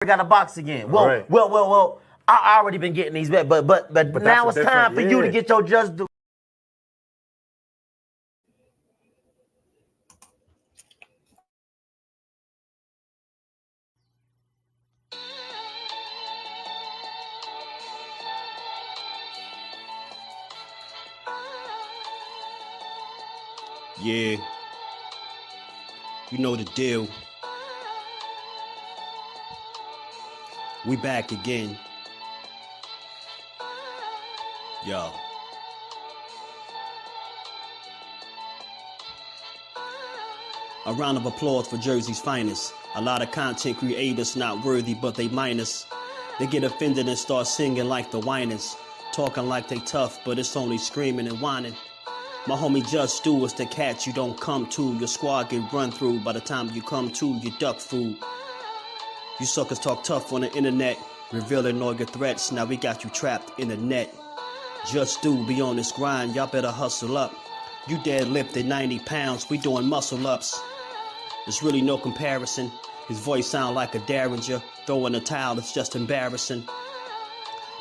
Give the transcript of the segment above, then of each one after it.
got a box again. Well. I already been getting these bets, but now it's time for you to get your just due. Yeah, you know the deal. We back again. Yo. A round of applause for Jersey's finest. A lot of content creators not worthy, but they minus. They get offended and start singing like the whiners. Talking like they tough, but it's only screaming and whining. My homie JusDueBoxing is the cat you don't come to. Your squad get run through. By the time you come to, you duck food. You suckers talk tough on the internet, revealing all your threats. Now we got you trapped in the net. JusDueBoxing be on this grind, y'all better hustle up. You deadlifted 90 pounds, we doing muscle ups. There's really no comparison. His voice sound like a derringer. Throwing a towel, it's just embarrassing.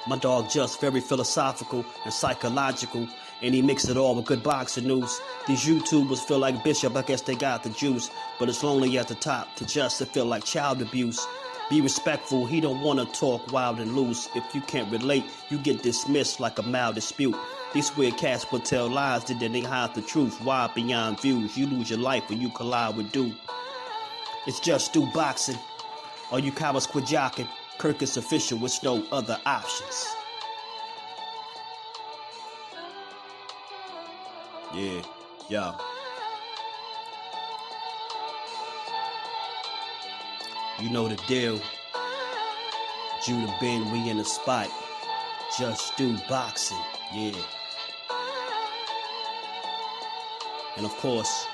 My dog Just very philosophical and psychological, and he mixed it all with good boxing news. These YouTubers feel like Bishop, I guess they got the juice, but it's lonely at the top to Just to feel like child abuse. Be respectful, he don't wanna talk wild and loose. If you can't relate, you get dismissed like a mild dispute. These weird cats will tell lies that they hide the truth. Wide beyond views, you lose your life when you collide with dude. It's JusDueBoxing. All you cowards quit jocking. Kirk is official with no other options. Yeah, yo. You know the deal. Judah Benn, we in the spot. JusDueBoxing, yeah. And of course,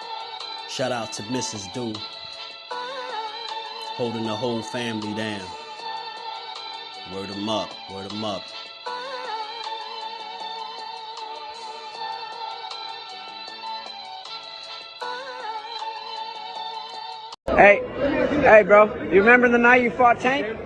shout out to Mrs. Do, holding the whole family down. Word 'em up, word 'em up. Hey, bro, you remember the night you fought Tank?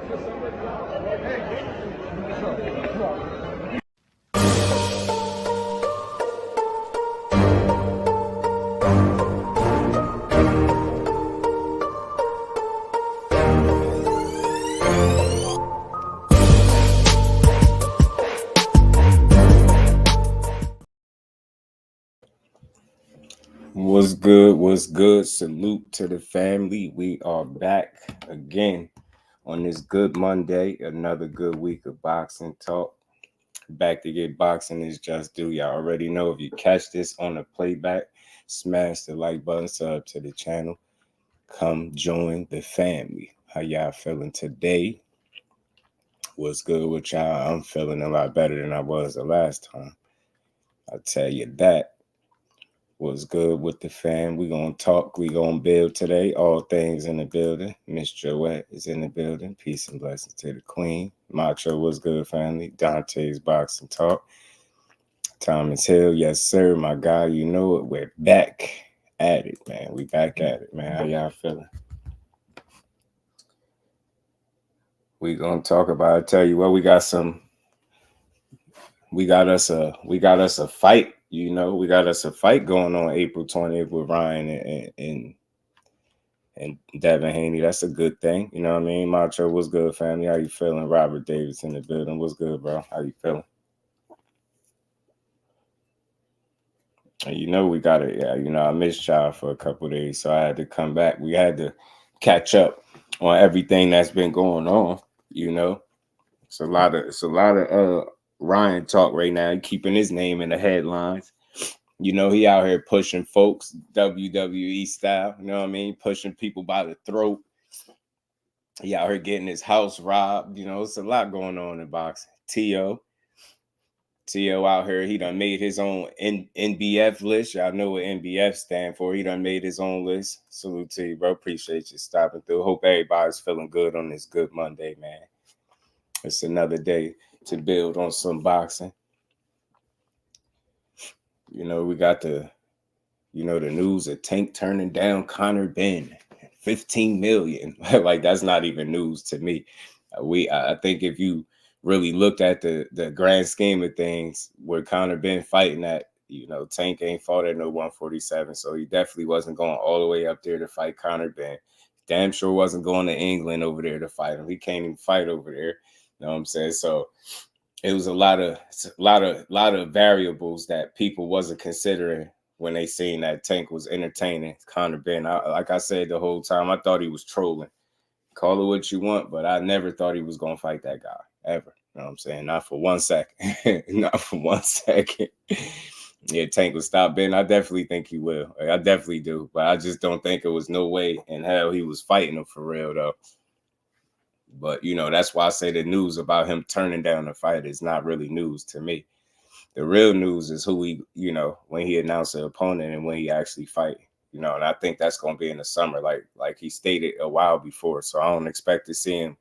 What's good? What's good? Salute to the family. We are back again on this good Monday. Another good week of boxing talk. Back to get boxing is JusDueBoxing. Y'all already know if you catch this on the playback, smash the like button, sub to the channel. Come join the family. How y'all feeling today? What's good with y'all? I'm feeling a lot better than I was the last time. I'll tell you that. What's good with the fam? We gonna talk, we gonna build today. All things in the building. Miss Joette is in the building. Peace and blessings to the queen. Macho, what's good, family? Dante's Boxing Talk. Thomas Hill, yes, sir, my guy. You know it. We're back at it, man. We back at it, man. How y'all feeling? We gonna talk about it. Tell you what, we got us a fight. You know, we got us a fight going on April 20th with Ryan and Devin Haney. That's a good thing. You know what I mean? Macho, what's good, family? How you feeling? Robert Davis in the building. What's good, bro? How you feeling? And you know, we got it. Yeah, you know, I missed y'all for a couple of days, so I had to come back. We had to catch up on everything that's been going on. You know, it's a lot of Ryan talk right now, keeping his name in the headlines. You know, he out here pushing folks WWE style, you know what I mean? Pushing people by the throat. He out here getting his house robbed. You know, it's a lot going on in boxing. Teo out here, he done made his own NBF list. Y'all know what NBF stand for. He done made his own list. Salute to you, bro. Appreciate you stopping through. Hope everybody's feeling good on this good Monday, man. It's another day to build on some boxing. You know, we got the news of Tank turning down Conor Benn. $15 million. Like, that's not even news to me. I think if you really looked at the grand scheme of things, where Conor been fighting at, Tank ain't fought at no 147, so he definitely wasn't going all the way up there to fight Conor Benn. Damn sure wasn't going to England over there to fight him. He can't even fight over there. You know what I'm saying? So it was a lot of variables that people wasn't considering when they seen that Tank was entertaining Conor Benn. Like I said the whole time, I thought he was trolling. Call it what you want, but I never thought he was going to fight that guy, ever. You know what I'm saying? Not for 1 second. Not for 1 second. Yeah, Tank will stop Benn. I definitely think he will. I definitely do. But I just don't think it was no way in hell he was fighting him for real, though. But, that's why I say the news about him turning down the fight is not really news to me. The real news is who he, when he announced the opponent and when he actually fight. And I think that's going to be in the summer, like he stated a while before. So I don't expect to see him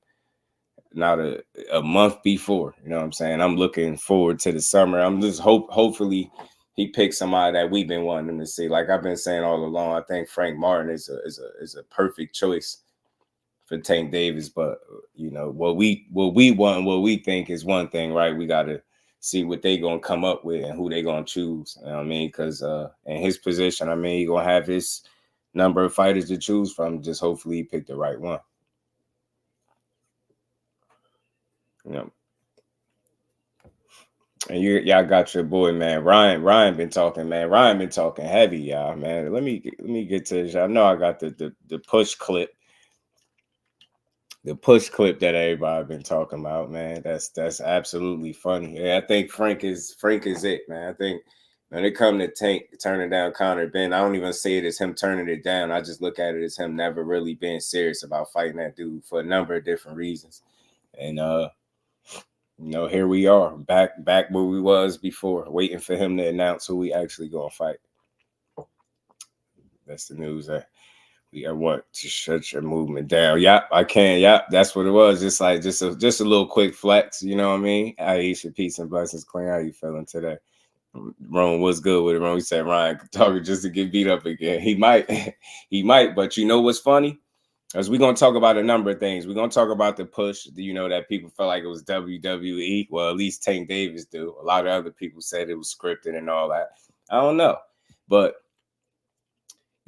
not a month before. You know what I'm saying? I'm looking forward to the summer. I'm just hopefully he picks somebody that we've been wanting him to see. Like I've been saying all along, I think Frank Martin is a perfect choice for Tank Davis. But what we want, what we think is one thing, right? We got to see what they gonna come up with and who they gonna choose. You know what I mean? Because in his position, I mean, he gonna have his number of fighters to choose from. Just hopefully he picked the right one. And y'all got your boy, man. Ryan been talking, man. Ryan been talking heavy, y'all, man. Let me get to this. I know I got the push clip. The push clip that everybody been talking about, man. That's absolutely funny. Yeah, I think Frank is it, man. I think when it comes to Tank turning down Conor Benn, I don't even say it as him turning it down. I just look at it as him never really being serious about fighting that dude for a number of different reasons. And here we are, back where we was before, waiting for him to announce who we actually gonna fight. That's the news. I want to shut your movement down. Yep, I can. Yep, that's what it was. Just a little quick flex. You know what I mean? Aisha, peace and blessings, Queen. How you feeling today? Ron, what's good with it? Ron, he said Ryan talking just to get beat up again. He might. But you know what's funny? As we're gonna talk about a number of things. We're gonna talk about the push. That people felt like it was WWE. Well, at least Tank Davis do. A lot of other people said it was scripted and all that. I don't know, but.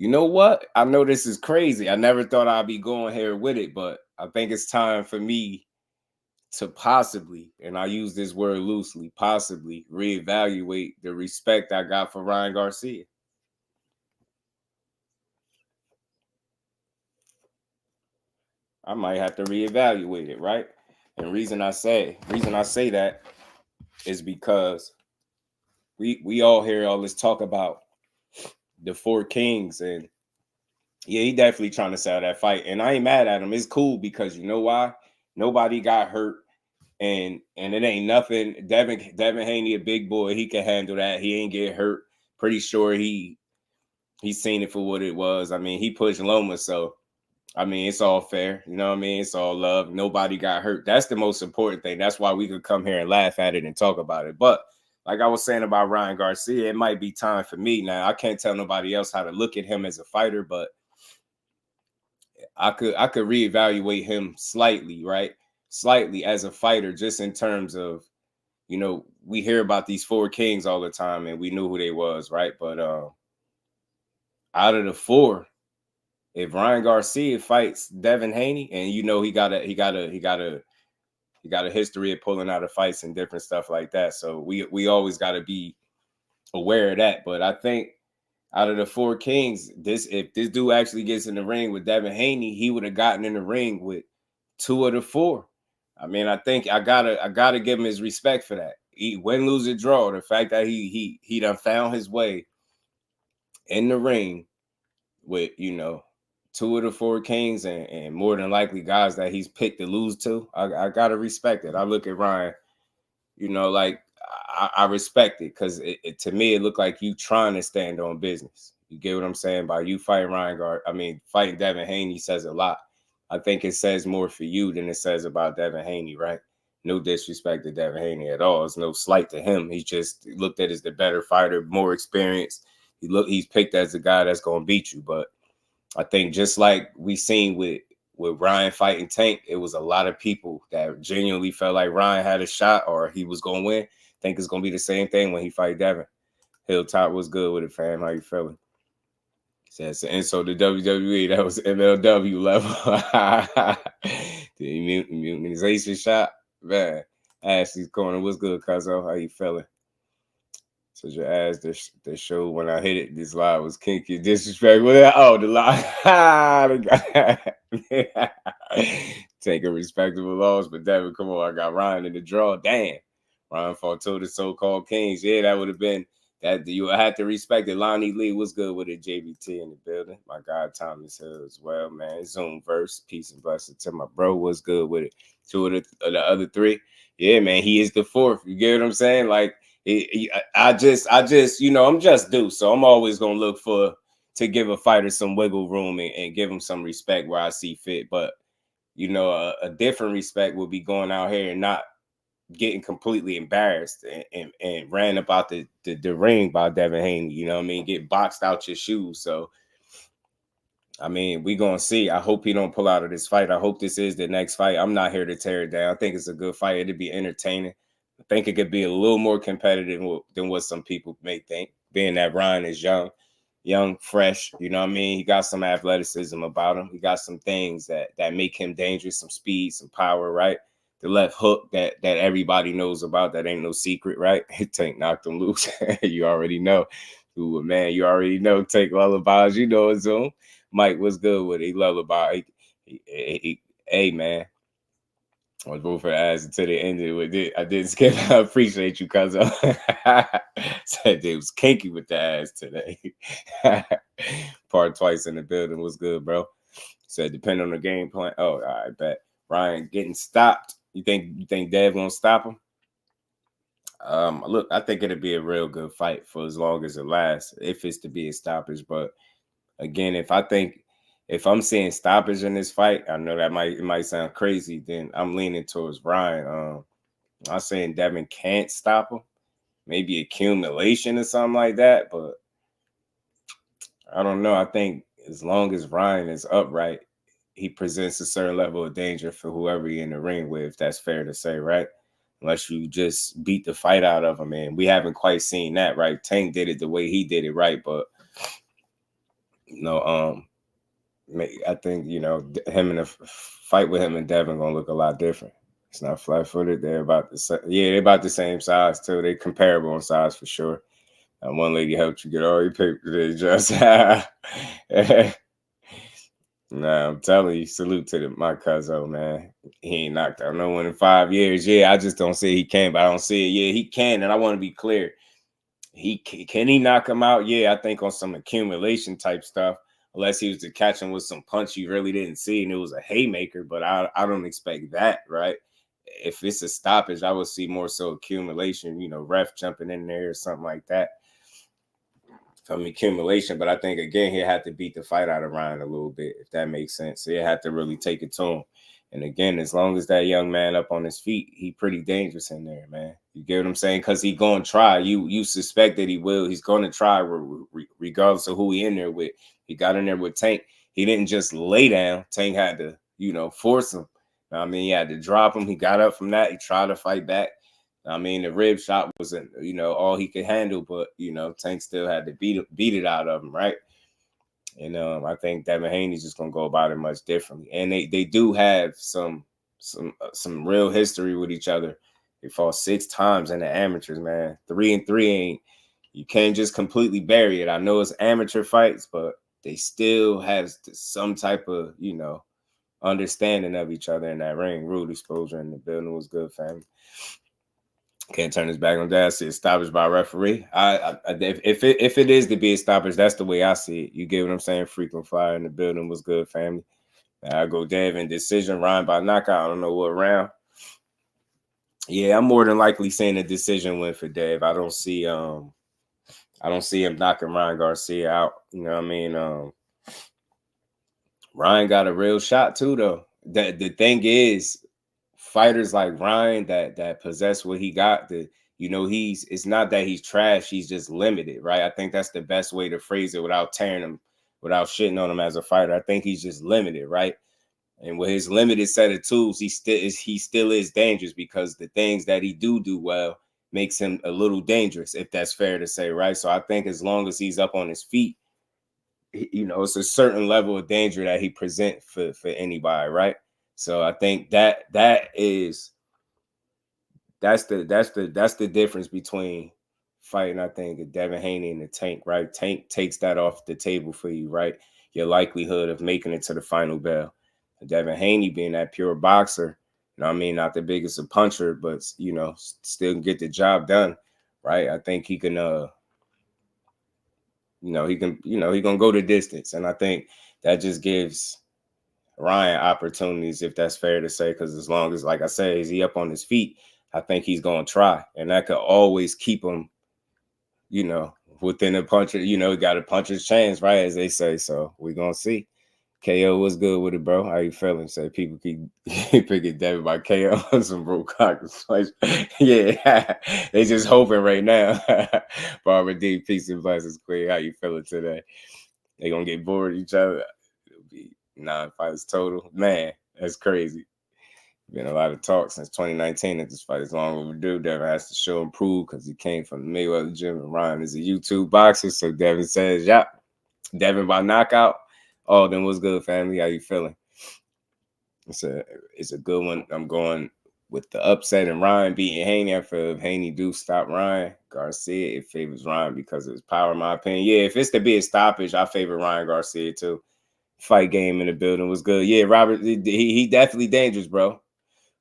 You know what? I know this is crazy. I never thought I'd be going here with it, but I think it's time for me to possibly, and I use this word loosely, possibly reevaluate the respect I got for Ryan Garcia. I might have to reevaluate it, right? And reason I say that is because we all hear all this talk about the four kings, and yeah, he definitely trying to sell that fight, and I ain't mad at him. It's cool because you know why? Nobody got hurt, and it ain't nothing. Devin Haney, a big boy, he can handle that. He ain't get hurt. Pretty sure he's seen it for what it was. I mean, he pushed Loma, so I mean, it's all fair. You know what I mean? It's all love. Nobody got hurt. That's the most important thing. That's why we could come here and laugh at it and talk about it. But like I was saying about Ryan Garcia, it might be time for me now. I can't tell nobody else how to look at him as a fighter, but I could reevaluate him slightly, right? Slightly as a fighter, just in terms of, we hear about these four kings all the time, and we knew who they was, right? But out of the four, if Ryan Garcia fights Devin Haney, and he got a history of pulling out of fights and different stuff like that. So we always got to be aware of that. But I think out of the four kings, if this dude actually gets in the ring with Devin Haney, he would have gotten in the ring with two of the four. I mean, I think I gotta give him his respect for that. He win, lose, or draw. The fact that he done found his way in the ring with two of the four kings and more than likely guys that he's picked to lose to. I gotta respect it. I look at Ryan, like I respect it because to me it looked like you trying to stand on business. You get what I'm saying? By you fighting fighting Devin Haney says a lot. I think it says more for you than it says about Devin Haney, right? No disrespect to Devin Haney at all. It's no slight to him. He just looked at as the better fighter, more experienced. He's picked as the guy that's gonna beat you, but I think just like we seen with Ryan fighting Tank, it was a lot of people that genuinely felt like Ryan had a shot or he was going to win. I think it's going to be the same thing when he fight Devin. Hilltop was good with it, fam. How you feeling? Says the insult to WWE. That was MLW level. The immunization shot, man. Ashley's corner. What's good, Cuzzo? How you feeling? Says your ass. The show when I hit it, this live was kinky, disrespectful. Oh, the lie. Taking respectable loss, but Devin, come on, I got Ryan in the draw. Damn, Ryan fought two of the so-called kings. Yeah, that would have been. That you had to respect it. Lonnie Lee was good with it. JBT in the building. My God, Thomas Hill as well, man. Zoom verse. Peace and blessing to my bro. Was good with it. Two of the other three. Yeah, man. He is the fourth. You get what I'm saying? Like, I just, you know, I'm just due. So I'm always gonna look to give a fighter some wiggle room and give him some respect where I see fit. But you know, a different respect would be going out here and not getting completely embarrassed and ran about the ring by Devin Haney, you know what I mean? Get boxed out your shoes. So, I mean, we going to see. I hope he don't pull out of this fight. I hope this is the next fight. I'm not here to tear it down. I think it's a good fight. It'll be entertaining. I think it could be a little more competitive than what some people may think, being that Ryan is young, fresh, you know what I mean? He got some athleticism about him. He got some things that make him dangerous, some speed, some power, right? The left hook that everybody knows about, that ain't no secret, right? Tank knocked him loose. You already know. Ooh, man, you already know. Take lullabies, you know his own. Mike was good with it. He lullaby. Hey, man. I was rooting for the ass until they ended with it. I didn't skip. I appreciate you, cuz. Said they was kinky with the ass today. Part twice in the building was good, bro. Said depending on the game plan. Oh, I bet. Ryan getting stopped. You think Dev gonna stop him? Look, I think it'll be a real good fight for as long as it lasts, if it's to be a stoppage. But again, if I'm seeing stoppage in this fight, I know that it might sound crazy. Then I'm leaning towards Ryan. I'm not saying Devin can't stop him. Maybe accumulation or something like that, but I don't know. I think as long as Ryan is upright, he presents a certain level of danger for whoever you're in the ring with, if that's fair to say, right? Unless you just beat the fight out of him, and we haven't quite seen that, right? Tank did it the way he did it, right? But you know, I think, you know, him in a fight with him and Devin gonna look a lot different. It's not flat-footed. They're about the same. Yeah, they're about the same size too. They're comparable in size for sure. One lady helped you get all your paper today, just. Nah, I'm telling you, salute to my cousin, man. He ain't knocked out no one in 5 years. Yeah, I just don't see he can, but I don't see it. Yeah, he can, and I want to be clear. Can he knock him out? Yeah, I think on some accumulation type stuff, unless he was to catch him with some punch you really didn't see, and it was a haymaker, but I don't expect that, right? If it's a stoppage, I would see more so accumulation, you know, ref jumping in there or something like that. From accumulation, but I think again he had to beat the fight out of Ryan a little bit, if that makes sense. So he had to really take it to him. And again, as long as that young man up on his feet, he pretty dangerous in there, man. You get what I'm saying? Because he gonna try. You suspect that he will. He's gonna try regardless of who he in there with. He got in there with Tank. He didn't just lay down. Tank had to, you know, force him. I mean, he had to drop him. He got up from that. He tried to fight back. I mean, the rib shot wasn't, you know, all he could handle, but, you know, Tank still had to beat it out of him, right? And I think Devin Haney's just going to go about it much differently. And they do have some real history with each other. They fought 6 times in the amateurs, man. 3-3 ain't, you can't just completely bury it. I know it's amateur fights, but they still have some type of, you know, understanding of each other in that ring. Rude exposure in the building was good, family. Can't turn his back on that. It's stoppage by referee. If it is to be a stoppage, that's the way I see it. You get what I'm saying? Frequent fire in the building was good, family. I go Devin decision, Ryan by knockout. I don't know what round. Yeah, I'm more than likely saying a decision win for Dev. I don't see him knocking Ryan Garcia out. You know what I mean? Ryan got a real shot too, though. The thing is, fighters like Ryan that possess what he got, it's not that he's trash, he's just limited, right? I think that's the best way to phrase it without tearing him without shitting on him as a fighter. I think he's just limited, right? And with his limited set of tools, he still is dangerous because the things that he do well makes him a little dangerous, if that's fair to say, right? So I think as long as he's up on his feet, you know, it's a certain level of danger that he presents for anybody, right? So I think that's the difference between fighting, I think, Devin Haney and the Tank, right? Tank takes that off the table for you, right? Your likelihood of making it to the final bell. Devin Haney being that pure boxer, you know what I mean? Not the biggest of puncher, but, you know, still get the job done, right? I think he can, he gonna go the distance. And I think that just gives Ryan opportunities, if that's fair to say, because as long as, like I said, is he up on his feet, I think he's going to try. And that could always keep him, you know, within a puncher, you know, got a puncher's chance, right, as they say. So we're going to see. KO, what's good with it, bro? How you feeling? Say people keep picking Devin by KO on some bro cock. Yeah, they just hoping right now. Barbara D, peace and blessings, Queen. How you feeling today? They gonna get bored of each other. It'll be 9 fights total. Man, that's crazy. Been a lot of talk since 2019 that this fight is long overdue. Devin has to show and prove because he came from the Mayweather gym, and Ryan is a YouTube boxer. So Devin says, yeah, Devin by knockout. Oh, then what's good, family? How you feeling? It's a good one. I'm going with the upset and Ryan beating Haney. I feel if Haney do stop Ryan Garcia, it favors Ryan because of his power, in my opinion. Yeah, if it's to be a stoppage, I favor Ryan Garcia too. Fight game in the building was good. Yeah, Robert, he definitely dangerous, bro.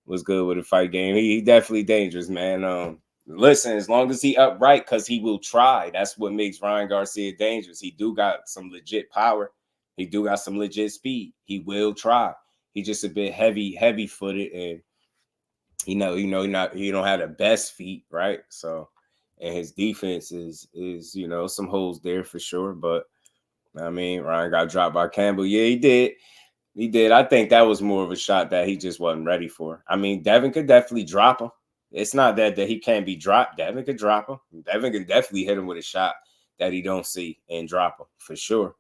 Was good with the fight game. He definitely dangerous, man. Listen, as long as he upright, because he will try. That's what makes Ryan Garcia dangerous. He do got some legit power. He do got some legit speed. He will try. He just a bit heavy footed, and he don't have the best feet, right? So, and his defense is you know, some holes there for sure. But I mean, Ryan got dropped by Campbell. Yeah, he did. He did. I think that was more of a shot that he just wasn't ready for. I mean, Devin could definitely drop him. It's not that he can't be dropped. Devin could drop him. Devin can definitely hit him with a shot that he don't see and drop him for sure.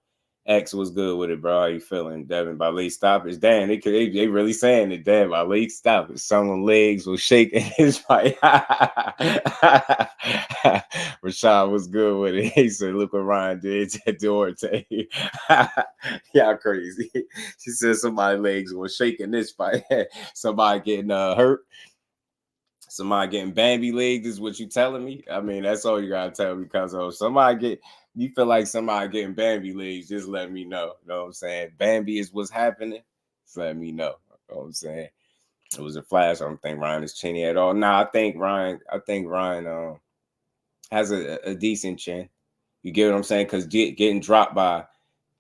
X was good with it, bro. How you feeling? Devin by late stoppage. Damn, they really saying that Devin by late stoppage. Someone's legs was shaking his fight. Rashad was good with it. He said, look what Ryan did to Duarte. Y'all crazy. She said somebody's legs was shaking this fight. Somebody getting hurt. Somebody getting Bambi legs is what you telling me? I mean, that's all you gotta tell me, because you feel like somebody getting Bambi legs, just let me know. You know what I'm saying? Bambi is what's happening. Just let me know. You know what I'm saying? It was a flash. I don't think Ryan is chinny at all. Nah, I think Ryan has a decent chin. You get what I'm saying? Because getting dropped by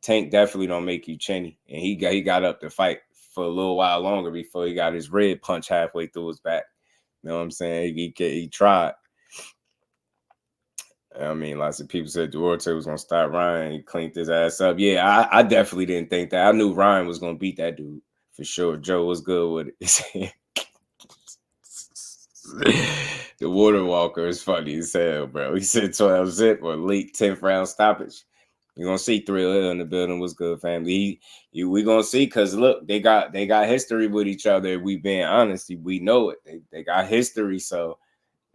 Tank definitely don't make you chinny. And he got up to fight for a little while longer before he got his red punch halfway through his back. You know what I'm saying? He tried. I mean, lots of people said Duarte was going to stop Ryan. He cleaned his ass up. Yeah, I definitely didn't think that. I knew Ryan was going to beat that dude for sure. Joe was good with it. The Water Walker is funny as hell, bro. He said 12 zip or late 10th round stoppage. You're going to see Thrill Hill in the building. What's good, family? We're going to see, because, look, they got history with each other. We being honest. We know it. They got history, so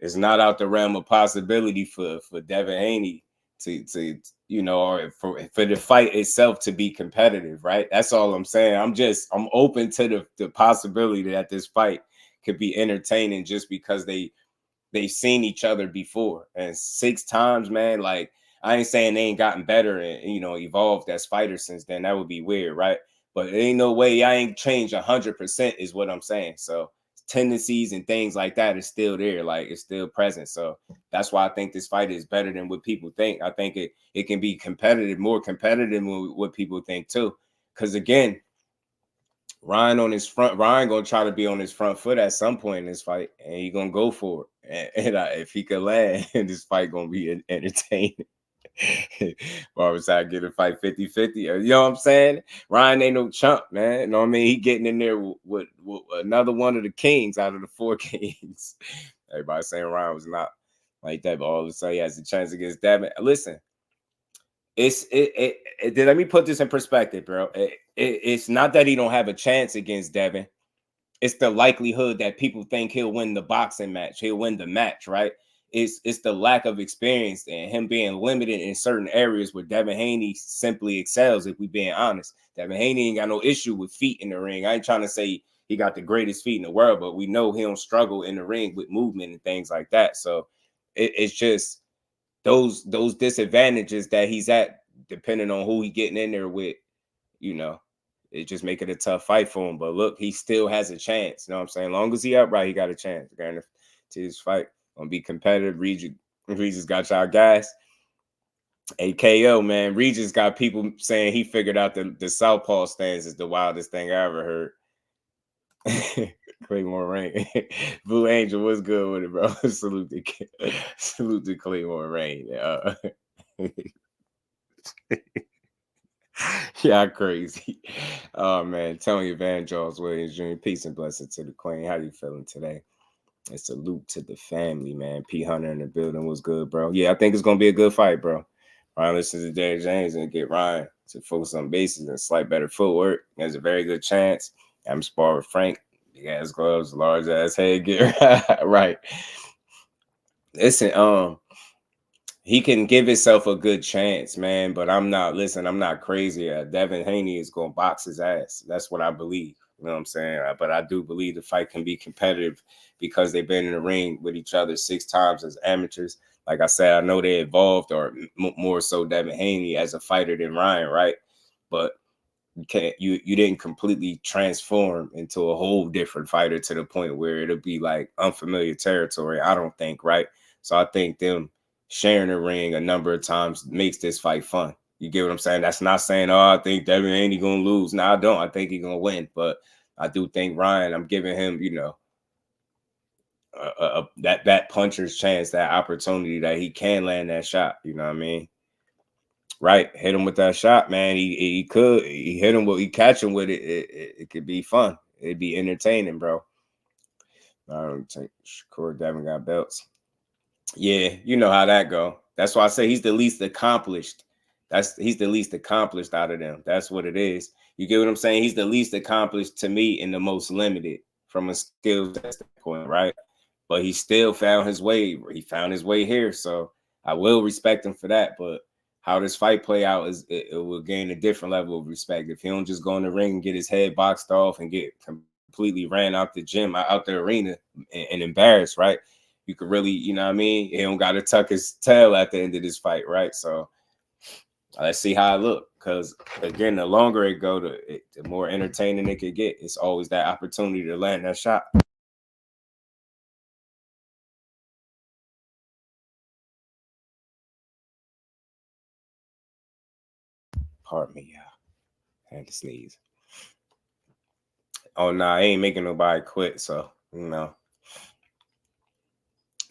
it's not out the realm of possibility for Devin Haney to you know, or for the fight itself to be competitive, right? That's all I'm saying. I'm open to the possibility that this fight could be entertaining just because they've seen each other before. And 6 times, man, like, I ain't saying they ain't gotten better and, you know, evolved as fighters since then. That would be weird, right? But there ain't no way I ain't changed 100% is what I'm saying. So tendencies and things like that is still there. Like, it's still present. So that's why I think this fight is better than what people think. I think it can be competitive, more competitive than what people think too. Because again, Ryan gonna try to be on his front foot at some point in this fight, and he gonna go for it. And if he could land, this fight gonna be entertaining. Barber side get a fight 50-50. You know what I'm saying? Ryan ain't no chump, man. You know what I mean? He getting in there with another one of the kings out of the 4 kings. Everybody saying Ryan was not like that, but all of a sudden he has a chance against Devin. Listen, let me put this in perspective, bro. It's not that he don't have a chance against Devin. It's the likelihood that people think he'll win the boxing match. He'll win the match, right? It's the lack of experience and him being limited in certain areas where Devin Haney simply excels, if we being honest. Devin Haney ain't got no issue with feet in the ring. I ain't trying to say he got the greatest feet in the world, but we know he don't struggle in the ring with movement and things like that. So it's just those disadvantages that he's at, depending on who he getting in there with, you know, it just make it a tough fight for him. But look, he still has a chance. You know what I'm saying? As long as he upright, he got a chance. To his fight, gonna be competitive. Regis got y'all guys. AKO, man. Regis got people saying he figured out the southpaw stance is the wildest thing I ever heard. Claymore Rain. Blue Angel, what's good with it, bro? Salute to Claymore Rain. Yeah, crazy. Oh man, Tony Van Charles Williams Jr. Peace and blessing to the Queen. How you feeling today? And salute to the family, man. P Hunter in the building was good, bro. Yeah, I think it's gonna be a good fight, bro. Ryan listens to Derek James and get Ryan to focus on bases and slight better footwork. There's a very good chance. I'm sparring with Frank. Big ass gloves, large ass head gear. Right. Listen, he can give himself a good chance, man. But I'm not crazy. Devin Haney is gonna box his ass. That's what I believe. You know what I'm saying? But I do believe the fight can be competitive because they've been in the ring with each other 6 times as amateurs. Like I said, I know they evolved, or more so Devin Haney as a fighter than Ryan, right? But you didn't completely transform into a whole different fighter to the point where it'll be like unfamiliar territory, I don't think, right? So I think them sharing the ring a number of times makes this fight fun. You get what I'm saying? That's not saying, oh, I think Devin Haney gonna lose. No, I don't. I think he's gonna win. But I do think Ryan, I'm giving him, you know, that puncher's chance, that opportunity that he can land that shot. You know what I mean? Right, hit him with that shot, man. He hit him with, he catch him with it. It could be fun. It'd be entertaining, bro. I don't think Shakur Devin got belts. Yeah, you know how that go. That's why I say he's the least accomplished. He's the least accomplished out of them. That's what it is. You get what I'm saying? He's the least accomplished to me and the most limited from a skill standpoint, right? But he still found his way. He found his way here, so I will respect him for that. But how this fight play out is it will gain a different level of respect if he don't just go in the ring and get his head boxed off and get completely ran out the gym, out the arena, and embarrassed, right? You could really, you know what I mean? He don't got to tuck his tail at the end of this fight, right? So let's see how it look. Because, again, the longer it go, the more entertaining it could get. It's always that opportunity to land that shot. Pardon me, y'all. I had to sneeze. Oh, nah, I ain't making nobody quit, so, you know.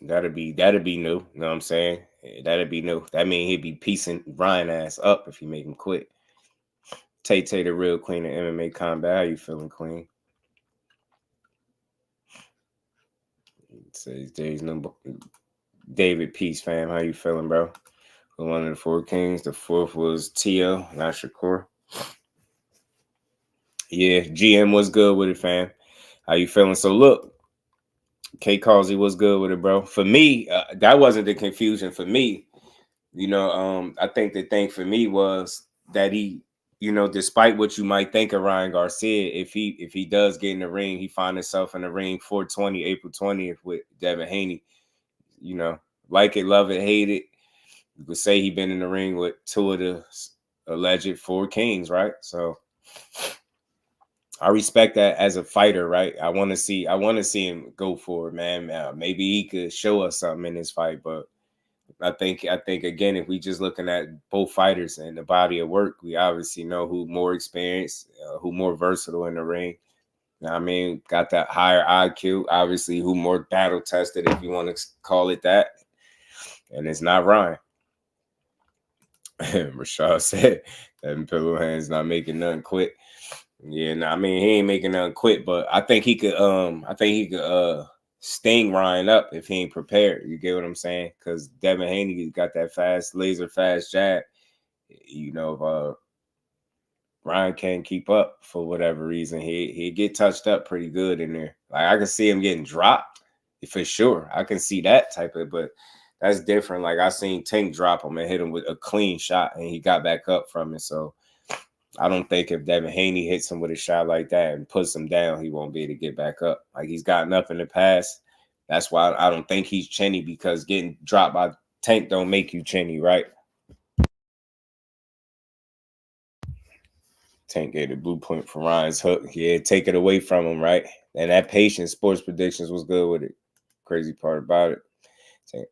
That'd be new. You know what I'm saying? That'd be new. That mean he'd be piecing Ryan ass up if he make him quit. Tay the real queen of MMA combat. How you feeling, queen? It says there's no David Peace, fam. How you feeling, bro? One of the 4 kings. The 4th was Teo, not Shakur. Yeah, GM was good with it, fam. How you feeling? So look, K Causey was good with it, bro. For me, that wasn't the confusion for me. You know, I think the thing for me was that he, you know, despite what you might think of Ryan Garcia, if he does get in the ring, he find himself in the ring 420, April 20th with Devin Haney. You know, like it, love it, hate it. You could say he been in the ring with 2 of the alleged 4 kings, right? So I respect that as a fighter, right? I want to see him go for it, man. Maybe he could show us something in this fight, but I think again, if we just looking at both fighters and the body of work, we obviously know who more experienced, who more versatile in the ring. You know what I mean, got that higher IQ, obviously who more battle tested, if you want to call it that. And it's not Ryan. Rashad said that pillow hands not making nothing quit. Yeah, no, I mean he ain't making nothing quit, but I think he could sting Ryan up if he ain't prepared. You get what I'm saying? Because Devin Haney got that fast, laser fast jab. if Ryan can't keep up for whatever reason, he get touched up pretty good in there. Like I can see him getting dropped for sure. I can see that type of, but that's different. Like I seen Tank drop him and hit him with a clean shot, and he got back up from it. So I don't think if Devin Haney hits him with a shot like that and puts him down, he won't be able to get back up. Like he's gotten up in the past. That's why I don't think he's chinny, because getting dropped by Tank don't make you chinny, right? Tank gave the blueprint for Ryan's hook. Yeah, take it away from him, right? And that patience, sports predictions was good with it. Crazy part about it, Tank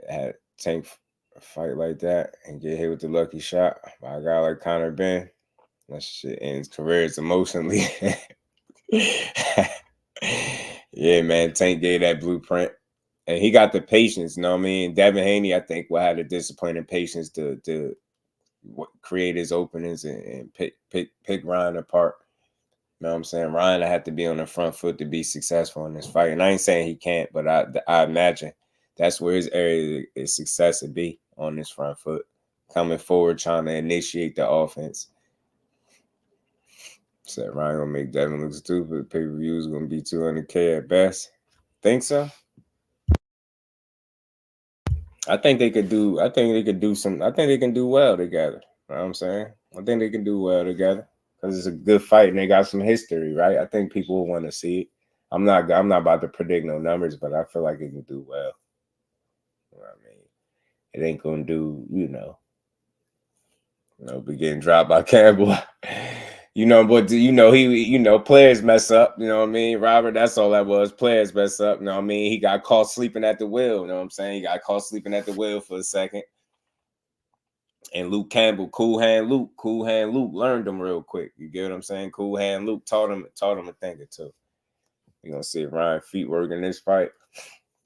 had Tank fight like that and get hit with the lucky shot by a guy like Conor Benn. That shit ends careers emotionally. Yeah, man, Tank gave that blueprint. And he got the patience, you know what I mean? Devin Haney, I think, will have the discipline and patience to create his openings and pick Ryan apart. You know what I'm saying? Ryan, I have to be on the front foot to be successful in this fight. And I ain't saying he can't, but I imagine that's where his area of success would be, on this front foot. Coming forward, trying to initiate the offense. Said Ryan gonna make Devin look stupid. Pay-per-view is gonna be $200K at best. Think so? I think they could do some. I think they can do well together. You know what I'm saying? I think they can do well together because it's a good fight and they got some history, right? I think people will want to see it. I'm not about to predict no numbers, but I feel like it can do well. You know what I mean? It ain't gonna do, be getting dropped by Campbell. But players mess up, you know what I mean? Robert, that's all that was. Players mess up, you know what I mean? He got caught sleeping at the wheel, you know what I'm saying? He got caught sleeping at the wheel for a second. And Luke Campbell, Cool Hand Luke learned him real quick. You get what I'm saying? Cool Hand Luke taught him a thing or two. You're gonna see Ryan feet work in this fight.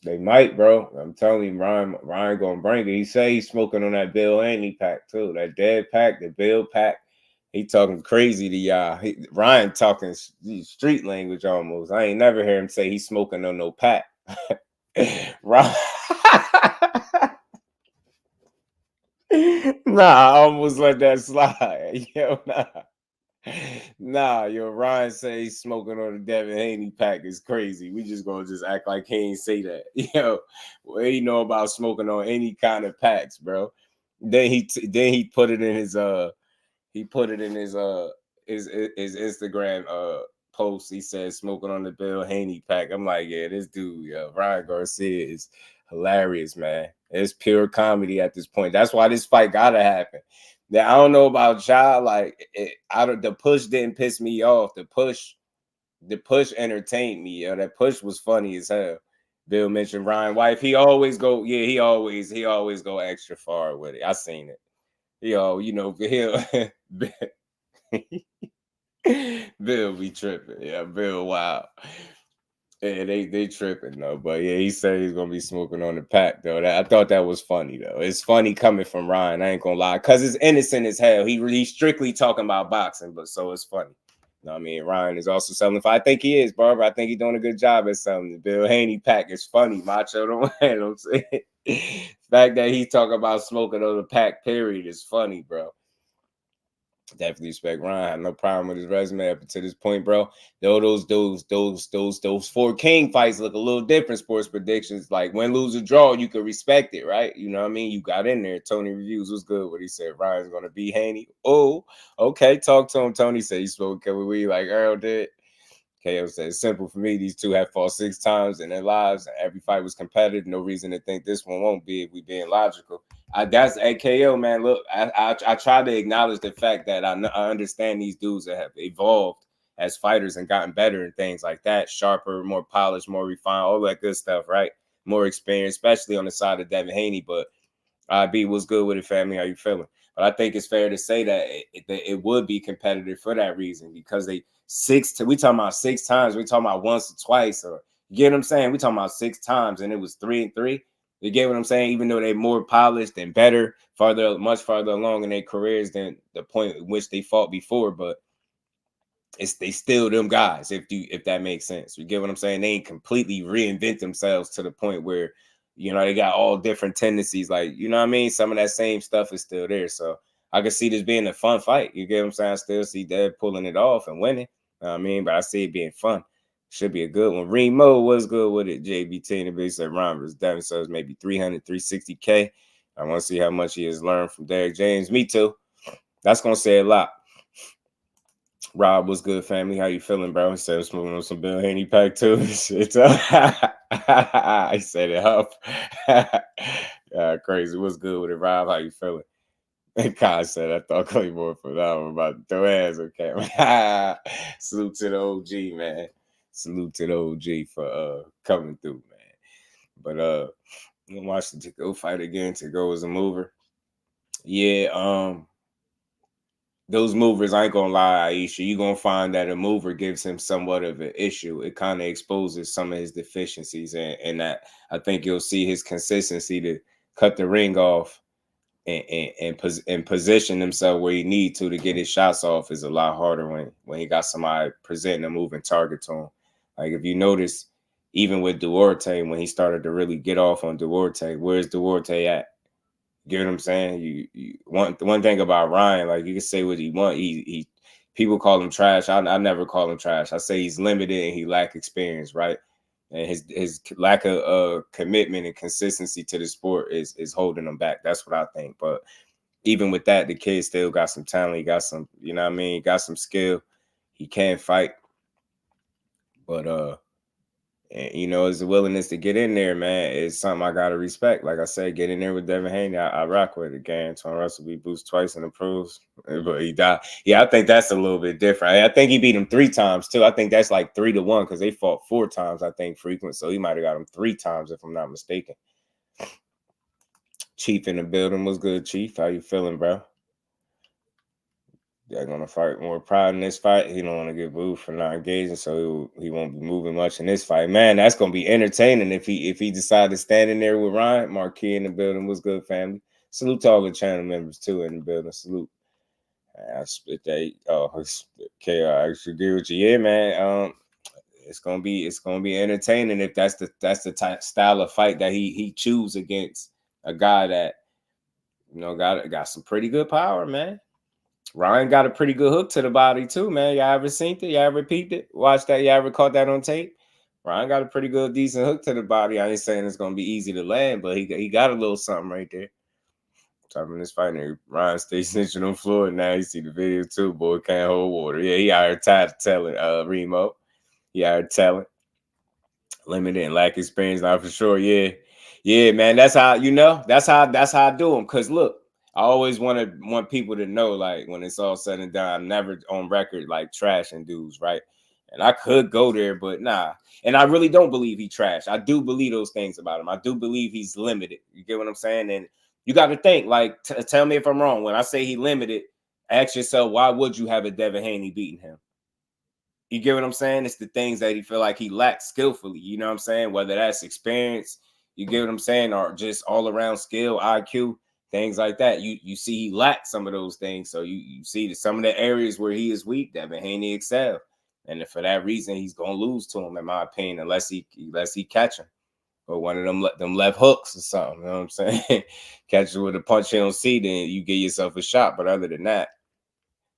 They might, bro. I'm telling you, Ryan gonna bring it. He say he's smoking on that Bill Haney pack too. That dead pack, the Bill pack. He talking crazy to y'all. Ryan talking street language almost. I ain't never hear him say he's smoking on no pack. Ryan. Nah, I almost let that slide. Ryan say he's smoking on the Devin Haney pack is crazy. We just gonna act like he ain't say that. What he know about smoking on any kind of packs, bro? Then he put it in his his Instagram post. He said smoking on the Bill Haney pack. I'm like, yeah, this dude, Ryan Garcia is hilarious, man. It's pure comedy at this point. That's why this fight gotta happen. Now, I don't know about y'all. Like, the push didn't piss me off. The push entertained me. That push was funny as hell. Bill mentioned Ryan Wife. He always go go extra far with it. I seen it. He'll Bill be tripping. Yeah, Bill wild. Yeah, they tripping though. But yeah, he said he's gonna be smoking on the pack though. I thought that was funny though. It's funny coming from Ryan. I ain't gonna lie, cause it's innocent as hell. He's strictly talking about boxing, but so it's funny. You know what I mean? Ryan is also selling. I think he is, Barbara. I think he's doing a good job at selling. The Bill Haney pack is funny. Macho don't you know what I'm saying? Fact that he talking about smoking on the pack, period, is funny, bro. Definitely respect Ryan. I have no problem with his resume up to this point, bro. Though those 4 King fights look a little different. Sports predictions, like win, lose, or draw, you could respect it, right? You know what I mean? You got in there. Tony Reviews was good. What he said, Ryan's gonna be Haney. Oh, okay. Talk to him. Tony said he spoke with we like Earl did. KO said it's simple for me. These two have fought 6 times in their lives. Every fight was competitive. No reason to think this one won't be if we being logical. That's at KO, man. Look, I try to acknowledge the fact that I understand these dudes that have evolved as fighters and gotten better and things like that. Sharper, more polished, more refined, all that good stuff, right? More experience, especially on the side of Devin Haney. But B, what's good with it, family? How you feeling? But I think it's fair to say that it would be competitive for that reason, because we talking about 6 times. We talking about once or twice, or you get what I'm saying? We talking about 6 times and it was 3-3. You get what I'm saying? Even though they're more polished and better, much farther along in their careers than the point at which they fought before, but they still them guys, if that makes sense. You get what I'm saying? They ain't completely reinvent themselves to the point where, they got all different tendencies. Like, you know what I mean? Some of that same stuff is still there. So I could see this being a fun fight. You get what I'm saying? I still see Dev pulling it off and winning. You know what I mean? But I see it being fun. Should be a good one. Remo was good with it. JBT and the big said Ron versus Devin, so it's maybe 300, 360K. I want to see how much he has learned from Derek James. Me too. That's going to say a lot. Rob, what's good, family? How you feeling, bro? He said I'm smoking on some Bill Haney pack too. It's I said it up. Crazy. What's good with it, Rob? How you feeling? And Kai said, I thought Claymore for that one about to throw ass on camera. Salute to the OG, man. Salute to the OG for coming through, man. But I'm gonna watch the Tago fight again. Tago is a mover. Yeah, those movers, I ain't gonna lie, Aisha, you're gonna find that a mover gives him somewhat of an issue. It kind of exposes some of his deficiencies, and that I think you'll see his consistency to cut the ring off and position himself where he need to get his shots off is a lot harder when he got somebody presenting a moving target to him. Like if you notice, even with Duarte, when he started to really get off on Duarte, where's Duarte at? You get what I'm saying? One thing about Ryan, like you can say what he want. He people call him trash. I never call him trash. I say he's limited and he lack experience, right? And his lack of commitment and consistency to the sport is holding him back. That's what I think. But even with that, the kid still got some talent. He got some, you know what I mean? He got some skill. He can fight. But and, you know, his willingness to get in there, man, is something I gotta respect. Like I said, get in there with Devin Haney, I rock with it. Again, Antoine Russell be boost twice and improves, but he died. Yeah, I think that's a little bit different. I think he beat him 3 times too. I think that's like 3-1 because they fought 4 times. I think frequent, so he might have got him 3 times if I'm not mistaken. Chief in the building, was good, Chief? How you feeling, bro? They're gonna fight more pride in this fight. He don't want to get booed for not engaging, so he won't be moving much in this fight. Man, that's gonna be entertaining if he decided to stand in there with Ryan. Marquis in the building. Was good, family. Salute to all the channel members too in the building. Salute. I spit that. Oh, okay. I actually agree with you. Yeah, man. It's gonna be entertaining if that's the style of fight that he choose against a guy that got some pretty good power, man. Ryan got a pretty good hook to the body too, man. Y'all ever seen it? Y'all ever peeped it? Watch that? Y'all ever caught that on tape? Ryan got a pretty good, decent hook to the body. I ain't saying it's gonna be easy to land, but he got a little something right there. Talking this fight, Ryan stays snitching on the floor. Now you see the video too. Boy can't hold water. Yeah, he out here tired of telling Remo. He out here telling. Limited and lack experience, not for sure. Yeah, man. That's how That's how I do them. Cause look. I always want people to know, like, when it's all said and done, I'm never on record like trashing dudes, right? And I could go there, but nah. And I really don't believe he trash. I do believe those things about him. I do believe he's limited. You get what I'm saying? And you got to think, like, tell me if I'm wrong. When I say he limited, ask yourself, why would you have a Devin Haney beating him? You get what I'm saying? It's the things that he feel like he lacks skillfully. You know what I'm saying? Whether that's experience, you get what I'm saying, or just all around skill, IQ. Things like that. You see he lacks some of those things. So you see that some of the areas where he is weak, Devin Haney excel. And for that reason, he's gonna lose to him, in my opinion, unless he catch him. Or one of them left hooks or something. You know what I'm saying? Catch you with a punch you don't see, then you get yourself a shot. But other than that,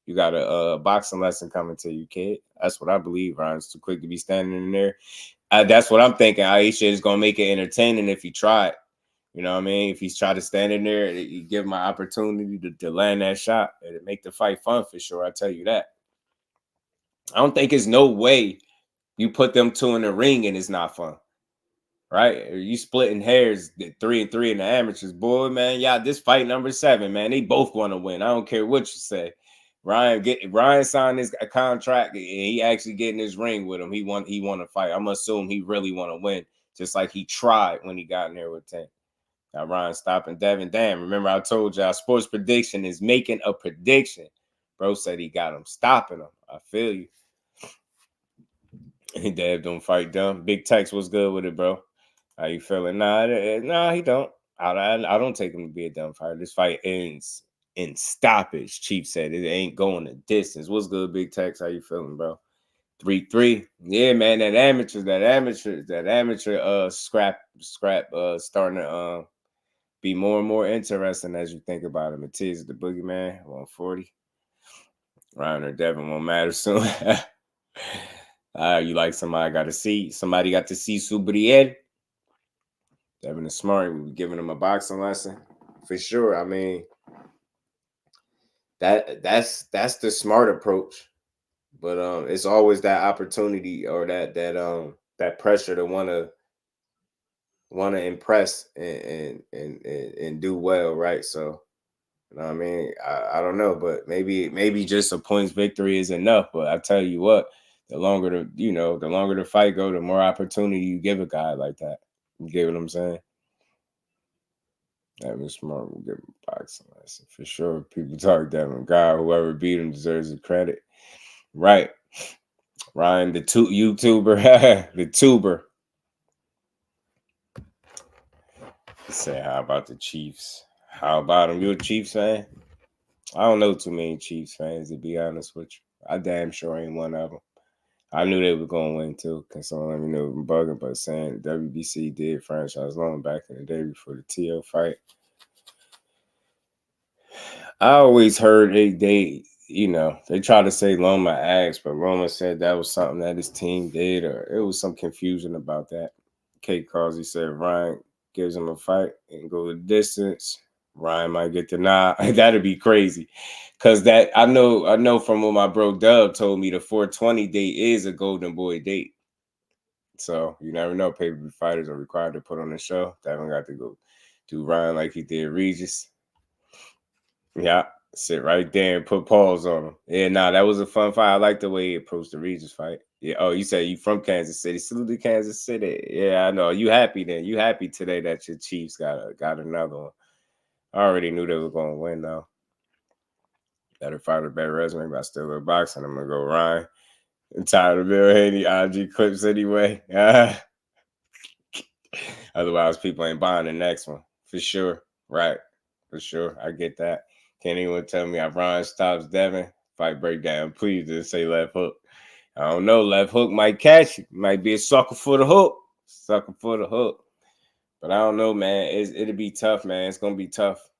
you got a boxing lesson coming to you, kid. That's what I believe. Ryan's too quick to be standing in there. That's what I'm thinking. Aisha is gonna make it entertaining if he tried. You know what I mean? If he's trying to stand in there, you give him an opportunity to land that shot. It'd make the fight fun for sure. I tell you that. I don't think there's no way you put them 2 in the ring and it's not fun. Right? Are you splitting hairs 3-3 in the amateurs? Boy, man, this fight number 7, man. They both want to win. I don't care what you say. Ryan signed his contract and he actually getting his ring with him. He want to fight. I'm gonna assume he really want to win, just like he tried when he got in there with Tank. Now Ryan stopping Devin. Damn, remember I told y'all sports prediction is making a prediction. Bro said he got him stopping him. I feel you. Dev don't fight dumb. Big Tex was good with it, bro. How you feeling? Nah, he don't. I don't take him to be a dumb fighter. This fight ends in stoppage. Chief said it ain't going the distance. What's good, Big Tex? How you feeling, bro? 3-3. Yeah, man. That amateur scrap starting to be more and more interesting as you think about it. Mathias the Boogeyman, 140. Ryan or Devin won't matter soon. You like somebody got to see. Somebody got to see Subriel. Devin is smart. We be giving him a boxing lesson for sure. I mean, that's the smart approach. But it's always that opportunity or that pressure to want to impress and do well, right? So, you know what I mean, I don't know, but maybe just a points victory is enough. But I tell you what, the longer the fight go, the more opportunity you give a guy like that. You get what I'm saying? Devin Smart will give him a boxing lesson for sure. People talk Devin. God, whoever beat him deserves the credit. Right. Ryan, the YouTuber, the tuber. He said, how about the Chiefs? How about them? You a Chiefs fan? I don't know too many Chiefs fans, to be honest with you. I damn sure ain't one of them. I knew they were going to win, too. Because some of them, bugging, but saying WBC did franchise loan back in the day before the TO fight. I always heard they try to say Loma asked, but Loma said that was something that his team did, or it was some confusion about that. Kate calls, he said Ryan gives him a fight and go the distance. Ryan might get the nod. That'd be crazy. Cause that I know from what my bro Dub told me, the 420 date is a golden boy date. So you never know. Pay-per-view fighters are required to put on the show. Devin got to go do Ryan like he did Regis. Yeah, sit right there and put paws on him. Yeah, that was a fun fight. I like the way he approached the Regis fight. Yeah. Oh, you said you from Kansas City. Salute to Kansas City. Yeah, I know. You happy then? You happy today that your Chiefs got another one? I already knew they were going to win though. Better fight a better resume, but I still love boxing. I'm gonna go Ryan. I'm tired of Bill Haney IG clips anyway. Otherwise, people ain't buying the next one for sure. Right, for sure. I get that. Can't anyone tell me if Ryan stops Devin? Fight breakdown. Please just say left hook. I don't know. Left hook might catch you. Might be a sucker for the hook. Sucker for the hook. But I don't know, man. It'll be tough, man. It's gonna be tough.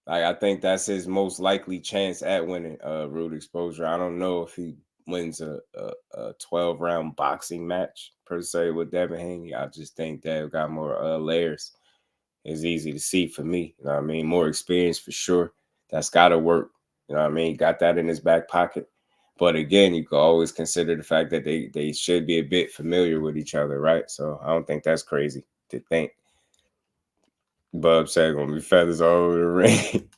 Like I think that's his most likely chance at winning root exposure. I don't know if he wins a 12-round boxing match per se with Devin Haney. I just think Dev got more layers. It's easy to see for me. You know what I mean? More experience for sure. That's got to work. You know what I mean? Got that in his back pocket. But again, you can always consider the fact that they should be a bit familiar with each other, right? So I don't think that's crazy to think. Bub said gonna be feathers all over the ring.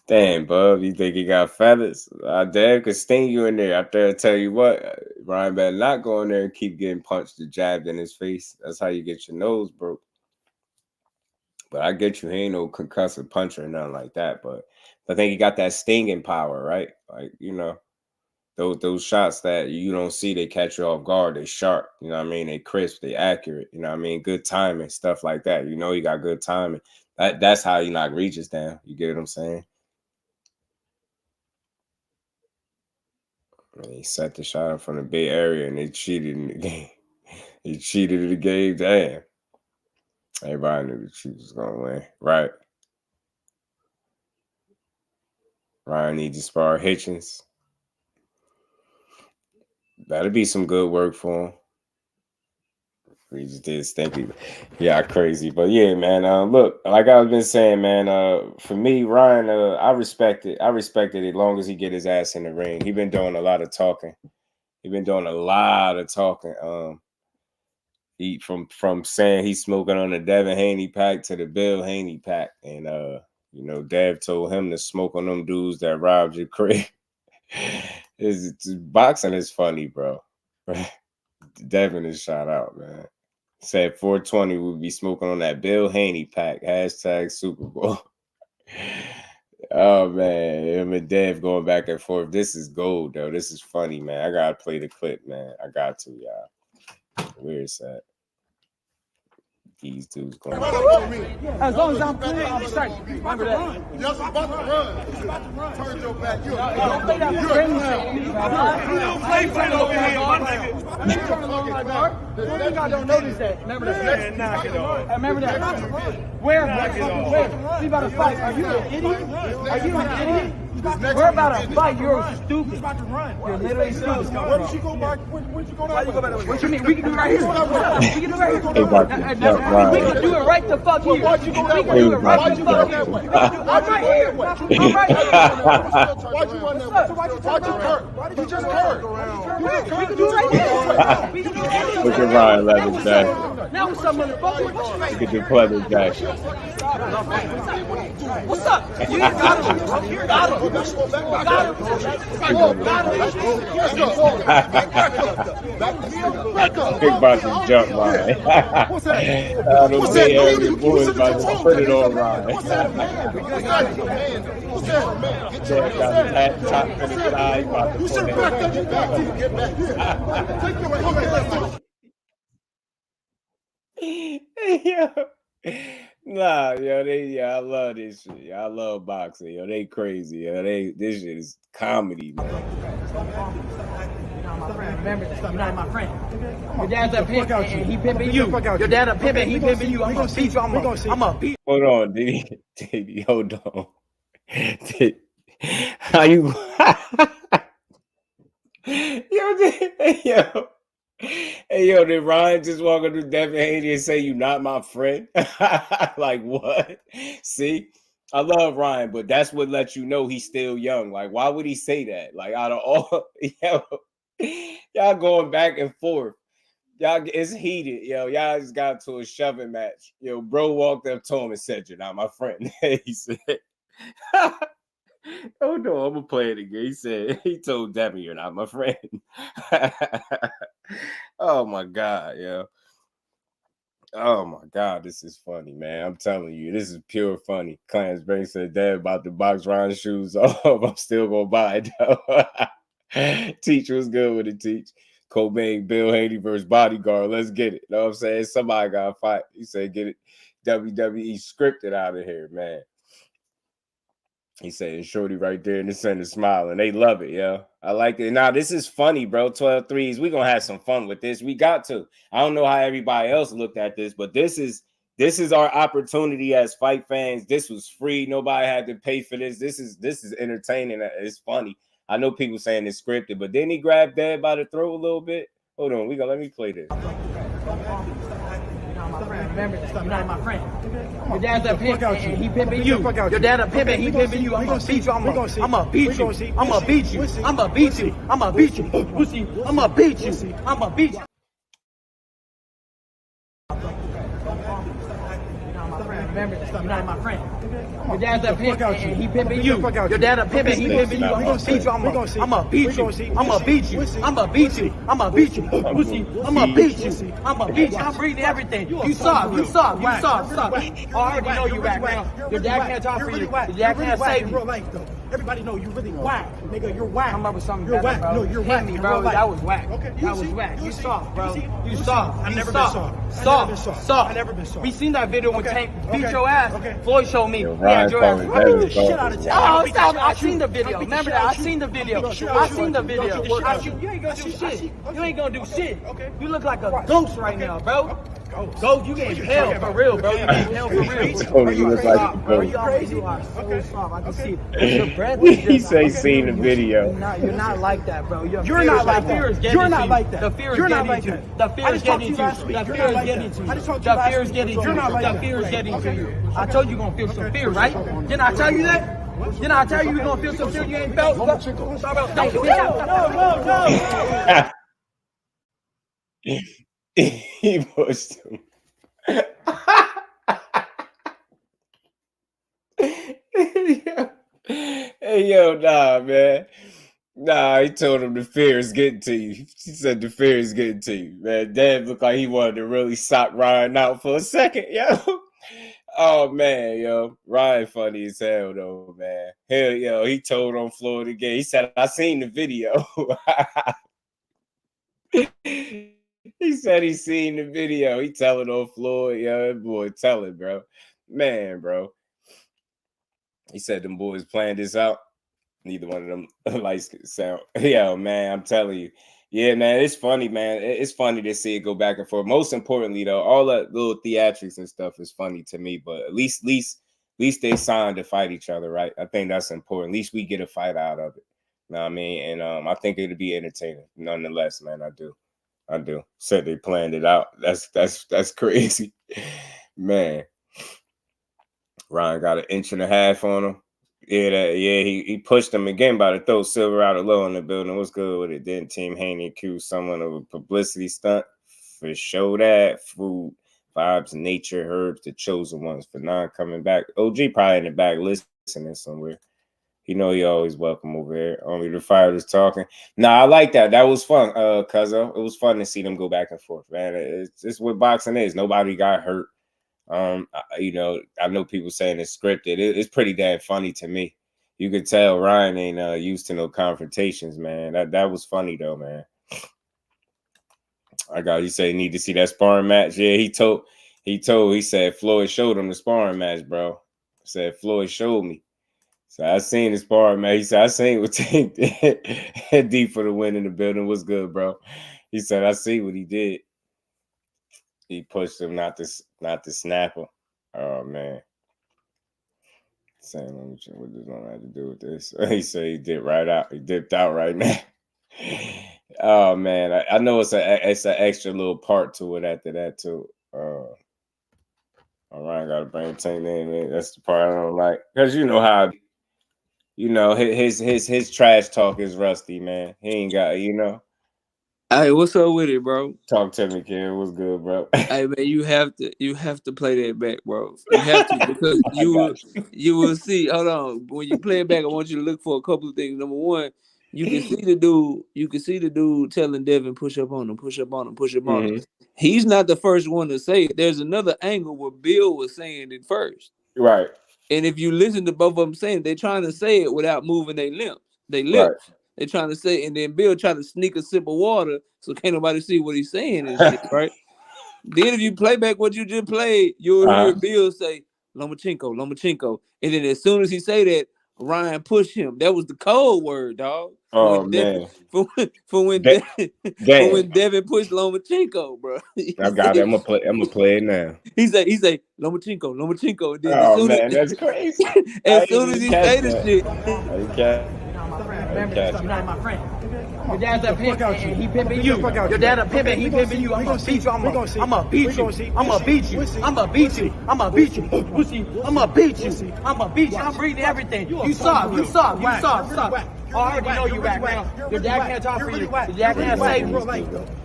Damn, Bub, you think he got feathers? Dad could sting you in there. After I tell you what, Ryan better not go in there and keep getting punched or jabbed in his face. That's how you get your nose broke. But I get you, he ain't no concussive puncher or nothing like that. But I think he got that stinging power, right? Like, those shots that you don't see, they catch you off guard. They sharp, you know what I mean? They crisp, they accurate, you know what I mean? Good timing, stuff like that. You got good timing. That's how you knock Regis down. You get what I'm saying? And he set the shot up from the Bay Area and they cheated in the game. He cheated in the game. Damn. Everybody knew the Chiefs was going to win. Right. Ryan needs to spar Hitchens. That'll be some good work for him. We just did stinky. Yeah, crazy. But yeah, man. Look, like I've been saying, man, for me, Ryan, I respect it. I respect it as long as he get his ass in the ring. He been doing a lot of talking. He from saying he's smoking on the Devin Haney pack to the Bill Haney pack. And Dev told him to smoke on them dudes that robbed your crib. Boxing is funny, bro. Devin is shot out, man. Said 420 would be smoking on that Bill Haney pack. # Super Bowl. Oh, man. Him and Dev going back and forth. This is gold, though. This is funny, man. I got to play the clip, man. I got to, y'all. Where is that? These dudes going. As long as I'm clear, I'm straight. Remember that. Yes, I'm about to run. He's about to run. Turn your back. Don't play that friendly shit. You don't play friendly over here, my nigga. You turn along like that. You don't notice that. Remember that. Knock it off. Remember that. Where? We about to fight. Are you an idiot? Are you an idiot? We're about to fight. You're stupid. He's about to run. You're literally stupid. Where did she go back? Where'd you go back? What you mean? We can do it right here. We can do it right here. We can do it right the fuck here. Why'd you go that way? We can do it right the fuck here. I'm right here. I'm right here. Why'd you run that way? Why'd you curve? You just curved. We can do it right here. We can do it right here. Look at Ryan Leather Jack. Now what's up, motherfucker? Look at the pleather Jack. What's up? You got him. Got him. Big about to jump Ryan. What's that? I don't see every boy about to put it on Ryan. What's that? Jack got that top in his eye. You should back up. Get back. Get back. Take your Nah, yo, I love this shit. I love boxing, yo. They crazy, yo. This shit is comedy, man. Remember that. You're not my friend. Your dad's a pimp and he pimping you. Your dad a pimp and he pimping you. I'm gonna beat you. I'm gonna beat. Hold on, did he? Hold on. How you? Hey, yo, did Ryan just walk up to Devin Haney and say, "You not my friend"? Like, what? See, I love Ryan, but that's what lets you know he's still young. Like, why would he say that? Like, out of all, y'all going back and forth. Y'all, it's heated, yo. Y'all just got to a shoving match. Yo, bro walked up to him and said, "You're not my friend." He said, "Oh no, I'm gonna play it again." He told Devin, "You're not my friend." Oh my God, yo. Oh my God, this is funny, man. I'm telling you, this is pure funny. Clarence Bang said, "Dad about to box Ryan's shoes off. I'm still gonna buy it though." Teach was good with it, Teach. Cobain, Bill Haney versus Bodyguard. Let's get it. You know what I'm saying? Somebody got to fight. He said, "Get it WWE scripted out of here, man." He said, "Shorty right there in the center smiling." They love it, yo. I like it. Now, this is funny, bro. 12 threes. We're going to have some fun with this. We got to. I don't know how everybody else looked at this, but this is our opportunity as fight fans. This was free. Nobody had to pay for this. This is entertaining. It's funny. I know people saying it's scripted, but didn't he grab Dad by the throat a little bit? Hold on. Let me play this. Remember that. You're not my friend. Your dad's a pimp and he pimping you. Your dad a pimp and he pimping you. I'm gonna beat you. I'm gonna beat you. I'm gonna beat you. I'm gonna beat you. I'm gonna beat you. I'm gonna beat you. I'm gonna beat you. Remember that. You're not my friend. Your dad's a pimp and he pimping you. Your dad a pimp and he pimping you. I'm gonna beat you. I'm gonna beat you. I'm gonna beat you. I'm gonna beat you. I'm gonna beat you. I'm gonna beat you. I'm gonna beat you. I'm reading everything. You saw. I already know you back now. Your dad can't talk for you. Your dad can't save you. Everybody know you really whack, nigga. You're whack. I'm up with something you're better, whack. bro. No, you're whack, me, bro. That was whack. Okay, that was whack. You soft, bro. You soft. I've never been soft. Soft. I've never been soft. We seen that video when Tank beat your ass. Floyd showed me. Ryan your ass. Oh, stop. I seen the video. Remember that? I seen the video. You ain't gonna do shit. You ain't gonna do shit. You look like a ghost right now, bro. Ghost, you getting hell for real, bro. You getting hell for real. You look like a ghost. You are so soft. I can see it. Your breath He say seen the video. You're not like that, bro. You're not like that. You're not like that. The fear is You're not getting like to you. that. The fear is getting to you. The fear is getting to you. The fear is getting to you. The fear is getting to you. I told you you're gonna feel some fear, right? Didn't I tell you that? Didn't I tell you you're gonna feel some fear you ain't felt? No. He pushed him. Hey, yo, nah, man. Nah, he told him the fear is getting to you. He said the fear is getting to you, man. Dad looked like he wanted to really sock Ryan out for a second, yo. Oh, man, yo. Ryan funny as hell, though, man. Hell, yo, he told on Florida again. He said, "I seen the video." He said he seen the video. He telling on Floyd, yo, that boy telling, bro. Man, bro. He said them boys planned this out. Neither one of them likes sound. Yeah, man, I'm telling you. Yeah, man, it's funny, man. It's funny to see it go back and forth. Most importantly, though, all that little theatrics and stuff is funny to me. But at least they signed to fight each other, right? I think that's important. At least we get a fight out of it. You know what I mean? And I think it'll be entertaining, nonetheless, man. I do. Said they planned it out. That's crazy, man. Ryan got 1.5 inches on him. He pushed him again by the throat. Silver out of low in the building. What's good with it? Then Team Haney accused someone of a publicity stunt for show that food, vibes, nature, herbs, the chosen ones for non-coming back. OG probably in the back listening somewhere. You know he always welcome over here. Only the fighters talking. Nah, I like that. That was fun, Cuzzo. It was fun to see them go back and forth, man. It's what boxing is. Nobody got hurt. You know, I know people saying it's scripted. It's pretty damn funny to me. You could tell Ryan ain't used to no confrontations, man. That was funny though, man. He said he need to see that sparring match. Yeah, he said Floyd showed him the sparring match, bro. Said Floyd showed me. So I seen his sparring match. He said I seen what Tank did. Deep for the win in the building. Was good, bro. He said I see what he did. He pushed him not to snap him. Oh man. Saying what does one have to do with this? He said he dipped out right now. Oh man, I know it's an extra little part to it after that too. All right, gotta bring Tank in, man. That's the part I don't like. Because you know how his trash talk is rusty, man. He ain't got, Hey, what's up with it, bro? Talk to me, kid. What's good, bro? Hey, man, you have to play that back, bro. You have to because you will see. Hold on, when you play it back, I want you to look for a couple of things. Number one, you can see the dude telling Devin push up on him. He's not the first one to say it. There's another angle where Bill was saying it first, right? And if you listen to both of them saying, they're trying to say it without moving their lips. Right. They're trying to say, and then Bill trying to sneak a sip of water so can't nobody see what he's saying and shit, right? Then if you play back what you just played, you'll hear Bill say, Lomachenko. And then as soon as he say that, Ryan pushed him. That was the code word, dog. Oh, man. For when Devin pushed Lomachenko, bro. I got it. I'm gonna play it now. He say Lomachenko. And then oh man, that's crazy. As soon as he say the shit. You're not my friend. Your dad's a pimp and he pimping you. Your dad a pimp and he pimping you. I'm gonna beat you. I'm gonna beat you. I'm gonna beat you. I'm gonna beat you. I'm gonna beat you. I'm gonna beat you. I'm gonna beat you. I'm reading everything. You soft. I already know you whack now. Your dad can't talk for you. Your dad can't save you.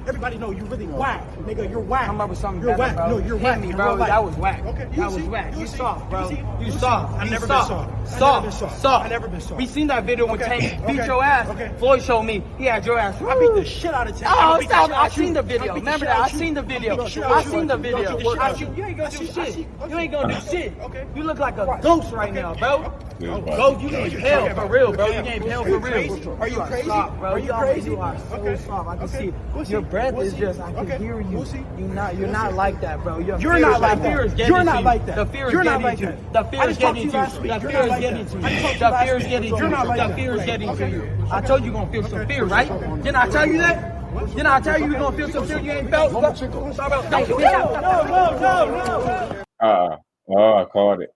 Everybody know you really whack. Nigga, you're whack. I'm up with something you're better, whack. bro. No, you're whack. Me, bro. That was whack. Okay. That was whack. You soft, bro. You soft. I've never been soft. Soft. I've never been soft. We seen that video when Tank beat your ass. Okay. Floyd showed me he had your ass. I beat the shit out of Tank. Oh, stop. I seen the video. Remember that? I seen the video. You ain't gonna do shit. You ain't gonna do shit. You look like a ghost right now, bro. Ghost, you getting pale for real, bro. You getting pale for real. Are you crazy? Are you crazy? You are so soft. I can see your breath is just. I can hear you. You're not like that, bro. You're not like that. You're not like that. The fear is getting to you. The fear is getting to you. The fear is getting to you. The fear is getting to you. The fear is getting to you. I told you you're gonna feel some fear, right? Didn't I tell you that? Didn't I tell you you're gonna feel some fear you ain't felt? No. Oh, I called it.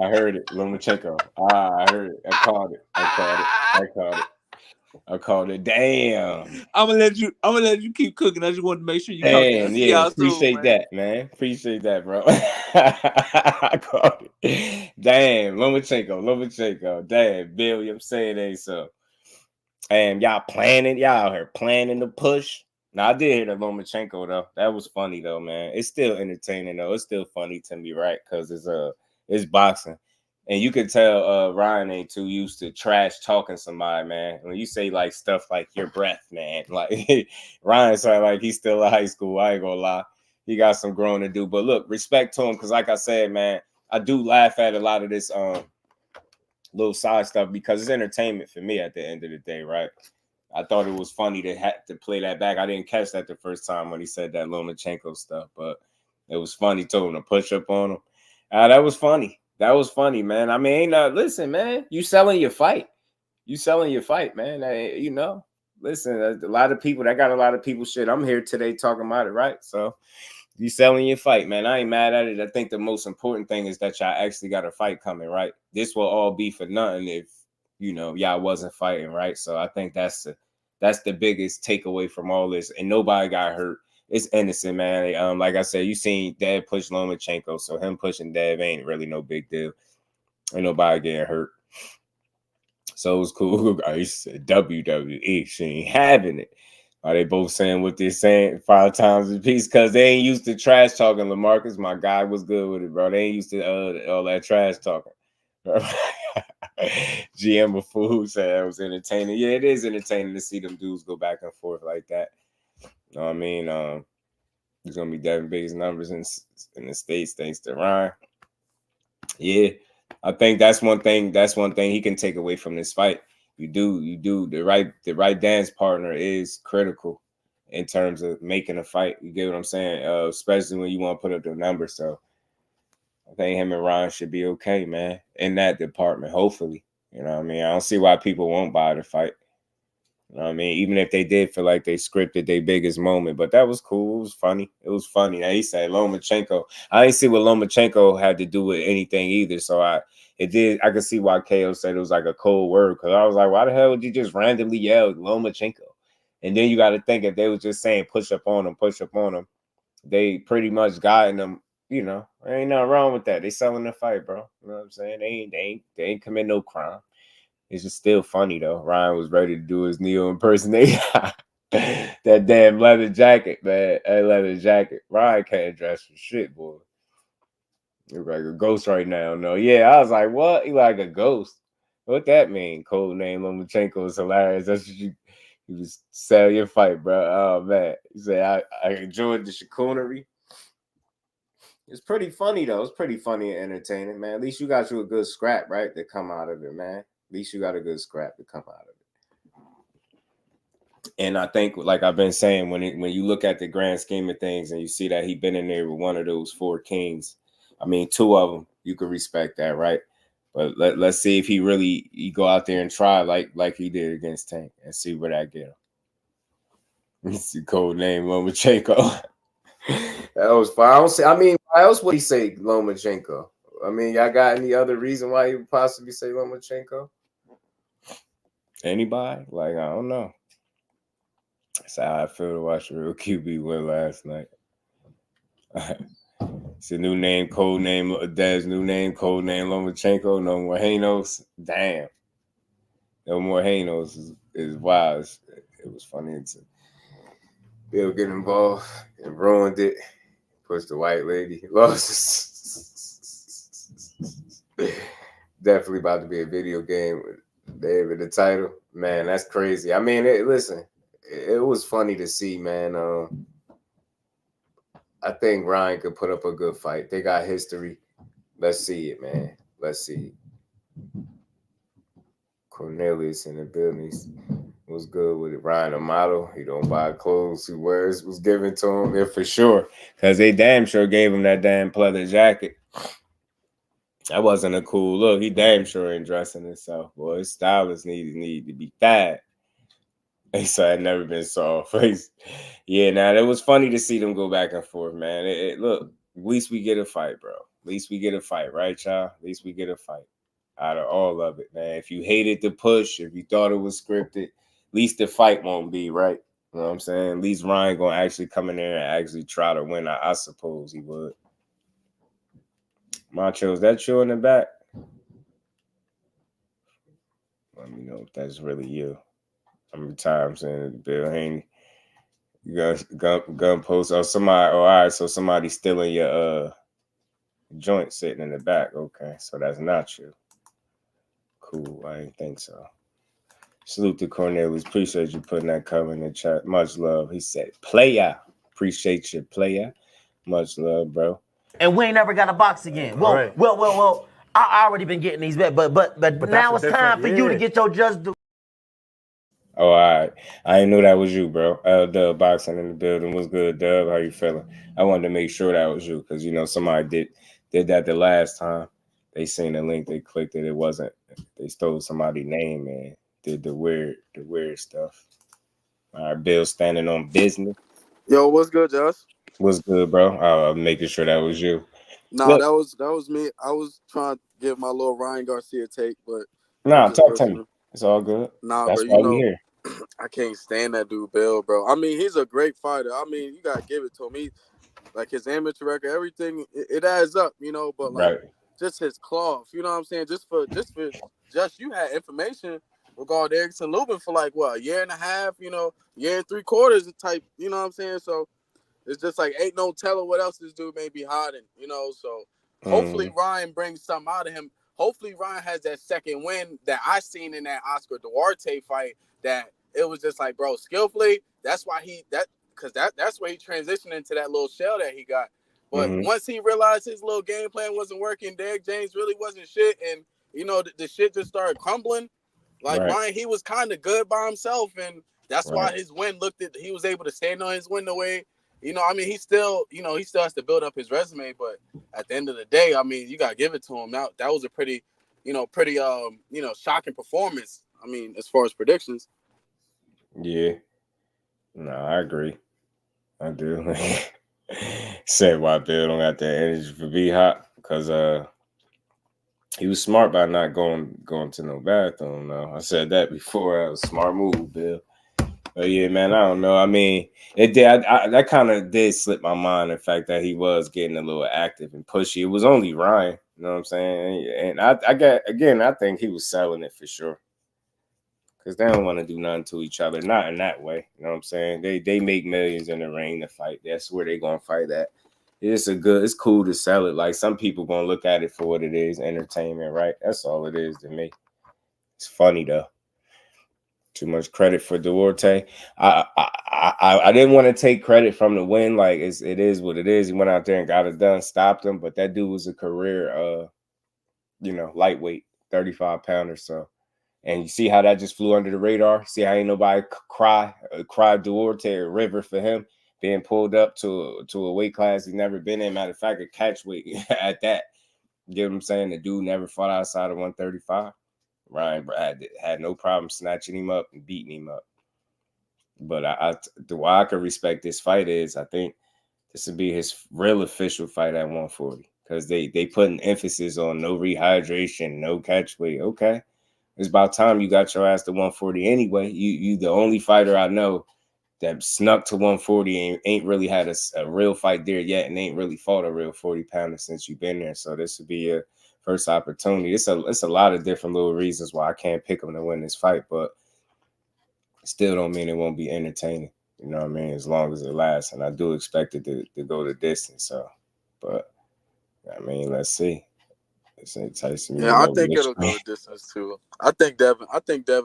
I heard it. Lomachenko. I heard it. I called it. Damn. I'm gonna let you keep cooking. I just wanted to make sure you. Damn, yeah. Appreciate that, man. Appreciate that, bro. I called it. Damn, Lomachenko. Damn, Bill, I'm saying ain't so. And y'all out here planning to push. Now I did hear the Lomachenko though. That was funny though, man. It's still entertaining though. It's still funny to me, right? Because it's boxing. And you could tell Ryan ain't too used to trash talking somebody, man. When you say like stuff like your breath, man, like Ryan sounded like he's still in high school. I ain't gonna lie. He got some growing to do. But look, respect to him, because like I said, man, I do laugh at a lot of this little side stuff because it's entertainment for me at the end of the day, right? I thought it was funny to have to play that back. I didn't catch that the first time when he said that Lomachenko stuff, but it was funny. Told him to push up on him. That was funny. That was funny, man. I mean, listen, man, you selling your fight. You selling your fight, man. You know, listen, a lot of people, that got a lot of people shit. I'm here today talking about it, right? So you selling your fight, man. I ain't mad at it. I think the most important thing is that y'all actually got a fight coming, right? This will all be for nothing if, you know, y'all wasn't fighting, right? So I think that's the biggest takeaway from all this. And nobody got hurt. It's innocent, man. Like I said, you seen Dev push Lomachenko, so him pushing Dev ain't really no big deal. Ain't nobody getting hurt. So it was cool. I said WWE, she ain't having it. Are they both saying what they're saying 5 times a piece? Because they ain't used to trash talking. LaMarcus, my guy, was good with it, bro. They ain't used to all that trash talking. GM of Food said it was entertaining. Yeah, it is entertaining to see them dudes go back and forth like that. You know what I mean? There's gonna be Devin biggest numbers in the States thanks to Ryan. Yeah, I think that's one thing he can take away from this fight. You do the right dance partner is critical in terms of making a fight. You get what I'm saying? Especially when you want to put up the numbers. So I think him and Ryan should be okay, man, in that department. Hopefully, you know what I mean. I don't see why people won't buy the fight. You know what I mean? Even if they did feel like they scripted their biggest moment, but that was cool. It was funny. It was funny. Now he said Lomachenko. I didn't see what Lomachenko had to do with anything either. So I could see why KO said it was like a cold word, because I was like, why the hell would you just randomly yell Lomachenko? And then you got to think if they was just saying push up on him, they pretty much gotten them. You know, there ain't nothing wrong with that. They selling the fight, bro. You know what I'm saying? They ain't commit no crime. It's just still funny though. Ryan was ready to do his Neo impersonation. That damn leather jacket, man. That leather jacket. Ryan can't dress for shit, boy. He's like a ghost right now. No, yeah. I was like, what? He like a ghost. What that mean? Code name Lomachenko is hilarious. That's what you just sell your fight, bro. Oh man. He said I enjoyed the chicanery. It's pretty funny though. It's pretty funny and entertaining, man. At least you got you a good scrap, right? To come out of it, man. At least you got a good scrap to come out of it. And I think, like I've been saying, when you look at the grand scheme of things and you see that he been in there with one of those 4 kings, I mean, 2 of them, you could respect that, right? But let's see if he go out there and try like he did against Tank and see where that get him. It's the code name Lomachenko. That was fine. I mean, why else would he say Lomachenko? I mean, y'all got any other reason why he would possibly say Lomachenko? Anybody? Like, I don't know. That's how I feel to watch a real QB win last night. It's a new name, code name, Dad's new name, code name Lomachenko. No more Hanos. Damn. No more Hanos is wild. It was funny to Bill get involved and ruined it. Pushed the white lady. Lost. Definitely about to be a video game with David the title. Man, that's crazy. I mean, listen, it was funny to see, man. I think Ryan could put up a good fight. They got history. Let's see it, man. Let's see it. Cornelius in the building was good with it. Ryan, a model. He don't buy clothes. He wears was given to him. Yeah, for sure. Because they damn sure gave him that damn pleather jacket. That wasn't a cool look. He damn sure ain't dressing himself. Boy, his stylists need to be fat. They said I'd never been soft. Yeah, now it was funny to see them go back and forth, man. Look, at least we get a fight, bro. At least we get a fight, right, y'all? At least we get a fight out of all of it, man. If you hated the push, if you thought it was scripted, at least the fight won't be, right? You know what I'm saying? At least Ryan gonna actually come in there and actually try to win. I suppose he would. Macho, is that you in the back? Let me know if that's really you. I'm retired. I'm saying Bill Haney. You got gun post. Oh, somebody. Oh, all right. So somebody's stealing your joint sitting in the back. Okay, so that's not you. Cool. I didn't think so. Salute to Cornelius. Appreciate you putting that cover in the chat. Much love. He said, "Playa." Appreciate you, playa. Much love, bro. And we ain't never got a box again. Well, right. well. I already been getting these bets, but now it's time for you to get your just do. Oh, all right. I didn't know that was you, bro. Dub Boxing in the building. What's good, Dub? How you feeling? I wanted to make sure that was you because, somebody did that the last time. They seen the link. They clicked it. It wasn't. They stole somebody's name and did the weird stuff. All right, Bill standing on business. Yo, what's good, Josh? What's good, bro? I'm making sure that was you. Nah, that was me. I was trying to give my little Ryan Garcia take, but Nah, talk to me. It's all good. Nah, that's bro, why we here. I can't stand that dude, Bill, bro. I mean, he's a great fighter. I mean, you gotta give it to him. He, like, his amateur record, everything, it adds up, but like just his cloth, you know what I'm saying? Just you had information regarding Erickson Lubin for like what, a year and a half, year and 3/4 type, you know what I'm saying? So it's just like ain't no telling what else this dude may be hiding, so hopefully Ryan brings something out of him. Hopefully Ryan has that second win that I seen in that Oscar Duarte fight, that it was just like, bro, skillfully, that's why that's where he transitioned into that little shell that he got. But once he realized his little game plan wasn't working, Derek James really wasn't shit, and the shit just started crumbling. Like Ryan, he was kind of good by himself, and that's why his win he was able to stand on his win the way. I mean, he still has to build up his resume, but at the end of the day, I mean, you gotta give it to him. Now that was a pretty shocking performance. I mean, as far as predictions. Yeah. No, I agree. I do. Said why Bill don't got that energy for be hot, because he was smart by not going to no bathroom. No, I said that before. That was a smart move, Bill. But yeah, man, I don't know. I mean, it did. That kind of did slip my mind. The fact that he was getting a little active and pushy. It was only Ryan. You know what I'm saying? And I think he was selling it for sure. Because they don't want to do nothing to each other. Not in that way. You know what I'm saying? They make millions in the ring to fight. That's where they're going to fight at. It's cool to sell it. Like, some people going to look at it for what it is, entertainment, right? That's all it is to me. It's funny, though. Too much credit for Duarte. I didn't want to take credit from the win. Like, it is what it is. He went out there and got it done, stopped him. But that dude was a career, lightweight, 35-pounder. So, and you see how that just flew under the radar. See how ain't nobody cry Duarte or River for him being pulled up to a weight class he's never been in. Matter of fact, a catch weight at that. You get what I'm saying? The dude never fought outside of 135. Ryan had no problem snatching him up and beating him up. But the why I can respect this fight is I think this would be his real official fight at 140, because they put an emphasis on no rehydration, no catch weight. Okay, it's about time you got your ass to 140 anyway. You the only fighter I know that snuck to 140 and ain't really had a real fight there yet, and ain't really fought a real 40-pounder since you've been there. So this would be a first opportunity. It's a lot of different little reasons why I can't pick him to win this fight, but still don't mean it won't be entertaining. You know what I mean? As long as it lasts, and I do expect it to go the distance. So, but I mean, let's see. It's enticing. Yeah, I think it'll go the distance too. I think Devin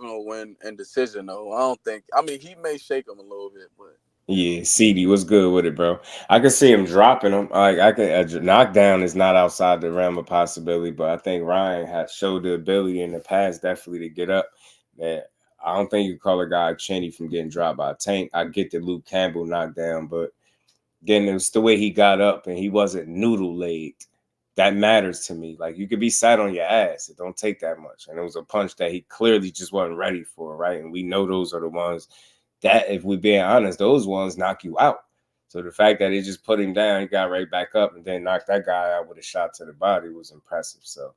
will win in decision though. I mean, he may shake him a little bit, but. Yeah, CD, what's good with it, bro? I can see him dropping him. Like, a knockdown is not outside the realm of possibility, but I think Ryan has showed the ability in the past definitely to get up. Man, I don't think you can call a guy chinny from getting dropped by a Tank. I get the Luke Campbell knockdown, but then it was the way he got up and he wasn't noodle-legged. That matters to me. Like, you could be sat on your ass. It don't take that much. And it was a punch that he clearly just wasn't ready for, right? And we know those are the ones that, if we're being honest, those ones knock you out. So the fact that he just put him down, he got right back up and then knocked that guy out with a shot to the body was impressive. So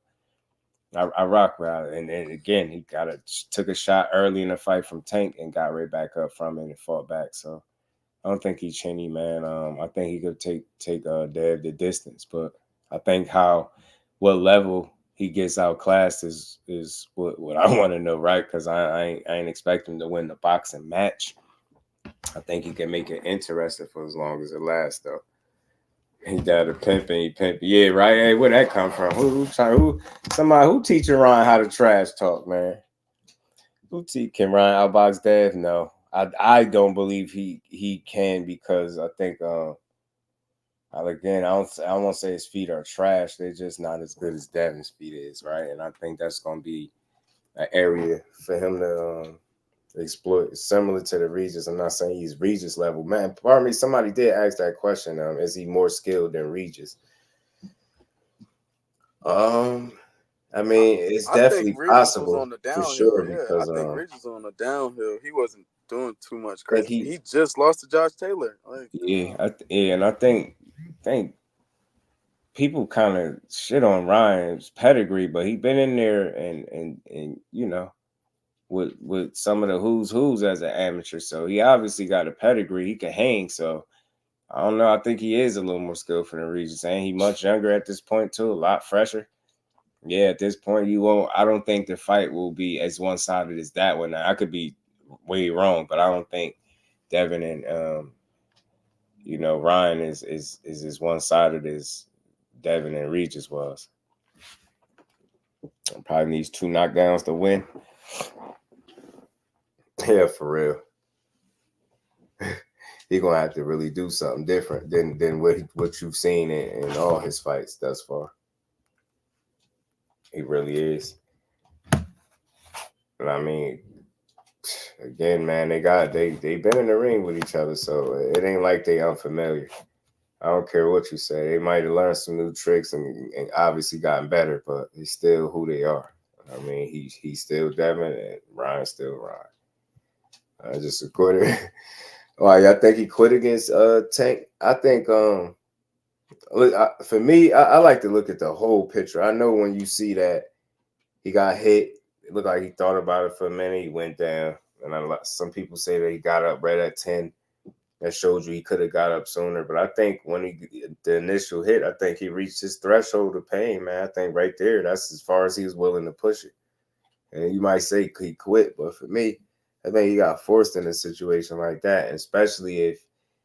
I rock with it. And then again, he took a shot early in the fight from Tank and got right back up from it and fought back. So I don't think he's chinny, man. I think he could take Dev the distance, but I think what level he gets outclassed is what I want to know, right? Because I ain't expect him to win the boxing match. I think he can make it interesting for as long as it lasts, though. He got a pimping, yeah, right. Hey, where'd that come from? Somebody who teaching Ryan how to trash talk, man? Can Ryan outbox Dev? No, I don't believe he can, because I think again, I don't want to say his feet are trash. They're just not as good as Devin's feet is, right? And I think that's going to be an area for him exploit, similar to the Regis. I'm not saying he's Regis level, man. Pardon me. Somebody did ask that question. Is he more skilled than Regis? I mean, it's definitely possible on the downhill, for sure. yeah. Because I think Regis was on the downhill. He wasn't doing too much crazy. He just lost to Josh Taylor. Like, and I think people kind of shit on Ryan's pedigree, but he been in there and you know, with some of the who's as an amateur. So he obviously got a pedigree. He can hang. So I don't know. I think he is a little more skillful than Regis. And he much younger at this point too, a lot fresher. Yeah, at this point, I don't think the fight will be as one-sided as that one. Now, I could be way wrong, but I don't think Devin and you know, Ryan is as one-sided as Devin and Regis was. Probably needs 2 knockdowns to win. Yeah, for real. He's gonna have to really do something different than what you've seen in all his fights thus far. He really is. And I mean, again, man, they been in the ring with each other, so it ain't like they unfamiliar. I don't care what you say. They might have learned some new tricks and obviously gotten better, but it's still who they are. I mean, he's still Devin and Ryan's still Ryan. Just a quitter. I think he quit against Tank. I think for me, I like to look at the whole picture. I know when you see that he got hit, it looked like he thought about it for a minute. He went down, and some people say that he got up right at 10. That showed you he could have got up sooner. But I think when the initial hit, I think he reached his threshold of pain, man. I think right there, that's as far as he was willing to push it. And you might say he quit, but for me, I think he got forced in a situation like that, especially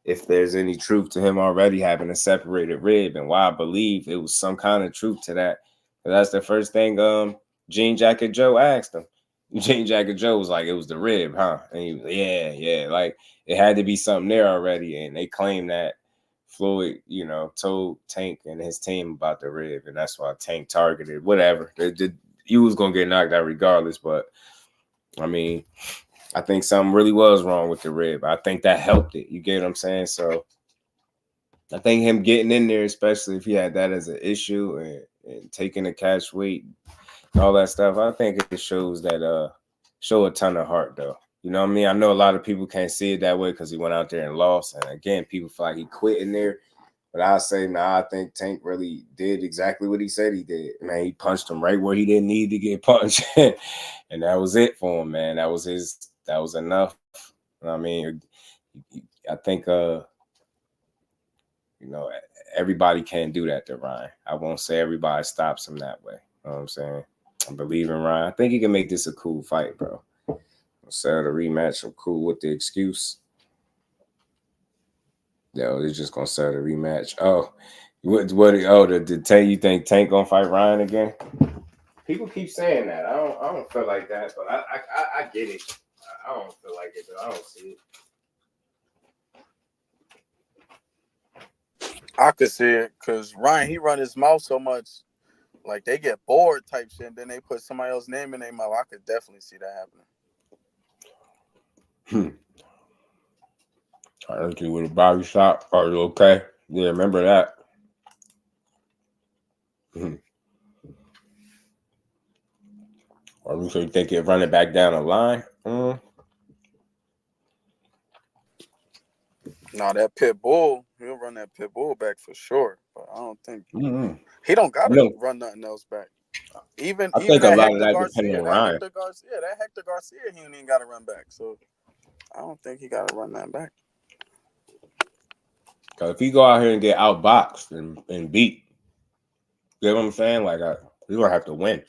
if there's any truth to him already having a separated rib, and why I believe it was some kind of truth to that. But that's the first thing Jean Jacket Joe asked him. Jean Jacket Joe was like, it was the rib, huh? And he was like, yeah. Like, it had to be something there already. And they claimed that Floyd, you know, told Tank and his team about the rib, and that's why Tank targeted whatever. He was going to get knocked out regardless, but, I mean, I think something really was wrong with the rib. I think that helped it. You get what I'm saying? So I think him getting in there, especially if he had that as an issue and taking the catch weight and all that stuff, I think it shows that show a ton of heart, though. You know what I mean? I know a lot of people can't see it that way because he went out there and lost. And again, people feel like he quit in there. But I say, I think Tank really did exactly what he said he did. Man, he punched him right where he didn't need to get punched. And that was it for him, man. That was enough. I mean, I think, you know, everybody can't do that to Ryan. I won't say everybody stops him that way. You know what I'm saying? I believe in Ryan. I think he can make this a cool fight, bro. I'll sell the rematch. I'm cool with the excuse. Yo, they're just gonna sell the rematch. Oh, the Tank, you think Tank gonna fight Ryan again? People keep saying that. I don't feel like that, but I get it. I don't feel like it, but I don't see it. I could see it because Ryan, he run his mouth so much, like they get bored type shit, and then they put somebody else's name in their mouth. I could definitely see that happening. I hit you with a body shot. Are you okay? Yeah, remember that. Or so you think he'll run it back down the line? No, that pit bull, he'll run that pit bull back for sure. But I don't think he don't gotta run nothing else back. Even I think a lot of that Garcia, depends on Ryan. That Hector Garcia, he ain't got to run back. So I don't think he got to run that back. Because if he go out here and get outboxed and beat, you know what I'm saying? Like, he's going to have to win.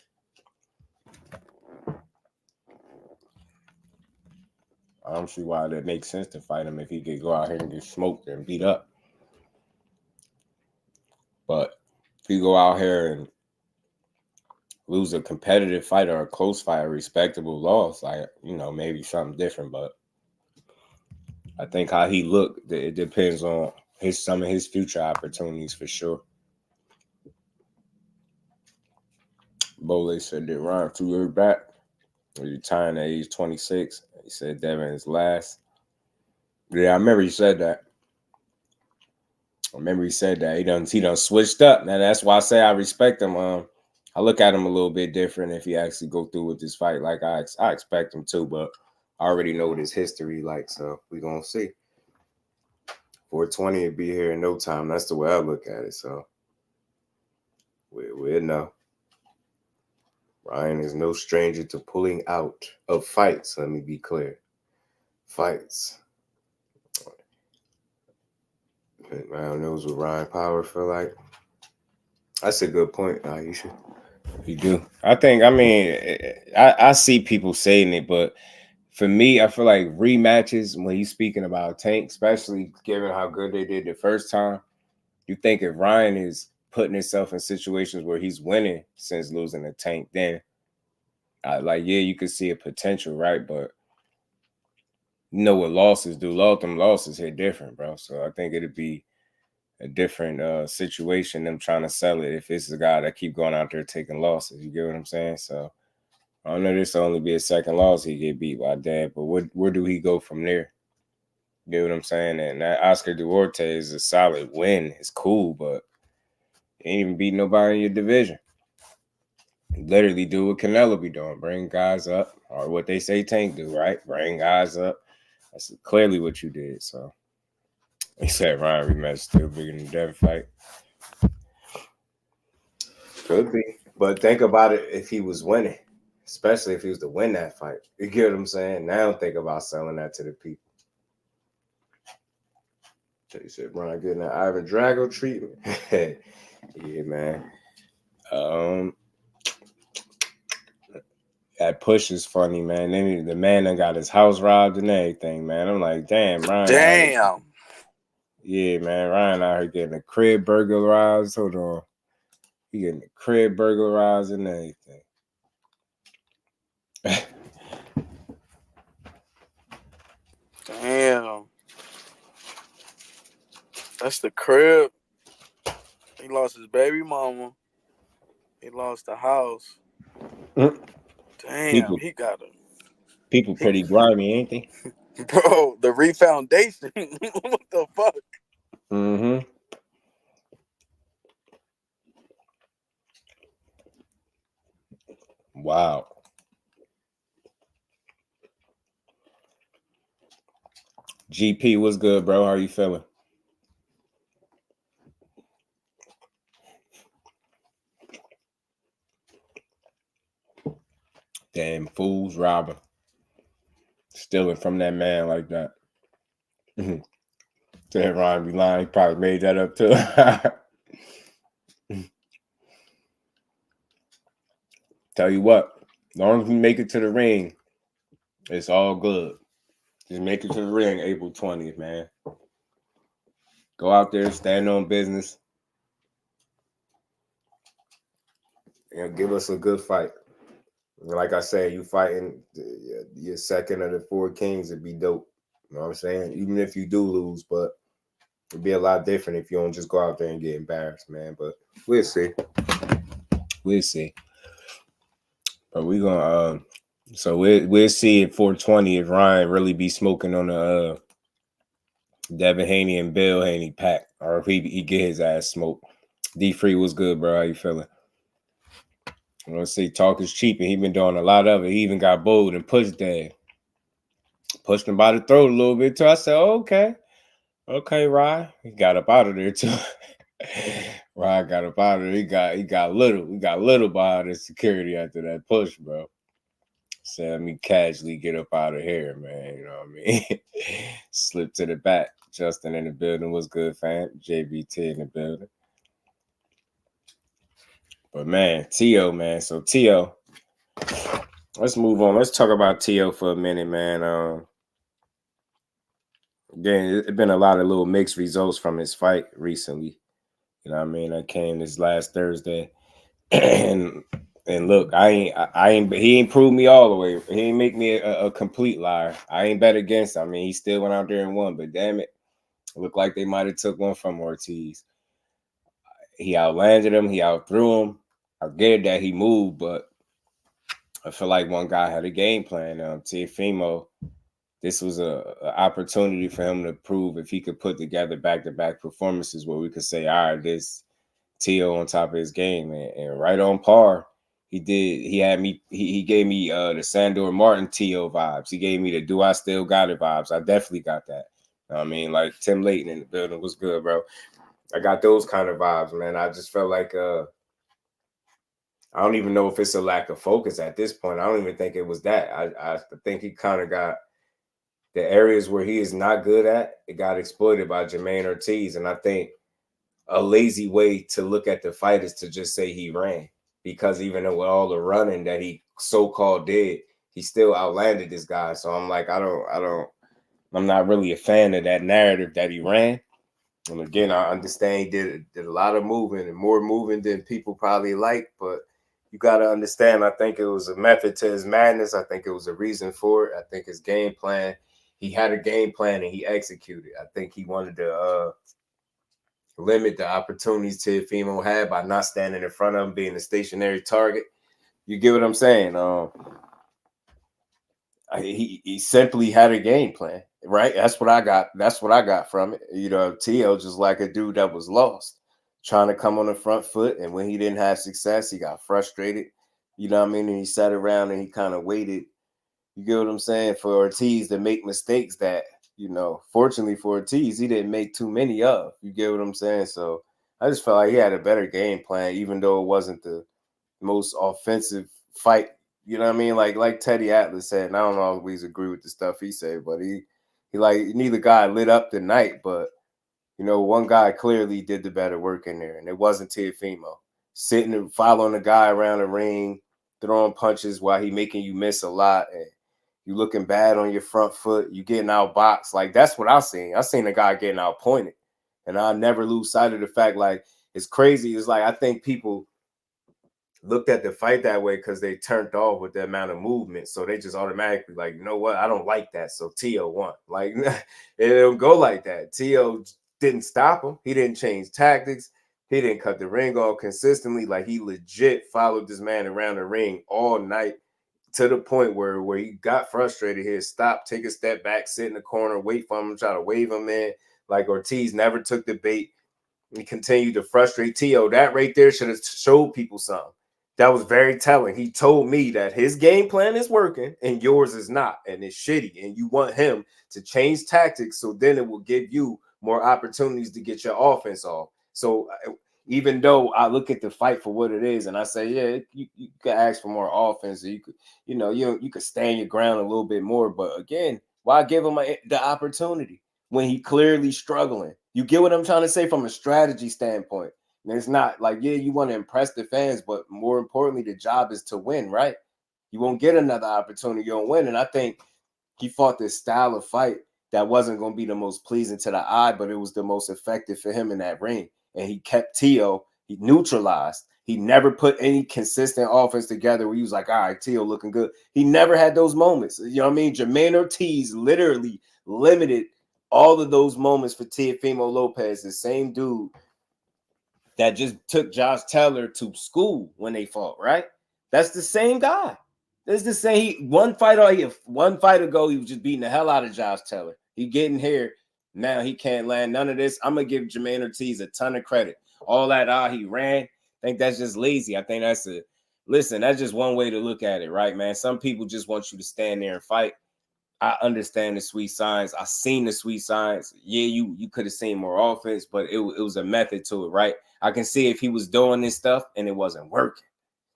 I don't see why that makes sense to fight him if he could go out here and get smoked and beat up. But if he go out here and lose a competitive fight or a close fight, a respectable loss, like, you know, maybe something different. But I think how he looked, it depends on some of his future opportunities for sure. Bole said that Ryan threw her back. retiring at age 26. He said Devin is last. Yeah, I remember he said that. He done switched up. Now that's why I say I respect him. I look at him a little bit different if he actually go through with this fight. Like I expect him to, but I already know what his history like, so we gonna see. 420 will be here in no time. That's the way I look at it. So we'll know. Ryan is no stranger to pulling out of fights. Let me be clear. Fights. Ryan knows what Ryan Power feel like. That's a good point, Aisha. You do. I see people saying it, but for me, I feel like rematches, when you're speaking about Tank, especially given how good they did the first time, you think if Ryan is putting himself in situations where he's winning since losing to Tank, then you could see a potential, right? But you know what losses do. Them losses hit different, bro. So I think it'd be a different situation, them trying to sell it if it's a guy that keep going out there taking losses. You get what I'm saying? So I know this will only be a second loss he get beat by Dad, but where do he go from there? You get what I'm saying? And that Oscar Duarte is a solid win. It's cool, but he ain't even beat nobody in your division. You literally do what Canelo be doing, bring guys up, or what they say Tank do, right? Bring guys up. That's clearly what you did, so. He said Ryan rematch still bigger than the Devin fight. Could be. But think about it if he was winning, especially if he was to win that fight. You get what I'm saying? Now think about selling that to the people. So you said Ryan getting that Ivan Drago treatment. Yeah, man. That push is funny, man. Then the man done got his house robbed and everything, man. I'm like, damn, Ryan. Damn. Yeah, man. Ryan out here getting a crib burglarized. Hold on. He getting a crib burglarized and everything. Damn. That's the crib. He lost his baby mama. He lost the house. Damn, he got him. People pretty grimy, ain't they? Bro, the refoundation. What the fuck? Mm-hmm. Wow. GP, what's good, bro? How are you feeling? Damn fools, robbing. Stealing from that man like that. Said Ryan be lying. He probably made that up too. Tell you what, as long as we make it to the ring, it's all good. Just make it to the ring April 20th, man. Go out there, stand on business. And give us a good fight. Like I said, you fighting your second of the four kings, it'd be dope. You know what I'm saying? Even if you do lose, but it'd be a lot different if you don't just go out there and get embarrassed, man. But we'll see. We'll see. But we're gonna so we'll see at 420 if Ryan really be smoking on the Devin Haney and Bill Haney pack, or if he get his ass smoked. D-Free was good, bro. How you feeling? Let's see, talk is cheap, and he been doing a lot of it. He even got bold and pushed Dad. Pushed him by the throat a little bit too. I said, okay, Ryan. He got up out of there too. Ryan got up out of there. He got little behind the security after that push, bro. Said, let me casually get up out of here, man. You know what I mean? Slip to the back. Justin in the building. Was good, fam. JBT in the building. But man, Teo, man. So Teo, let's move on. Let's talk about Teo for a minute, man. Again, it's been a lot of little mixed results from his fight recently. You know what I mean? I came this last Thursday, and look, he ain't proved me all the way. He ain't make me a complete liar. I ain't bet against him. I mean, he still went out there and won, but damn it, looked like they might have took one from Ortiz. He outlanded him. He outthrew him. I get that he moved, but I feel like one guy had a game plan. Teofimo, this was a opportunity for him to prove if he could put together back-to-back performances where we could say, all right, this Teo on top of his game, and right on par. He did. He had me. He gave me the Sandor Martin Teo vibes. He gave me the Do I Still Got It vibes. I definitely got that. I mean, like Tim Layton in the building was good, bro. I got those kind of vibes, man. I just felt like I don't even know if it's a lack of focus at this point. I don't even think it was that. I think he kind of got the areas where he is not good at. It got exploited by Jermaine Ortiz, and I think a lazy way to look at the fight is to just say he ran, because even with all the running that he so-called did, he still outlanded this guy. So I'm like, I'm not really a fan of that narrative that he ran. And again, I understand he did a lot of moving, and more moving than people probably like, but you got to understand, I think it was a method to his madness. I think it was a reason for it. I think his game plan, he had a game plan and he executed. I think he wanted to limit the opportunities Teofimo had by not standing in front of him, being a stationary target. You get what I'm saying? He simply had a game plan, right? That's what I got. That's what I got from it. You know, Teo just like a dude that was lost, trying to come on the front foot, and when he didn't have success, he got frustrated. You know what I mean? And he sat around and he kind of waited. You get what I'm saying? For Ortiz to make mistakes that, you know, fortunately for Ortiz, he didn't make too many of. You get what I'm saying? So I just felt like he had a better game plan, even though it wasn't the most offensive fight. You know what I mean? Like Teddy Atlas said, and I don't always agree with the stuff he said, but he like, neither guy lit up the night, but, you know, one guy clearly did the better work in there, and it wasn't Teofimo. Sitting and following the guy around the ring, throwing punches while he making you miss a lot, and you looking bad on your front foot, you getting outboxed. Like, that's what I seen. I seen a guy getting outpointed. And I never lose sight of the fact, like, it's crazy. It's like, I think people looked at the fight that way because they turned off with the amount of movement. So they just automatically like, you know what? I don't like that. So Teo won. Like, it don't go like that. Teo didn't stop him. He didn't change tactics. He didn't cut the ring off consistently. Like, he legit followed this man around the ring all night, to the point where he got frustrated. He'd stop, take a step back, sit in the corner, wait for him, try to wave him in. Like, Ortiz never took the bait. He continued to frustrate Teo. That right there should have showed people something. That was very telling. He told me that his game plan is working and yours is not, and it's shitty. And you want him to change tactics, so then it will give you more opportunities to get your offense off. So even though I look at the fight for what it is, and I say, yeah, you could ask for more offense, or you could, you know, you could stand your ground a little bit more. But again, why give him the opportunity when he clearly struggling? You get what I'm trying to say from a strategy standpoint. And it's not like, yeah, you want to impress the fans, but more importantly, the job is to win, right? You won't get another opportunity, you won't win. And I think he fought this style of fight that wasn't going to be the most pleasing to the eye, but it was the most effective for him in that ring. And he kept Teo, he neutralized. He never put any consistent offense together where he was like, all right, Teo looking good. He never had those moments. You know what I mean? Jermaine Ortiz literally limited all of those moments for Teofimo Lopez, the same dude that just took Josh Taylor to school when they fought, right? That's the same guy. That's the same. One fight ago, he was just beating the hell out of Josh Taylor. He getting here. Now he can't land none of this. I'm going to give Jermaine Ortiz a ton of credit. All that, he ran. I think that's just lazy. I think that's that's just one way to look at it, right, man? Some people just want you to stand there and fight. I understand the sweet signs. I seen the sweet signs. Yeah, you could have seen more offense, but it was a method to it, right? I can see if he was doing this stuff and it wasn't working,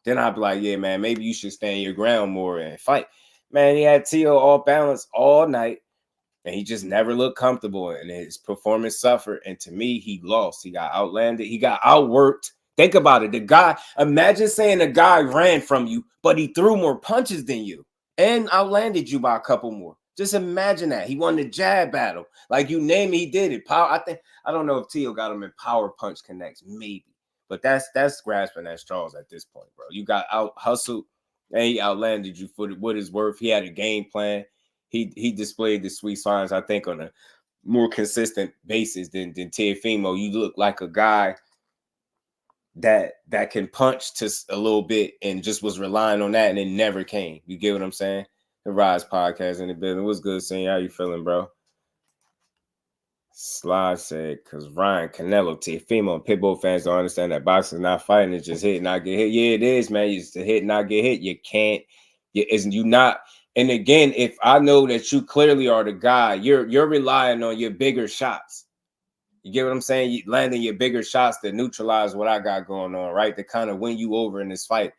then I'd be like, yeah, man, maybe you should stand your ground more and fight. Man, he had Teo all balanced all night, and he just never looked comfortable, and his performance suffered. And to me, he lost. He got outlanded. He got outworked. Think about it. The guy, imagine saying a guy ran from you, but he threw more punches than you and outlanded you by a couple more. Just imagine that. He won the jab battle. Like, you name it, he did it. Power. I don't know if Teo got him in power punch connects, maybe. But that's grasping at straws at this point, bro. You got out hustled and he outlanded you for what it's worth. He had a game plan. He displayed the sweet signs, I think, on a more consistent basis than Teofimo. You look like a guy that can punch to a little bit and just was relying on that and it never came. You get what I'm saying? The Rise podcast in the building. What's good, seeing? How you feeling, bro? Slide said, because Ryan, Canelo, Teofimo, and Pitbull fans don't understand that boxing is not fighting. It's just hit, not get hit. Yeah, it is, man. It's to hit, not get hit. You can't. You not. And again, if I know that you clearly are the guy, you're relying on your bigger shots. You get what I'm saying? You landing your bigger shots to neutralize what I got going on, right? To kind of win you over in this fight.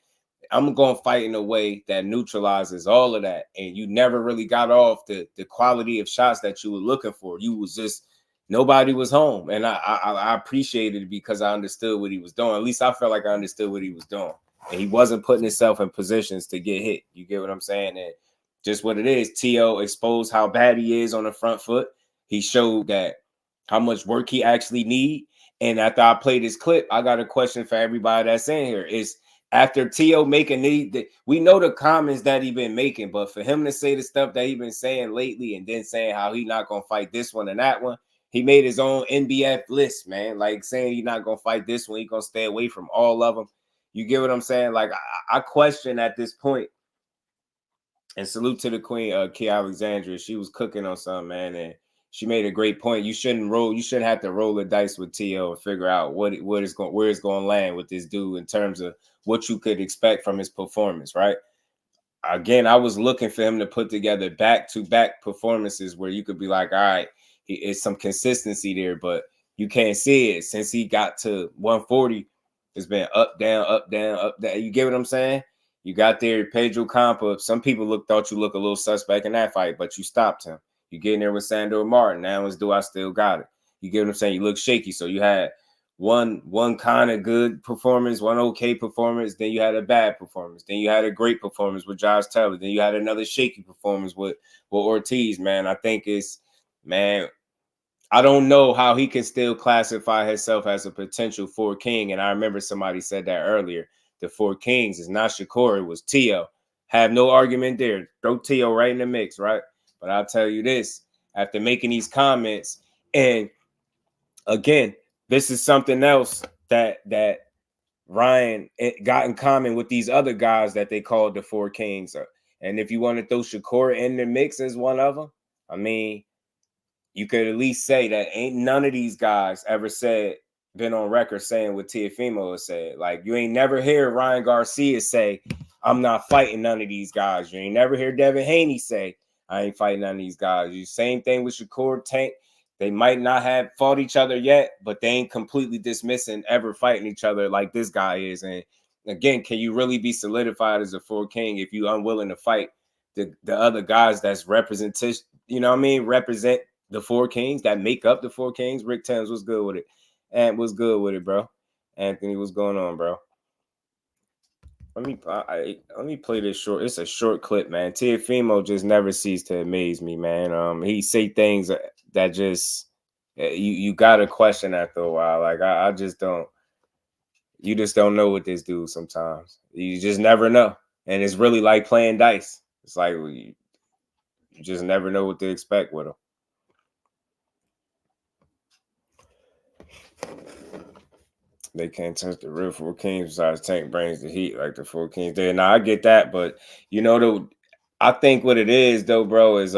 I'm going to fight in a way that neutralizes all of that. And you never really got off the quality of shots that you were looking for. You was just, nobody was home. And I appreciated it because I understood what he was doing. At least I felt like I understood what he was doing. And he wasn't putting himself in positions to get hit. You get what I'm saying? And just what it is, T.O. exposed how bad he is on the front foot. He showed that how much work he actually need. And after I played this clip, I got a question for everybody that's in here. Is after T.O. making we know the comments that he been making, but for him to say the stuff that he been saying lately and then saying how he not going to fight this one and that one, he made his own NBF list, man. Like saying he not going to fight this one. He going to stay away from all of them. You get what I'm saying? Like I question at this point. And salute to the queen, Key Alexandria. She was cooking on something, man, and she made a great point. You shouldn't have to roll the dice with T.O. and figure out where it's going to land with this dude in terms of what you could expect from his performance, right? Again, I was looking for him to put together back-to-back performances where you could be like, all right, it's some consistency there, but you can't see it. Since he got to 140, it's been up, down, up, down, up, down. You get what I'm saying? You got there, Pedro Campa. Some people thought you look a little suspect in that fight, but you stopped him. You get in there with Sandor Martin. Now it's do I still got it? You get what I'm saying? You look shaky. So you had one kind of good performance, one okay performance. Then you had a bad performance. Then you had a great performance with Josh Taylor. Then you had another shaky performance with Ortiz, man. I think I don't know how he can still classify himself as a potential 4 king. And I remember somebody said that earlier. The 4 kings is not Shakur, it was T.O. Have no argument there. Throw T.O. right in the mix, right? But I'll tell you this, after making these comments, and again, this is something else that Ryan got in common with these other guys that they called the 4 kings. And if you want to throw Shakur in the mix as one of them, I mean, you could at least say that ain't none of these guys ever been on record saying what Teofimo has said. Like, you ain't never hear Ryan Garcia say, I'm not fighting none of these guys. You ain't never hear Devin Haney say, I ain't fighting none of these guys. Same thing with Shakur, Tank. They might not have fought each other yet, but they ain't completely dismissing ever fighting each other like this guy is. And again, can you really be solidified as a 4 king if you unwilling to fight the other guys that's representation, you know what I mean? Represent the 4 kings that make up the 4 kings. Rick Thames, what's good with it? And what's good with it, bro? Anthony, what's going on, bro? Let me play this short. It's a short clip, man. Teofimo just never ceased to amaze me, man. He say things that just you gotta question after a while. Like I just don't. You just don't know with this dude sometimes. You just never know, and it's really like playing dice. It's like you just never know what to expect with him. They can't touch the real 4 kings besides Tank brings the heat like the 4 kings did. Now I get that, but you know, I think what it is though, bro, is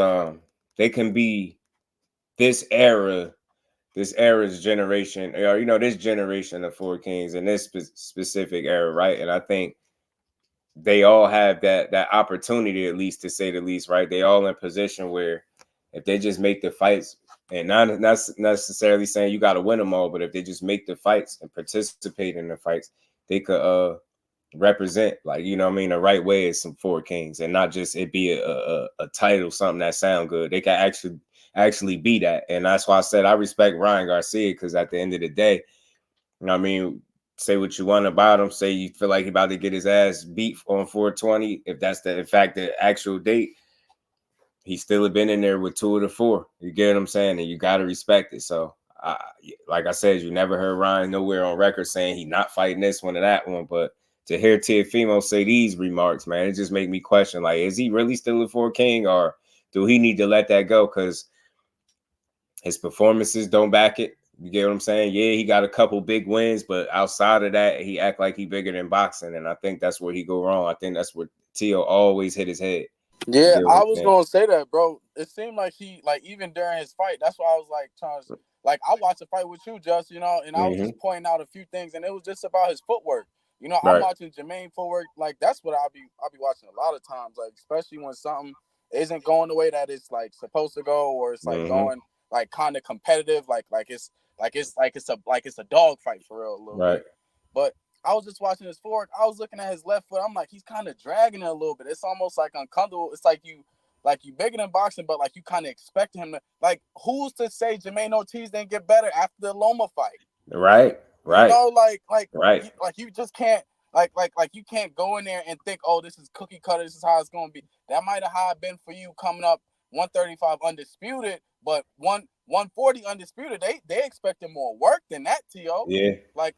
they can be this era's generation, or this generation of 4 kings in this specific era, right? And I think they all have that opportunity, at least to say the least, right? They all in position where if they just make the fights. And not necessarily saying you got to win them all, but if they just make the fights and participate in the fights, they could represent, like, you know what I mean, the right way as some 4 kings, and not just it be a title, something that sound good. They can actually be that. And that's why I said I respect Ryan Garcia, because at the end of the day, you know what I mean, say what you want about him, say you feel like he about to get his ass beat on 420, if that's in fact the actual date. He still have been in there with 2 of the 4. You get what I'm saying? And you got to respect it. So, like I said, you never heard Ryan nowhere on record saying he not fighting this one or that one. But to hear Teofimo say these remarks, man, it just make me question, like, is he really still a 4 king, or do he need to let that go? Because his performances don't back it. You get what I'm saying? Yeah, he got a couple big wins, but outside of that, he act like he bigger than boxing, and I think that's where he go wrong. I think that's where Teo always hit his head. Yeah, I was gonna say that, bro. It seemed like he, like, even during his fight, that's why I was like trying to, like, I watched a fight with you, Just, you know, and I was just pointing out a few things, and it was just about his footwork. You know, I'm watching Jermaine footwork, like, that's what I'll be watching a lot of times, like, especially when something isn't going the way that it's like supposed to go, or it's like going like kind of competitive, like it's a dog fight for real a little bit. But I was just watching his forward. I was looking at his left foot. I'm like, he's kind of dragging it a little bit. It's almost like uncomfortable. It's like you bigger than boxing, but like you kind of expect him to, like, who's to say Jermaine Ortiz didn't get better after the Loma fight? Right. You know, like you just can't like you can't go in there and think, oh, this is cookie cutter. This is how it's gonna be. That might have how it been for you coming up 135 undisputed, but 140 undisputed. They expected more work than that, T.O. Yeah. Like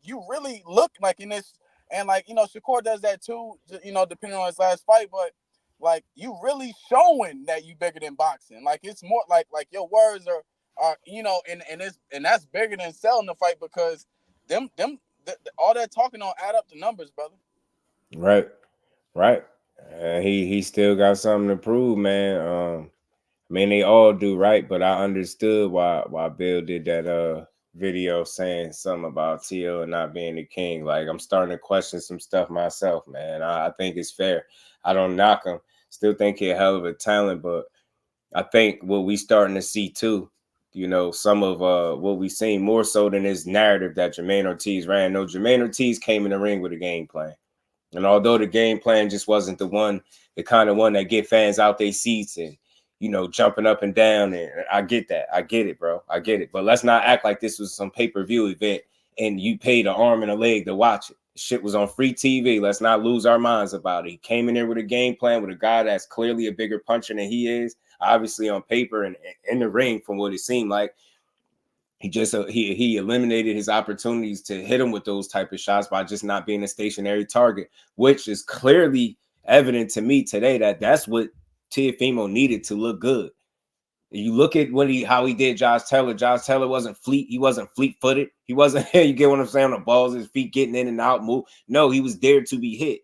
you really look like in this, and like, you know, Shakur does that too, you know, depending on his last fight, but like you really showing that you bigger than boxing. Like it's more like your words are you know, and that's bigger than selling the fight, because them all that talking don't add up to numbers, brother. Right. He still got something to prove, man. I mean, they all do, right? But I understood why Bill did that video saying something about Teo and not being the king. Like, I'm starting to question some stuff myself, man. I think it's fair. I don't knock him. Still think he's a hell of a talent, but I think what we starting to see too, you know, some of what we seen more so than this narrative that Jermaine Ortiz ran. No, Jermaine Ortiz came in the ring with a game plan. And although the game plan just wasn't the kind of one that get fans out their seats and, you know, jumping up and down, and I get that. I get it, bro. I get it. But let's not act like this was some pay-per-view event and you paid an arm and a leg to watch it. Shit was on free TV. Let's not lose our minds about it. He came in there with a game plan with a guy that's clearly a bigger puncher than he is, obviously on paper and in the ring from what it seemed like. He just he eliminated his opportunities to hit him with those type of shots by just not being a stationary target, which is clearly evident to me today that that's what Teofimo needed to look good. You look at how he did Josh Taylor. Josh Taylor wasn't fleet-footed. He wasn't, you get what I'm saying, the balls, his feet getting in and out, move. No, he was there to be hit.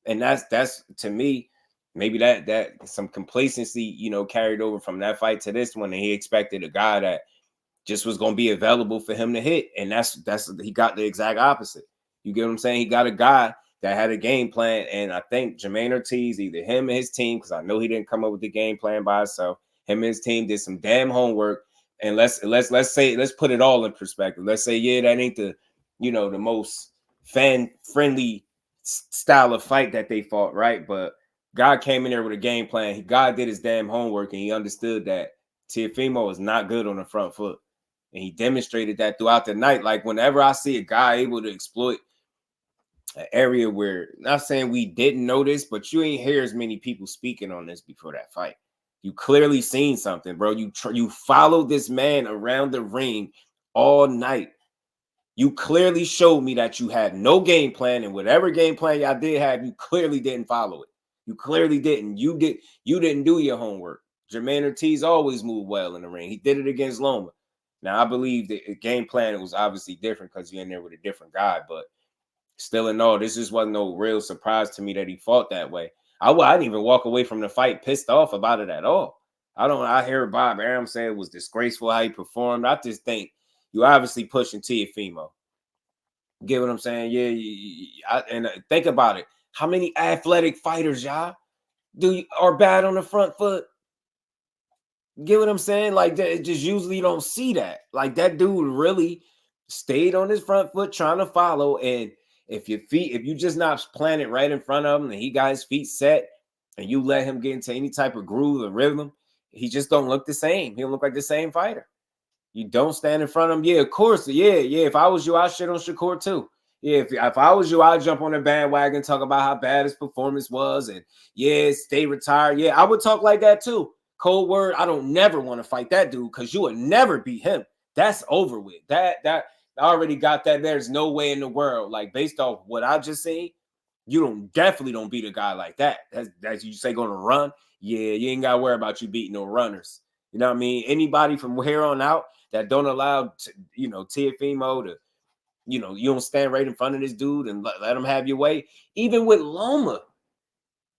And that's to me, maybe that some complacency, you know, carried over from that fight to this one. And he expected a guy that just was going to be available for him to hit. And that's he got the exact opposite. You get what I'm saying? He got a guy that had a game plan. And I think Jermaine Ortiz, either him and his team, because I know he didn't come up with the game plan by himself, him and his team did some damn homework. And let's put it all in perspective. Let's say, yeah, that ain't the, you know, the most fan-friendly style of fight that they fought, right? But God came in there with a game plan. God did his damn homework, and he understood that Teofimo is not good on the front foot. And he demonstrated that throughout the night. Like, whenever I see a guy able to exploit an area where, not saying we didn't know this, but you ain't hear as many people speaking on this before that fight. You clearly seen something, bro. You followed this man around the ring all night. You clearly showed me that you had no game plan, and whatever game plan y'all did have, you clearly didn't follow it. You clearly didn't. You didn't do your homework. Jermaine Ortiz always moved well in the ring. He did it against Loma. Now, I believe the game plan was obviously different because you're in there with a different guy, but still in all, this just wasn't no real surprise to me that he fought that way. I didn't even walk away from the fight pissed off about it at all. I hear Bob Arum say it was disgraceful how he performed. I just think you obviously pushing Teofimo. Get what I'm saying? Yeah. Think about it. How many athletic fighters, y'all, are bad on the front foot? Get what I'm saying? Like, that, just usually you don't see that. Like, that dude really stayed on his front foot trying to follow. And if you just not planted right in front of him and he got his feet set and you let him get into any type of groove or rhythm, he just don't look the same. He don't look like the same fighter. You don't stand in front of him. Yeah, of course. Yeah. If I was you, I'd shit on Shakur too. Yeah, if I was you, I'd jump on the bandwagon, talk about how bad his performance was, and stay retired. Yeah, I would talk like that too. Cold word, I don't never want to fight that dude because you would never beat him. That's over with. That I already got that. There's no way in the world, like, based off what I just seen, you definitely don't beat a guy like that. That's you say going to run. Yeah, you ain't got to worry about you beating no runners. You know what I mean? Anybody from here on out that don't allow, Teofimo to, you don't stand right in front of this dude and let him have your way. Even with Loma,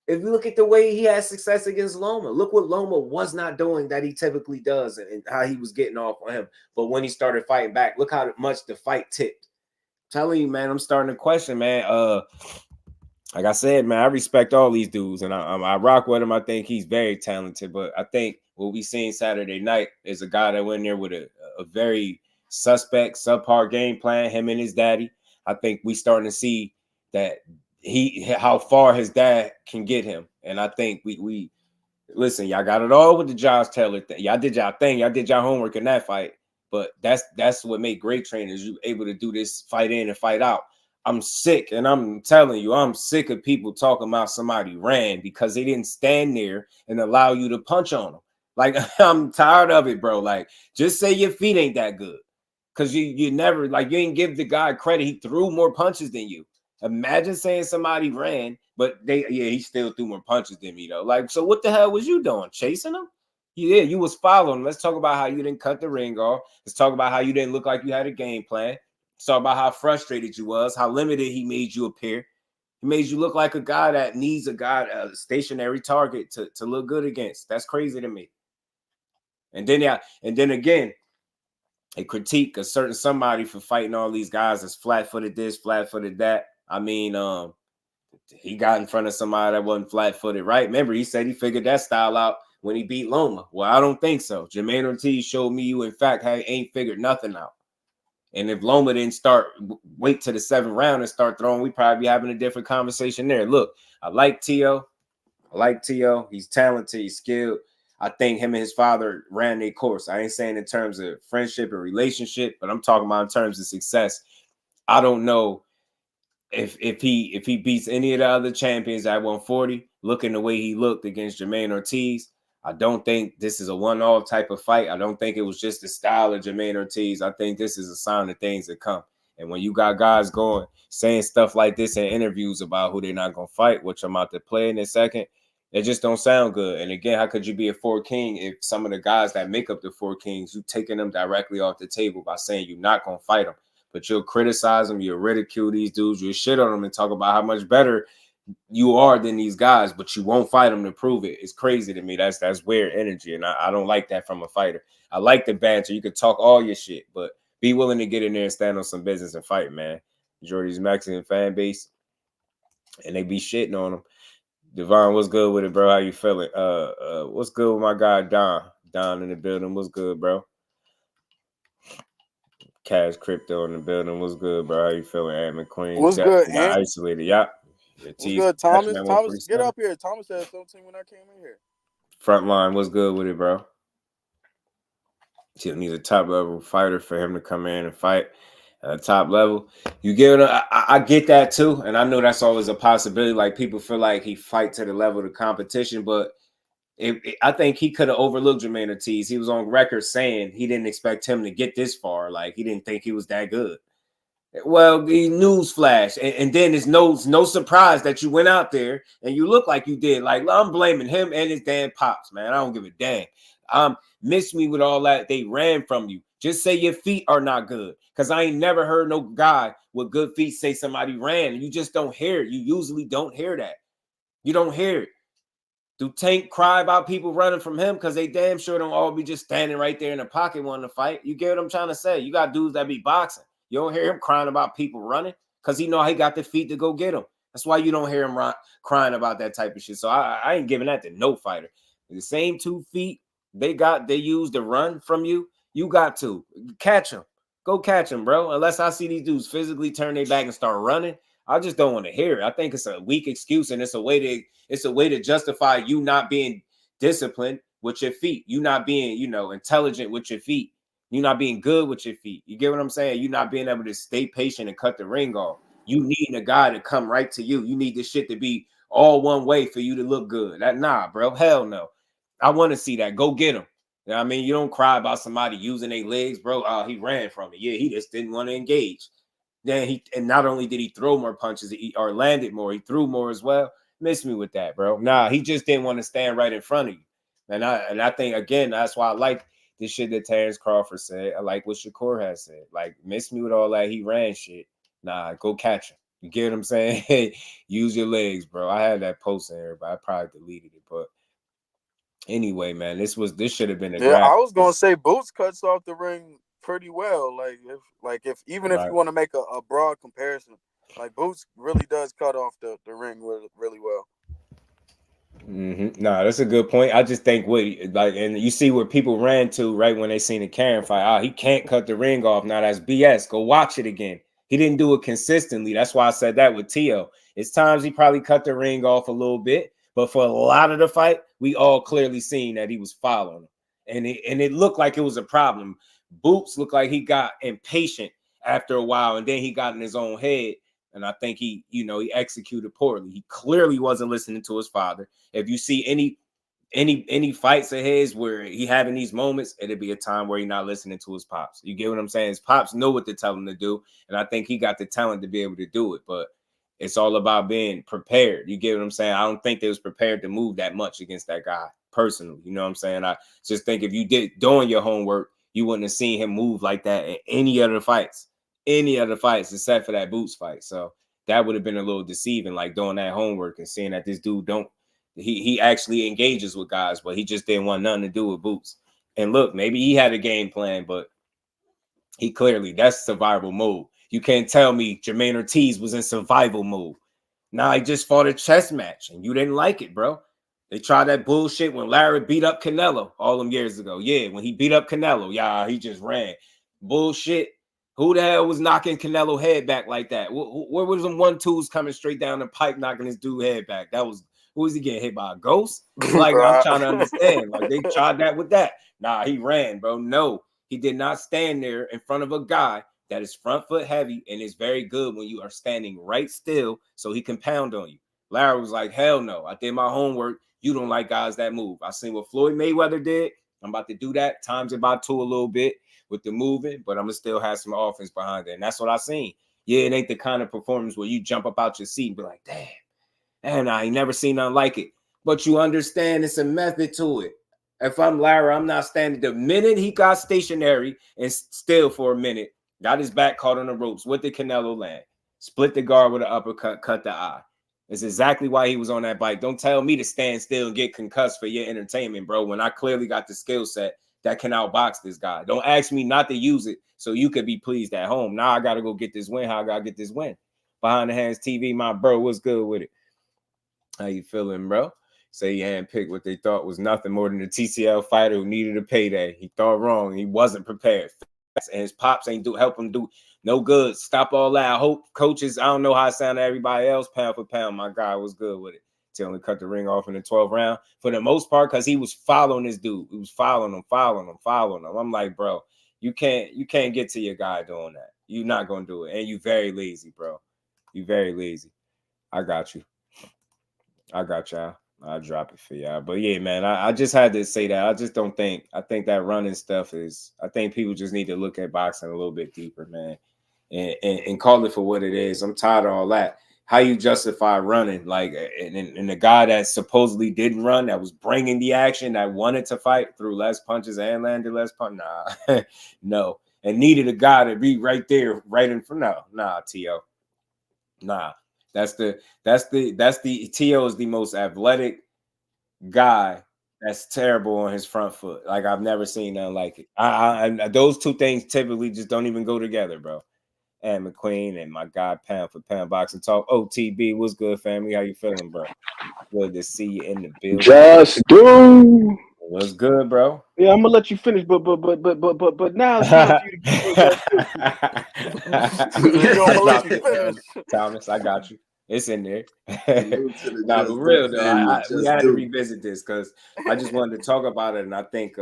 if you look at the way he had success against Loma, look what Loma was not doing that he typically does and how he was getting off on him. But when he started fighting back, look how much the fight tipped. I'm telling you, man, I'm starting to question, man. Like I said, man, I respect all these dudes, and I rock with him. I think he's very talented, but I think what we seen Saturday night is a guy that went there with a very suspect, subpar game plan, him and his daddy. I think we starting to see that how far his dad can get him. And I think we listen, y'all got it all with the Josh Taylor thing. Y'all did y'all thing. Y'all did y'all homework in that fight. But that's what made great trainers. You able to do this fight in and fight out. I'm sick, and I'm telling you, I'm sick of people talking about somebody ran because they didn't stand there and allow you to punch on them. Like, I'm tired of it, bro. Like, just say your feet ain't that good. Because you never, like, you didn't give the guy credit. He threw more punches than you. Imagine saying somebody ran, but he still threw more punches than me, though. Like, so what the hell was you doing? Chasing him? Yeah, you was following him. Let's talk about how you didn't cut the ring off. Let's talk about how you didn't look like you had a game plan. Let's talk about how frustrated you was, how limited he made you appear. He made you look like a guy that needs a stationary target to look good against. That's crazy to me. And then again, a critique a certain somebody for fighting all these guys that's flat-footed this, flat-footed that. I mean, he got in front of somebody that wasn't flat-footed, right? Remember, he said he figured that style out when he beat Loma. Well, I don't think so. Jermaine Ortiz showed me you, in fact, ain't figured nothing out. And if Loma didn't wait to the 7th round and start throwing, we'd probably be having a different conversation there. Look, I like Teo. He's talented. He's skilled. I think him and his father ran their course. I ain't saying in terms of friendship and relationship, but I'm talking about in terms of success. I don't know if he beats any of the other champions at 140, looking the way he looked against Jermaine Ortiz. I don't think this is a one-all type of fight. I don't think it was just the style of Jermaine Ortiz. I think this is a sign of things that come. And when you got guys saying stuff like this in interviews about who they're not going to fight, which I'm about to play in a second, it just don't sound good. And again, how could you be a 4 king if some of the guys that make up the 4 kings, you taking them directly off the table by saying you're not going to fight them, but you'll criticize them, you'll ridicule these dudes, you'll shit on them and talk about how much better you are than these guys, but you won't fight them to prove it. It's crazy to me. That's weird energy, and I don't like that from a fighter. I like the banter. You could talk all your shit, but be willing to get in there and stand on some business and fight, man. Jordy's Mexican fan base, and they be shitting on them. Devon, what's good with it, bro? How you feeling? What's good with my guy Don in the building? What's good, bro? Cash Crypto in the building. What's good, bro? How you feeling? Ant McQueen. What's good, Ant? Isolated, yeah. What's good, Thomas? Thomas, get up here. Thomas said something when I came in here. Frontline, what's good with it, bro? He needs a top level fighter for him to come in and fight at a top level. You get it? I get that too, and I know that's always a possibility. Like, people feel like he fight to the level of the competition, but I think he could have overlooked Jermaine Ortiz. He was on record saying he didn't expect him to get this far. Like, he didn't think he was that good. Well, the news flash, and then it's no surprise that you went out there and you look like you did. Like, I'm blaming him and his damn pops, man. I don't give a damn. Miss me with all that. They ran from you. Just say your feet are not good, because I ain't never heard no guy with good feet say somebody ran. You just don't hear it. You usually don't hear that. You don't hear it. Do Tank cry about people running from him? Because they damn sure don't all be just standing right there in the pocket wanting to fight. You get what I'm trying to say? You got dudes that be boxing. You don't hear him crying about people running because he know he got the feet to go get him. That's why you don't hear him crying about that type of shit. So I ain't giving that to no fighter. The same 2 feet they use to run from you, you got to catch them. Go catch them, bro. Unless I see these dudes physically turn their back and start running, I just don't want to hear it. I think it's a weak excuse, and it's a way to justify you not being disciplined with your feet. You not being, intelligent with your feet. You not being good with your feet. You get what I'm saying? You not being able to stay patient and cut the ring off. You need a guy to come right to you. You need this shit to be all one way for you to look good. Nah, bro. Hell no. I want to see that. Go get him. You know what I mean? You don't cry about somebody using their legs, bro. Oh, he ran from it. Yeah, he just didn't want to engage. Then and not only did he throw more punches or landed more, he threw more as well. Miss me with that, bro. Nah, he just didn't want to stand right in front of you. And I think, again, that's why I like the shit that Terrence Crawford said. I like what Shakur has said. Like, miss me with all that he ran shit. Nah, go catch him. You get what I'm saying? Use your legs, bro. I had that post in here, but I probably deleted it. But anyway, man, this should have been a graphic. I was gonna say Boots cuts off the ring pretty well. If even if you want to make a broad comparison, like Boots really does cut off the ring really well. No, that's a good point. I just think and you see where people ran to right when they seen the Karen fight. He can't cut the ring off. Now that's BS. Go watch it again. He didn't do it consistently. That's why I said that with Teo. It's times he probably cut the ring off a little bit, but for a lot of the fight, we all clearly seen that he was following him. And it looked like it was a problem. Boots looked like he got impatient after a while, and then he got in his own head. And I think he executed poorly. He clearly wasn't listening to his father. If you see any fights of his where he having these moments, it'd be a time where he's not listening to his pops. You get what I'm saying? His pops know what to tell him to do, and I think he got the talent to be able to do it. But it's all about being prepared. You get what I'm saying? I don't think they was prepared to move that much against that guy personally. You know what I'm saying? I just think if you doing your homework, you wouldn't have seen him move like that in any other fights except for that Boots fight. So that would have been a little deceiving, like doing that homework and seeing that this dude he actually engages with guys, but he just didn't want nothing to do with Boots. And look, maybe he had a game plan, but he clearly, that's survival mode. You can't tell me Jermaine Ortiz was in survival mode. Nah, he just fought a chess match and you didn't like it, bro. They tried that bullshit when Larry beat up Canelo all them years ago. Yeah, when he beat up Canelo, he just ran. Bullshit. Who the hell was knocking Canelo head back like that? Where was them 1-2s coming straight down the pipe, knocking this dude head back? Who was he getting hit by, a ghost? Like, I'm trying to understand. Like, they tried that with that. Nah, he ran, bro. No, he did not stand there in front of a guy that is front foot heavy and is very good when you are standing right still so he can pound on you. Larry was like, hell no. I did my homework. You don't like guys that move. I seen what Floyd Mayweather did. I'm about to do that. Times it by 2 a little bit with the moving, but I'm gonna still have some offense behind it. And that's what I seen. Yeah, it ain't the kind of performance where you jump up out your seat and be like, damn, I ain't never seen nothing like it. But you understand it's a method to it. If I'm Larry, I'm not standing. The minute he got stationary and still for a minute, got his back caught on the ropes with the Canelo land, split the guard with an uppercut, cut the eye. It's exactly why he was on that bike. Don't tell me to stand still and get concussed for your entertainment, bro, when I clearly got the skill set that can outbox this guy. Don't ask me not to use it so you could be pleased at home. Now I got to go get this win. How I got to get this win? Behind the Hands TV, my bro, what's good with it? How you feeling, bro? Say he handpicked what they thought was nothing more than a TCL fighter who needed a payday. He thought wrong. He wasn't prepared. And his pops ain't help him do no good. Stop all that. I hope coaches, I don't know how it sounded to everybody else, pound for pound. My guy was good with it. He only cut the ring off in the 12th round for the most part because he was following this dude. He was following him. I'm like, bro, you can't get to your guy doing that. You're not gonna do it, and you very lazy, bro. You very lazy. I got you. I got y'all. I'll drop it for y'all. But yeah, man, I just had to say that. I think that running stuff I think people just need to look at boxing a little bit deeper, man, and call it for what it is. I'm tired of all that. How you justify running, like, and the guy that supposedly didn't run, that was bringing the action, that wanted to fight, threw less punches and landed less punches. Nah, no, and needed a guy to be right there, right in front. Nah, T.O. Nah, that's the T.O. is the most athletic guy that's terrible on his front foot. Like, I've never seen nothing like it. I those two things typically just don't even go together, bro. And McQueen and my guy Pound for Pound Boxing Talk. OTB, what's good, family? How you feeling, bro? Good to see you in the building. Just do. What's good, bro? Yeah, I'm gonna let you finish, but now it's time for you to get Thomas, I got you. It's in there. Nah, but real though, we had to revisit this because I just wanted to talk about it, and I think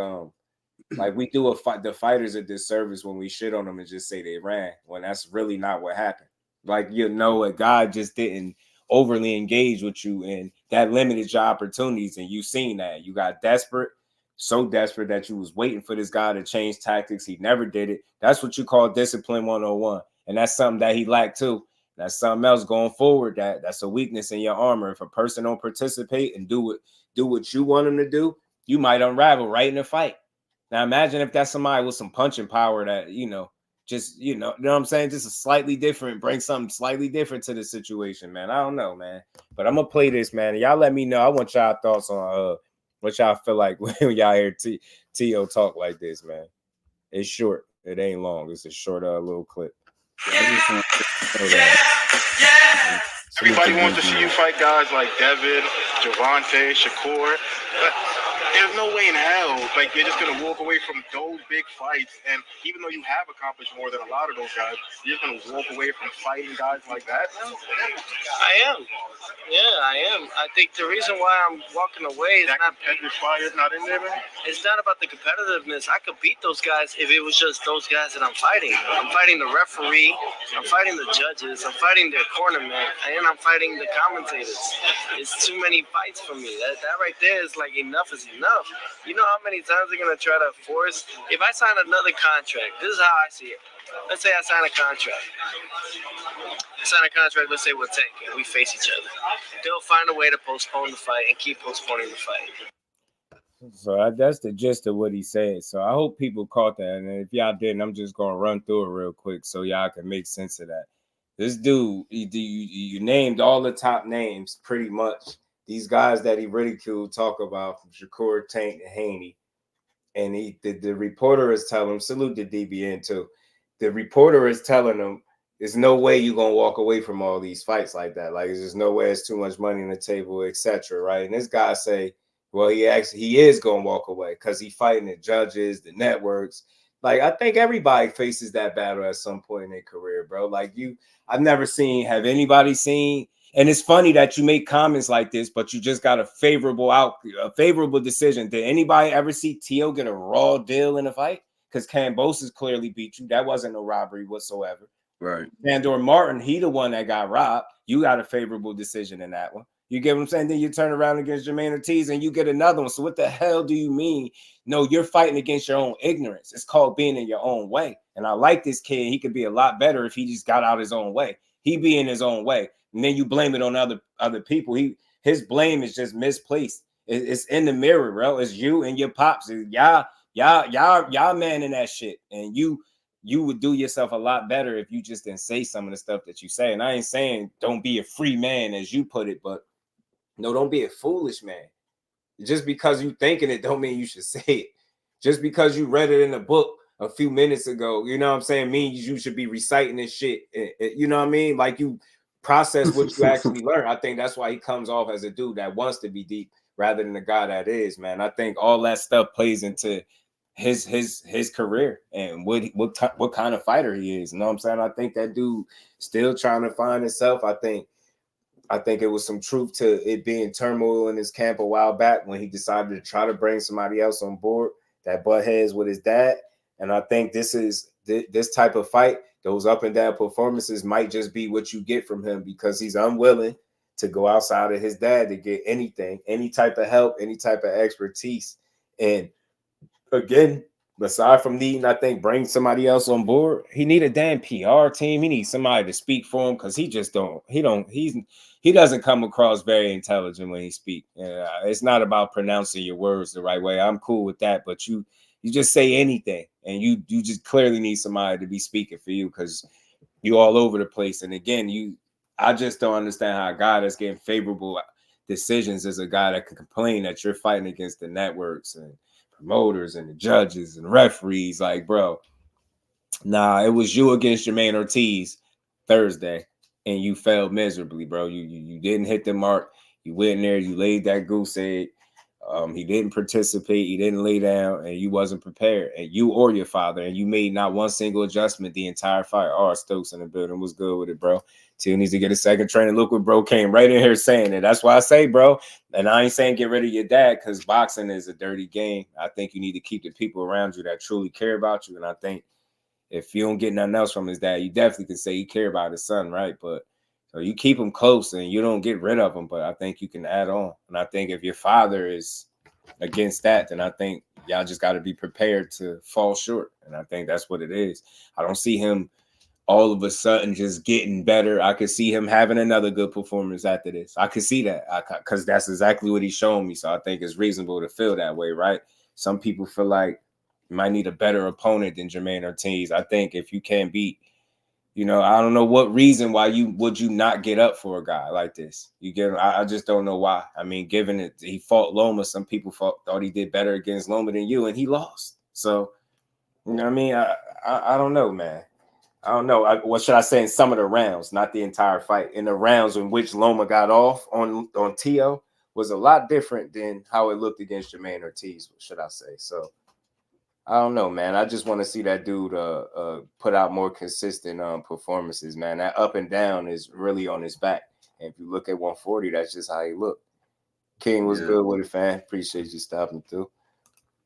like we do the fighters a disservice when we shit on them and just say they ran when that's really not what happened. Like, a guy just didn't overly engage with you, and that limited your opportunities, and you seen that. You got desperate, so desperate that you was waiting for this guy to change tactics. He never did it. That's what you call discipline 101, and that's something that he lacked too. That's something else going forward. That's a weakness in your armor. If a person don't participate and do what you want them to do, you might unravel right in the fight. Now imagine if that's somebody with some punching power that, you know what I'm saying? Just a slightly different, bring something slightly different to the situation, man. I don't know, man. But I'm gonna play this, man. Y'all let me know. I want y'all thoughts on what y'all feel like when y'all hear Tio talk like this, man. It's short. It ain't long. It's a short little clip. Yeah. Everybody wants to see you fight guys like Devin, Javante, Shakur. But there's no way in hell, like, you're just going to walk away from those big fights. And even though you have accomplished more than a lot of those guys, you're just going to walk away from fighting guys like that? I am. Yeah, I am. I think the reason why I'm walking away is that competitive fire is not in there, man? It's not about the competitiveness. I could beat those guys if it was just those guys that I'm fighting. I'm fighting the referee. I'm fighting the judges. I'm fighting their cornerman. And I'm fighting the commentators. It's too many fights for me. That right there is like enough is enough. You know how many times they're going to try to force? If I sign another contract, this is how I see it. Let's say I sign a contract. Let's say with Tank, and we face each other. They'll find a way to postpone the fight and keep postponing the fight. So that's the gist of what he said. So I hope people caught that. And if y'all didn't, I'm just going to run through it real quick so y'all can make sense of that. This dude, you named all the top names pretty much. These guys that he ridiculed, talk about from Shakur, Tank, and Haney. And the reporter is telling him, salute the DBN too. The reporter is telling him, there's no way you're going to walk away from all these fights like that. Like, there's no way it's too much money on the table, etc. Right? And this guy say, well, he is going to walk away because he's fighting the judges, the networks. Like, I think everybody faces that battle at some point in their career, bro. Like, I've never have anybody seen, and it's funny that you make comments like this, but you just got a favorable decision. Did anybody ever see Tio get a raw deal in a fight? Because Kambosos clearly beat you. That wasn't no robbery whatsoever. Right. Sandor Martin, he the one that got robbed. You got a favorable decision in that one. You get what I'm saying? Then you turn around against Jermaine Ortiz and you get another one. So what the hell do you mean? No, you're fighting against your own ignorance. It's called being in your own way. And I like this kid. He could be a lot better if he just got out his own way. He be in his own way. And then you blame it on other people. His blame is just misplaced. It's in the mirror, bro. It's you and your pops. Y'all man in that shit. And you would do yourself a lot better if you just didn't say some of the stuff that you say. And I ain't saying don't be a free man as you put it, but no, don't be a foolish man. Just because you thinking it don't mean you should say it. Just because you read it in a book a few minutes ago, you know what I'm saying, means you should be reciting this shit. You know what I mean? Like, you process what you actually learn. I think that's why he comes off as a dude that wants to be deep rather than the guy that is, man. I think all that stuff plays into his career and what kind of fighter he is. You know what I'm saying? I think that dude still trying to find himself. I think it was some truth to it being turmoil in his camp a while back when he decided to try to bring somebody else on board that butt heads with his dad. And I think this type of fight, those up and down performances might just be what you get from him because he's unwilling to go outside of his dad to get anything, any type of help, any type of expertise. And again, aside from needing, I think, bring somebody else on board, he need a damn PR team. He needs somebody to speak for him because he doesn't come across very intelligent when he speaks. It's not about pronouncing your words the right way. I'm cool with that, but you just say anything, and you just clearly need somebody to be speaking for you because you all over the place. And again, I just don't understand how a guy that's getting favorable decisions is a guy that can complain that you're fighting against the networks and promoters and the judges and referees. Like, bro, nah, it was you against Jermaine Ortiz Thursday, and you failed miserably, bro. You didn't hit the mark. You went in there, you laid that goose egg. He didn't participate. He didn't lay down, and you wasn't prepared. And you or your father, and you made not one single adjustment the entire fight. Stokes in the building was good with it, bro. Till needs to get a second training. Look what bro came right in here saying it. That's why I say, bro, and I ain't saying get rid of your dad because boxing is a dirty game. I think you need to keep the people around you that truly care about you. And I think if you don't get nothing else from his dad, you definitely can say he care about his son, right? But so you keep him close and you don't get rid of him, but I think you can add on. And I think if your father is against that, then I think y'all just got to be prepared to fall short. And I think that's what it is. I don't see him all of a sudden just getting better. I could see him having another good performance after this. I could see that because that's exactly what he's showing me. So I think it's reasonable to feel that way, right? Some people feel like You might need a better opponent than Jermaine Ortiz. I think if you can't beat, you know, I don't know what reason why would you not get up for a guy like this. I just don't know why. I mean, given it, he fought Loma, some people thought he did better against Loma than you, and he lost. So, you know what I mean? I don't know, man. I don't know. What should I say in some of the rounds, not the entire fight. In the rounds in which Loma got off on Teo was a lot different than how it looked against Jermaine Ortiz, should I say. So, I don't know, man. I just want to see that dude put out more consistent performances, man. That up and down is really on his back. And if you look at 140, that's just how he looked. King was good with it, fam. Appreciate you stopping through.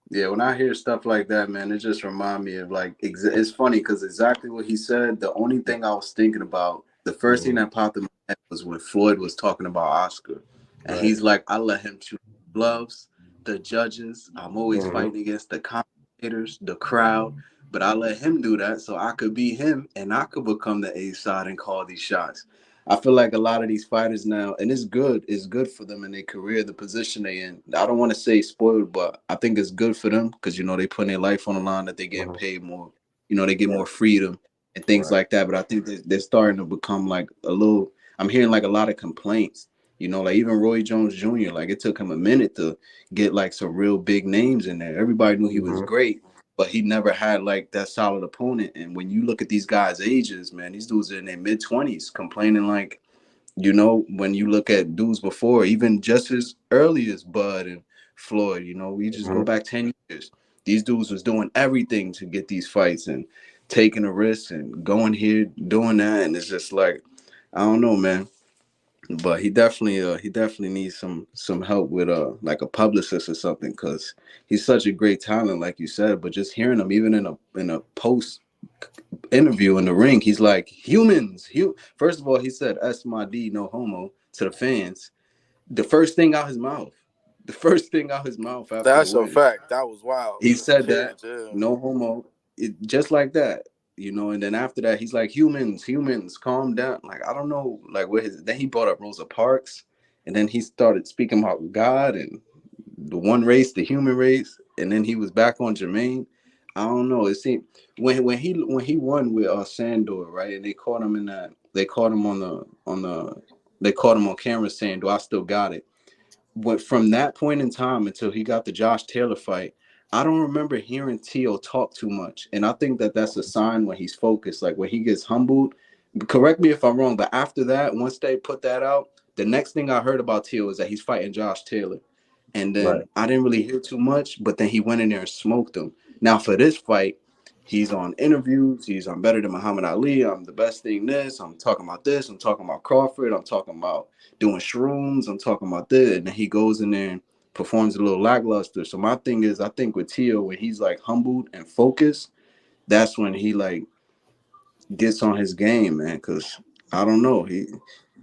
Yeah, when I hear stuff like that, man, it just reminds me of like, it's funny because exactly what he said, the only thing I was thinking about, the first thing that popped in my head was when Floyd was talking about Oscar. And he's like, I let him choose gloves, the judges. I'm always fighting against the commentators, the crowd. But I let him do that so I could be him and I could become the A side and call these shots. I feel like a lot of these fighters now, and it's good for them in their career, the position they in. I don't want to say spoiled, but I think it's good for them because, you know, they put their life on the line, that they get paid more, you know, they get more freedom and things like that. But I think they're starting to become like I'm hearing like a lot of complaints, you know, like even Roy Jones Jr., like it took him a minute to get like some real big names in there. Everybody knew he was great, but he never had like that solid opponent. And when you look at these guys' ages, man, these dudes are in their mid-20s complaining like, you know, when you look at dudes before, even just as early as Bud and Floyd, you know, we just go back 10 years. These dudes was doing everything to get these fights and taking a risk and going here, doing that. And it's just like, I don't know, man. But he definitely needs some help with like a publicist or something, because he's such a great talent, like you said. But just hearing him even in a post interview in the ring, he's like, humans. First of all, he said "S my D, no homo" to the fans. The first thing out his mouth. After That's the a win. fact. That was wild. He said that no homo, just like that. You know, and then after that, he's like, humans, calm down. Like, I don't know, like then he brought up Rosa Parks, and then he started speaking about God and the one race, the human race, and then he was back on Jermaine. I don't know. It seemed when he won with Sandor, right? And they caught him they caught him on camera saying, "Do I still got it?" But from that point in time until he got the Josh Taylor fight, I don't remember hearing Teo talk too much. And I think that's a sign when he's focused, like when he gets humbled. Correct me if I'm wrong, but after that, once they put that out, the next thing I heard about Teo is that he's fighting Josh Taylor. And then I didn't really hear too much, but then he went in there and smoked him. Now for this fight, he's on interviews. He's on Better Than Muhammad Ali. I'm the best thing this. I'm talking about this. I'm talking about Crawford. I'm talking about doing shrooms. I'm talking about this. And then he goes in there and performs a little lackluster. So my thing is, I think with Teo, when he's like humbled and focused, that's when he like gets on his game, man. Because I don't know,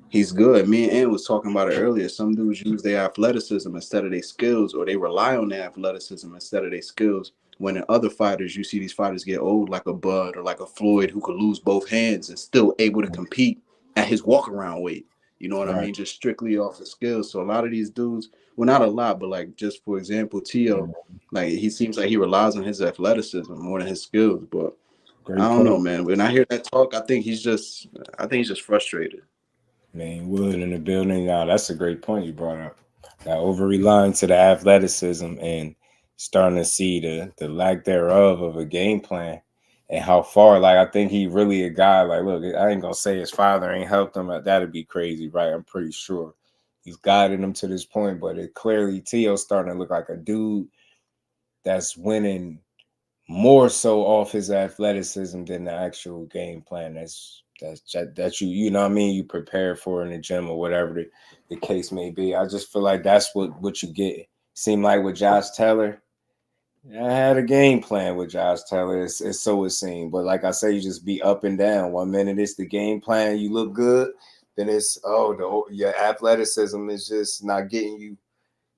he's good. Me and Ann was talking about it earlier. Some dudes use their athleticism instead of their skills, or they rely on their athleticism instead of their skills. When in other fighters, you see these fighters get old, like a Bud or like a Floyd, who could lose both hands and still able to compete at his walk-around weight. You know what I mean? Just strictly off the skills. So a lot of these dudes, well, not a lot, but like just for example, Teo, like he seems like he relies on his athleticism more than his skills. But I don't know, man. When I hear that talk, I think he's just frustrated. Man, Wood in the building. Now that's a great point you brought up. That over relying to the athleticism and starting to see the lack thereof of a game plan and how far. Like, I think he really a guy. Like, look, I ain't gonna say his father ain't helped him. That'd be crazy, right? I'm pretty sure he's guided him to this point, but it clearly Teo's starting to look like a dude that's winning more so off his athleticism than the actual game plan that you know what I mean, you prepare for in the gym or whatever the case may be. I just feel like that's what you get. Seemed like with Josh Taylor, I had a game plan with Josh Taylor. It's so it seemed, but like I say, you just be up and down. 1 minute it's the game plan, you look good, then it's your athleticism is just not getting you.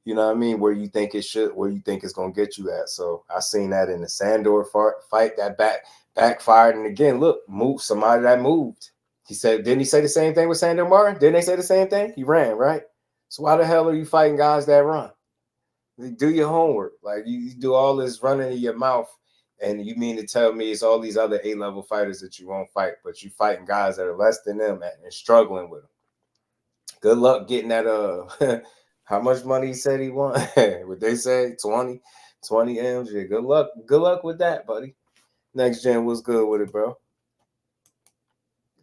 You know what I mean? Where you think it should, where you think it's gonna get you at. So I seen that in the Sandor fight that backfired. And again, look, somebody that moved. Didn't he say the same thing with Sandor Martin? Didn't they say the same thing? He ran, right? So why the hell are you fighting guys that run? Do your homework. Like you do all this running in your mouth And you mean to tell me it's all these other A-level fighters that you won't fight, but you fighting guys that are less than them and struggling with them. Good luck getting that. How much money he said he won? What they say, 20 M's. Yeah, good luck. Good luck with that, buddy. Next Gen, what's good with it, bro?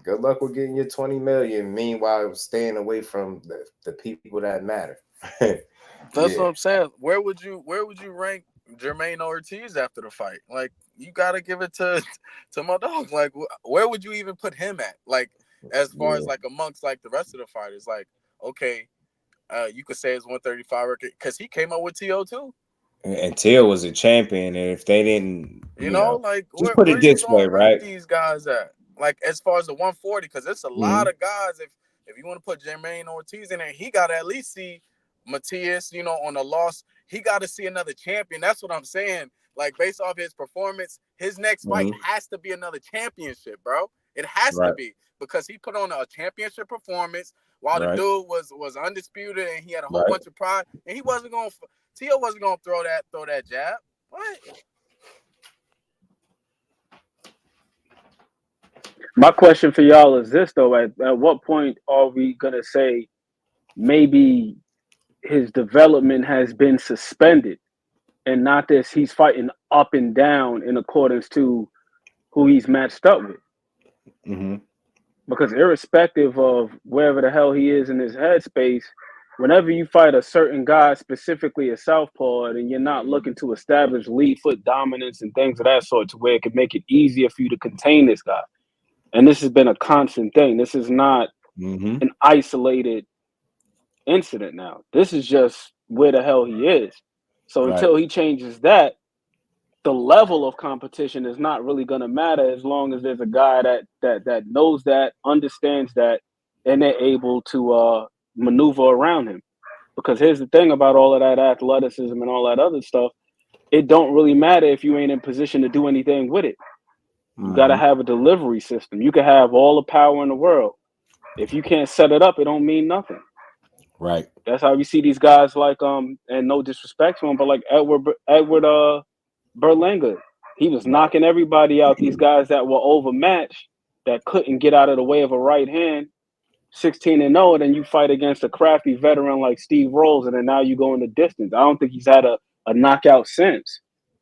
Good luck with getting your 20 million. Meanwhile, staying away from the people that matter. That's what I'm saying. Where would you rank Jermaine Ortiz after the fight? Like, you gotta give it to my dog. Like, where would you even put him at? Like, as far as like amongst like the rest of the fighters, like, okay, you could say it's 135 record because he came up with Teo too. And Teo was a champion, and if they didn't, you know like just put it this way, right? These guys at like as far as the 140, because it's a lot of guys. If you want to put Jermaine Ortiz in there, he got to at least see Mathias, you know, on the loss. He got to see another champion. That's what I'm saying. Like, based off his performance, his next fight has to be another championship, bro. It has to be, because he put on a championship performance while the dude was undisputed and he had a whole bunch of pride, and Teo wasn't gonna throw that jab. What? My question for y'all is this, though: at what point are we gonna say maybe his development has been suspended, and not this he's fighting up and down in accordance to who he's matched up with? Mm-hmm. Because irrespective of wherever the hell he is in his headspace, whenever you fight a certain guy, specifically a southpaw, and you're not looking to establish lead foot dominance and things of that sort to where it could make it easier for you to contain this guy. And this has been a constant thing. This is not an isolated incident now. This is just where the hell he is. So until he changes that, the level of competition is not really going to matter as long as there's a guy that knows that, understands that, and they're able to maneuver around him. Because here's the thing about all of that athleticism and all that other stuff, it don't really matter if you ain't in position to do anything with it. You got to have a delivery system. You can have all the power in the world. If you can't set it up, it don't mean nothing. Right. That's how you see these guys like, and no disrespect to him, but like Edward Berlanga. He was knocking everybody out. These guys that were overmatched, that couldn't get out of the way of a right hand, 16-0, and then you fight against a crafty veteran like Steve Rolls, and then now you go in the distance. I don't think he's had a knockout since.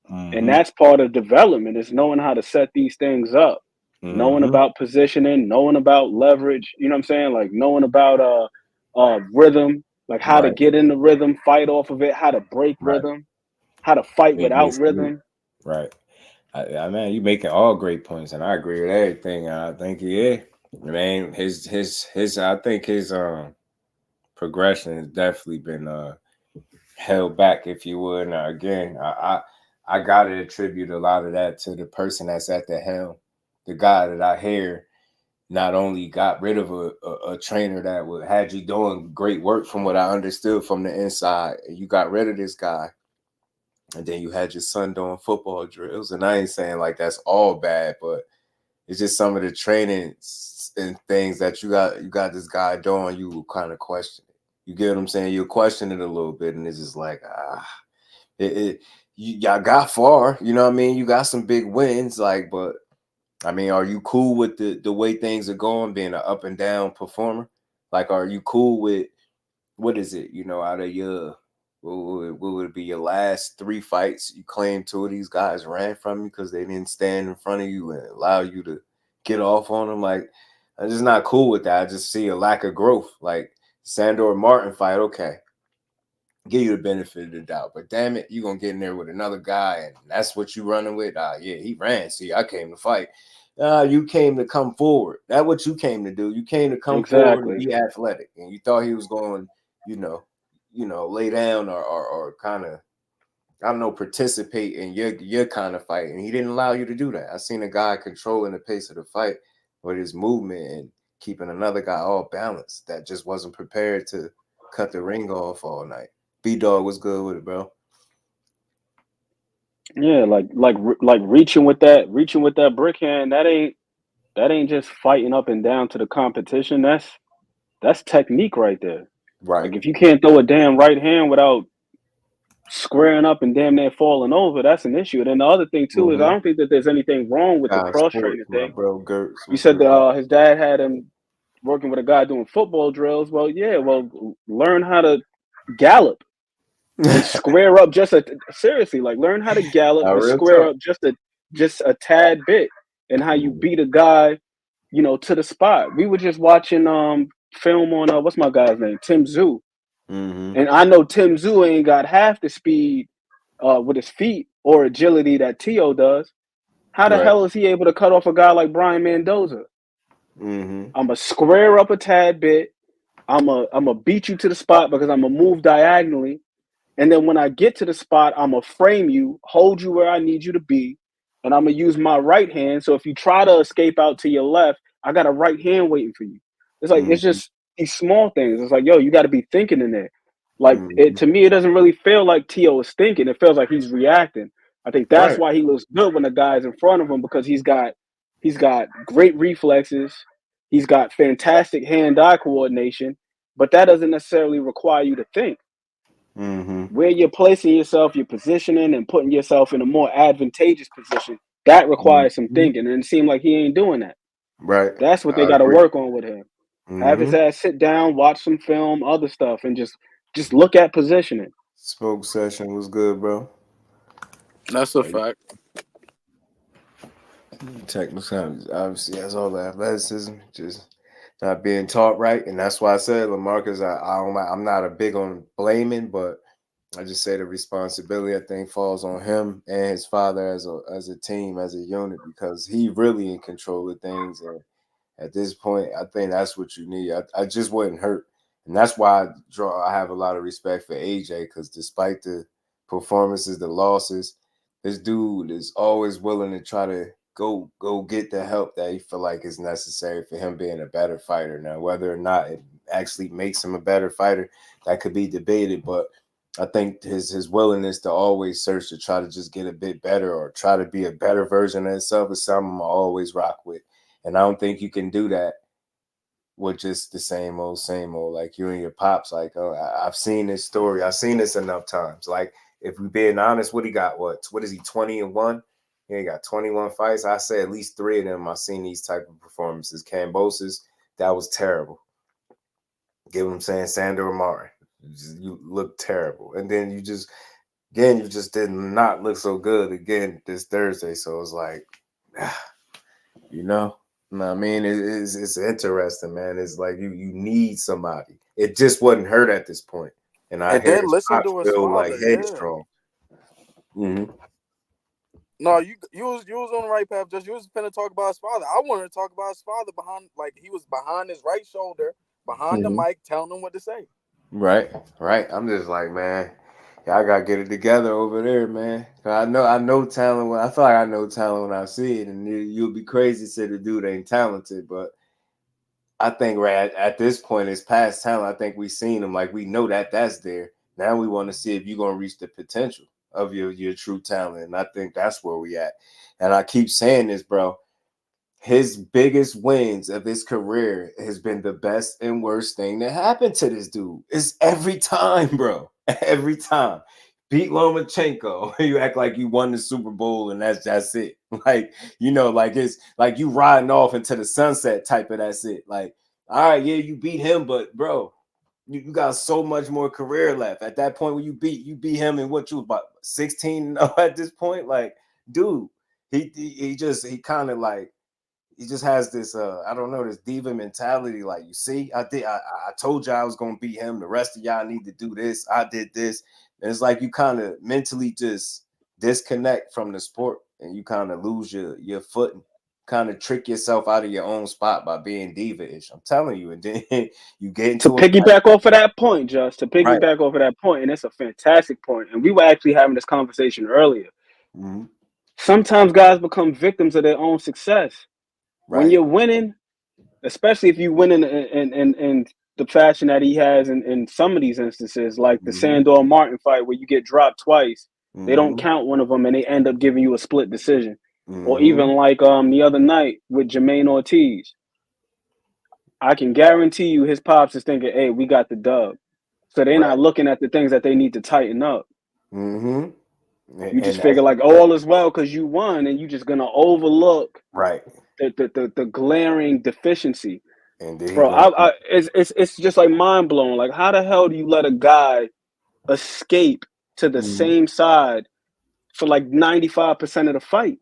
And that's part of development, is knowing how to set these things up, knowing about positioning, knowing about leverage, you know what I'm saying? Like knowing about rhythm, like how to get in the rhythm, fight off of it, how to break rhythm, how to fight without rhythm. Right. I mean, you making all great points, and I agree with everything. I think man, his I think his progression has definitely been held back, if you would. Now again, I gotta attribute a lot of that to the person that's at the helm, the guy that I hear not only got rid of a trainer that had you doing great work from what I understood from the inside, and you got rid of this guy, and then you had your son doing football drills. And I ain't saying like that's all bad, but it's just some of the training and things that you got this guy doing, you kind of question it. You get what I'm saying? You question it a little bit, and it's just like, y'all got far, you know what I mean? You got some big wins, like, but I mean, are you cool with the way things are going, being an up and down performer? Like, are you cool with, what is it, you know, out of your, what would it be, your last 3 fights, you claim 2 of these guys ran from you because they didn't stand in front of you and allow you to get off on them? Like, I'm just not cool with that. I just see a lack of growth. Like, Sandor Martin fight, okay, give you the benefit of the doubt, but damn it, you're gonna get in there with another guy, and that's what you running with. Yeah, he ran. See, I came to fight. You came to come forward. That's what you came to do. You came to come forward and be athletic, and you thought he was going, you know, lay down or kind of, I don't know, participate in your kind of fight, and he didn't allow you to do that. I seen a guy controlling the pace of the fight with his movement and keeping another guy all balanced that just wasn't prepared to cut the ring off all night. B-Dog was good with it, bro. Yeah, like reaching with that brick hand, that ain't just fighting up and down to the competition. That's technique right there. Right. Like, if you can't throw a damn right hand without squaring up and damn near falling over, that's an issue. And then the other thing too is I don't think that there's anything wrong with the cross training thing. You said his dad had him working with a guy doing football drills. Well, yeah, learn how to gallop and square up seriously, like learn how to gallop and square up just a tad bit, and how you beat a guy, you know, to the spot. We were just watching film on what's my guy's name, Tim Tszyu. And I know Tim Tszyu ain't got half the speed with his feet or agility that Teo does. How the hell is he able to cut off a guy like Brian Mendoza? I'm going to square up a tad bit. I'm a beat you to the spot because I'm going to move diagonally. And then when I get to the spot, I'm going to frame you, hold you where I need you to be. And I'm going to use my right hand. So if you try to escape out to your left, I got a right hand waiting for you. It's like, it's just these small things. It's like, yo, you got to be thinking in there. Like, to me, it doesn't really feel like Teo is thinking. It feels like he's reacting. I think that's why he looks good when the guy's in front of him, because he's got great reflexes. He's got fantastic hand-eye coordination, but that doesn't necessarily require you to think. Where you're placing yourself, you're positioning and putting yourself in a more advantageous position, that requires some thinking. And it seemed like he ain't doing that. Right. That's what they got to work on with him. Have his ass sit down, watch some film, other stuff, and just look at positioning. Smoke session was good, bro. That's a fact. Technical, obviously, has all the athleticism, just not being taught right, and that's why I said LaMarcus. I'm not a big on blaming, but I just say the responsibility, I think, falls on him and his father as a team, as a unit, because he really in control of things. And at this point, I think that's what you need. I just wouldn't hurt, and that's why I have a lot of respect for AJ, because despite the performances, the losses, this dude is always willing to try to go get the help that he feel like is necessary for him being a better fighter. Now, whether or not it actually makes him a better fighter, that could be debated, but I think his willingness to always search to try to just get a bit better or try to be a better version of himself is something I always rock with. And I don't think you can do that with just the same old, like you and your pops. Like, I've seen this story. I've seen this enough times. Like, if we're being honest, what he got? What is he, 20-1? He got 21 fights. I say at least 3 of them I've seen these type of performances. Kambosos, that was terrible. Get what I'm saying? Sandor Amari, you look terrible. And then you just did not look so good again this Thursday. So it's like, you know what I mean? It's interesting, man. It's like you need somebody. It just wasn't hurt at this point. And I hear listen to his feel father, like headstrong. No, you was on the right path. Just you was finna talk about his father. I wanted to talk about his father he was behind his right shoulder, behind the mic, telling him what to say. Right. I'm just like, man, y'all gotta get it together over there, man. I know talent. I feel like I know talent when I see it, and you'll be crazy to say the dude ain't talented, but I think right at this point it's past talent. I think we've seen him. Like, we know that's there. Now we want to see if you're gonna reach the potential of your true talent. And I think that's where we at. And I keep saying this, bro. His biggest wins of his career has been the best and worst thing that happened to this dude. It's every time, bro. Every time. Beat Lomachenko. You act like you won the Super Bowl and that's it. Like, you know, like it's like you riding off into the sunset type of that's it. Like, all right, yeah, you beat him, but bro, you got so much more career left. At that point when you beat him in what you was about 16 at this point. Like, dude, he just has this I don't know, this diva mentality. Like, you see, I told you I was gonna beat him. The rest of y'all need to do this. I did this. And it's like you kind of mentally just disconnect from the sport and you kind of lose your footing. Kind of trick yourself out of your own spot by being diva-ish. I'm telling you. And then you get into piggyback off of that point, Just to piggyback off of that point, and it's a fantastic point. And we were actually having this conversation earlier. Sometimes guys become victims of their own success. When you're winning, especially if you win in the fashion that he has in some of these instances, like the Sandor Martin fight where you get dropped twice, they don't count one of them and they end up giving you a split decision. Or even like the other night with Jermaine Ortiz. I can guarantee you his pops is thinking, hey, we got the dub. So they're not looking at the things that they need to tighten up. You just figure like all is well because you won, and you're just gonna overlook the glaring deficiency. And then bro, it's just like mind blowing. Like, how the hell do you let a guy escape to the same side for like 95% of the fight?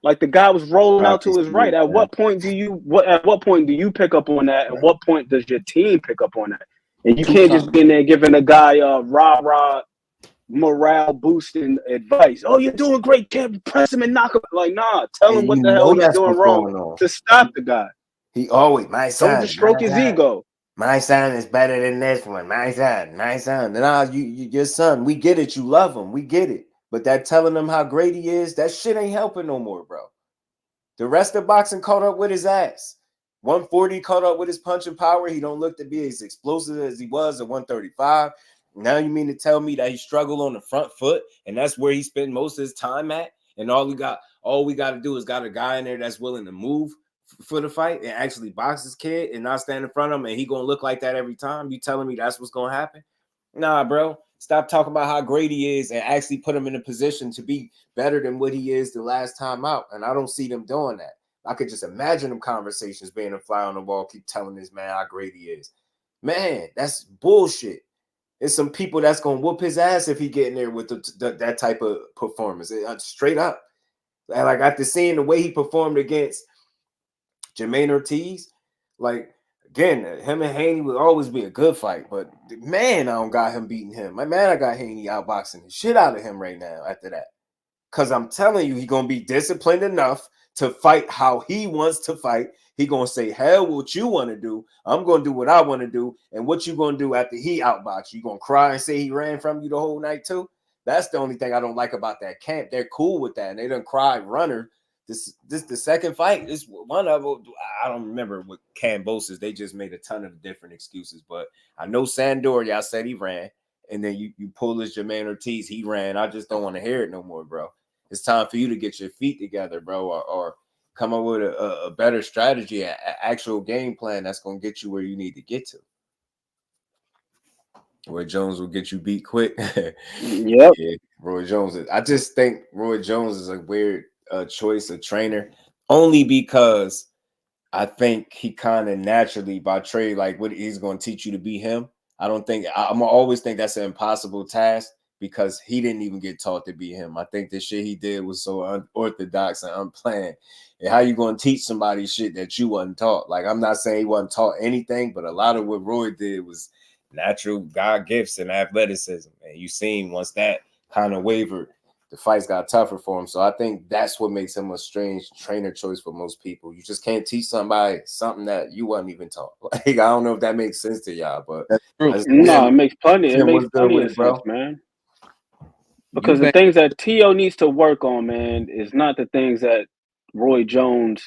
Like, the guy was rolling out to his right. At what point do you pick up on that? At what point does your team pick up on that? And you can't just be in there giving a guy rah morale boosting advice. Oh, you're doing great. Can't press him and knock him. Like, nah, tell him what the hell he's doing wrong to stop the guy. He always don't just stroke his ego. My son is better than this one. My son. Nah, your son. We get it. You love him. We get it. But that telling him how great he is, that shit ain't helping no more, bro. The rest of boxing caught up with his ass. 140 caught up with his punching power. He don't look to be as explosive as he was at 135. Now you mean to tell me that he struggled on the front foot, and that's where he spent most of his time at? And all we got to do is got a guy in there that's willing to move for the fight and actually box his kid and not stand in front of him, and he gonna look like that every time? You telling me that's what's gonna happen? Nah, bro. Stop talking about how great he is and actually put him in a position to be better than what he is the last time out. And I don't see them doing that. I could just imagine them conversations being a fly on the wall, keep telling this man how great he is. Man, that's bullshit. There's some people that's going to whoop his ass if he get in there with that type of performance. Straight up. Like, after seeing the way he performed against Jermaine Ortiz, like, again, him and Haney would always be a good fight, but man, I don't got him beating him. My man, I got Haney outboxing the shit out of him right now after that. Because I'm telling you, he's going to be disciplined enough to fight how he wants to fight. He going to say, hell, what you want to do, I'm going to do what I want to do. And what you going to do after he outbox you? Going to cry and say he ran from you the whole night too? That's the only thing I don't like about that camp. They're cool with that. And they done cry runner. This the second fight. This one of them, I don't remember what Kambosos. They just made a ton of different excuses. But I know Sandor, y'all said he ran. And then you pull this Jermaine Ortiz, he ran. I just don't want to hear it no more, bro. It's time for you to get your feet together, bro, or come up with a better strategy, an actual game plan that's going to get you where you need to get to. Roy Jones will get you beat quick. Yep. Yeah, Roy Jones. I just think Roy Jones is a weird choice of trainer, only because I think he kind of naturally by trade, like what he's going to teach you to be him. I'm always think that's an impossible task because he didn't even get taught to be him. I think the shit he did was so unorthodox and unplanned. And how you going to teach somebody shit that you wasn't taught? Like, I'm not saying he wasn't taught anything, but a lot of what Roy did was natural God gifts and athleticism. And you seen once that kind of wavered, the fights got tougher for him. So I think that's what makes him a strange trainer choice for most people. You just can't teach somebody something that you wasn't even taught. Like, I don't know if that makes sense to y'all, but that's true. No, it makes plenty. It makes plenty of sense, man. Because the things that Tio needs to work on, man, is not the things that Roy Jones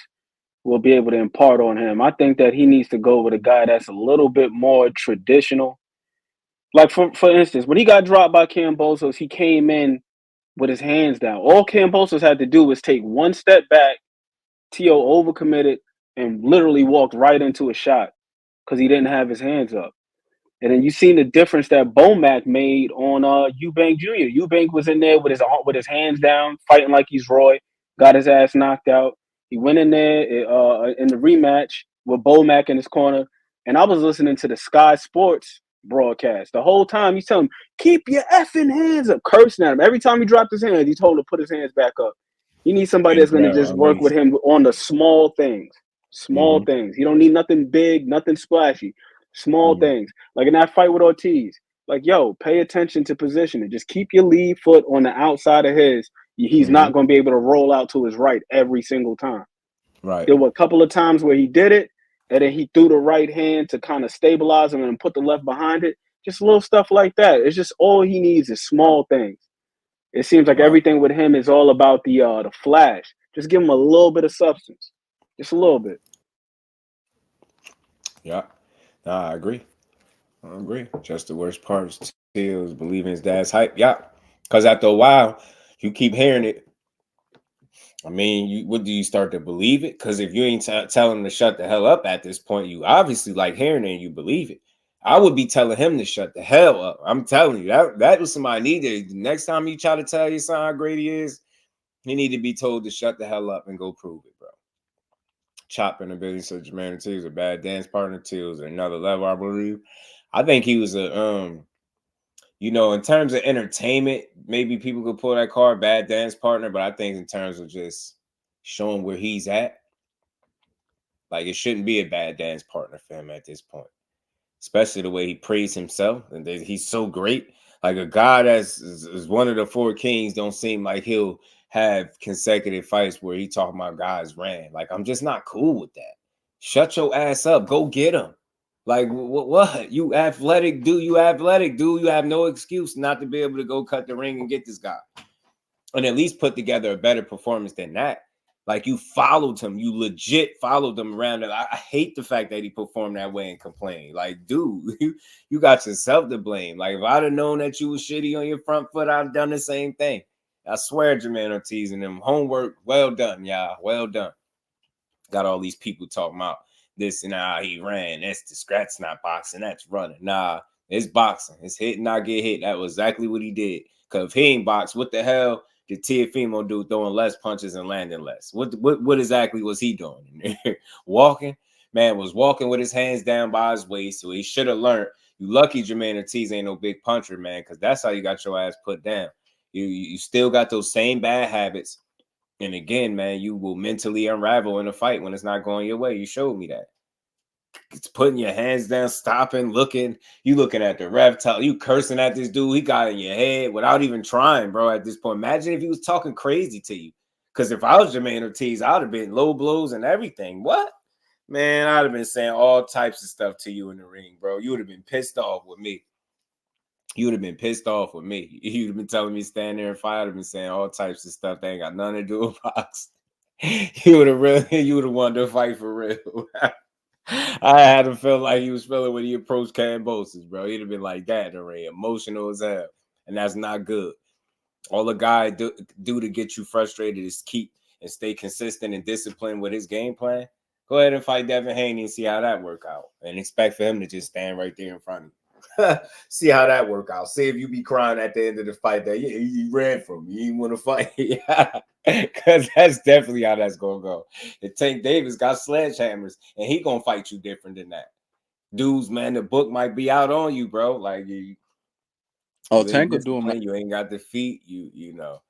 will be able to impart on him. I think that he needs to go with a guy that's a little bit more traditional. Like, for instance, when he got dropped by Kambosos, he came in with his hands down. All Kambosos had to do was take one step back. Tio overcommitted and literally walked right into a shot because he didn't have his hands up. And then you seen the difference that Bomac made on Eubank Jr. Eubank was in there with his hands down, fighting like he's Roy, got his ass knocked out. He went in there in the rematch with Bomac in his corner. And I was listening to the Sky Sports broadcast. The whole time he's telling him, keep your effing hands up, cursing at him. Every time he dropped his hands, he told him to put his hands back up. He needs somebody that's going to just work with him on the small things. Small things. He don't need nothing big, nothing splashy. Small things. Like in that fight with Ortiz. Like, yo, pay attention to positioning. Just keep your lead foot on the outside of his. He's not going to be able to roll out to his right every single time. Right. There were a couple of times where he did it, and then he threw the right hand to kind of stabilize him and put the left behind it. Just little stuff like that. It's just all he needs is small things. It seems like everything with him is all about the flash. Just give him a little bit of substance. Just a little bit. Yeah. Nah, I agree. Just the worst part is believing his dad's hype. Yeah. Because after a while, you keep hearing it. I mean, what do you start to believe it? Because if you ain't telling him to shut the hell up at this point, you obviously like hearing it and you believe it. I would be telling him to shut the hell up. I'm telling you, that was somebody needed. The next time you try to tell your son how great he is, he need to be told to shut the hell up and go prove it, bro. Chopping the ability, so Jermaine Ortiz was a bad dance partner too. Was another level, I believe. I think he was a you know, in terms of entertainment, maybe people could pull that card, bad dance partner, but I think in terms of just showing where he's at, like it shouldn't be a bad dance partner for him at this point. Especially the way he praised himself and that he's so great. Like a guy that's is one of the 4 kings don't seem like he'll have consecutive fights where he talking about guys ran. Like, I'm just not cool with that. Shut your ass up. Go get him. Like, what? You athletic, dude. You athletic, dude. You have no excuse not to be able to go cut the ring and get this guy. And at least put together a better performance than that. Like, you followed him. You legit followed him around. I hate the fact that he performed that way and complained. Like, dude, you got yourself to blame. Like, if I'd have known that you was shitty on your front foot, I'd have done the same thing. I swear, Jermaine Ortiz and them. Homework, well done, y'all. Well done. Got all these people talking about this and how he ran. That's not boxing. That's running. Nah, it's boxing. It's hit and not get hit. That was exactly what he did. Because if he ain't boxed, what the hell did Teofimo do throwing less punches and landing less? What exactly was he doing? Walking? Man was walking with his hands down by his waist, so he should have learned. You lucky Jermaine Ortiz ain't no big puncher, man, because that's how you got your ass put down. You still got those same bad habits. And again, man, you will mentally unravel in a fight when it's not going your way. You showed me that. It's putting your hands down, stopping, looking. You looking at the ref, you cursing at this dude. He got in your head without even trying, bro, at this point. Imagine if he was talking crazy to you. Because if I was Jermaine Ortiz, I'd have been low blows and everything. What? Man, I'd have been saying all types of stuff to you in the ring, bro. You would have been pissed off with me. You would have been pissed off with me. You'd have been telling me stand there and fight. I'd have been saying all types of stuff that ain't got nothing to do with boxing. You would have wanted to fight for real. I had him feel like he was feeling when he approached Kambosos, bro. He'd have been like that in the ring, emotional as hell. And that's not good. All the guy do to get you frustrated is keep and stay consistent and disciplined with his game plan. Go ahead and fight Devin Haney and see how that work out. And expect for him to just stand right there in front of you. See how that work out. See if you be crying at the end of the fight that you ran from. You didn't want to fight. Because that's definitely how that's going to go. And Tank Davis got sledgehammers, and he going to fight you different than that. Dudes, man, the book might be out on you, bro. Like, Tank will do him. You ain't got the feet. You know.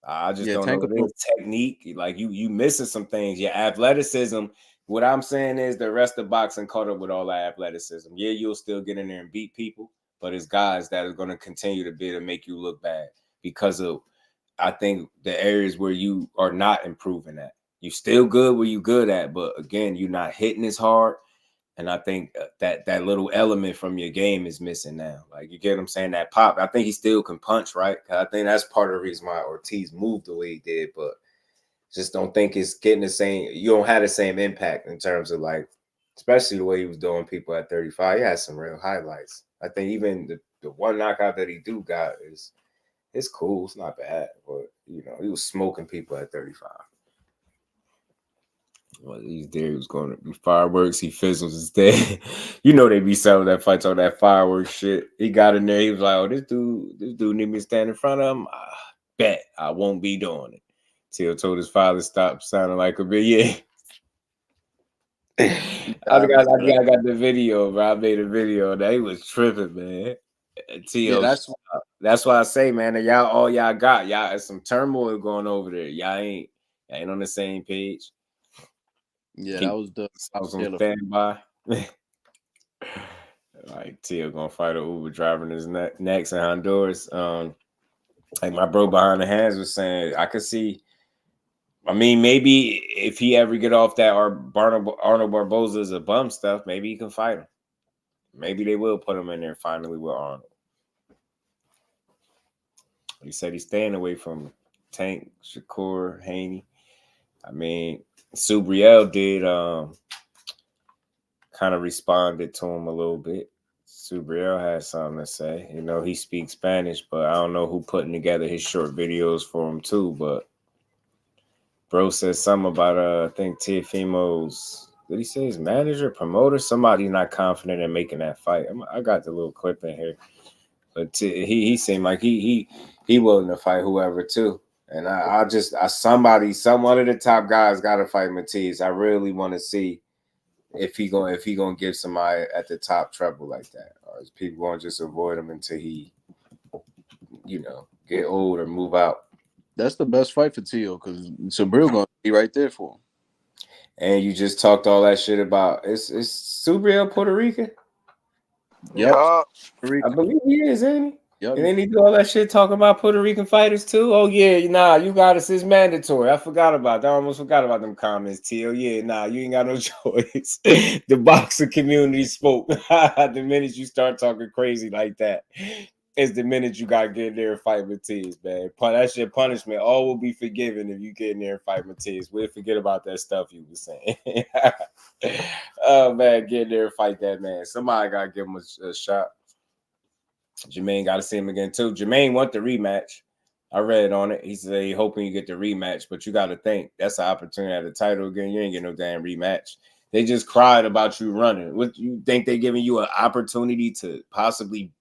I just don't know this technique. Like, you missing some things. Your athleticism. What I'm saying is the rest of boxing caught up with all that athleticism. Yeah, you'll still get in there and beat people, but it's guys that are going to continue to be to make you look bad because of, I think, the areas where you are not improving at. You still good where you good at, but again, you're not hitting as hard. And I think that little element from your game is missing now. Like, you get what I'm saying? That pop. I think he still can punch, right? I think that's part of the reason why Ortiz moved the way he did, but just don't think it's getting the same. You don't have the same impact in terms of, like, especially the way he was doing people at 35. He had some real highlights. I think even the one knockout that he got it's cool. It's not bad, but you know, he was smoking people at 35. Well, he's there. He was going to be fireworks. He fizzles his dead. You know they be selling that fights on that fireworks shit. He got in there. He was like, "Oh, this dude need me to stand in front of him. I bet I won't be doing it." Till told his father stop sounding like a bit. Yeah. I got the video, bro. I made a video that he was tripping, man. Tio, yeah, that's why I say, man, that all y'all got. Y'all there's some turmoil going over there. Y'all ain't on the same page. Yeah, that was I was on standby. Like Tio gonna fight an Uber driver in his next in Honduras. Like my bro behind the hands was saying, I could see. I mean, maybe if he ever get off that Arnold Barboza's a bum stuff, maybe he can fight him. Maybe they will put him in there finally with Arnold. He said he's staying away from Tank, Shakur, Haney. I mean, Subriel did kind of responded to him a little bit. Subriel had something to say. You know, he speaks Spanish, but I don't know who putting together his short videos for him too, but bro said something about I think Teofimo's Did he say his manager, promoter? Somebody not confident in making that fight. I got the little clip in here, but he seemed like he willing to fight whoever too. And some one of the top guys got to fight Mathias. I really want to see if he gonna give somebody at the top trouble like that, or is people gonna just avoid him until he, get old or move out. That's the best fight for Teo because Subriel gonna be right there for him. And you just talked all that shit about it's Subriel Puerto Rican. Yep, I believe he is, ain't he? Yep. And then he do all that shit talking about Puerto Rican fighters too. Oh yeah, nah, you got us. It's mandatory. I forgot about that. I almost forgot about them comments, Teo. Yeah, nah, you ain't got no choice. The boxing community spoke. The minute you start talking crazy like that, is the minute you gotta get in there and fight Mathias, man. That shit punishment. All will be forgiven if you get in there and fight Mathias. We'll forget about that stuff you were saying. Oh man, get in there and fight that man. Somebody gotta give him a shot. Jermaine got to see him again too. Jermaine want the rematch. I read on it. He said he hoping you get the rematch, but you got to think that's an opportunity at the title again. You ain't get no damn rematch. They just cried about you running. What you think they giving you an opportunity to possibly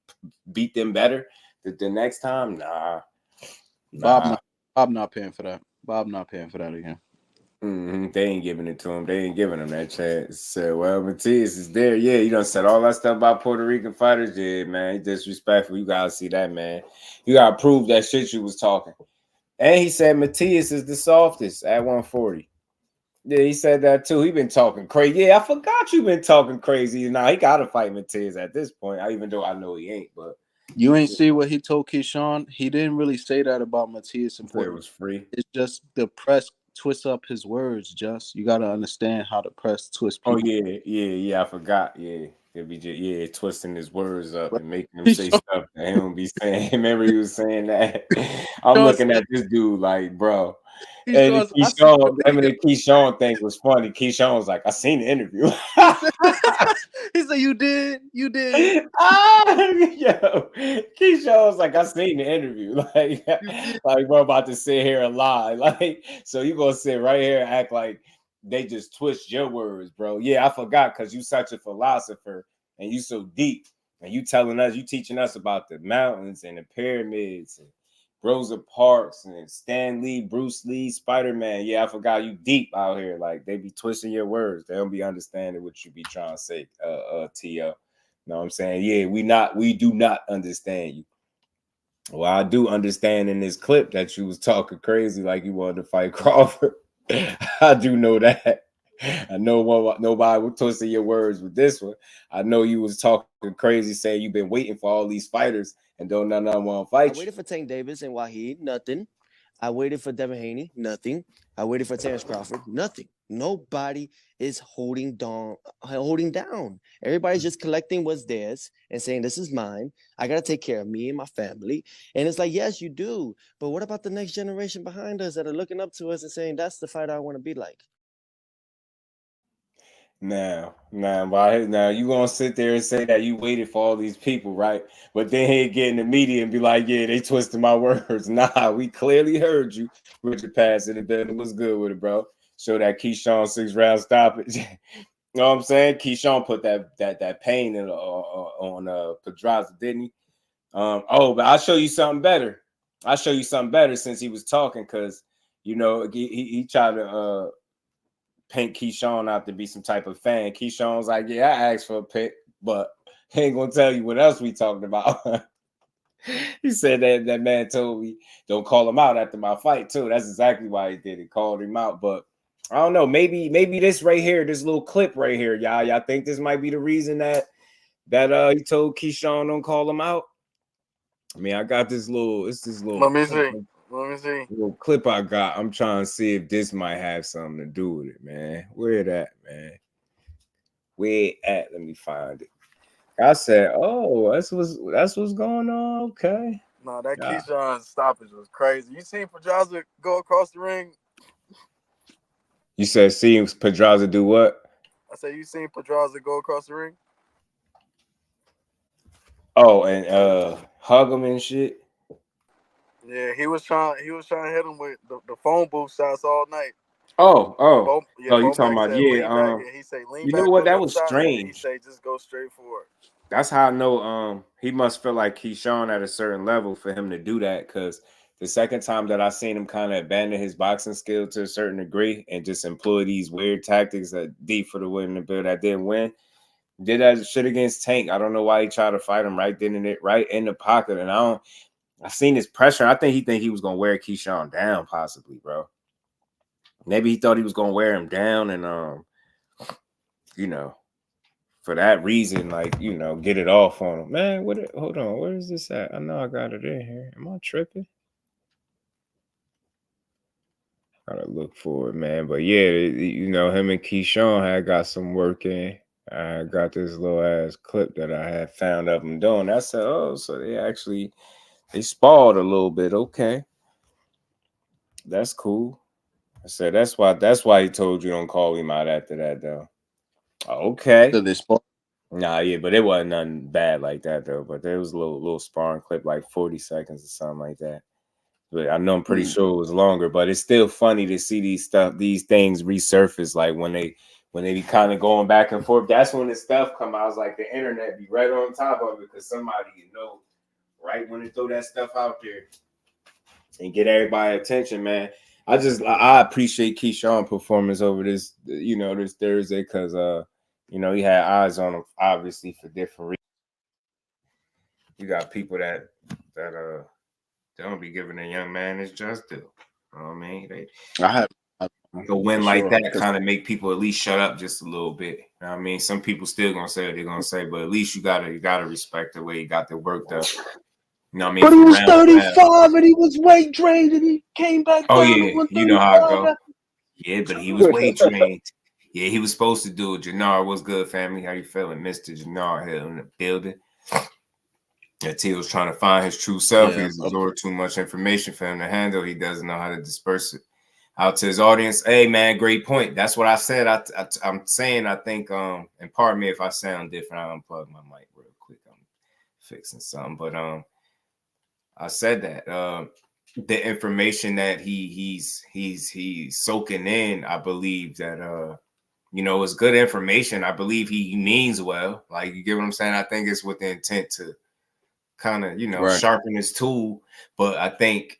beat them better the next time? Nah. Bob not paying for that. Bob not paying for that again. They ain't giving it to him. They ain't giving him that chance. So, well, Mathias is there. Yeah, you done said all that stuff about Puerto Rican fighters. Yeah, man, he disrespectful. You gotta see that, man. You gotta prove that shit you was talking. And he said Mathias is the softest at 140. Yeah, he said that too. He been talking crazy. Yeah, I forgot you been talking crazy. Now he gotta fight Mathias at this point. Even though I know he ain't, but you ain't see what he told Keyshawn. He didn't really say that about Mathias and Puerto. It was free. It's just the press twist up his words. Just you got to understand how the press twist people. Oh yeah. I forgot. Yeah, it be just twisting his words up and making him say stuff that he don't be saying. Remember he was saying that. I'm looking at this dude like, bro. And the Keyshawn thing was funny. Keyshawn was like, I seen the interview. He said, you did. Yo, Keyshawn was like, I seen the interview. Like we're about to sit here and lie. Like, so you gonna sit right here and act like they just twist your words, bro. Yeah, I forgot because you such a philosopher and you so deep. And you teaching us about the mountains and the pyramids and Rosa Parks and Stan Lee, Bruce Lee, Spider-Man. Yeah, I forgot you deep out here. Like they be twisting your words. They don't be understanding what you be trying to say, T.O. Know what I'm saying? Yeah, we do not understand you. Well, I do understand in this clip that you was talking crazy like you wanted to fight Crawford. I do know that. I know nobody would twist your words with this one. I know you was talking crazy, saying you've been waiting for all these fighters and don't none of them want to fight you. I waited for Tank Davis and Wahid, nothing. I waited for Devin Haney, nothing. I waited for Terrence Crawford, nothing. Nobody is holding down. Everybody's just collecting what's theirs and saying, this is mine. I got to take care of me and my family. And it's like, yes, you do. But what about the next generation behind us that are looking up to us and saying, that's the fighter I want to be like? Now you gonna sit there and say that you waited for all these people, right? But then he'd get in the media and be like, yeah, they twisted my words. Nah, we clearly heard you. Richard Passing and Benn was good with it, bro. Show that Keyshawn 6-round stoppage. You know what I'm saying? Keyshawn put that pain on Pedraza, didn't he? But I'll show you something better. Since he was talking, because he tried to paint Keyshawn out to be some type of fan. Keyshawn's like, yeah, I asked for a pick, but he ain't gonna tell you what else we talking about. He said that man told me don't call him out after my fight too. That's exactly why he did it. Called him out, but I don't know. Maybe this right here, this little clip right here, y'all think this might be the reason that he told Keyshawn don't call him out. I mean, I got this little. Let me see. Little clip I got. I'm trying to see if this might have something to do with it, man. Where that, man? Where at? Let me find it. I said, "Oh, that's what's going on." Okay. No, that Keyshawn stoppage was crazy. You seen Pedraza go across the ring? You said, "See Pedraza do what?" I said, "You seen Pedraza go across the ring?" Oh, and hug him and shit. Yeah, he was trying to hit him with the phone booth shots all night. Oh, Yeah, you talking Bomac about said lean back. yeah? Yeah, he say lean You back know what? with That them was shots, and he strange. say just go straight for it. That's how I know he must feel like Keyshawn at a certain level for him to do that, because the second time that I seen him kind of abandon his boxing skill to a certain degree and just employ these weird tactics that deep for the win the bill that didn't win, did that shit against Tank. I don't know why he tried to fight him right in the pocket. And I seen his pressure. I think he was gonna wear Keyshawn down, possibly, bro. Maybe he thought he was gonna wear him down, and you know, for that reason, like, you know, get it off on him. Man, hold on, where is this at? I know I got it in here. Am I tripping? Gotta look for it, man. But yeah, you know, him and Keyshawn had got some work in. I got this little ass clip that I had found of him doing. I said, oh, so they sparred a little bit. Okay. That's cool. I said, that's why he told you don't call him out after that, though. Okay. So they sparred. Nah, yeah, but it wasn't nothing bad like that, though. But there was a little sparring clip, like 40 seconds or something like that. But I know I'm pretty sure it was longer, but it's still funny to see these things resurface, like when they be kind of going back and forth. That's when the stuff come out. I was like, the internet be right on top of it, because somebody, you know, right when they throw that stuff out there and get everybody attention, man. I appreciate Keyshawn's performance over this, you know, this Thursday, because you know, he had eyes on him, obviously, for different reasons. You got people that they don't be giving a young man his just due. You know what I mean? A win like that kind of make people at least shut up just a little bit. You know what I mean? Some people still gonna say what they're gonna say, but at least you gotta respect the way he got the work done. You know what I mean? But he was 35 and he was weight drained and he came back. Oh yeah, you know how it go. Yeah, but he was weight trained. Yeah, he was supposed to do it. Jannar, what's good, family? How you feeling? Mr. Jannar here in the building. That T was trying to find his true self. Yeah, He's absorbed too much information for him to handle. He doesn't know how to disperse it out to his audience. Hey, man, great point. That's what I said. I'm saying, I think, and pardon me if I sound different. I unplug my mic real quick. I'm fixing something. But I said that the information that he's soaking in, I believe that you know, it's good information. I believe he means well. Like, you get what I'm saying? I think it's with the intent to kind of, you know, sharpen his tool. But I think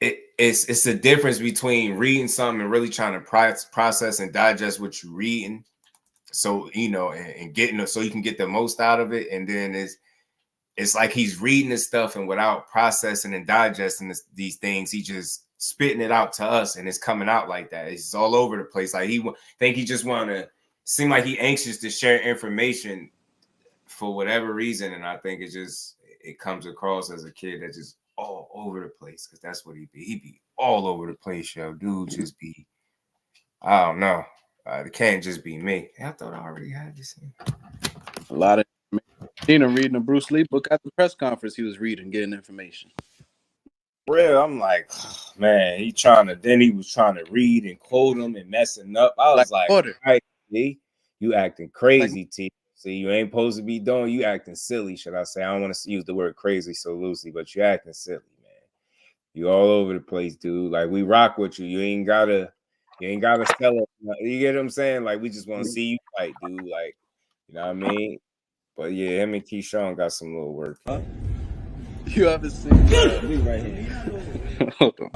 it's the difference between reading something and really trying to process and digest what you're reading. So, you know, and getting it so you can get the most out of it. And then it's like he's reading this stuff, and without processing and digesting these things, he just spitting it out to us, and it's coming out like that. It's all over the place. Like he just want to seem like he anxious to share information for whatever reason. And I think it comes across as a kid that's just all over the place, because that's what he be. He be all over the place, yo. Dude just be, I don't know. It can't just be me. I thought I already had this in. A lot of seen him reading a Bruce Lee book at the press conference. He was reading, getting information. Real, I'm like, oh, man, he was trying to read and quote him and messing up. I was like, right, T, you acting crazy, T. See, you ain't supposed to be doing, you acting silly, should I say. I don't want to use the word crazy so loosely, but you acting silly, man. You all over the place, dude. Like, we rock with you. You ain't gotta sell it. You get what I'm saying? Like, we just want to see you fight, dude. Like, you know what I mean? But yeah, him and Keyshawn got some little work. You ever seen me right here? Hold on.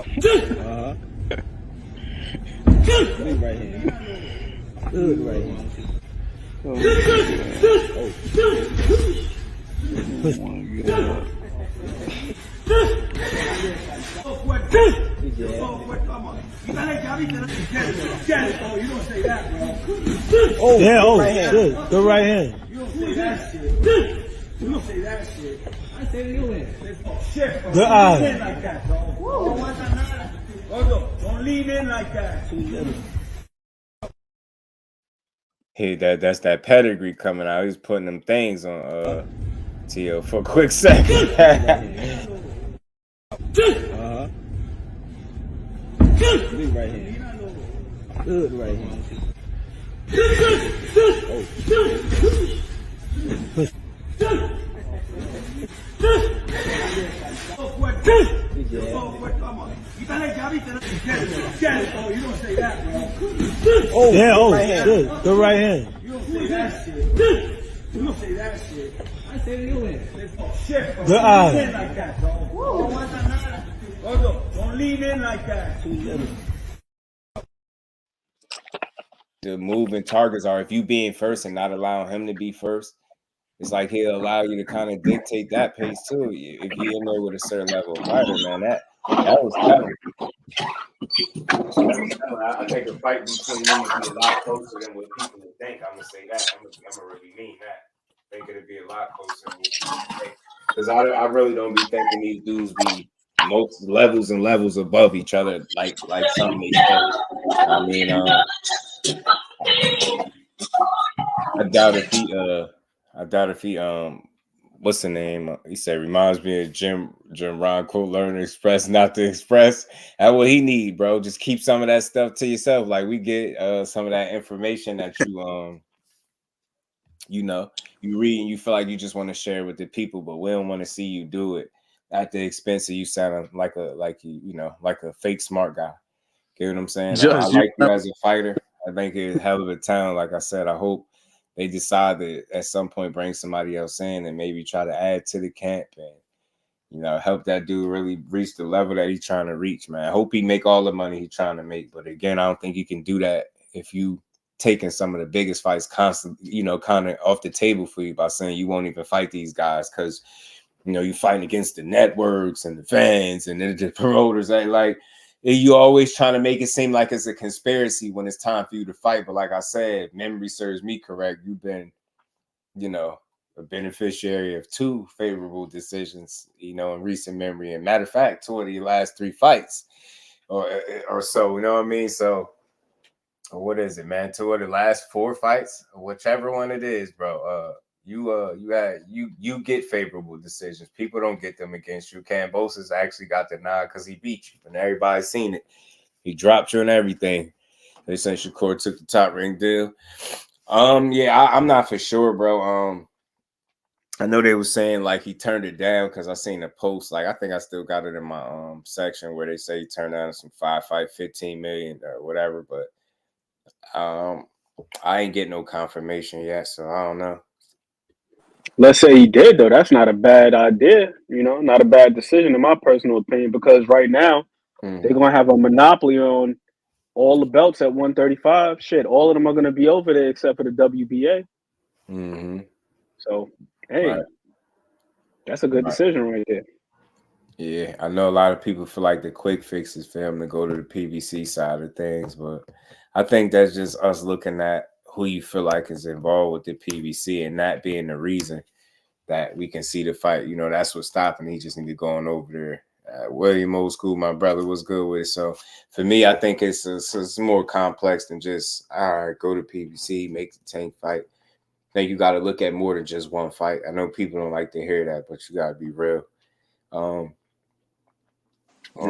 Me right here. Good right here. Oh, yeah, oh, shit. Good right hand. You don't say that shit. You don't say that shit. I say you in. Shit, bro. Good Don't lean eye. in like that, bro. Don't lean in like that. Hey, that's that pedigree coming out. He's putting them things on Tio for a quick second. Big right hand. Good right hand. Oh, you don't say that, bro. Oh, yeah, oh, shit. Good right hand. You don't say that shit. You don't say that shit. I say you in. Oh, shit, bro. Good Don't lean eye. in like that, bro. Don't lean in like that. The moving targets are if you being first and not allowing him to be first, it's like he'll allow you to kind of dictate that pace too. If you're in there with a certain level of fighter, man, that was telling. I think a fight between them would be a lot closer than what people would think. I'm gonna say that. I'm gonna really mean that. I think it'd be a lot closer than what people think. Because I really don't be thinking these dudes be most levels and levels above each other, like some they say. I mean, I doubt if he what's the name? He said reminds me of Jim Ron quote, learn to express, not to express. That's what he need, bro. Just keep some of that stuff to yourself. Like we get some of that information that you read and you feel like you just want to share with the people, but we don't want to see you do it at the expense of you sounding like a fake smart guy. Get what I'm saying? I like you as a fighter. I think it's a hell of a talent. Like I said, I hope they decide to at some point bring somebody else in and maybe try to add to the camp and help that dude really reach the level that he's trying to reach, man. I hope he make all the money he's trying to make. But again, I don't think you can do that if you taking some of the biggest fights constantly, kind of off the table for you by saying you won't even fight these guys because you're fighting against the networks and the fans and the promoters. Like you always trying to make it seem like it's a conspiracy when it's time for you to fight. But like I said, memory serves me correct. You've been, a beneficiary of 2 favorable decisions, in recent memory. And matter of fact, 2 of the last 3 fights or so, you know what I mean? So what is it, man? 2 of the last 4 fights, whichever one it is, bro. You get favorable decisions. People don't get them against you. Kambosos actually got the nod because he beat you, and everybody's seen it. He dropped you and everything. They say Shakur took the top ring deal. I'm not for sure, bro. I know they were saying like he turned it down because I seen a post. Like I think I still got it in my section where they say he turned down some 5-fight, 15 million or whatever. But I ain't getting no confirmation yet, so I don't know. Let's say he did, though. That's not a bad idea, not a bad decision in my personal opinion, because right now they're going to have a monopoly on all the belts at 135. Shit, all of them are going to be over there except for the WBA. Mm-hmm. So, hey, that's a good decision right there. Yeah, I know a lot of people feel like the quick fix is for him to go to the PBC side of things, but I think that's just us looking at who you feel like is involved with the PBC and that being the reason that we can see the fight. That's what's stopping. He just need to go on over there. William Old School, my brother, was good with it. So for me, I think it's more complex than just, all right, go to PBC, make the tank fight. I think you got to look at more than just one fight. I know people don't like to hear that, but you got to be real.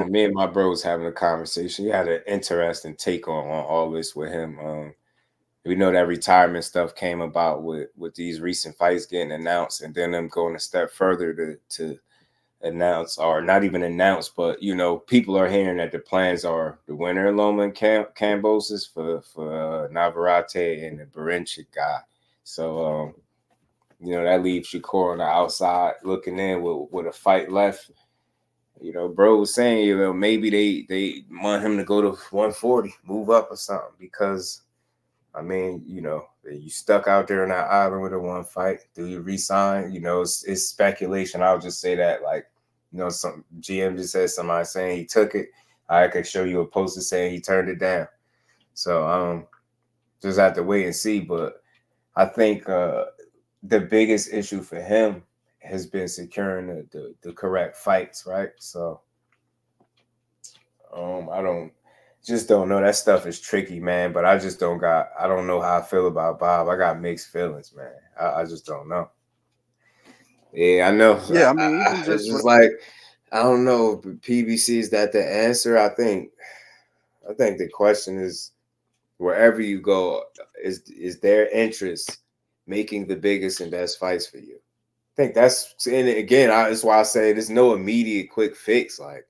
Me and my bro was having a conversation. He had an interesting take on all this with him. We know that retirement stuff came about with these recent fights getting announced and then them going a step further to announce, or not even announce, but people are hearing that the plans are the winner of Loma and Kambosos for Navarrete and the Berenchik guy. So that leaves Shakur on the outside looking in with a fight left. Bro was saying, maybe they want him to go to 140, move up or something, because I mean, you stuck out there in that island with a one fight. Do you resign? It's speculation. I'll just say that, like, some GM just said somebody saying he took it. I could show you a poster saying he turned it down. So just have to wait and see. But I think the biggest issue for him has been securing the correct fights, right? So I just don't know. That stuff is tricky, man. But I don't know how I feel about Bob. I got mixed feelings, man. I just don't know. Yeah, I know. Yeah, I mean, even it's just like, I don't know. PBC, is that the answer? I think the question is, wherever you go, is their interest making the biggest and best fights for you? I think that's, and again, that's why I say there's no immediate quick fix. Like,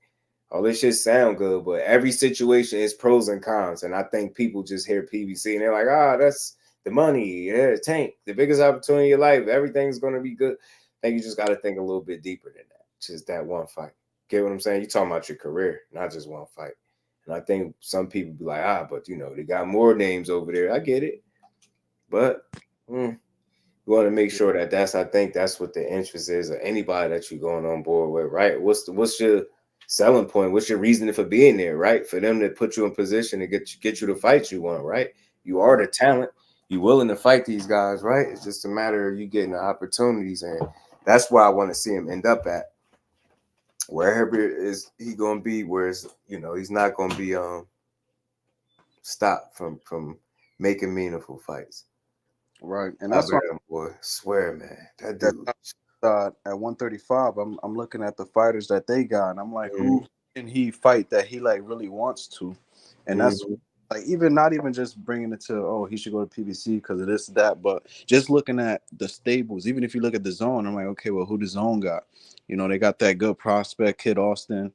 All this shit sound good, but every situation is pros and cons. And I think people just hear PBC and they're like, that's the money. Yeah, tank, the biggest opportunity in your life. Everything's going to be good. I think you just got to think a little bit deeper than that. Just that one fight. Get what I'm saying? You're talking about your career, not just one fight. And I think some people be like, but, they got more names over there. I get it. But you want to make sure I think that's what the interest is of anybody that you're going on board with, right? What's your selling point? What's your reasoning for being there, right? For them to put you in position to get you the fight you want, right? You are the talent. You're willing to fight these guys, right? It's just a matter of you getting the opportunities, and that's where I want to see him end up at. Wherever is he going to be, whereas he's not going to be stopped from making meaningful fights. Right, and that's what boy. Swear, man, that dude. At 135, I'm looking at the fighters that they got, and I'm like, who can he fight that he like really wants to? And that's like not even just bringing it to he should go to PBC because of this that, but just looking at the stables. Even if you look at the zone, I'm like, okay, well, who the zone got? They got that good prospect Kid Austin.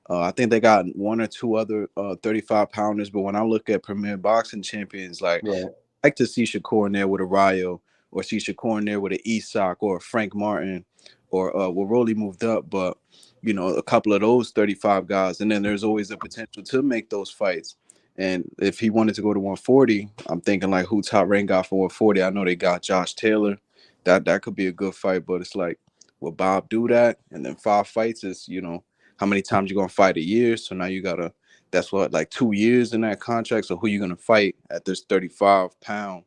I think they got one or two other 35 pounders, but when I look at Premier Boxing Champions, like. Yeah. I like to see Shakur in there with a Rayo, or see Shakur in there with an Isak or a Frank Martin, or Rolly moved up, but a couple of those 35 guys, and then there's always the potential to make those fights. And if he wanted to go to 140, I'm thinking like who Top Rank got for 140. I know they got Josh Taylor, that could be a good fight, but it's like, will Bob do that? And then 5 fights is how many times you're gonna fight a year? So now you gotta. That's what, like 2 years in that contract. So who you gonna fight at this 35-pound,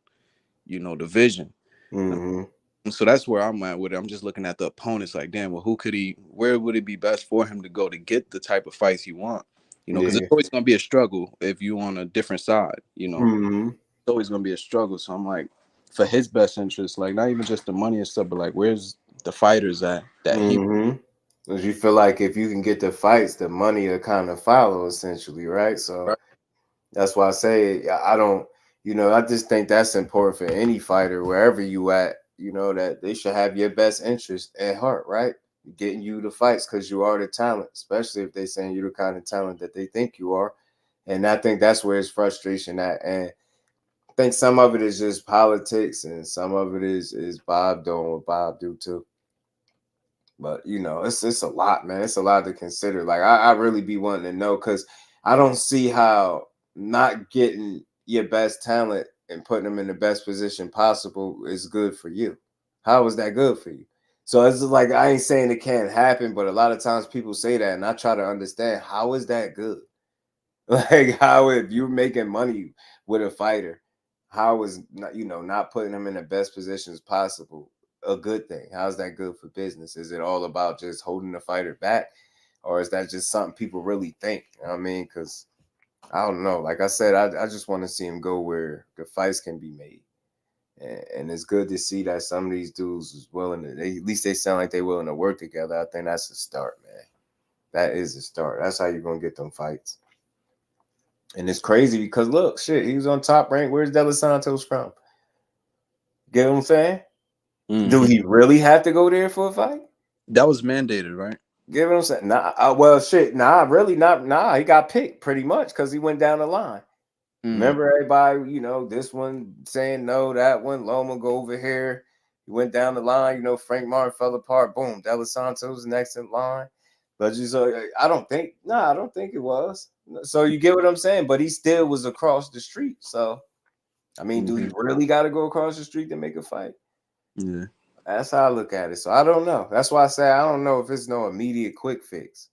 division? So that's where I'm at with it. I'm just looking at the opponents like, damn, well, where would it be best for him to go to get the type of fights he want? Because it's always gonna be a struggle if you on a different side. It's always gonna be a struggle. So I'm like, for his best interest, like not even just the money and stuff, but like where's the fighters at that he. Because you feel like if you can get the fights, the money will kind of follow, essentially, right? So that's why I say I don't, I just think that's important for any fighter, wherever you at, that they should have your best interest at heart, right? Getting you the fights because you are the talent, especially if they're saying you're the kind of talent that they think you are. And I think that's where his frustration at. And I think some of it is just politics, and some of it is Bob doing what Bob do too. But it's a lot, man. It's a lot to consider. Like I really be wanting to know, because I don't see how not getting your best talent and putting them in the best position possible is good for you. How is that good for you? So it's like, I ain't saying it can't happen, but a lot of times people say that, and I try to understand, how is that good? Like, how, if you're making money with a fighter, how is not putting them in the best positions possible a good thing? How's that good for business? Is it all about just holding the fighter back, or is that just something people really think? You know what I mean? Because I don't know. Like I said, I just want to see him go where the fights can be made, and it's good to see that some of these dudes is willing to. At least they sound like they're willing to work together. I think that's a start, man. That is a start. That's how you're gonna get them fights. And it's crazy because look, shit, he was on Top Rank. Where's De Los Santos from? Get what I'm saying? Do he really have to go there for a fight? That was mandated, right? Get what I'm saying? Nah, he got picked pretty much because he went down the line. Remember everybody, this one saying no, that one, Loma go over here. He went down the line, Frank Martin fell apart. Boom, De Los Santos next in line. But I don't think it was. So you get what I'm saying? But he still was across the street. So, I mean, do you really got to go across the street to make a fight? Yeah. That's how I look at it. So I don't know. That's why I say I don't know if it's no immediate quick fix.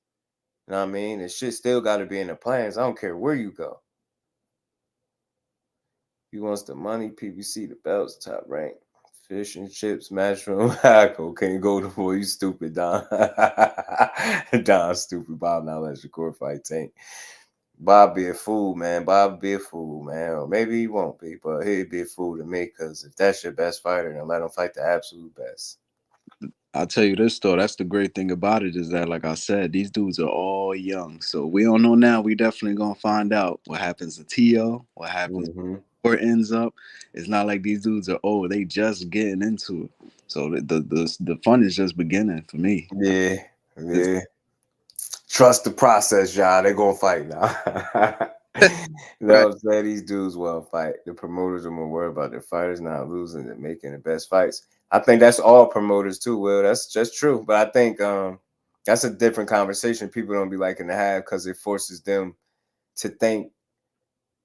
You know what I mean? The shit still got to be in the plans. I don't care where you go. He wants the money, PBC, the belts, Top Rank, fish and chips, matchroom, cocaine, golden boy. You stupid, Don. Don, stupid. Bob not let Shakur fight Tank. Bob be a fool, man. Bob be a fool, man. Or maybe he won't be, but he'd be a fool to me, because if that's your best fighter, then let him fight the absolute best. I'll tell you this, though. That's the great thing about it, is that, like I said, these dudes are all young. So we don't know now. We definitely going to find out what happens to Tio, what happens where it ends up. It's not like these dudes are old. They just getting into it. So the fun is just beginning for me. Yeah. Trust the process, y'all. They're gonna fight now. You know what I'm saying? These dudes will fight. The promoters are more worried about their fighters not losing than making the best fights. I think that's all promoters too, Will. That's just true. But I think that's a different conversation people don't be liking to have because it forces them to think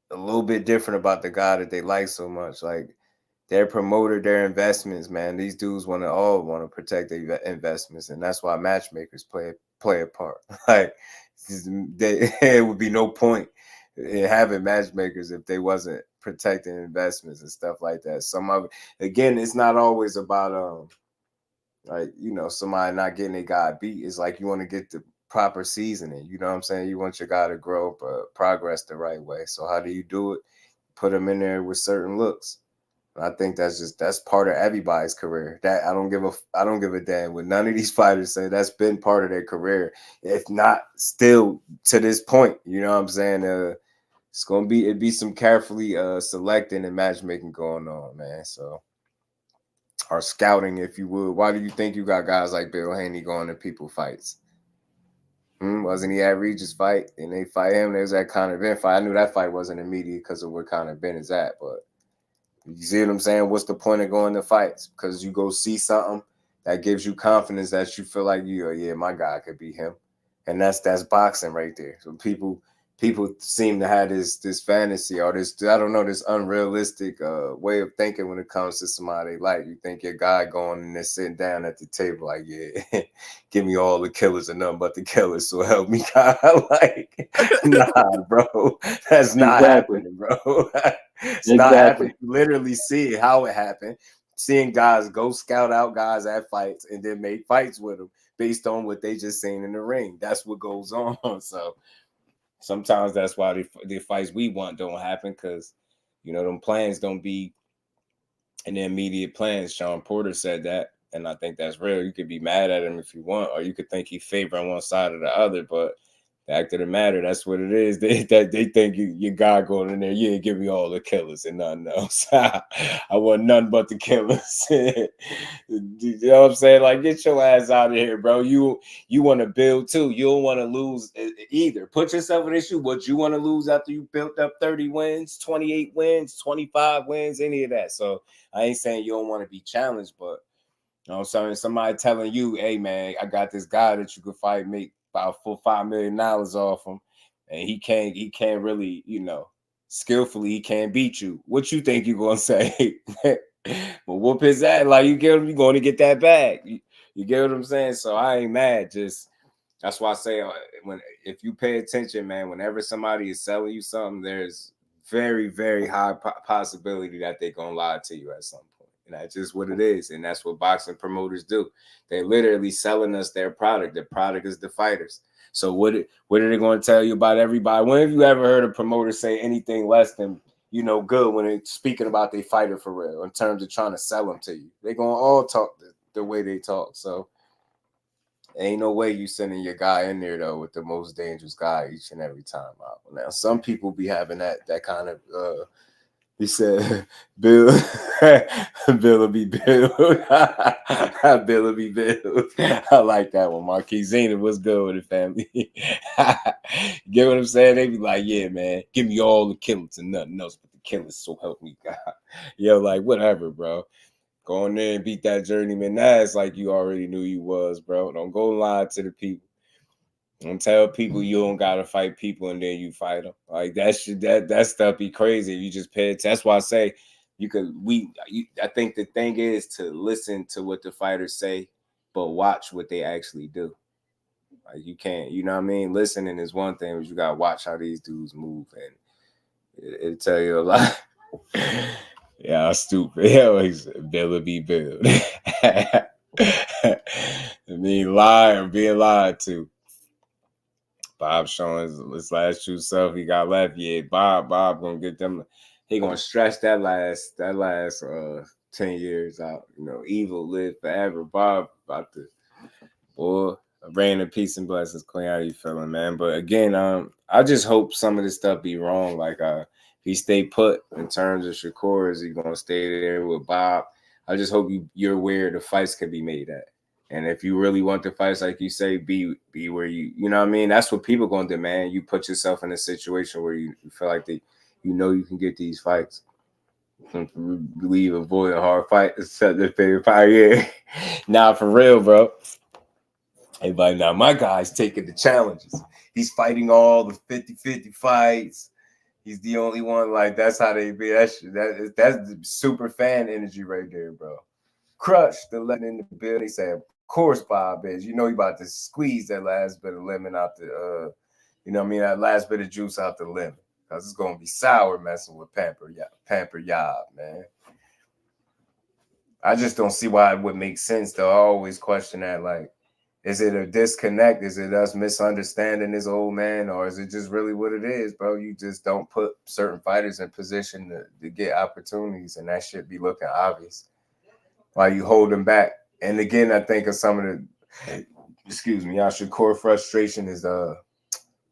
a little bit different about the guy that they like so much. Like their promoter, their investments, man. These dudes all want to protect their investments, and that's why matchmakers play a part. Like it would be no point in having matchmakers if they wasn't protecting investments and stuff like that. Some of it, again, it's not always about like, you know, somebody not getting a guy beat. It's like you want to get the proper seasoning. You know what I'm saying? You want your guy to grow progress the right way. So how do you do it? Put them in there with certain looks. I think that's part of everybody's career. That I don't give a damn what none of these fighters say. That's been part of their career, if not still to this point. You know what I'm saying? It'd be some carefully selecting and matchmaking going on, man. So, or scouting, if you would. Why do you think you got guys like Bill Haney going to people fights? Wasn't he at Regis fight and they fight him? There's that Conor Benn fight. I knew that fight wasn't immediate because of where Conor Benn is at, but. You see what I'm saying? What's the point of going to fights? Because you go see something that gives you confidence that you feel like yeah, my guy could be him. And that's boxing right there. So people seem to have this fantasy or this, I don't know, this unrealistic way of thinking when it comes to somebody like you think your guy going in there sitting down at the table like, yeah, give me all the killers and nothing but the killers, so help me God. Like, nah, bro. That's not happening, bro. It's not happening. You literally see how it happened. Seeing guys go scout out guys at fights and then make fights with them based on what they just seen in the ring. That's what goes on. So sometimes that's why the fights we want don't happen because, you know, them plans don't be in the immediate plans. Sean Porter said that, and I think that's real. You could be mad at him if you want, or you could think he favoring one side or the other, but the fact of the matter, that's what it is. They think your guy going in there, yeah, give me all the killers and nothing else. I want nothing but the killers. You know what I'm saying? Like, get your ass out of here, bro. You want to build too. You don't want to lose either. Put yourself in issue. What you want to lose after you built up 30 wins, 28 wins, 25 wins, any of that. So I ain't saying you don't want to be challenged, but you know what I'm saying? Somebody telling you, hey, man, I got this guy that you could fight, make about $4-5 million off him, and he can't really, you know, skillfully, he can't beat you. What you think you gonna say? Well, whoop his ass. Like, you get him, you're going to get that bag. You get what I'm saying? So I ain't mad. Just that's why I say if you pay attention, man, whenever somebody is selling you something, there's very, very high possibility that they're gonna lie to you at some point. And that's just what it is. And that's what boxing promoters do. They're literally selling us their product. The product is the fighters. So what are they going to tell you about everybody? When have you ever heard a promoter say anything less than, you know, good when they're speaking about their fighter for real in terms of trying to sell them to you? They're going to all talk the way they talk. So ain't no way you sending your guy in there, though, with the most dangerous guy each and every time out. Now, some people be having that kind of he said, Bill will be Bill. Bill will be Bill. I like that one. Marquis Zena was good with the family. Get what I'm saying? They be like, yeah, man, give me all the killers and nothing else but the killers, so help me God. Yo, like, whatever, bro. Go in there and beat that journeyman ass like you already knew you was, bro. Don't go lie to the people. Don't tell people you don't gotta fight people and then you fight them. Like that stuff be crazy. You just pay attention. That's why I say I think the thing is to listen to what the fighters say, but watch what they actually do. Like you can't, you know what I mean? Listening is one thing, but you gotta watch how these dudes move, and it'll tell you a lot. Yeah, stupid. Always Bill be Bill. I mean, lie or being lied to. Bob showing his last true self. He got left. Yeah, Bob gonna get them. He gonna stretch that last 10 years out. You know, evil live forever. Bob about to, boy, reign in peace and blessings. Queen, how you feeling, man? But again, I just hope some of this stuff be wrong. Like if he stay put in terms of Shakur, is he gonna stay there with Bob? I just hope you're aware the fights can be made at. And if you really want the fights, like you say, be where you know what I mean? That's what people going to demand. You put yourself in a situation where you feel like you can get these fights. Believe avoid a hard fight except the favorite fight. Yeah. Nah, for real, bro. Everybody, now my guy's taking the challenges. He's fighting all the 50-50 fights. He's the only one. Like, that's how they be. That's the super fan energy right there, bro. Crush the lemon in the building. He said, of course, Bob is. You know he about to squeeze that last bit of lemon out the you know what I mean, that last bit of juice out the lemon. Because it's gonna be sour messing with Pamper Yob, man. I just don't see why it would make sense though. I always question that, like, is it a disconnect? Is it us misunderstanding this old man, or is it just really what it is, bro? You just don't put certain fighters in position to get opportunities, and that should be looking obvious. While you hold them back. And again, I think of some of the, Shakur frustration is the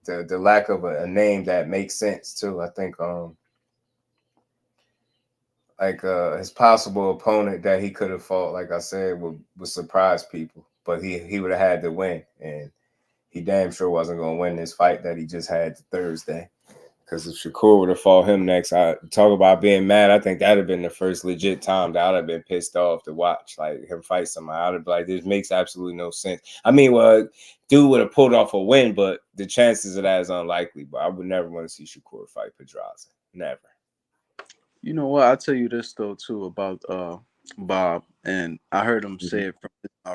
lack of a name that makes sense too. I think his possible opponent that he could have fought, like I said, would surprise people. But he would have had to win, and he damn sure wasn't going to win this fight that he just had Thursday. Because if Shakur would have fought him next, I talk about being mad. I think that would have been the first legit time that I would have been pissed off to watch, like, him fight somebody. I would have been like, this makes absolutely no sense. I mean, well, dude would have pulled off a win, but the chances of that is unlikely. But I would never want to see Shakur fight Pedraza. Never. You know what? I'll tell you this though too about Bob, and I heard him say it from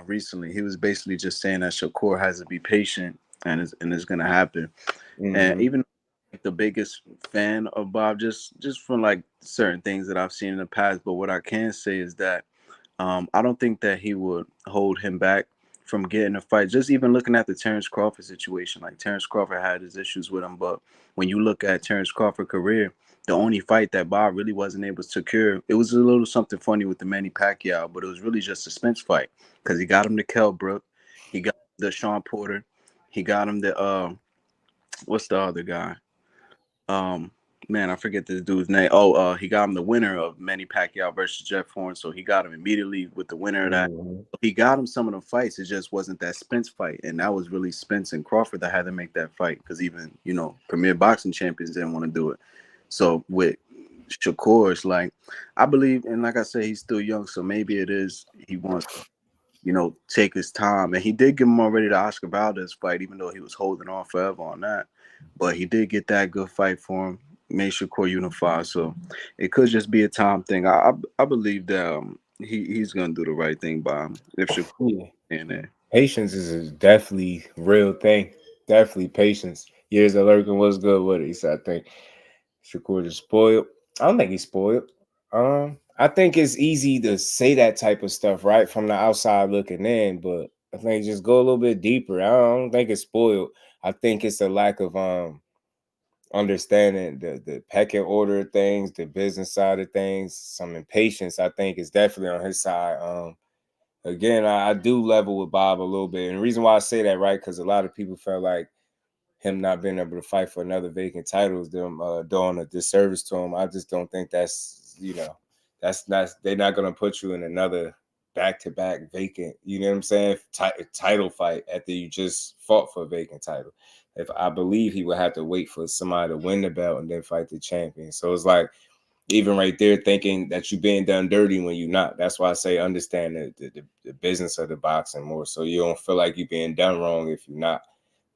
recently. He was basically just saying that Shakur has to be patient, and it's gonna happen. And even the biggest fan of Bob, just from like certain things that I've seen in the past, but what I can say is that I don't think that he would hold him back from getting a fight. Just even looking at the Terrence Crawford situation, like Terrence Crawford had his issues with him, but when you look at Terrence Crawford's career, the only fight that Bob really wasn't able to secure, it was a little something funny with the Manny Pacquiao, but it was really just a suspense fight because he got him to Kell Brook, he got the Sean Porter, he got him the what's the other guy? Man, I forget this dude's name. He got him the winner of Manny Pacquiao versus Jeff Horn, so he got him immediately with the winner of that. He got him some of the fights. It just wasn't that Spence fight, and that was really Spence and Crawford that had to make that fight because even premier boxing champions didn't want to do it. So with Shakur, it's like I believe, and like I said, he's still young, so maybe it is he wants to, take his time, and he did give him already the Oscar Valdez fight, even though he was holding on forever on that. But he did get that good fight for him, made Shakur unify. So it could just be a time thing. I believe that he's gonna do the right thing by him if Shakur in there. Patience is a definitely real thing. Definitely patience. Years of lurking was good with it. He said, I think Shakur is spoiled. I don't think he's spoiled. I think it's easy to say that type of stuff, right, from the outside looking in, but I think just go a little bit deeper. I don't think it's spoiled. I think it's a lack of understanding the pecking order of things, the business side of things, some impatience. I think is definitely on his side. Again, I do level with Bob a little bit, and the reason why I say that, right, because a lot of people felt like him not being able to fight for another vacant title is them doing a disservice to him. I just don't think that's they're not going to put you in another back-to-back vacant, you know what I'm saying, title fight after you just fought for a vacant title. If I believe he would have to wait for somebody to win the belt and then fight the champion. So it's like, even right there, thinking that you're being done dirty when you're not. That's why I say understand the business of the boxing more, so you don't feel like you're being done wrong if you're not.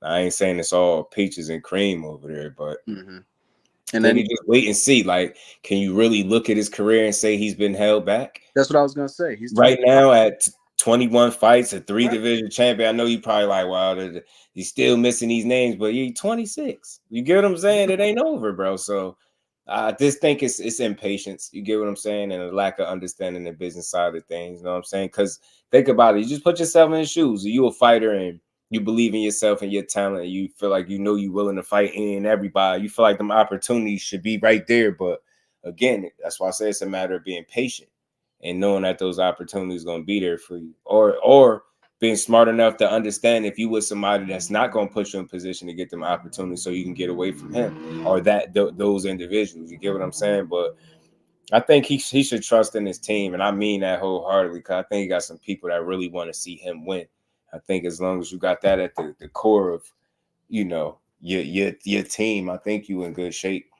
I ain't saying it's all peaches and cream over there, but and then you just wait and see. Like, can you really look at his career and say he's been held back? That's what I was gonna say. He's right now at 21 fights, a 3-division champion. I know you probably like, wow, he's still missing these names, but he's 26. You get what I'm saying? It ain't over, bro. So I just think it's impatience. You get what I'm saying? And a lack of understanding the business side of things. You know what I'm saying? Because think about it. You just put yourself in his shoes. You a fighter and you believe in yourself and your talent, and you feel like you're willing to fight in everybody. You feel like them opportunities should be right there. But again, that's why I say it's a matter of being patient and knowing that those opportunities going to be there for you, or being smart enough to understand if you with somebody that's not going to put you in position to get them opportunities so you can get away from him or those individuals. You get what I'm saying? But I think he should trust in his team, and I mean that wholeheartedly, because I think he got some people that really want to see him win. I think as long as you got that at the core of, you know, your team, I think you in good shape.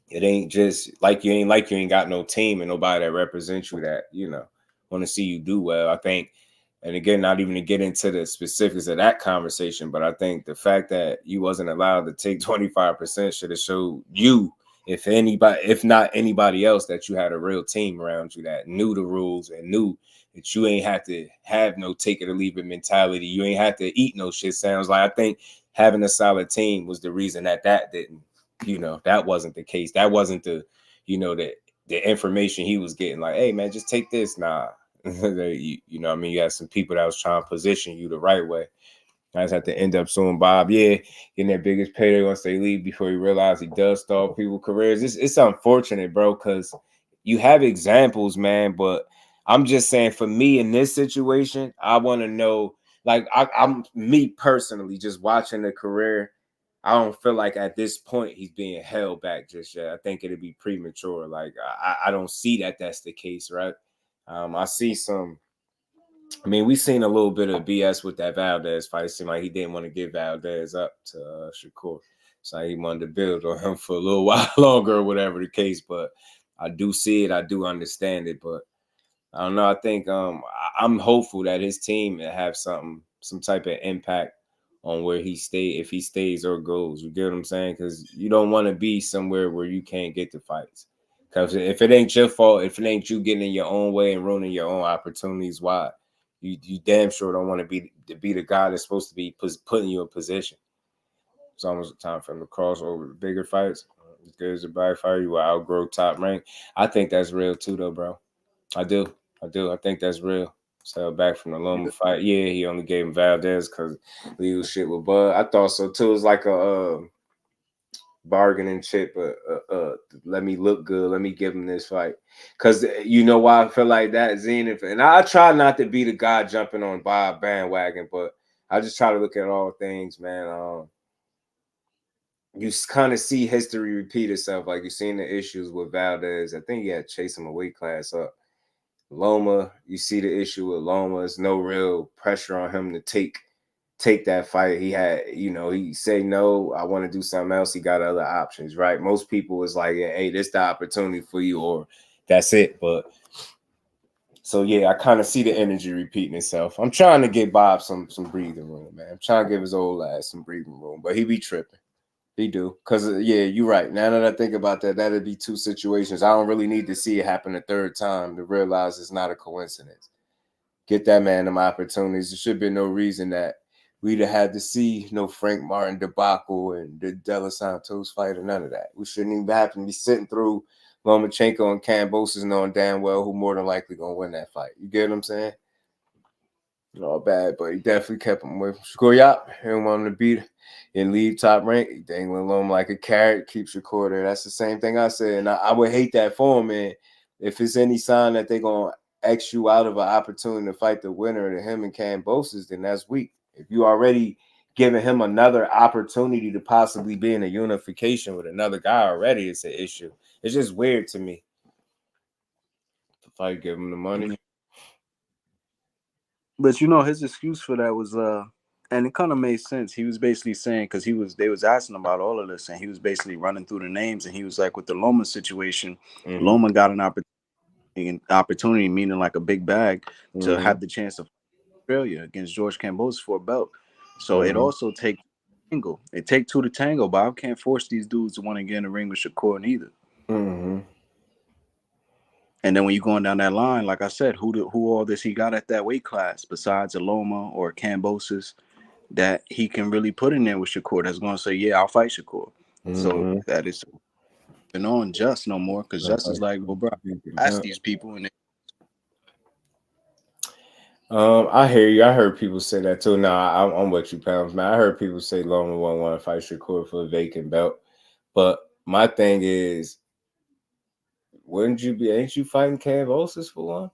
It ain't just like you ain't got no team and nobody that represents you that, you know, want to see you do well. I think, and again, not even to get into the specifics of that conversation, but I think the fact that you wasn't allowed to take 25% should have showed you, if not anybody else, that you had a real team around you that knew the rules and knew that you ain't have to have no take it or leave it mentality. You ain't have to eat no shit. Sounds like I think having a solid team was the reason that didn't, you know, that wasn't the case. That wasn't the, you know, the information he was getting. Like, hey man, just take this. Nah, you know, I mean, you had some people that was trying to position you the right way. I just have to end up suing Bob. Yeah, getting their biggest payday once they leave before he realized he does stall people's careers. It's unfortunate, bro, because you have examples, man. But I'm just saying, for me in this situation, I want to know, like, I'm me personally, just watching the career. I don't feel like at this point he's being held back just yet. I think it'd be premature. Like, I don't see that that's the case, right? I see some. I mean, we seen a little bit of BS with that Valdez fight. It seemed like he didn't want to give Valdez up to Shakur, so he wanted to build on him for a little while longer, or whatever the case. But I do see it, I do understand it, but I don't know. I think I'm hopeful that his team will have some type of impact on where he if he stays or goes. You get what I'm saying? Because you don't want to be somewhere where you can't get the fights. Because if it ain't your fault, if it ain't you getting in your own way and ruining your own opportunities, why? You damn sure don't want to be the guy that's supposed to be putting you in position. It's almost time for him to cross over the bigger fights. As good as a bad fighter, you will outgrow Top Rank. I think that's real too, though, bro. I do. I think that's real. So back from the Loma fight, yeah, he only gave him Valdez because legal shit with Bud. I thought so too. It's like a bargaining chip. Let me look good. Let me give him this fight. Because you know why I feel like that, Zenith. And I try not to be the guy jumping on Bob bandwagon, but I just try to look at all things, man. You kind of see history repeat itself. Like you've seen the issues with Valdez. I think he had to chase him a weight class up. Loma, you see the issue with Loma. There's no real pressure on him to take that fight. He had, you know, he say no, I want to do something else. He got other options, right? Most people was like, hey, this the opportunity for you, or that's it. But so yeah, I kind of see the energy repeating itself. I'm trying to give Bob some breathing room, man. I'm trying to give his old ass some breathing room, but he be tripping. He do. Because, yeah, you're right. Now that I think about that, that'd be two situations. I don't really need to see it happen a third time to realize it's not a coincidence. Get that man them opportunities. There should be no reason that we'd have had to see no Frank Martin debacle and the De Los Santos fight or none of that. We shouldn't even happen to be sitting through Lomachenko and Kambosos knowing damn well who more than likely going to win that fight. You get what I'm saying? All bad, but he definitely kept him away from Shakur. He didn't want him to beat and leave Top Rank. He dangling him like a carrot, keep Shakur there. That's the same thing I said. And I would hate that for him, man. If it's any sign that they're going to X you out of an opportunity to fight the winner to him and Kambosos, then that's weak. If you already giving him another opportunity to possibly be in a unification with another guy already, it's an issue. It's just weird to me. If I give him the money. But you know, his excuse for that was and it kind of made sense. He was basically saying, because they was asking about all of this, and he was basically running through the names, and he was like, with the Loma situation, Loma got an opportunity, meaning like a big bag, to have the chance of Australia against George Kambosos for a belt. So it also takes tango. It take two to tango. Bob can't force these dudes to want to get in the ring with Shakur neither. And then when you're going down that line, like I said, who all this he got at that weight class besides a Loma or Kambosos that he can really put in there with Shakur that's going to say, yeah, I'll fight Shakur. So that is on Just no more, because Just is like, well, bro, ask these people. And I hear you. I heard people say that too. Nah, I'm with you, Pounds, man. I heard people say Loma won't want to fight Shakur for a vacant belt. But my thing is, ain't you fighting Kambosos for one?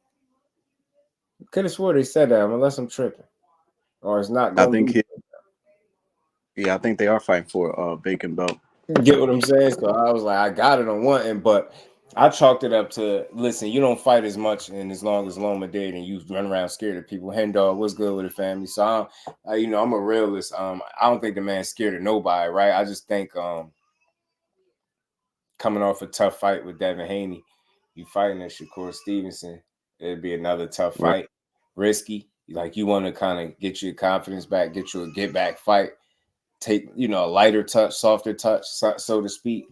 Could have swore they said that, unless I'm tripping. Or it's not going to be. I think they are fighting for a vacant belt. Get what I'm saying? So I was like, I got it on one end, but I chalked it up to, listen, you don't fight as much and as long as Loma did, and you run around scared of people. Hen dog, what's good with the family? So, I'm a realist. I don't think the man's scared of nobody, right? I just think coming off a tough fight with Devin Haney, you fighting at Shakur Stevenson, it'd be another tough fight. Risky. Like, you want to kind of get your confidence back, get you a get-back fight, take, a lighter touch, softer touch, so to speak.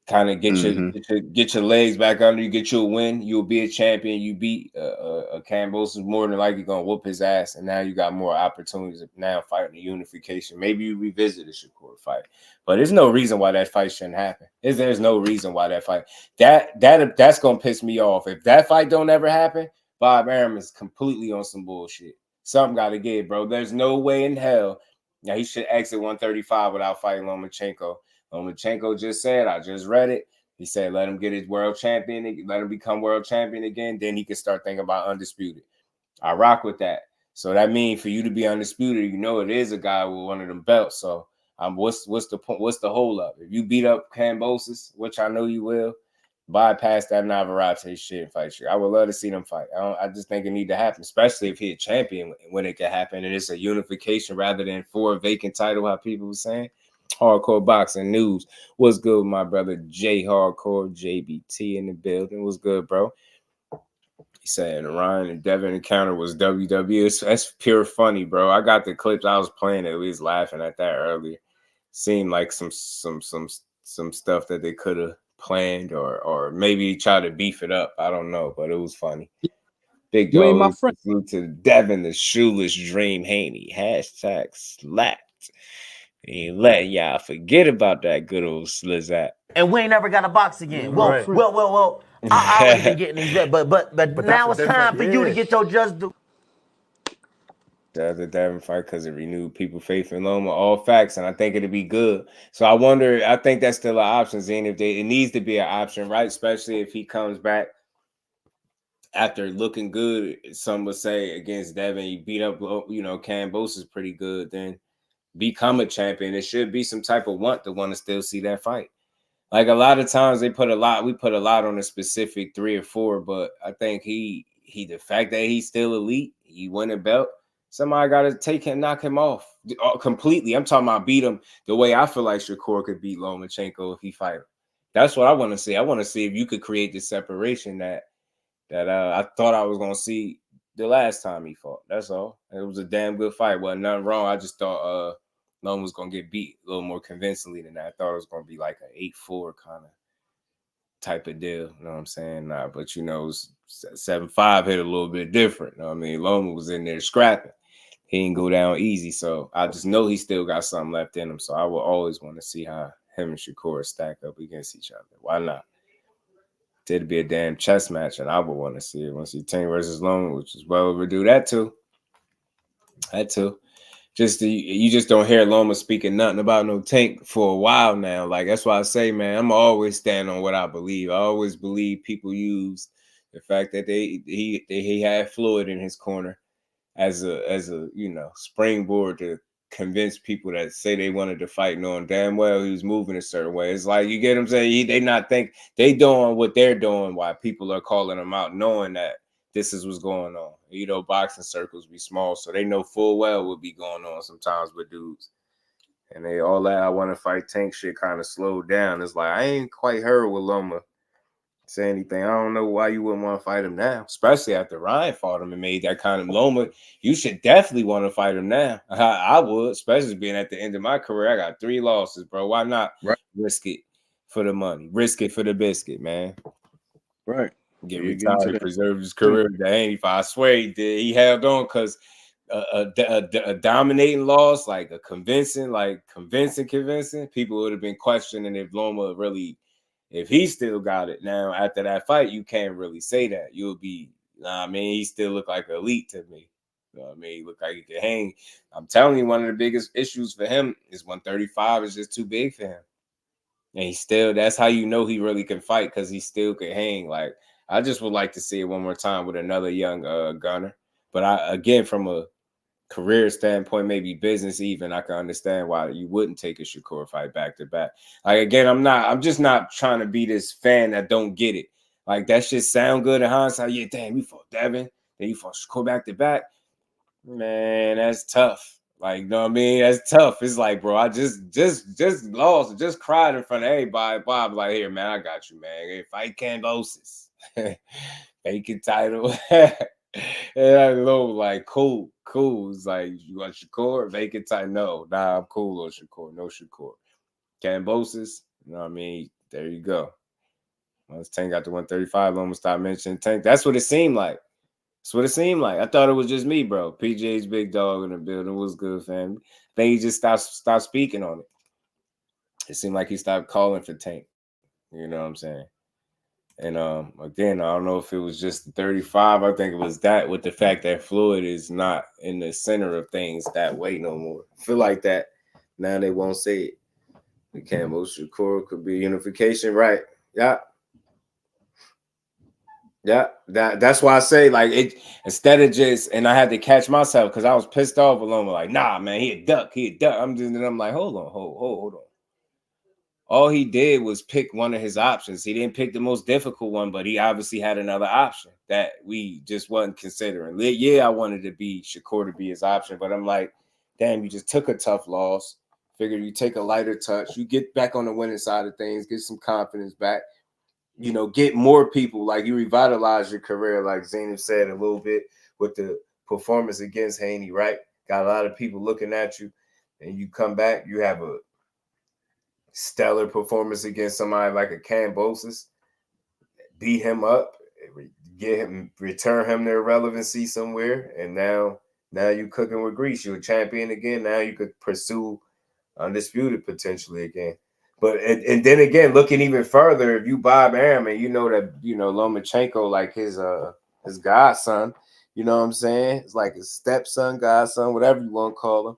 Kind of get your legs back under you, get you a win. You'll be a champion. You beat a Kambosos, more than likely gonna whoop his ass, and now you got more opportunities of now fighting the unification. Maybe you revisit the Shakur fight, but there's no reason why that fight shouldn't happen. There's no reason why that fight that's gonna piss me off. If that fight don't ever happen, Bob Arum is completely on some bullshit. Something got to give, bro. There's no way in hell. Now he should exit 135 without fighting Lomachenko. Lomachenko just said, I just read it. He said, let him get his world champion, let him become world champion again. Then he can start thinking about undisputed. I rock with that. So that means for you to be undisputed, it is a guy with one of them belts. So what's the point? What's the hold up? If you beat up Kambosos, which I know you will, bypass that Navarrete shit and fight shit. I would love to see them fight. I just think it need to happen, especially if he's a champion when it can happen. And it's a unification rather than 4 vacant title, how people were saying. Hardcore boxing news. What's good with my brother J Hardcore, JBT in the building? What's good, bro? He saying Ryan and Devin encounter was WWE. That's pure funny, bro. I got the clips. I was playing it. We was laughing at that earlier. Seemed like some stuff that they could have planned or maybe try to beef it up. I don't know, but it was funny. Big You ain't my dog. friend. To Devin, the shoeless dream Haney. # slapped. Ain't letting y'all forget about that good old Slizzat. And we ain't never got a box again. Well, I already been getting these, but now it's time for you to get your just due. The other Devin fight because it renewed people faith in Loma. All facts, and I think it'll be good. So I think that's still an option, Zane. It needs to be an option, right? Especially if he comes back after looking good. Some would say against Devin, you beat up, Kambosos is pretty good. Then become a champion. It should be some type of want to still see that fight. Like a lot of times we put a lot on a specific 3 or 4, but I think the fact that he's still elite, he won a belt. Somebody got to knock him off completely. I'm talking about beat him the way I feel like Shakur could beat Lomachenko if he fight him. That's what I want to see. I want to see if you could create the separation that I thought I was going to see the last time he fought. That's all. It was a damn good fight. Wasn't nothing wrong. I just thought Loma was going to get beat a little more convincingly than that. I thought it was going to be like an 8-4 kind of type of deal. You know what I'm saying? Nah, but 7-5 hit a little bit different. You know what I mean? Loma was in there scrapping. He didn't go down easy. So I just know he still got something left in him. So I will always want to see how him and Shakur stack up against each other. Why not? It'd be a damn chess match, and I would want to see it. I want to see Tank versus Loma, which is well overdue. That too. You just don't hear Loma speaking nothing about no Tank for a while now. Like, that's why I say, man, I'm always stand on what I believe. I always believe people use the fact that he had Floyd in his corner as a springboard to convince people that say they wanted to fight, knowing damn well he was moving a certain way. It's like, you get what I'm saying? They not think they doing what they're doing while people are calling them out, knowing that this is what's going on. Boxing circles be small, so they know full well what be going on sometimes with dudes. And they all that I want to fight Tank shit kind of slowed down. It's like, I ain't quite heard with Loma say anything. I don't know why you wouldn't want to fight him now, especially after Ryan fought him and made that kind of Loma. You should definitely want to fight him now. I would, especially being at the end of my career. I got 3 losses, bro. Why not risk it for the money? Risk it for the biscuit, man. Right. Get retired, preserve his career. I swear he did. He held on because a dominating loss, like a convincing, people would have been questioning if Loma really, if he still got it. Now, after that fight, you can't really say that. You'll be, he still look like elite to me. You know what I mean? He look like he could hang. I'm telling you, one of the biggest issues for him is 135 is just too big for him. And that's how you know he really can fight, because he still can hang. Like, I just would like to see it one more time with another young gunner. But again, from a career standpoint, maybe business even, I can understand why you wouldn't take a Shakur fight back to back. Like, again, I'm just not trying to be this fan that don't get it. Like, that shit sound good in hindsight. Yeah, damn, you fought Devin, then you fought Shakur back to back. Man, that's tough. Like, you know what I mean? That's tough. It's like, bro, I just lost, just cried in front of everybody. Bob, like, here, man, I got you, man. Hey, fight Kambosos. Vacant title. And I know, like, cool. It's like, you want Shakur? Vacant title? No, nah, I'm cool on Shakur. No Shakur. Kambosos, you know what I mean? There you go. Once Tank got to 135, Loma stopped mentioning Tank. That's what it seemed like. That's what it seemed like. I thought it was just me, bro. PJ's big dog in the building. Was good, fam. Then he just stopped speaking on it. It seemed like he stopped calling for Tank. You know what I'm saying? And again, I don't know if it was just the 35. I think it was that with the fact that Floyd is not in the center of things that way no more. I feel like that now they won't say it. The Kambosos Shakur could be unification, right? Yeah. Yeah, that's why I say, like, it instead of just, and I had to catch myself because I was pissed off alone. Like, nah, man, he a duck. I'm like, hold on. All he did was pick one of his options. He didn't pick the most difficult one, but he obviously had another option that we just wasn't considering. Yeah, I wanted to be Shakur to be his option, but I'm like, damn, you just took a tough loss. Figure you take a lighter touch, you get back on the winning side of things, get some confidence back. You know, get more people, like you revitalize your career, like Zainab said a little bit with the performance against Haney, right? Got a lot of people looking at you, and you come back, you have a stellar performance against somebody like a Kambosos, beat him up, return him their relevancy somewhere, and now you cooking with grease. You're a champion again. Now you could pursue undisputed potentially again. But and then again, looking even further, if you Bob Arum and you know that, you know, Lomachenko, like his godson, you know what I'm saying? It's like his stepson, godson, whatever you want to call him.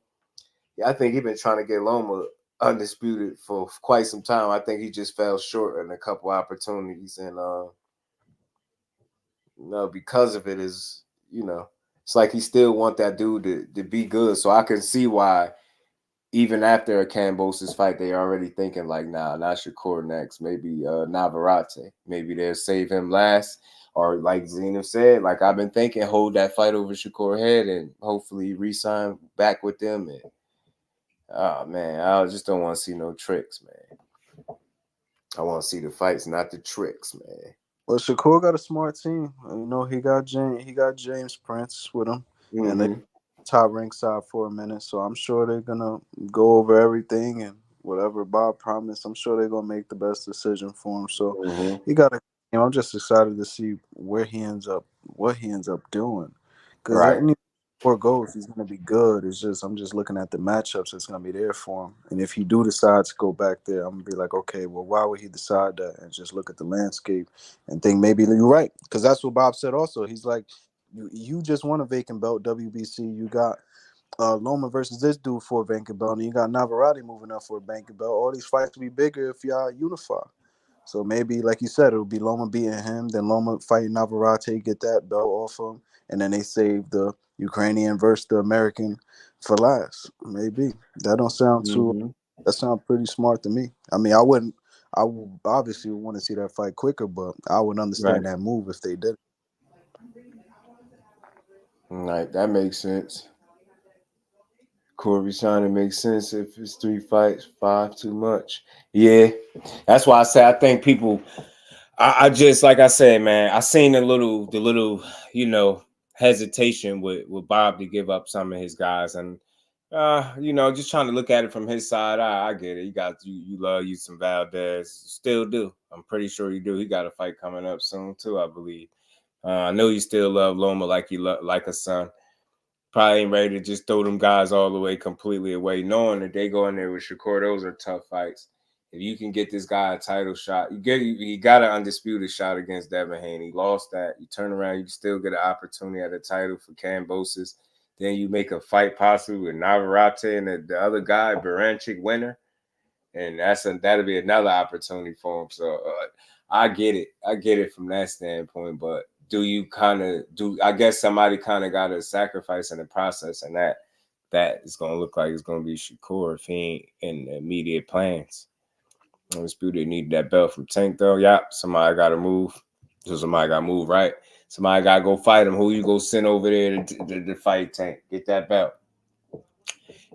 Yeah, I think he's been trying to get Loma undisputed for quite some time. I think he just fell short in a couple opportunities, and because of it is, it's like he still want that dude to be good. So I can see why. Even after a Kambosos fight, they already thinking like, nah, not Shakur next. Maybe Navarrete. Maybe they'll save him last. Or like Zainab said, like I've been thinking, hold that fight over Shakur head and hopefully re-sign back with them. And oh man, I just don't want to see no tricks, man. I want to see the fights, not the tricks, man. Well, Shakur got a smart team. You know, he got James Prince with him, and they top ringside for a minute. So I'm sure they're gonna go over everything and whatever Bob promised. I'm sure they're gonna make the best decision for him. So he got a. I'm just excited to see where he ends up, what he ends up doing, because before goes, he's gonna be good. It's just I'm just looking at the matchups that's gonna be there for him. And if he do decide to go back there, I'm gonna be like, okay, well, why would he decide that? And just look at the landscape and think maybe you're right, because that's what Bob said. Also, he's like, you just won a vacant belt, WBC. You got Loma versus this dude for a vacant belt, and you got Navarrete moving up for a vacant belt. All these fights will be bigger if y'all unify. So maybe, like you said, it'll be Loma beating him, then Loma fighting Navarrete, get that belt off him, and then they save the Ukrainian versus the American for last. Maybe that don't sound too. That sounds pretty smart to me. I mean, I would obviously want to see that fight quicker, but I would understand that move if they did. Right, that makes sense. Corby signing makes sense if it's 3 fights, 5 too much. Yeah, that's why I say I think people. I just, like I said, man, I seen the little hesitation with Bob to give up some of his guys, and just trying to look at it from his side. I get it. You love you some Valdez, still do. I'm pretty sure you do. He got a fight coming up soon too, I believe. I know you still love Loma like you like a son. Probably ain't ready to just throw them guys all the way completely away, knowing that they go in there with Shakur. Those are tough fights. If you can get this guy a title shot, you got an undisputed shot against Devin Haney. Lost that. You turn around, you still get an opportunity at a title for Kambosos. Then you make a fight possibly with Navarrete and the other guy, Baranchik, winner. And that'll be another opportunity for him. So I get it. I get it from that standpoint. But do you kind of do? I guess somebody kind of got to sacrifice in the process, and that is gonna look like it's gonna be Shakur if he ain't in the immediate plans. Undisputed needed that belt from Tank though. Yeah, somebody got to move. So somebody got to move, right? Somebody got to go fight him. Who you go send over there to fight Tank? Get that belt.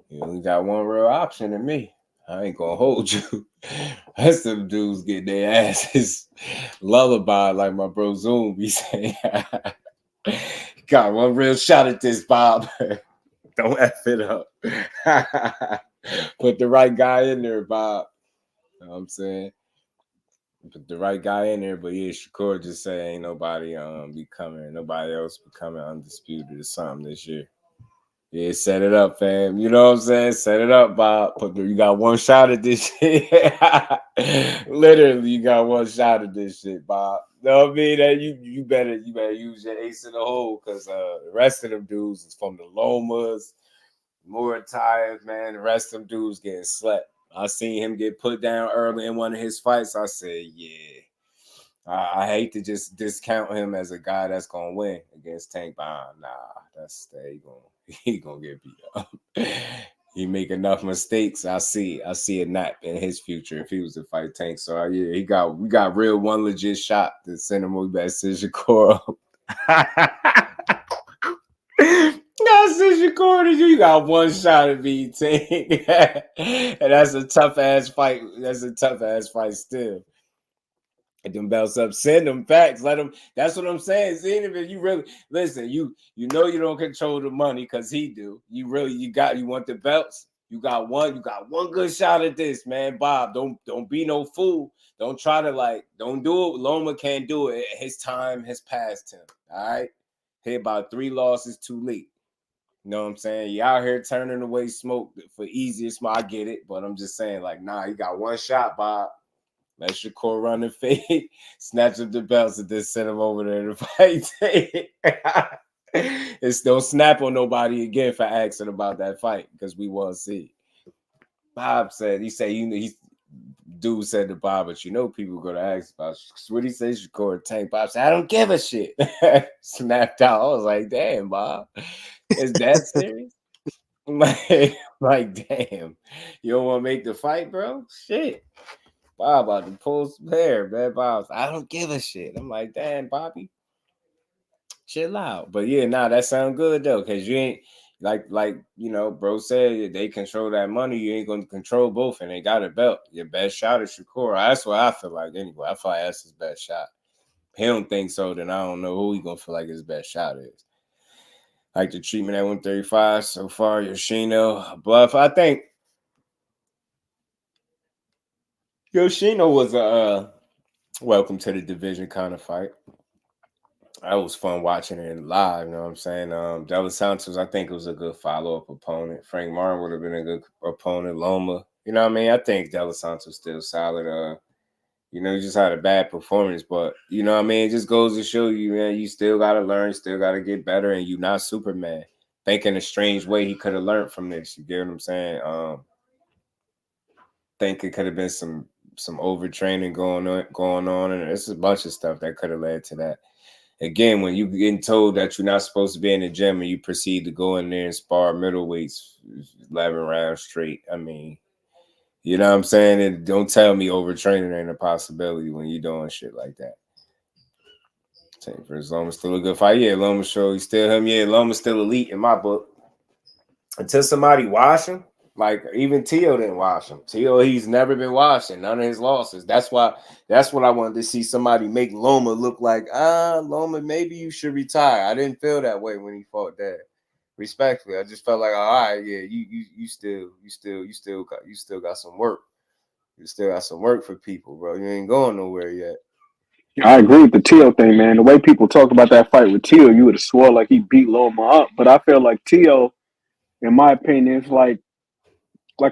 You only got one real option in me. I ain't gonna hold you. That's them dudes getting their asses lullaby like my bro Zoom be saying. Got one real shot at this, Bob. Don't F it up. Put the right guy in there, Bob. You know what I'm saying? Put the right guy in there, but yeah, Shakur just say ain't nobody nobody else becoming undisputed or something this year. Yeah, set it up, fam. You know what I'm saying? Set it up, Bob. You got one shot at this shit. Literally, you got one shot at this shit, Bob. You know what I mean? That you better use your ace in the hole, because the rest of them dudes is from the Lomas, Muratalla, man. The rest of them dudes getting slept. I seen him get put down early in one of his fights. I said, yeah. I hate to just discount him as a guy that's gonna win against Tank. Nah, he gonna get beat up. He make enough mistakes. I see a nap in his future if he was to fight Tank. So yeah, we got real one legit shot to send him back to Shakur. You got one shot to beat Tank. And that's a tough ass fight. That's a tough ass fight still. Get them belts up, send them facts, let them. That's what I'm saying. See, if you really listen, you know you don't control the money because he do. You want the belts. You got one good shot at this, man. Bob, don't be no fool. Don't try to don't do it. Loma can't do it. His time has passed him. All right. He about 3 losses too late. You know what I'm saying? You out here turning away smoke for easiest. I get it, but I'm just saying, nah, you got one shot, Bob. Let Shakur run and fade, snatch up the belts, and then send him over there to fight. Don't snap on nobody again for asking about that fight, because we won't see. Bob said, dude said to Bob, but people going to ask about what he says, Shakur Tank. Bob said, I don't give a shit. Snapped out. I was like, damn, Bob, is that serious? like, damn, you don't want to make the fight, bro? Shit. Bob about to pull some hair, man. Bob, I don't give a shit. I'm like, damn, Bobby, chill out. But yeah, that sound good though, because you ain't like bro said, they control that money. You ain't gonna control both, and they got a belt. Your best shot is Shakur. That's what I feel like anyway. I feel like that's his best shot. If he don't think so, then I don't know who he gonna feel like his best shot is. Like the treatment at 135 so far, Yoshino, Bluff. I think Yoshino was a welcome to the division kind of fight. It was fun watching it live, you know what I'm saying? Dela Santos, I think it was a good follow-up opponent. Frank Martin would have been a good opponent. Loma, you know what I mean? I think Dela Santos still solid. He just had a bad performance, but you know what I mean? It just goes to show you, man, you still got to learn, still got to get better, and you're not Superman. Think in a strange way he could have learned from this. You get what I'm saying? Think it could have been some overtraining going on, and there's a bunch of stuff that could have led to that. Again, when you getting told that you're not supposed to be in the gym and you proceed to go in there and spar middleweights 11 rounds straight, I mean, you know what I'm saying? And don't tell me overtraining ain't a possibility when you're doing shit like that. Tank versus Loma still a good fight. Yeah, Loma show he's still him. Yeah, Loma's still elite in my book. Until somebody wash him. Like even Teo didn't wash him. Teo, he's never been washing none of his losses. That's what I wanted to see somebody make Loma look like. Loma, maybe you should retire. I didn't feel that way when he fought that. Respectfully, I just felt like, all right, yeah, you still got some work. You still got some work for people, bro. You ain't going nowhere yet. I agree with the Teo thing, man. The way people talk about that fight with Teo, you would have swore like he beat Loma up. But I feel like Teo, in my opinion, is like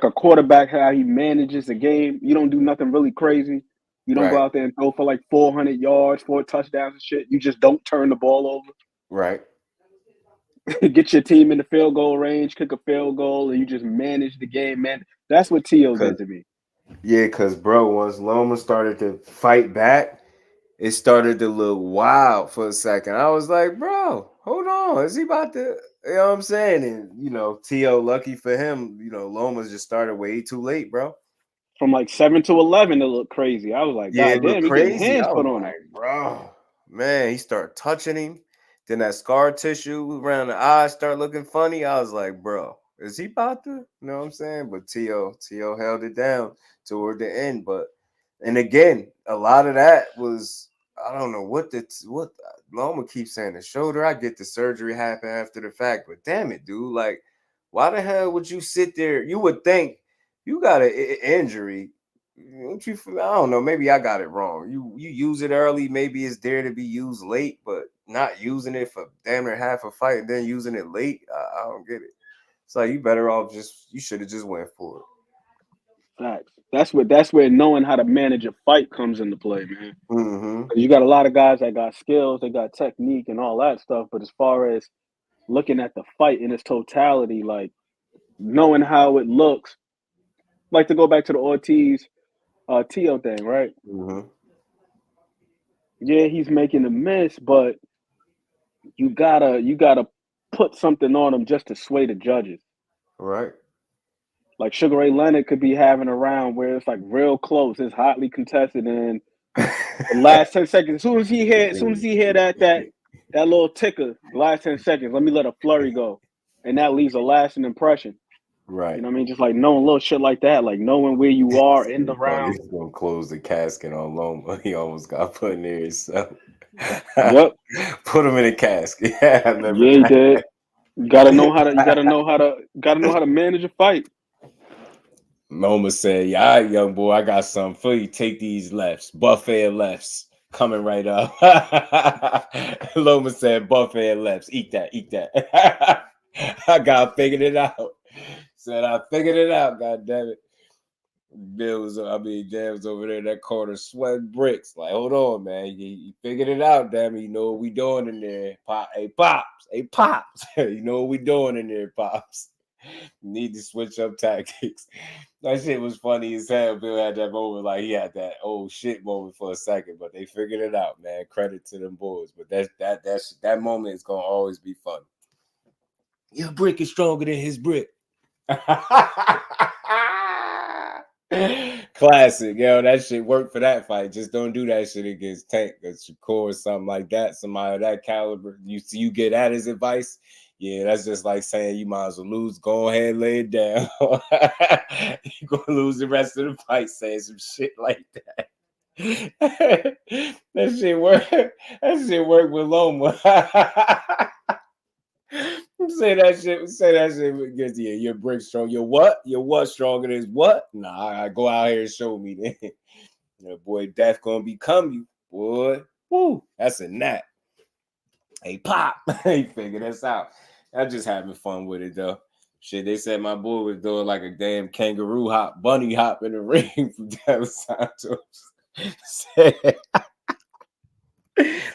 a quarterback, how he manages the game. You don't do nothing really crazy. You don't go out there and throw for like 400 yards, 4 touchdowns and shit. You just don't turn the ball over. Right. Get your team in the field goal range, kick a field goal, and you just manage the game, man. That's what Teo did to me. Yeah, because, bro, once Loma started to fight back, it started to look wild for a second. I was like, bro, hold on. Is he about to, you know what I'm saying? And, you know, T.O., lucky for him, you know, Lomas just started way too late, bro. From like 7 to 11, it looked crazy. I was like, Yeah, God it looked damn, he getting crazy. hands I put was on him. like, bro, man, he started touching him. Then that scar tissue around the eye started looking funny. I was like, bro, is he about to? You know what I'm saying? But T.O. held it down toward the end. But, and again, a lot of that was, I don't know what Loma keeps saying the shoulder. I get the surgery happen after the fact, but damn it, dude. Like, why the hell would you sit there? You would think you got an injury. Don't you? I don't know. Maybe I got it wrong. You use it early. Maybe it's there to be used late, but not using it for damn near half a fight and then using it late. I don't get it. It's like you better off you should have just went for it. Facts. That's where knowing how to manage a fight comes into play, man. Mm-hmm. You got a lot of guys that got skills, they got technique and all that stuff. But as far as looking at the fight in its totality, like knowing how it looks, like to go back to the Ortiz T.O. thing, right? Mm-hmm. Yeah, he's making a miss, but you gotta put something on him just to sway the judges. Right. Like Sugar Ray Leonard could be having a round where it's like real close, it's hotly contested, and the last 10 seconds, as soon as he hear that little ticker, the last 10 seconds, let me let a flurry go. And that leaves a lasting impression. Right. You know what I mean? Just like knowing little shit like that, like knowing where you are in the round. He's gonna close the casket on Loma. He almost got put in there himself. Yep. Put him in a casket. Yeah, I remember he that. did. You gotta know how to manage a fight. Loma said, "Yeah, all right, young boy, I got something for you. Take these lefts, buffet of lefts, coming right up." Loma said, "Buffet of lefts, eat that." I figured it out. Said I figured it out. God damn it. Dad was over there in that corner sweating bricks. Like, hold on, man. You figured it out, damn it. You know what we doing in there. Hey, Pops. You know what we doing in there, Pops. Need to switch up tactics. That shit was funny as hell. Bill had that moment, like he had that old shit moment for a second, but they figured it out, man. Credit to them boys. But that moment is gonna always be fun. Your brick is stronger than his brick. Classic, yo. That shit worked for that fight. Just don't do that shit against Tank or Shakur or something like that. Somebody of that caliber. You get that as advice. Yeah, that's just like saying you might as well lose. Go ahead, lay it down. You're gonna lose the rest of the fight saying some shit like that. That shit work. That shit work with Loma. Say that shit because your brick strong. Your what stronger than what? Nah, I go out here and show me then. Boy, death gonna become you, boy. Woo, that's a nap. Hey, Pop, he figured this out. I'm just having fun with it though. Shit, they said my boy was doing like a damn kangaroo hop, bunny hop in the ring from Devin Santos.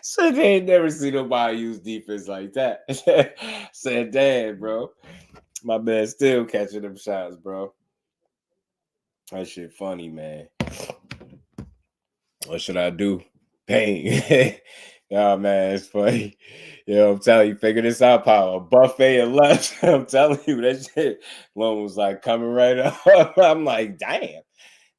So they ain't never seen nobody use defense like that. Said, damn, bro. My man still catching them shots, bro. That shit funny, man. What should I do? Pain. Oh, man, it's funny. I'm telling you, figure this out, power. Buffet and lunch. I'm telling you, that shit. One was like coming right up. I'm like, damn.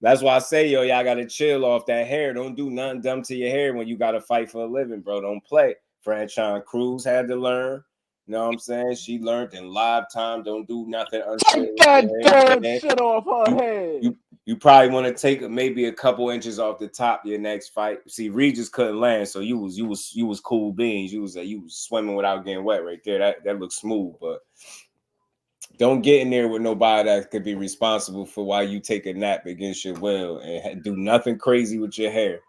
That's why I say, y'all got to chill off that hair. Don't do nothing dumb to your hair when you got to fight for a living, bro. Don't play. Franchon Cruz had to learn. You know what I'm saying? She learned in live time. Don't do nothing unsafe. Take that damn shit off her head. You probably want to take maybe a couple inches off the top of your next fight. See, Regis couldn't land, so you was cool beans. You was swimming without getting wet right there. That looks smooth, but don't get in there with nobody that could be responsible for why you take a nap against your will and do nothing crazy with your hair.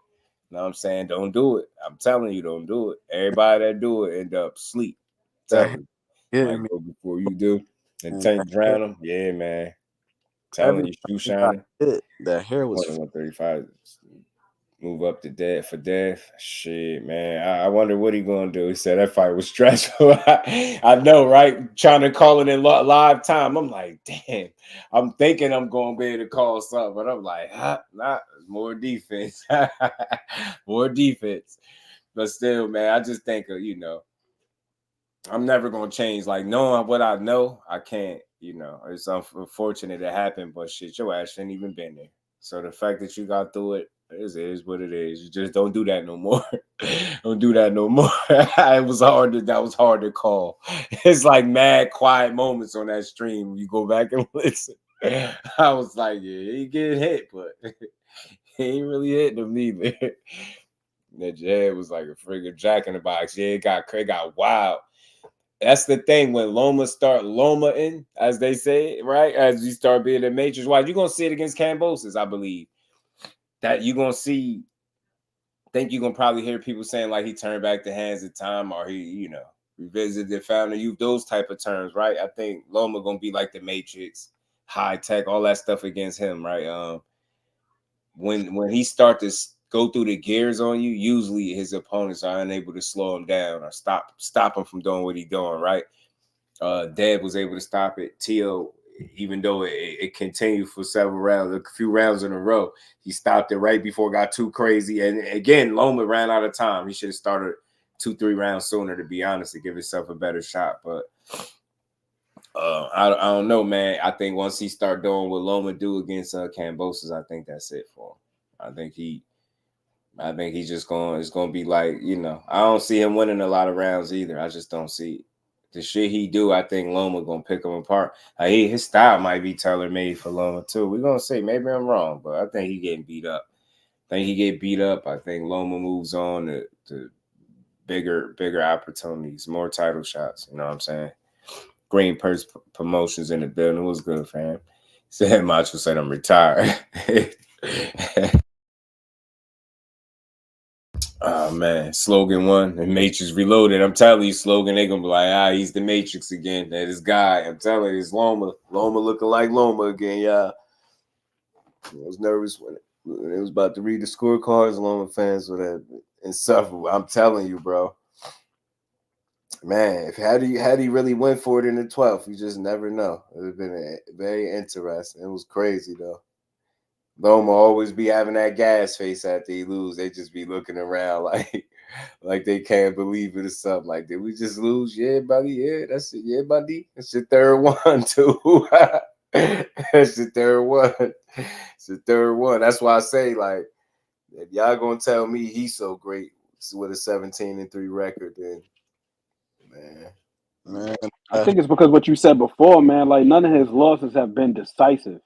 You know what I'm saying? Don't do it. I'm telling you, don't do it. Everybody that do it end up sleep. Tell you. Might go before you do. And Tank drown them. Yeah, man. Telling you, shoe shining. That hair was 135. Move up to death for death. Shit, man. I wonder what he gonna do. He said that fight was stressful. I know, right? Trying to call it in live time. I'm like, damn. I'm thinking I'm gonna be able to call something, but I'm like, nah, more defense. More defense. But still, man, I just think of, I'm never gonna change. Like, knowing what I know, I can't, it's unfortunate it happened, but shit, your ass shouldn't even been there. So the fact that you got through it is what it is. You just don't do that no more. Don't do that no more. That was hard to call. It's like mad quiet moments on that stream. You go back and listen. I was like, yeah, he getting hit, but he ain't really hitting him either. That jab was like a friggin' Jack in the Box. Yeah, it got wild. That's the thing when Loma start Loma-ing, as they say, right? As you start being a matrix wide, you're gonna see it against Kambosos, I believe. That you're gonna see. I think you're gonna probably hear people saying like he turned back the hands of time, or he, revisited found youth, those type of terms, right? I think Loma gonna be like the Matrix, high tech, all that stuff against him, right? When he start to go through the gears on you, usually his opponents are unable to slow him down or stop him from doing what he's doing, right? Deb was able to stop it. Teo, even though it continued for several rounds, a few rounds in a row, he stopped it right before it got too crazy. And again, Loma ran out of time. He should have started 2-3 rounds sooner, to be honest, to give himself a better shot. But I don't know, man. I think once he start doing what Loma do against Kambosos, I think that's it for him. I think he's just going. It's going to be like, I don't see him winning a lot of rounds either. I just don't see it. The shit he do, I think Loma gonna pick him apart. His style might be tailor-made for Loma too. We're gonna see. Maybe I'm wrong, but I think he getting beat up. I think Loma moves on to bigger opportunities, more title shots. You know what I'm saying? Green Purse Promotions in the building. It was good, fam. Said Macho said I'm retired. Oh man, Slogan won and Matrix Reloaded. I'm telling you, Slogan, they gonna be like, he's the Matrix again. That is guy. I'm telling you, it's Loma. Loma looking like Loma again, yeah. I was nervous when it was about to read the scorecards. Loma fans were insufferable. I'm telling you, bro. Man, had he really went for it in the 12th, you just never know. It would have been very interesting. It was crazy though. Loma always be having that gas face after he lose. They just be looking around like they can't believe it or something. Like, did we just lose? Yeah, buddy. Yeah, that's it. Yeah, buddy. It's your third one, too. That's your third one. It's the third one. That's why I say, like, if y'all gonna tell me he's so great with a 17-3 record, then man. I think it's because what you said before, man. Like, none of his losses have been decisive.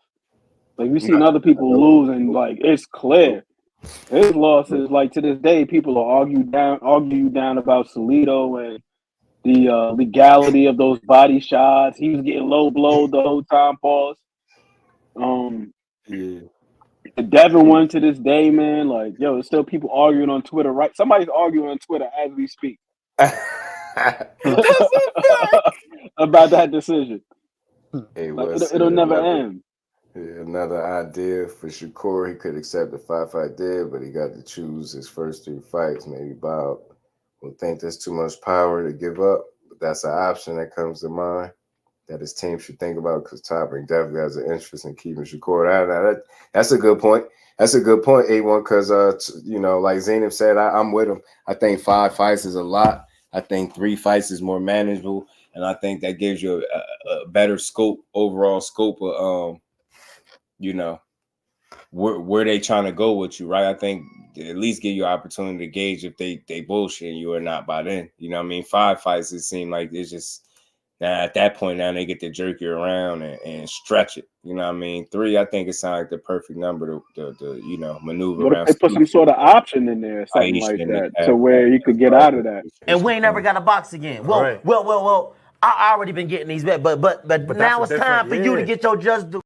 Like, we've seen other people lose, and like it's clear. His losses, like to this day, people will argue you down about Salido and the legality of those body shots. He was getting low blowed the whole time. Pause. Yeah. The Devin one to this day, man. Like, yo, there's still people arguing on Twitter, right? Somebody's arguing on Twitter as we speak about that decision. Hey, like, it'll never end. Yeah, another idea for Shakur. He could accept the 5-fight deal, but he got to choose his first 3 fights. Maybe Bob will think there's too much power to give up, but that's an option that comes to mind that his team should think about, because Topping definitely has an interest in keeping Shakur. That's a good point. That's a good point, A1, because, like Zainab said, I'm with him. I think 5 fights is a lot. I think 3 fights is more manageable, and I think that gives you a better overall scope of, where they trying to go with you, right? I think at least give you an opportunity to gauge if they bullshitting you or not by then. You know what I mean? 5 fights, it seemed like it's just at that point now they get to jerk you around and stretch it. You know what I mean? 3, I think it sounds like the perfect number to maneuver around. They put some sort of option in there, something like that, to where he could get out of that. And we ain't never got a box again. Well. I already been getting these bet, but now it's time for you to get your just do.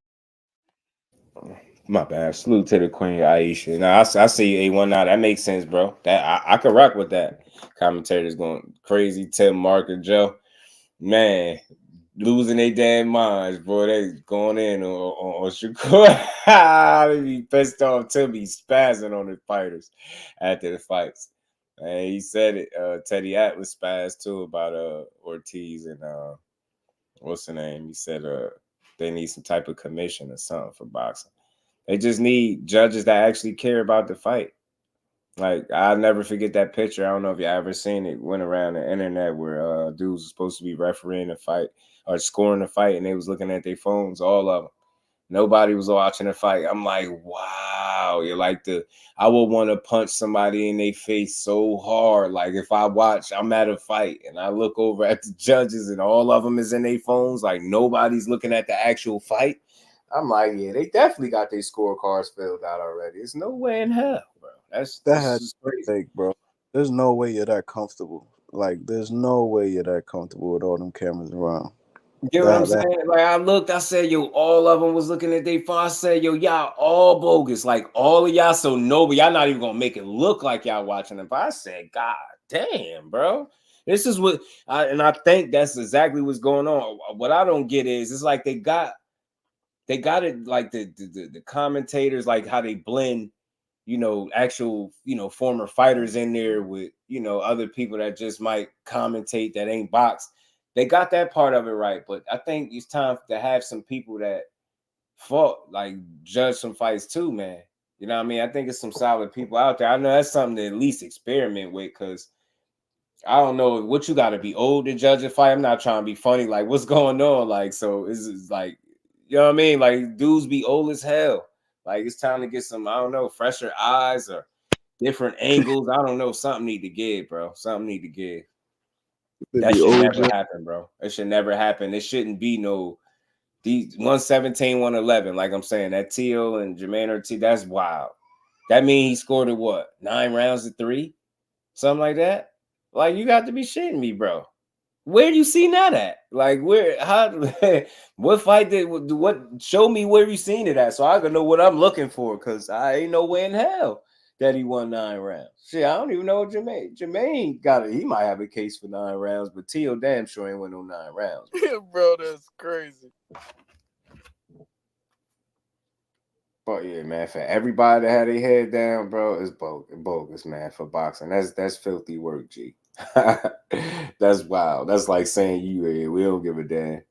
My bad. Salute to the Queen Aisha. Now I see A1 now. That makes sense, bro. That I could rock with that. Commentators going crazy. Tim, Mark, and Joe. Man, losing their damn minds, bro. They going in on Shakur. They be pissed off to be spazzing on the fighters after the fights. And he said it. Teddy Atlas spazzed too about Ortiz and what's the name? He said they need some type of commission or something for boxing. They just need judges that actually care about the fight. Like, I'll never forget that picture. I don't know if you ever seen it. Went around the internet where dudes were supposed to be refereeing a fight or scoring a fight, and they was looking at their phones, all of them. Nobody was watching the fight. I'm like, wow. You're like I would want to punch somebody in their face so hard. Like, if I watch, I'm at a fight, and I look over at the judges, and all of them is in their phones. Like, nobody's looking at the actual fight. I'm like, yeah, they definitely got their scorecards filled out already. There's no way in hell, bro. That has crazy, bro. There's no way you're that comfortable. Like, there's no way you're that comfortable with all them cameras around. You get what I'm saying? Like, I looked, I said, yo, all of them was looking at their phone. I said, yo, y'all all bogus. Like, all of y'all, so no, but y'all not even gonna make it look like y'all watching them. But I said, God damn, bro. This is what I think that's exactly what's going on. What I don't get is it's like they got it like the commentators, like how they blend, actual, former fighters in there with, other people that just might commentate that ain't boxed. They got that part of it right, but I think it's time to have some people that fought, like, judge some fights too, man. You know what I mean? I think it's some solid people out there. I know that's something to at least experiment with, because I don't know what you got to be old to judge a fight. I'm not trying to be funny. Like, what's going on? Like, so it's like, you know what I mean? Like, dudes be old as hell. Like, it's time to get some, I don't know, fresher eyes or different angles. I don't know. Something need to give, bro. Something need to give. That should never happen, bro. It should never happen. It shouldn't be these 117, 111. Like I'm saying, that Teal and Jermaine Ortiz, that's wild. That means he scored 9 rounds to 3? Something like that? Like, you got to be shitting me, bro. Where do you see that at? Like, what fight show me where you seen it at so I can know what I'm looking for, because I ain't no way in hell that he won 9 rounds. Shit, I don't even know Jermaine got it. He might have a case for 9 rounds, but Teo damn sure ain't win no 9 rounds. Bro, that's crazy. But yeah, man, for everybody that had their head down, bro, it's bogus, man, for boxing. That's filthy work, G. That's wild. That's like saying we don't give a damn.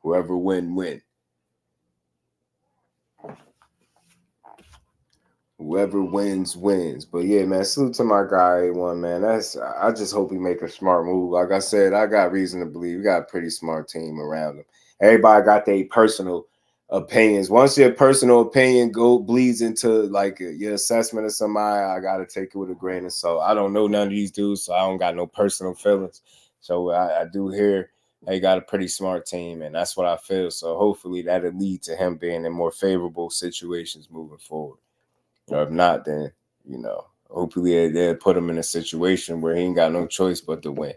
Whoever win. Whoever wins. But yeah, man, salute to my guy A1, man. I just hope he make a smart move. Like I said, I got reason to believe we got a pretty smart team around him. Everybody got their personal opinions. Once your personal opinion bleeds into like your assessment of somebody, I gotta take it with a grain of salt. I don't know none of these dudes, so I don't got no personal feelings. So I do hear they got a pretty smart team, and that's what I feel. So hopefully that'll lead to him being in more favorable situations moving forward. Or if not, then hopefully they'll put him in a situation where he ain't got no choice but to win.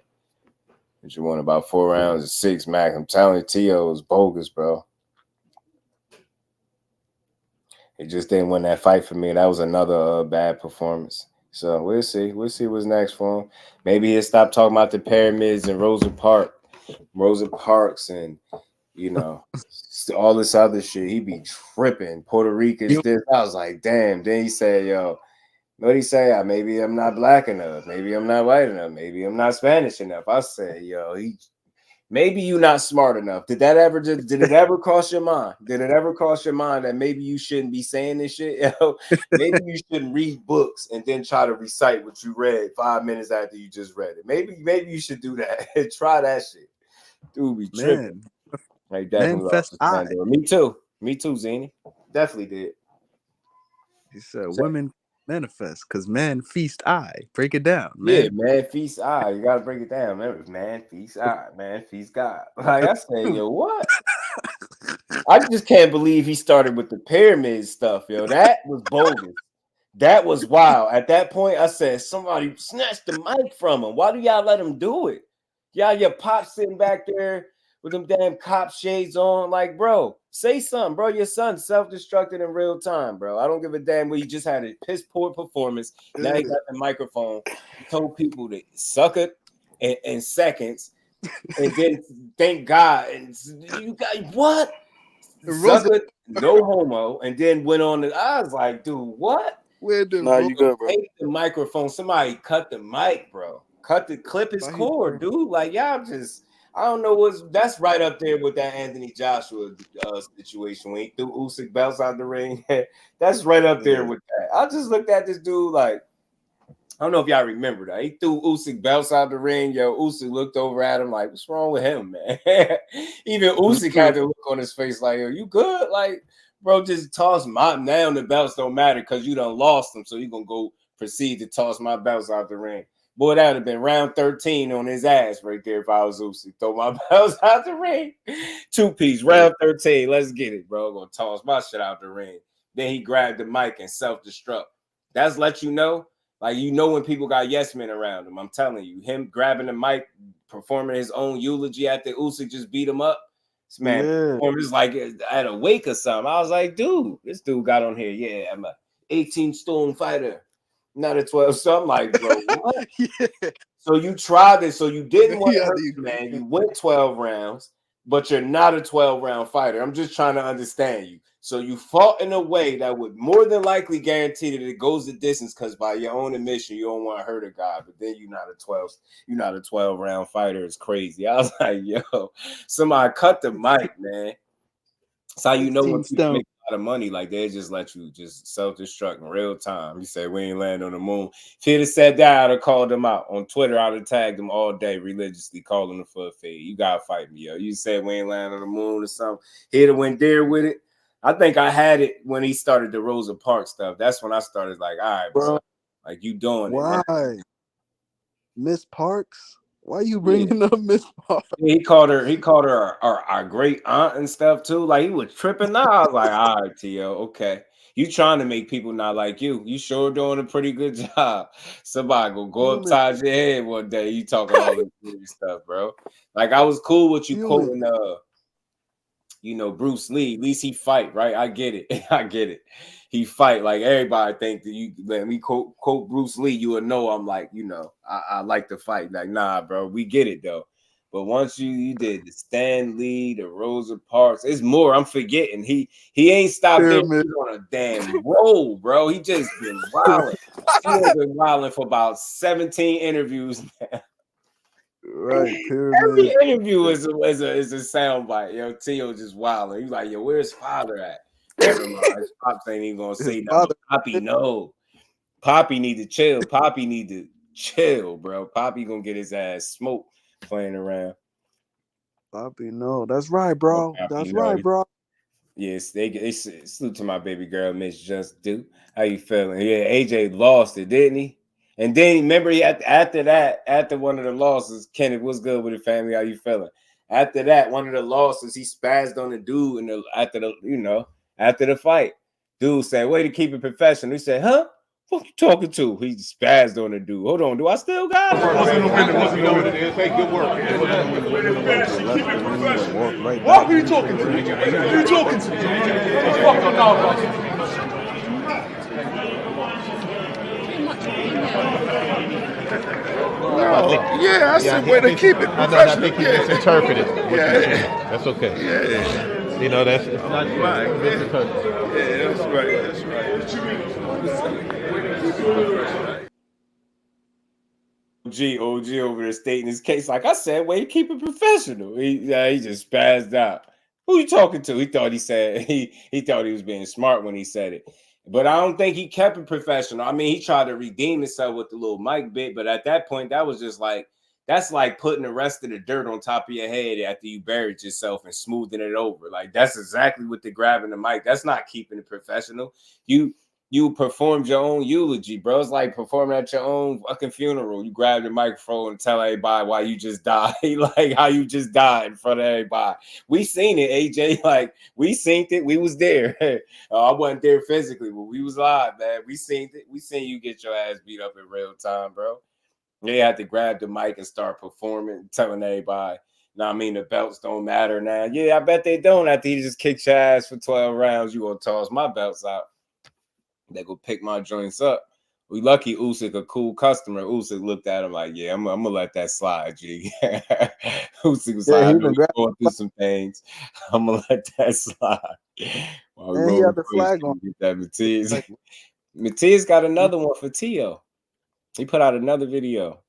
But you won about 4 rounds of 6, Mac. I'm telling you, Teo is bogus, bro. He just didn't win that fight for me. That was another bad performance. So we'll see. We'll see what's next for him. Maybe he'll stop talking about the pyramids and Rosa Parks and, all this other shit. He be tripping. Puerto Ricans, this. I was like, damn. Then he said, yo, what'd he say? Maybe I'm not black enough. Maybe I'm not white enough. Maybe I'm not Spanish enough. I said, yo, maybe you're not smart enough. Did it ever cross your mind? Did it ever cross your mind that maybe you shouldn't be saying this shit? Maybe you shouldn't read books and then try to recite what you read 5 minutes after you just read it. Maybe you should do that. Try that shit. Dude, be tripping. Like, definitely lost his Me too, Zany. Definitely did. He said, women manifest because man feast I. Break it down, man. Yeah, man feast I. You gotta break it down. Remember, man feast I. Man feast God. Like I say, yo, what? I just can't believe he started with the pyramid stuff, yo. That was bogus. That was wild. At that point, I said, somebody snatched the mic from him. Why do y'all let him do it? Your pop sitting back there with them damn cop shades on. Like, bro, say something, bro. Your son self-destructed in real time, bro. I don't give a damn where you just had a piss poor performance. Now he got the microphone. He told people to suck it in seconds. And then thank God, and you got what? Sucker, no homo, and then went on. I was like, dude, what? Nah, you good, bro. Take the microphone. Somebody cut the mic, bro. Clip his cord, dude. Like y'all just, I don't know what's. That's right up there with that Anthony Joshua situation when he threw Usyk belts out the ring. That's right up there with that. I just looked at this dude like, I don't know if y'all remember that. He threw Usyk belts out the ring. Yo, Usyk looked over at him like, what's wrong with him, man? Even Usyk had to look on his face like, yo, you good? Like, bro, just toss my now the belts don't matter because you done lost them. So you're gonna go proceed to toss my belts out the ring. Boy, that would have been round 13 on his ass right there if I was Usyk. Throw my belts out the ring. 2-piece, round 13. Let's get it, bro. I'm gonna toss my shit out the ring. Then he grabbed the mic and self-destruct. That's let you know. Like, you know when people got yes men around him. I'm telling you, him grabbing the mic, performing his own eulogy after Usyk just beat him up. This man was like at a wake or something. I was like, dude, this dude got on here. Yeah, I'm a 18-stone fighter, not a 12. So I'm like, bro, what? So you tried this. So you didn't want to hurt you, man. You went 12 rounds, but you're not a 12-round fighter. I'm just trying to understand you. So you fought in a way that would more than likely guarantee that it goes the distance because by your own admission, you don't want to hurt a guy, but then you're not a 12-round fighter. It's crazy. I was like, yo, somebody cut the mic, man. That's how you know when people make a lot of money, like they just let you just self-destruct in real time. You say we ain't land on the moon. If he'd have said that, I'd have called him out. On Twitter, I'd have tagged him all day religiously, calling him for a fade. You gotta fight me, yo. You said we ain't land on the moon or something. He'd have went there with it. I think I had it when he started the Rosa Parks stuff. That's when I started like, all right, bro, like you doing it. Why? Miss Parks? Why you bringing up Miss Parks? He called her our great aunt and stuff too. Like he was tripping out. I was like, all right, Tio, okay. You trying to make people not like you. You sure doing a pretty good job. Somebody go upside your head one day. You talking all this stuff, bro. Like I was cool with you quoting Bruce Lee. At least he fight, right? I get it. I get it. He fight. Like everybody think that you let me quote Bruce Lee, you will know I'm like, I like to fight. Like, nah, bro, we get it though. But once you did the Stan Lee, the Rosa Parks, it's more. I'm forgetting. He ain't stopped there. He's on a damn roll, bro. He just been wilding. He's been wilding for about 17 interviews now. Right, every interview is a soundbite. Yo, Tio just wilding. He's like, yo, where's father at? Never mind. His pops ain't even gonna say nothing. Poppy, no. Poppy need to chill. Poppy need to chill, bro. Poppy gonna get his ass smoked playing around. Poppy, no. That's right, bro. That's right, bro. Yes, they salute to my baby girl, Miss Just Do. How you feeling? Yeah, AJ lost it, didn't he? And then remember, after one of the losses, Kenneth, what's good with the family? How you feeling? After that, one of the losses, he spazzed on the dude after the fight. Dude said, "Way to keep it professional." He said, "Huh? What you talking to?" He spazzed on the dude. Hold on, do I still got it? Good work. What are you talking to? Who are you talking to? I said way to keep it professional. I think he misinterpreted. Yeah. That's okay. Yeah. That's it's not right. Yeah, that's right. That's right. OG over there stating his case. Like I said, way to keep it professional. He just spazzed out. Who you talking to? He thought he said he thought he was being smart when he said it. But I don't think he kept it professional. I mean, he tried to redeem himself with the little mic bit, but at that point, that was just like, that's like putting the rest of the dirt on top of your head after you buried yourself and smoothing it over. Like, that's exactly what the grabbing the mic. That's not keeping it professional. You performed your own eulogy, bro. It's like performing at your own fucking funeral. You grab the microphone and tell everybody why you just died, like how you just died in front of everybody. We seen it, AJ. Like, we seen it. We was there. I wasn't there physically, but we was live, man. We seen it. We seen you get your ass beat up in real time, bro. They had to grab the mic and start performing, telling everybody, I mean, the belts don't matter now. Yeah, I bet they don't. After he just kicked your ass for 12 rounds, you gonna toss my belts out. They go pick my joints up. We lucky Usyk a cool customer. Usyk looked at him like, yeah, I'm gonna let that slide, G. Usyk was like, I know you're going through some things. I'm gonna let that slide. While And he had the flag on. Get that Mathias. Mathias got another one for Tio. He put out another video.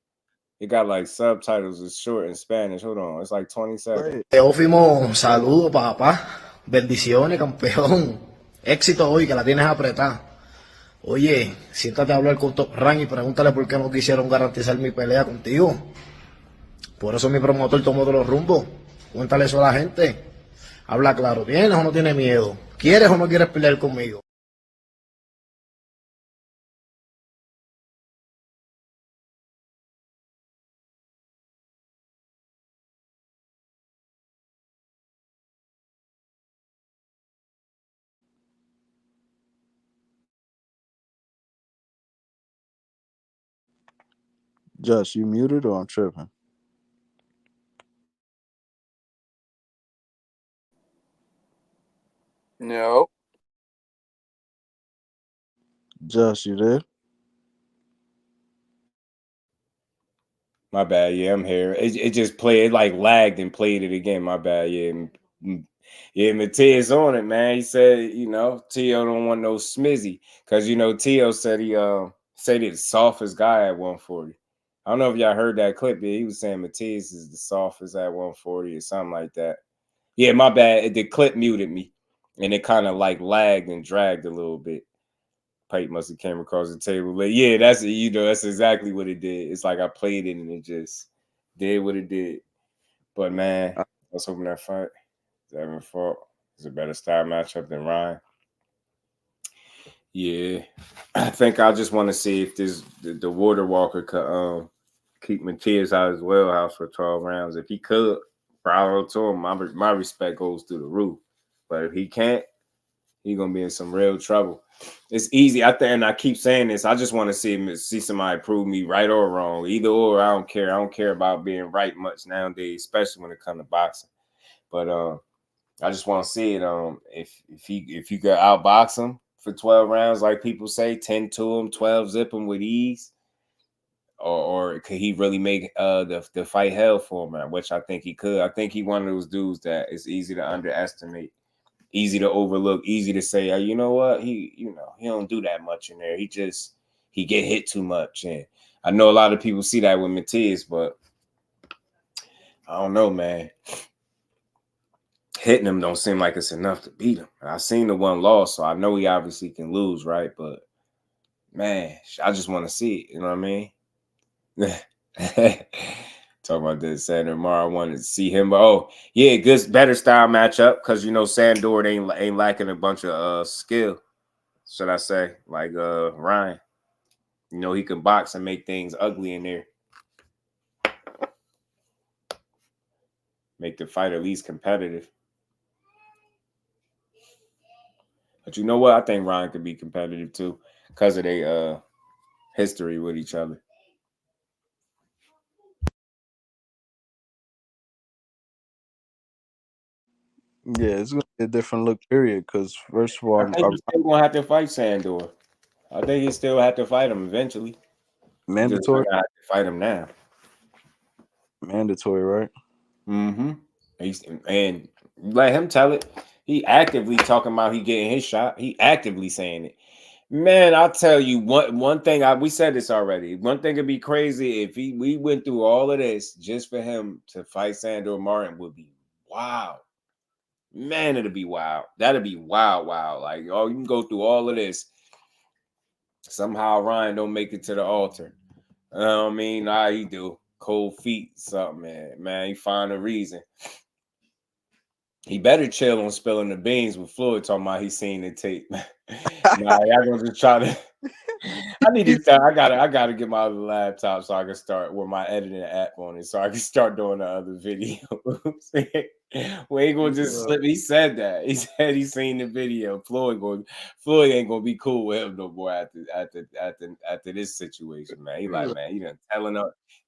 It got like subtitles. It's short in Spanish. Hold on, it's like 20 seconds. Teofimo, saludo, papá. Bendiciones, campeón. Éxito hoy, que la tienes apretada. Oye, siéntate a hablar con Top Rank y pregúntale por qué no quisieron garantizar mi pelea contigo. Por eso mi promotor tomó todos los rumbos. Cuéntale eso a la gente. Habla claro, ¿tienes o no tienes miedo? ¿Quieres o no quieres pelear conmigo? Just, you muted or I'm tripping? No. Just, you there? My bad. Yeah, I'm here. It just played. It like lagged and played it again. My bad. Yeah, Mathias on it, man. He said, Tio don't want no smizzy because Tio said he said he's the softest guy at 140. I don't know if y'all heard that clip. He was saying Mathias is the softest at 140 or something like that. Yeah, my bad. The clip muted me, and it kind of like lagged and dragged a little bit. Pipe must have came across the table. But yeah, that's exactly what it did. It's like I played it and it just did what it did. But man, let's hoping that fight. Devin fought. It's a better style matchup than Ryan. Yeah. I think I just want to see if the Water Walker could keep Mathias out of his wellhouse for 12 rounds. If he could, bravo to him. My respect goes through the roof. But if he can't, he's gonna be in some real trouble. It's easy. I think, and I keep saying this. I just want to see somebody prove me right or wrong. Either or, I don't care. I don't care about being right much nowadays, especially when it comes to boxing. But I just want to see it. If you could outbox him for 12 rounds, like people say, 10 to him, 12 zip him with ease, or could he really make the fight hell for him? Man, which I think he could. I think he's one of those dudes that is easy to underestimate. Easy to overlook, easy to say, you know what, he don't do that much in there. He get hit too much. And I know a lot of people see that with Mathias, but I don't know, man. Hitting him don't seem like it's enough to beat him. I seen the one loss, so I know he obviously can lose, right? But man, I just want to see it. You know what I mean? Talk about this Sandor tomorrow. I wanted to see him, but good, better style matchup because Sandor ain't lacking a bunch of skill. Should I say like Ryan? He can box and make things ugly in there. Make the fight at least competitive. But you know what? I think Ryan could be competitive too because of their history with each other. Yeah, it's gonna be a different look, period. Because first of all, I think he's still gonna have to fight Sandor. I think he still have to fight him eventually. Mandatory. Have to fight him now. Mandatory, right? Mm-hmm. And let him tell it. He actively talking about he getting his shot. He actively saying it. Man, I'll tell you one thing. We said this already. One thing would be crazy if we went through all of this just for him to fight Sandor Martin would be wow. Man, it'd be wild. That'd be wild. Like, you can go through all of this. Somehow Ryan don't make it to the altar. You know what I mean? Nah, he do. Cold feet, something, man. He find a reason. He better chill on spilling the beans with Floyd talking about he seen the tape. Nah, y'all gonna just try to. I gotta get my other laptop so I can start with my editing app on it, so I can start doing the other videos. We ain't gonna just slip. He said that. He said he seen the video. Floyd ain't gonna be cool with him no more after this situation, man. He like, man,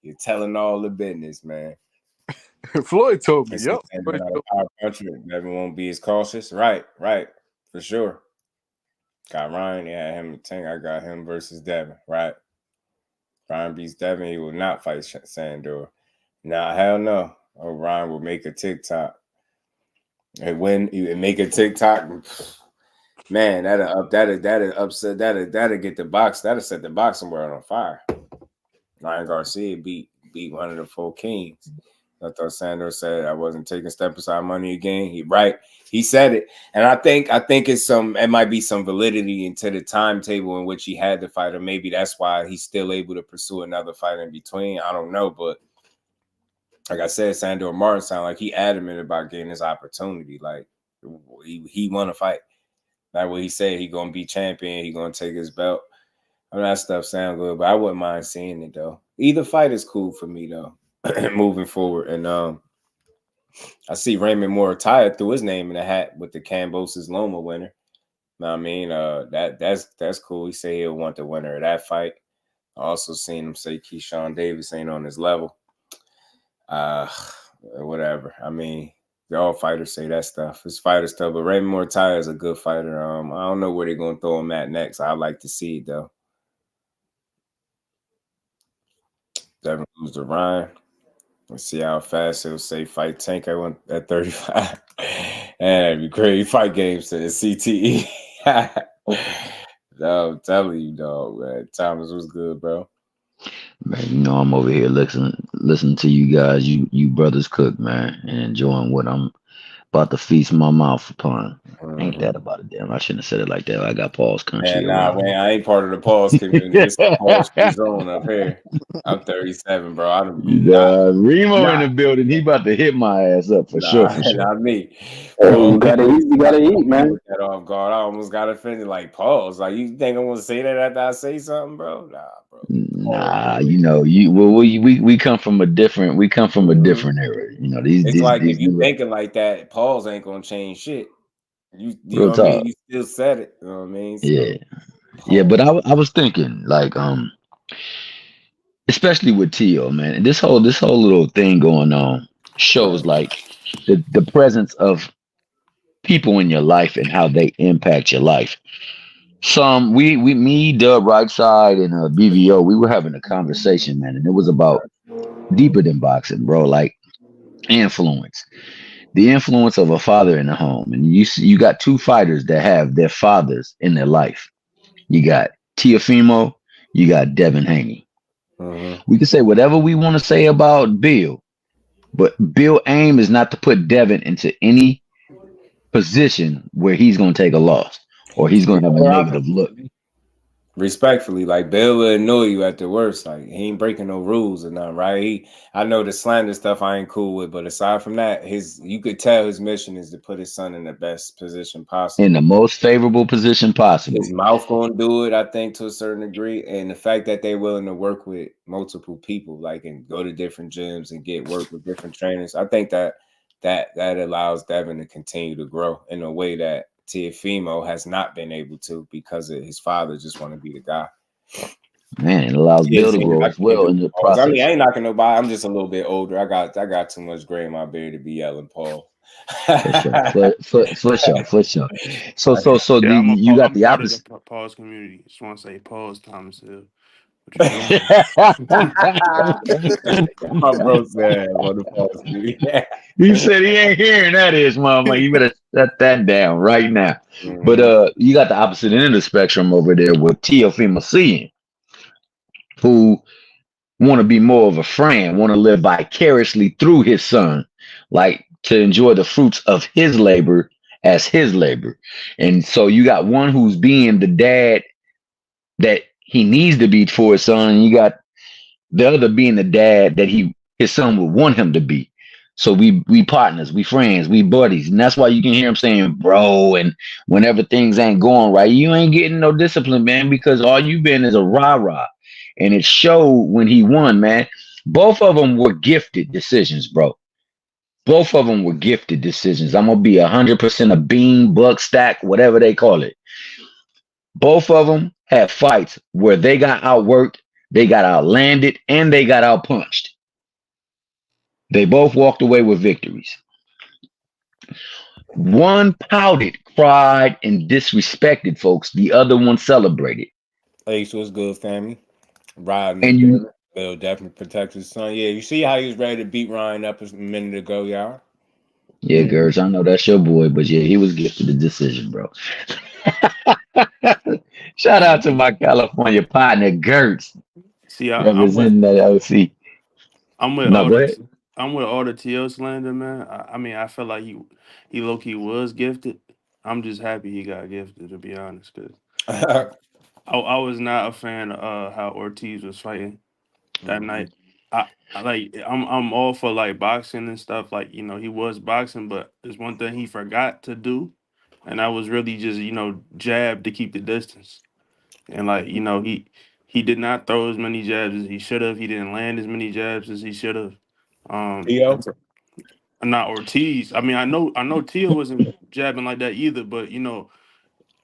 you're telling all the business, man. Floyd told me, yep. Everyone won't be as cautious. Right, for sure. Got Ryan. Yeah, him and Tank. I got him versus Devin. Right. Ryan beats Devin. He will not fight Sandor. Nah, hell no. Oh, Ryan will make a TikTok. And when you make a TikTok, man, that'll upset. That'll get the box. That'll set the boxing world on fire. Ryan Garcia beat one of the 4 kings. I thought Sandor said I wasn't taking step aside money again. He said it, and I think it might be some validity into the timetable in which he had the fight, or maybe that's why he's still able to pursue another fight in between. I don't know, but like I said, Sandor Martin sound like he adamant about getting his opportunity. Like he want to fight. Like what he said, he gonna be champion. He gonna take his belt. I mean, that stuff sound good, but I wouldn't mind seeing it though. Either fight is cool for me though. Moving forward, and I see Raymond Muratalla threw his name in the hat with the Kambosos Loma winner. Know what I mean, that's cool. He said he'll want the winner of that fight. I also seen him say Keyshawn Davis ain't on his level. Whatever. I mean, all fighters say that stuff. It's fighter stuff, but Raymond Muratalla is a good fighter. I don't know where they're gonna throw him at next. I'd like to see it though. Devin lose to Ryan. Let's see how fast he'll say fight Tank at 35. And it'd be great. Fight games to the CTE. No, I'm telling you, dog, man. Thomas was good, bro. Man, you know I'm over here listening to you guys, you brothers cook, man, and enjoying what I'm about to feast my mouth upon. Ain't that about it? Damn, I shouldn't have said it like that. I got Paul's country. Man, I ain't part of the pause community. It's the pause free zone up here. I'm 37, bro. Remo in the building. He about to hit my ass up for sure. Not me. Bro, you gotta eat, man. That off guard. I almost got offended. Like pause. Like you think I'm gonna say that after I say something, bro? Nah, bro. Nah, you know, we come from a different era. You know, if you thinking like that, pause ain't gonna change shit. You know what I mean? You still said it. You know what I mean? So, yeah. But I was thinking, like, especially with Teo, man, and this whole little thing going on shows like the presence of people in your life and how they impact your life. Me, Dub, Right Side, and BVO, we were having a conversation, man, and it was about deeper than boxing, bro. Like influence. The influence of a father in the home, and you got 2 fighters that have their fathers in their life. You got Teofimo, you got Devin Haney. We can say whatever we want to say about Bill, but Bill aim is not to put Devin into any position where he's going to take a loss or he's going to have a negative look. Respectfully, like Bill will annoy you at the worst. Like he ain't breaking no rules or nothing, right? I know the slander stuff I ain't cool with, but aside from that, you could tell his mission is to put his son in the best position possible, in the most favorable position possible. His mouth gonna do it, I think, to a certain degree, and the fact that they're willing to work with multiple people, like and go to different gyms and get work with different trainers, I think that allows Devin to continue to grow in a way that Teofimo has not been able to because of his father just want to be the guy. Man, it allows Bill to grow as well in the process. I mean, I ain't knocking nobody. I'm just a little bit older. I got too much gray in my beard to be yelling Paul. For sure. So you got the opposite. Pause community. Just want to say pause, Thomas Hill. My bro said on the pause community. He said he ain't hearing that mama. You better shut that down right now. But you got the opposite end of the spectrum over there with Teofimo seeing, who want to be more of a friend, want to live vicariously through his son, like to enjoy the fruits of his labor as his labor. And so you got one who's being the dad that he needs to be for his son, and you got the other being the dad that his son would want him to be. So we partners, we friends, we buddies, and that's why you can hear him saying bro, and whenever things ain't going right, you ain't getting no discipline, man, because all you've been is a rah-rah. And it showed when he won, man. Both of them were gifted decisions, bro. Both of them were gifted decisions. I'm gonna be 100% a bean, buck, stack, whatever they call it. Both of them had fights where they got outworked, they got outlanded, and they got outpunched. They both walked away with victories. One pouted, cried, and disrespected folks. The other one celebrated. Ace was good, family. Riding And you, Bill definitely protects his son. Yeah, you see how he was ready to beat Ryan up a minute ago, y'all. yeah, Gertz, I know that's your boy, but yeah, he was gifted the decision, bro. Shout out to my California partner, Gertz, See, representing that OC. I'm with No, all go the ahead. I'm with all the TL slander, man. I mean, I feel like he low key was gifted. I'm just happy he got gifted, to be honest, because I was not a fan of how Ortiz was fighting that night. I'm all for like boxing and stuff. Like, you know, he was boxing, but there's one thing he forgot to do, and that was really just, you know, jab to keep the distance. And like, you know, he did not throw as many jabs as he should have. He didn't land as many jabs as he should have. Not Ortiz. I mean, I know Tia wasn't jabbing like that either, but you know,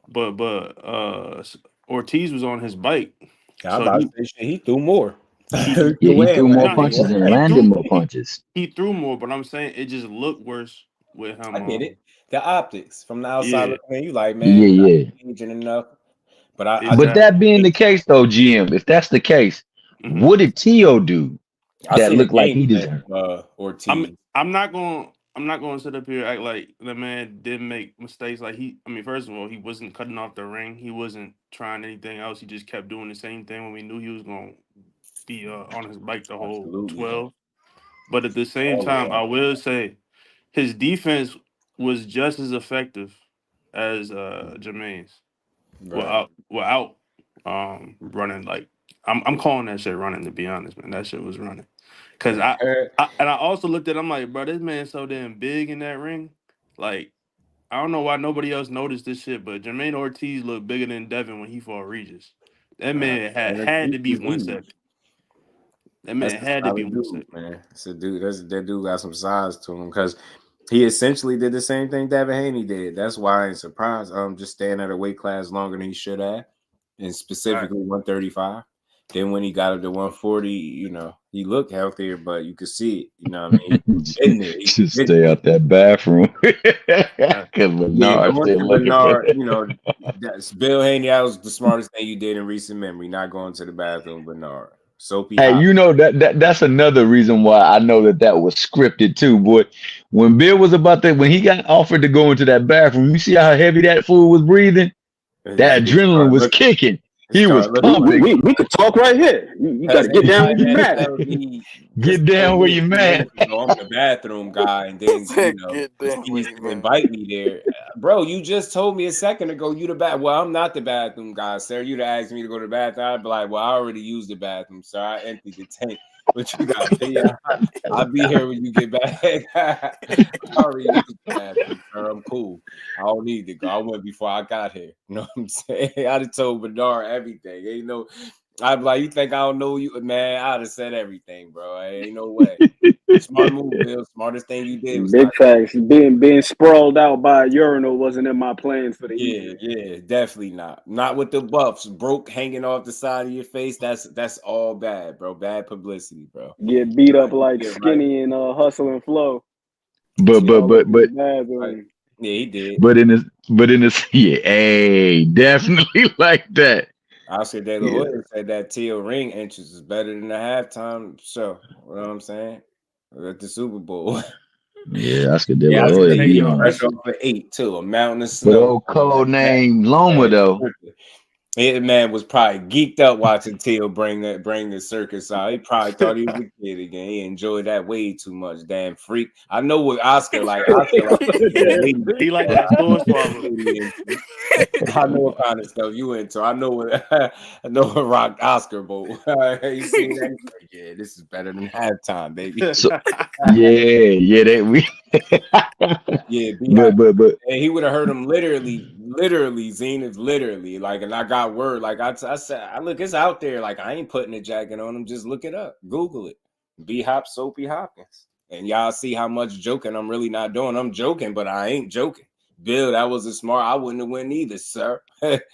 but Ortiz was on his bike. I'm about to say shit, he threw more. Yeah, he threw more punches and landed more punches. He threw more, but I'm saying it just looked worse with him. I get it. The optics from the outside looking in, you like, man, Yeah. aging enough. But But that being the case, though, GM, if that's the case, what did Tio do that looked like he deserved? Ortiz. I'm not going to sit up here and act like the man didn't make mistakes. Like first of all, he wasn't cutting off the ring. He wasn't trying anything else. He just kept doing the same thing when we knew he was going to be on his bike the whole 12. But at the same time, I will say his defense was just as effective as Jermaine's. Without running, like I'm calling that shit running, to be honest, man. That shit was running. Cause I also looked at him like, bro, this man's so damn big in that ring. Like, I don't know why nobody else noticed this shit, but Jermaine Ortiz looked bigger than Devin when he fought Regis. That man had to be 170. That man had to be 170. Man. It's a dude. That dude got some size to him because he essentially did the same thing Devin Haney did. That's why I ain't surprised. Just staying at a weight class longer than he should have, and specifically 135. Then when he got up to 140, you know, he looked healthier, but you could see it. You know what I mean? Just stay out that bathroom. Bernard, you know, that's Bill Haney. That was the smartest thing you did in recent memory, not going to the bathroom, Bernard. Soapy. Hey, you know that's another reason why I know that was scripted too, boy. When Bill was when he got offered to go into that bathroom, you see how heavy that fool was breathing? That adrenaline was kicking. He was pumping. We could talk right here. You got to get down where you're mad. Get down where you're mad. I'm the bathroom guy, and then he invite me there, bro. You just told me a second ago you the bath. Well, I'm not the bathroom guy, sir. You'd ask me to go to the bathroom. I'd be like, well, I already used the bathroom, sir. I emptied the tank. But you got to pay. I'll be here when you get back. I already used the bathroom, sir. I'm cool. I don't need to go. I went before I got here. You know what I'm saying? I'd have told Bernard everything. Ain't no. I'd be like, you think I don't know you, man? I'd have said everything, bro. Ain't no way. Smart move, Bill. Smartest thing you did was big facts. Being sprawled out by a urinal wasn't in my plans for the evening. Yeah, definitely not. Not with the buffs broke hanging off the side of your face. That's all bad, bro. Bad publicity, bro. Get beat up like Skinny and Hustle and Flow. But yeah, he did. But in this, yeah, hey, definitely like that. Oscar De La Hoya said that Teal ring entrance is better than the halftime show. You know what I'm saying? At the Super Bowl. Yeah, Oscar De La Hoya. He fresh off for 8 too. A mountain of snow. But old code name Loma though. His man was probably geeked up watching Teal bring the circus out. He probably thought he was a kid again. He enjoyed that way too much. Damn freak. I know what Oscar like. He like that store I know what kind of stuff you into. I know what rocked Oscar boat. You see that? Yeah, this is better than halftime, baby. So, but and he would have heard him literally, Zenith, literally. Like, and I got word. Like I said, look, it's out there. Like, I ain't putting a jacket on him. Just look it up. Google it. B-Hop Soapy Hopkins. And y'all see how much joking I'm really not doing. I'm joking, but I ain't joking. Bill, that was a smart. I wouldn't have won either, sir. You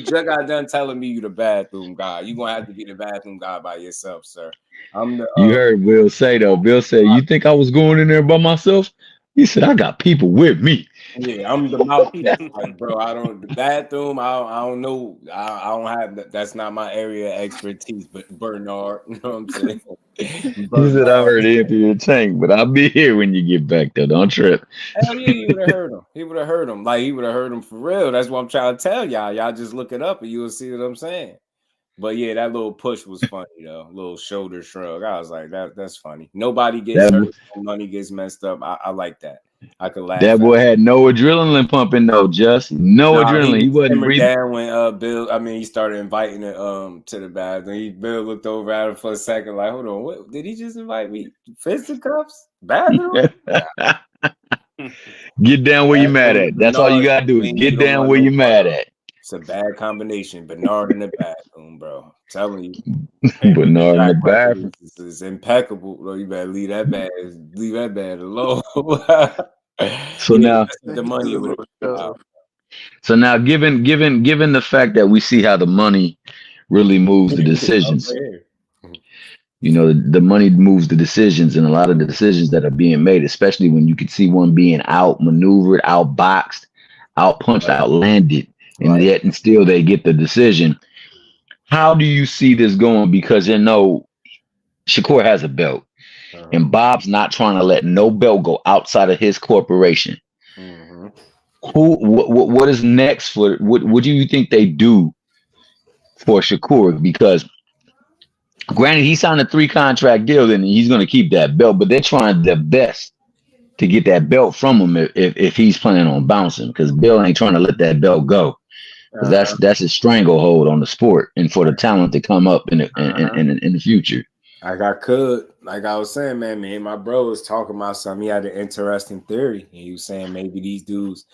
just got done telling me you the bathroom guy. You gonna have to be the bathroom guy by yourself, sir. I'm the. You heard Bill say though. Bill said, "You think I was going in there by myself? He said, I got people with me. Yeah, I'm the mouthpiece. Like, bro, the bathroom, I don't know. I don't have that's not my area of expertise, but Bernard, you know what I'm saying? He said, I heard it empty your tank, but I'll be here when you get back there. Don't trip. Hell yeah, he would have heard him. He would have heard him. Like, he would have heard him for real. That's what I'm trying to tell y'all. Y'all just look it up and you'll see what I'm saying. But yeah, that little push was funny though. Little shoulder shrug. I was like, that's funny. Nobody gets hurt. Money gets messed up. I like that. I could laugh. That boy had no adrenaline pumping though, just no adrenaline. He wasn't breathing. Down when Bill, he started inviting it to the bathroom. Bill looked over at him for a second, like, hold on, what did he just invite me? Fisticuffs? Bathroom? Get down where you're mad at. That's all you gotta do is get down where you're mad at. It's a bad combination. Bernard in the bathroom, bro. I'm telling you. Bernard in the bathroom. It's impeccable, bro. You better leave that bad alone. So now the money would have. So now given the fact that we see how the money really moves the decisions. You know, the money moves the decisions, and a lot of the decisions that are being made, especially when you can see one being outmaneuvered, outboxed, outpunched, outlanded. And yet, and still they get the decision. How do you see this going? Because Shakur has a belt, and Bob's not trying to let no belt go outside of his corporation. What is next for? What do you think they do for Shakur? Because granted, he signed a 3-contract deal, and he's going to keep that belt, but they're trying their best to get that belt from him if he's planning on bouncing. Because Bill ain't trying to let that belt go. That's a stranglehold on the sport and for the talent to come up in the future. Like I was saying, man, me and my bro was talking about something. He had an interesting theory. He was saying maybe these dudes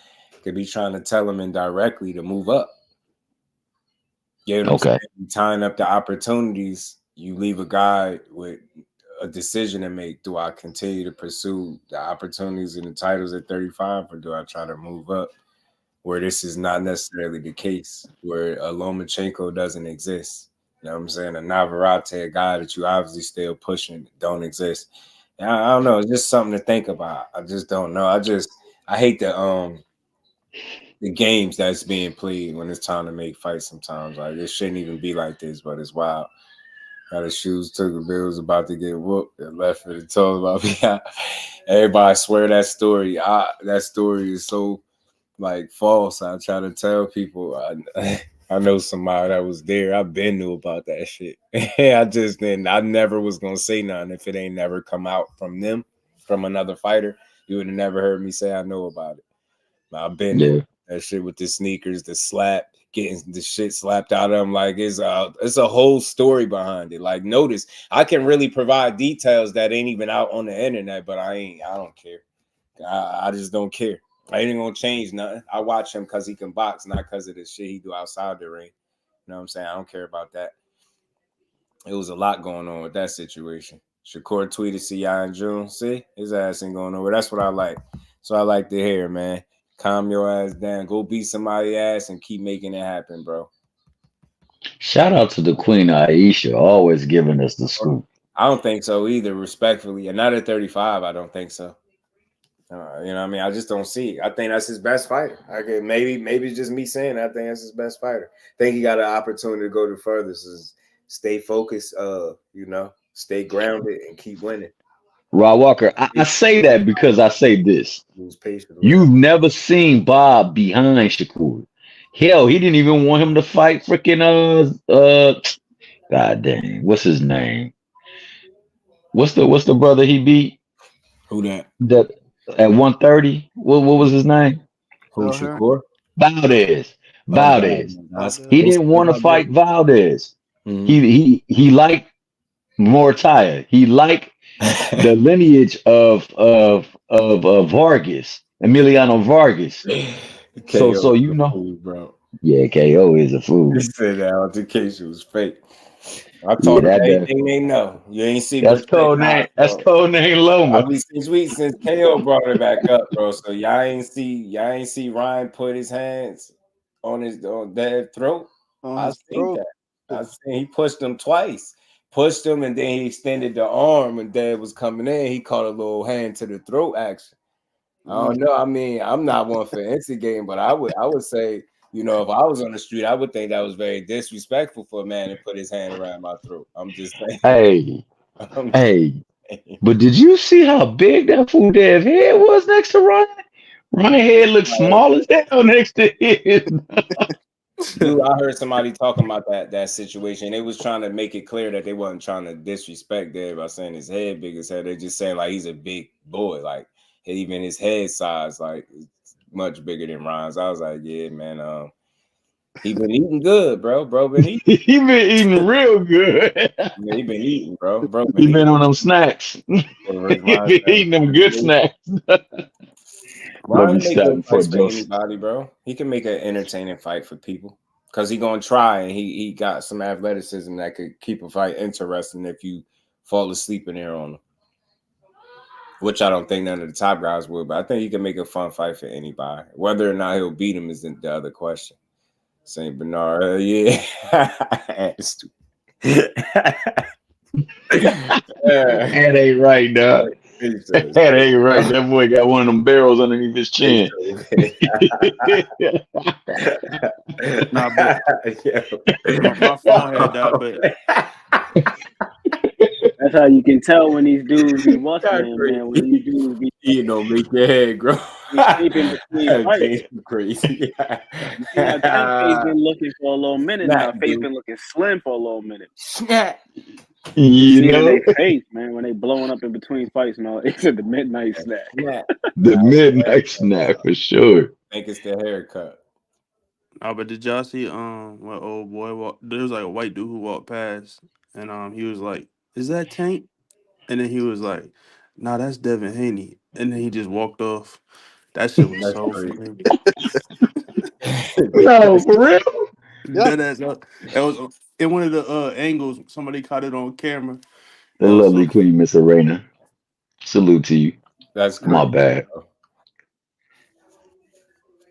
could be trying to tell him indirectly to move up. You know what I'm saying? Tying up the opportunities, you leave a guy with a decision to make. Do I continue to pursue the opportunities and the titles at 35, or do I try to move up? Where this is not necessarily the case, where a Lomachenko doesn't exist. You know what I'm saying? A Navarrete, a guy that you obviously still pushing, don't exist. And I don't know. It's just something to think about. I just don't know. I hate the games that's being played when it's time to make fights sometimes. Like, it shouldn't even be like this, but it's wild. Got his shoes took, the Bill was about to get whooped and left for the told about me. Everybody swear that story. That story is so false. I try to tell people I know somebody that was there. I've been knew about that shit. I never was gonna say nothing if it ain't never come out from another fighter. You would have never heard me say I know about it. But I've been there. That shit with the sneakers, the slap, getting the shit slapped out of them. Like, it's a whole story behind it. Like, notice I can really provide details that ain't even out on the internet, but I don't care. I just don't care. I ain't gonna change nothing. I watch him because he can box, not because of the shit he do outside the ring. You know what I'm saying? I don't care about that. It was a lot going on with that situation. Shakur tweeted, see y'all in June. See? His ass ain't going nowhere. That's what I like. So I like to hear, man. Calm your ass down. Go beat somebody's ass and keep making it happen, bro. Shout out to the Queen Aisha, always giving us the scoop. I don't think so either, respectfully. And not at 35, I don't think so. You know what I mean? I just don't see it. I think that's his best fighter. Maybe it's just me saying I think that's his best fighter. I think he got an opportunity to go to furthest. Is stay focused, stay grounded and keep winning. Rod Walker, I say that because I say this. You've never seen Bob behind Shakur. Hell, he didn't even want him to fight freaking God dang, what's his name? What's the brother he beat? Who that? That at 130. What was his name? Who, Shakur? Valdez. He didn't want to fight Valdez. Mm-hmm. He liked Muratalla. He liked the lineage of Vargas, Emiliano Vargas. So you know, fool, bro. Yeah, KO is a fool. He said that altercation was fake. I told them anything they know. You ain't see that's code name. That's code name Loma. I've been since KO brought it back up, bro. So y'all ain't see Ryan put his hands on that throat. I seen that. I seen he pushed him twice. Pushed him and then he extended the arm and Dad was coming in. He caught a little hand to the throat action. I don't know. I mean, I'm not one for instigating, but I would say, you know, if I was on the street, I would think that was very disrespectful for a man to put his hand around my throat. I'm just saying. Hey, I'm hey. But did you see how big that fool Dev head was next to Ryan? Ryan head looked small as hell next to his. Dude, I heard somebody talking about that situation. They was trying to make it clear that they wasn't trying to disrespect Dev by saying his head big as hell. They just saying like he's a big boy, like even his head size like much bigger than Ryan's. I was like, yeah, man. He been eating good, bro. Bro been eating. He been eating real good. He been eating, bro. He been on them snacks. He been eating them good snacks. Ryan make good fights for anybody, bro. He can make an entertaining fight for people because he gonna try, and he got some athleticism that could keep a fight interesting if you fall asleep in there on him. Which I don't think none of the top guys will, but I think he can make a fun fight for anybody. Whether or not he'll beat him is the other question. Saint Bernard, yeah. That ain't right, dog. That ain't right. That boy got one of them barrels underneath his chin. Nah, but my phone had died, but that's how you can tell when these dudes be muscling, man. When these dudes be make your head grow. Sleeping between fights. Crazy. You see how Tank face been looking for a little minute now. Face been looking slim for a little minute. You know they face, man, when they blowing up in between fights, man. It's the midnight snack. The midnight snack for sure. Think it's the haircut. Oh, but did y'all see what old boy there was like a white dude who walked past and he was like, "Is that Tank?" And then he was like, "Nah, that's Devin Haney." And then he just walked off. That shit was so funny. No, for real? That was in one of the angles. Somebody caught it on camera. The lovely Queen Miss Arena. Salute to you. That's great. My bad.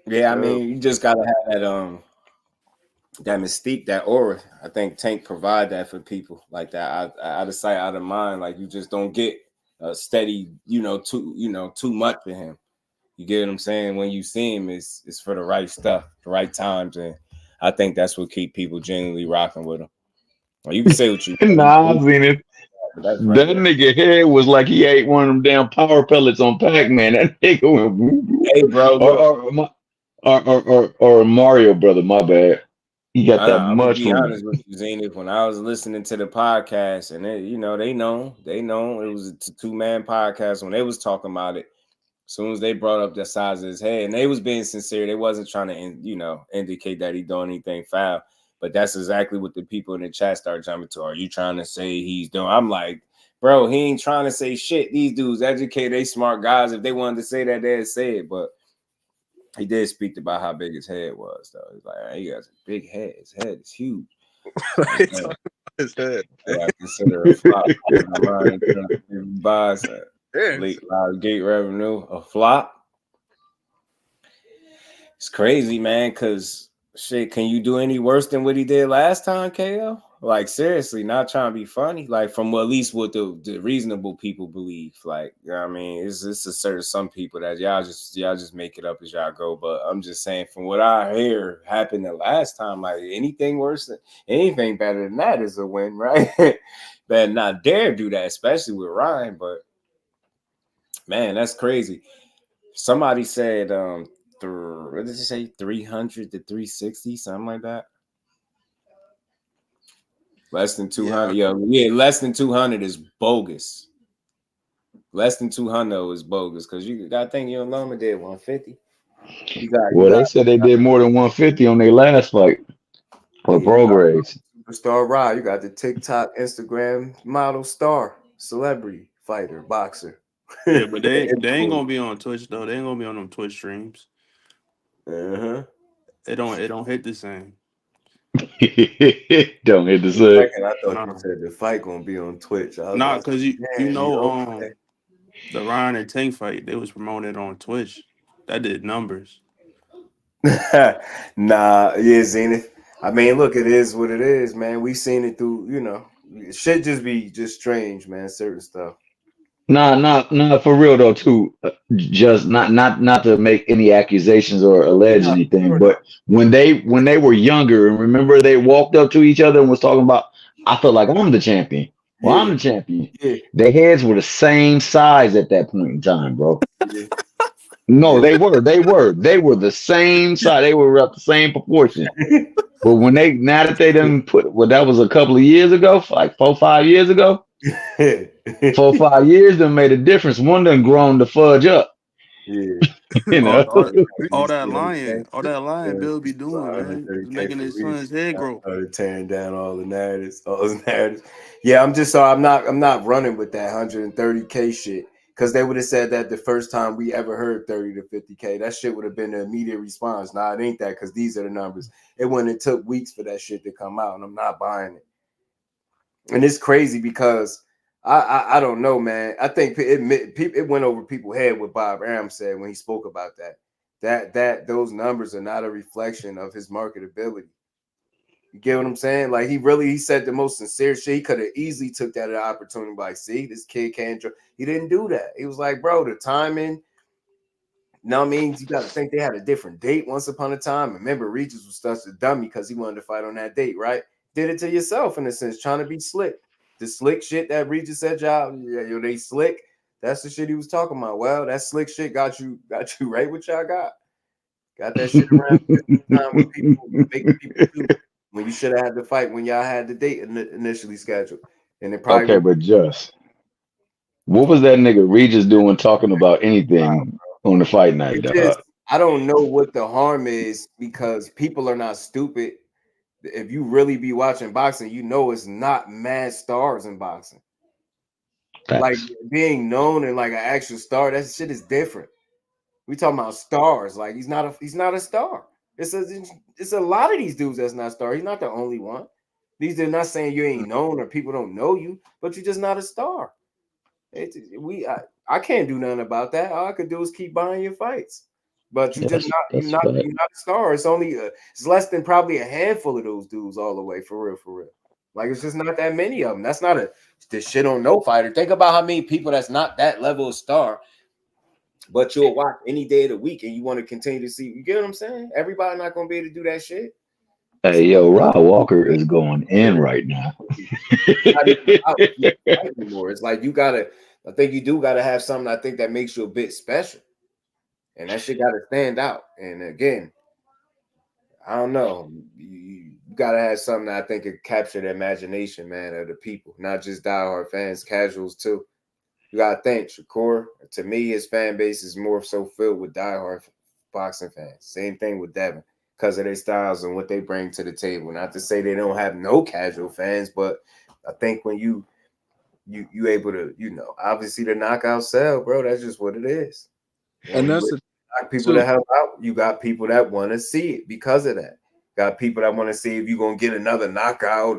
Yeah, I mean, you just gotta have that mystique, that aura. I think Tank provide that for people like that. Out of sight, out of mind. Like you just don't get a steady, too much of him. You get what I'm saying? When you see him, it's for the right stuff, the right times, and I think that's what keep people genuinely rocking with him. Well, you can say what you Nah, I've seen it. That nigga head was like he ate one of them damn power pellets on Pac-Man. That nigga went, hey, bro, or Mario brother. My bad. He got that I'm much. To be honest with you, Zenith, when I was listening to the podcast, and they know it was a 2-man podcast when they was talking about it. As soon as they brought up the size of his head, and they was being sincere, they wasn't trying to, indicate that he doing anything foul. But that's exactly what the people in the chat start jumping to. Are you trying to say he's doing? I'm like, bro, he ain't trying to say shit. These dudes educated, they smart guys. If they wanted to say that, they'd say it. But he did speak about how big his head was, though. He's like, he has a big head. His head is huge. His head. I consider a flop. Late gate revenue, a flop. It's crazy, man, because shit, can you do any worse than what he did last time, KO? Like, seriously, not trying to be funny. Like, from at least what the reasonable people believe. Like, you know what I mean? It's a certain some people that y'all just make it up as y'all go. But I'm just saying, from what I hear happened the last time, like anything better than that is a win, right? Better not dare do that, especially with Ryan. But man, that's crazy. Somebody said, what did you say? 300 to 360, something like that. Less than 200. Yeah, less than 200 is bogus. Less than 200 is bogus because you got to think Loma did 150. They said they did more than 150 on their last fight for progress. Superstar Rod, you got the TikTok, Instagram model, star, celebrity, fighter, boxer. Yeah, but they ain't gonna be on Twitch though. They ain't gonna be on them Twitch streams. Uh-huh. It don't hit the same. Don't hit the same. I thought you said the fight gonna be on Twitch. Nah, because the Ryan and Tank fight, they was promoted on Twitch. That did numbers. Nah, yeah, Zenith. I mean, look, it is what it is, man. We seen it through, shit just be strange, man. Certain stuff. Nah, for real though, too. Just not to make any accusations or allege No, anything, sure but not. when they were younger, and remember they walked up to each other and was talking about, I felt like I'm the champion. Well, I'm Yeah, the champion. yeah, Their heads were the same size at that point in time, bro. yeah, No, yeah. they were the same size. They were up the same proportion. But when now that they done put, well, that was a couple of years ago, like 4-5 years ago. 4-5 years done made a difference. One done grown the fudge up. Yeah. You all, know. all, all Reach that lying, 130K. all that lying Yeah, Bill be doing, man, is 130K making for his Reach. son's head I grow. started tearing down all the narratives, all those narratives. Yeah, I'm not running with that 130K shit. Because they would have said that the first time we ever heard 30 to 50K. That shit would have been the immediate response. Nah, it ain't that, because these are the numbers. It wouldn't have took weeks for that shit to come out, and I'm not buying it. And it's crazy because I don't know, man. I think it went over people's head what Bob Arum said when he spoke about that those numbers are not a reflection of his marketability. You get what I'm saying? Like he said the most sincere shit. He could have easily took that as an opportunity. Like, see, this kid can't. He didn't do that. He was like, bro, the timing. No, means you got to think they had a different date once upon a time. Remember, Regis was such a dummy because he wanted to fight on that date, right? Did it to yourself in a sense, trying to be slick. The slick shit that Regis said, y'all, yeah, they slick. That's the shit he was talking about. Well, that slick shit got you right what y'all got. Got that shit around time when people making people do when you should have had the fight when y'all had the date initially scheduled. And it probably Okay, was but just what was that nigga Regis doing talking about anything on the fight night, dog? I don't know what the harm is because people are not stupid. If you really be watching boxing, you know it's not mad stars in boxing. Like being known and like an actual star, that shit is different. We talking about stars. Like he's not a star. It's a lot of these dudes that's not star. He's not the only one. These are not saying you ain't known or people don't know you, but you're just not a star. I can't do nothing about that. All I could do is keep buying your fights. But you're not a star. It's only it's less than probably a handful of those dudes all the way for real. Like it's just not that many of them. That's not this shit on no fighter. Think about how many people that's not that level of star, but you'll watch any day of the week and you want to continue to see. You get what I'm saying? Everybody not gonna be able to do that shit. Hey, yo, Rod Walker is going in right now. Not even about anymore. It's like I think you do gotta have something I think that makes you a bit special. And that shit gotta stand out. And again, I don't know. You gotta have something that I think could capture the imagination, man, of the people, not just diehard fans, casuals too. You gotta think, Shakur, to me, his fan base is more so filled with diehard boxing fans. Same thing with Devin, because of their styles and what they bring to the table. Not to say they don't have no casual fans, but I think when you able to, obviously the knockout sell, bro. That's just what it is. And When that's you the got people that help out, you got people that want to see it because of that. Got people that want to see if you're gonna get another knockout.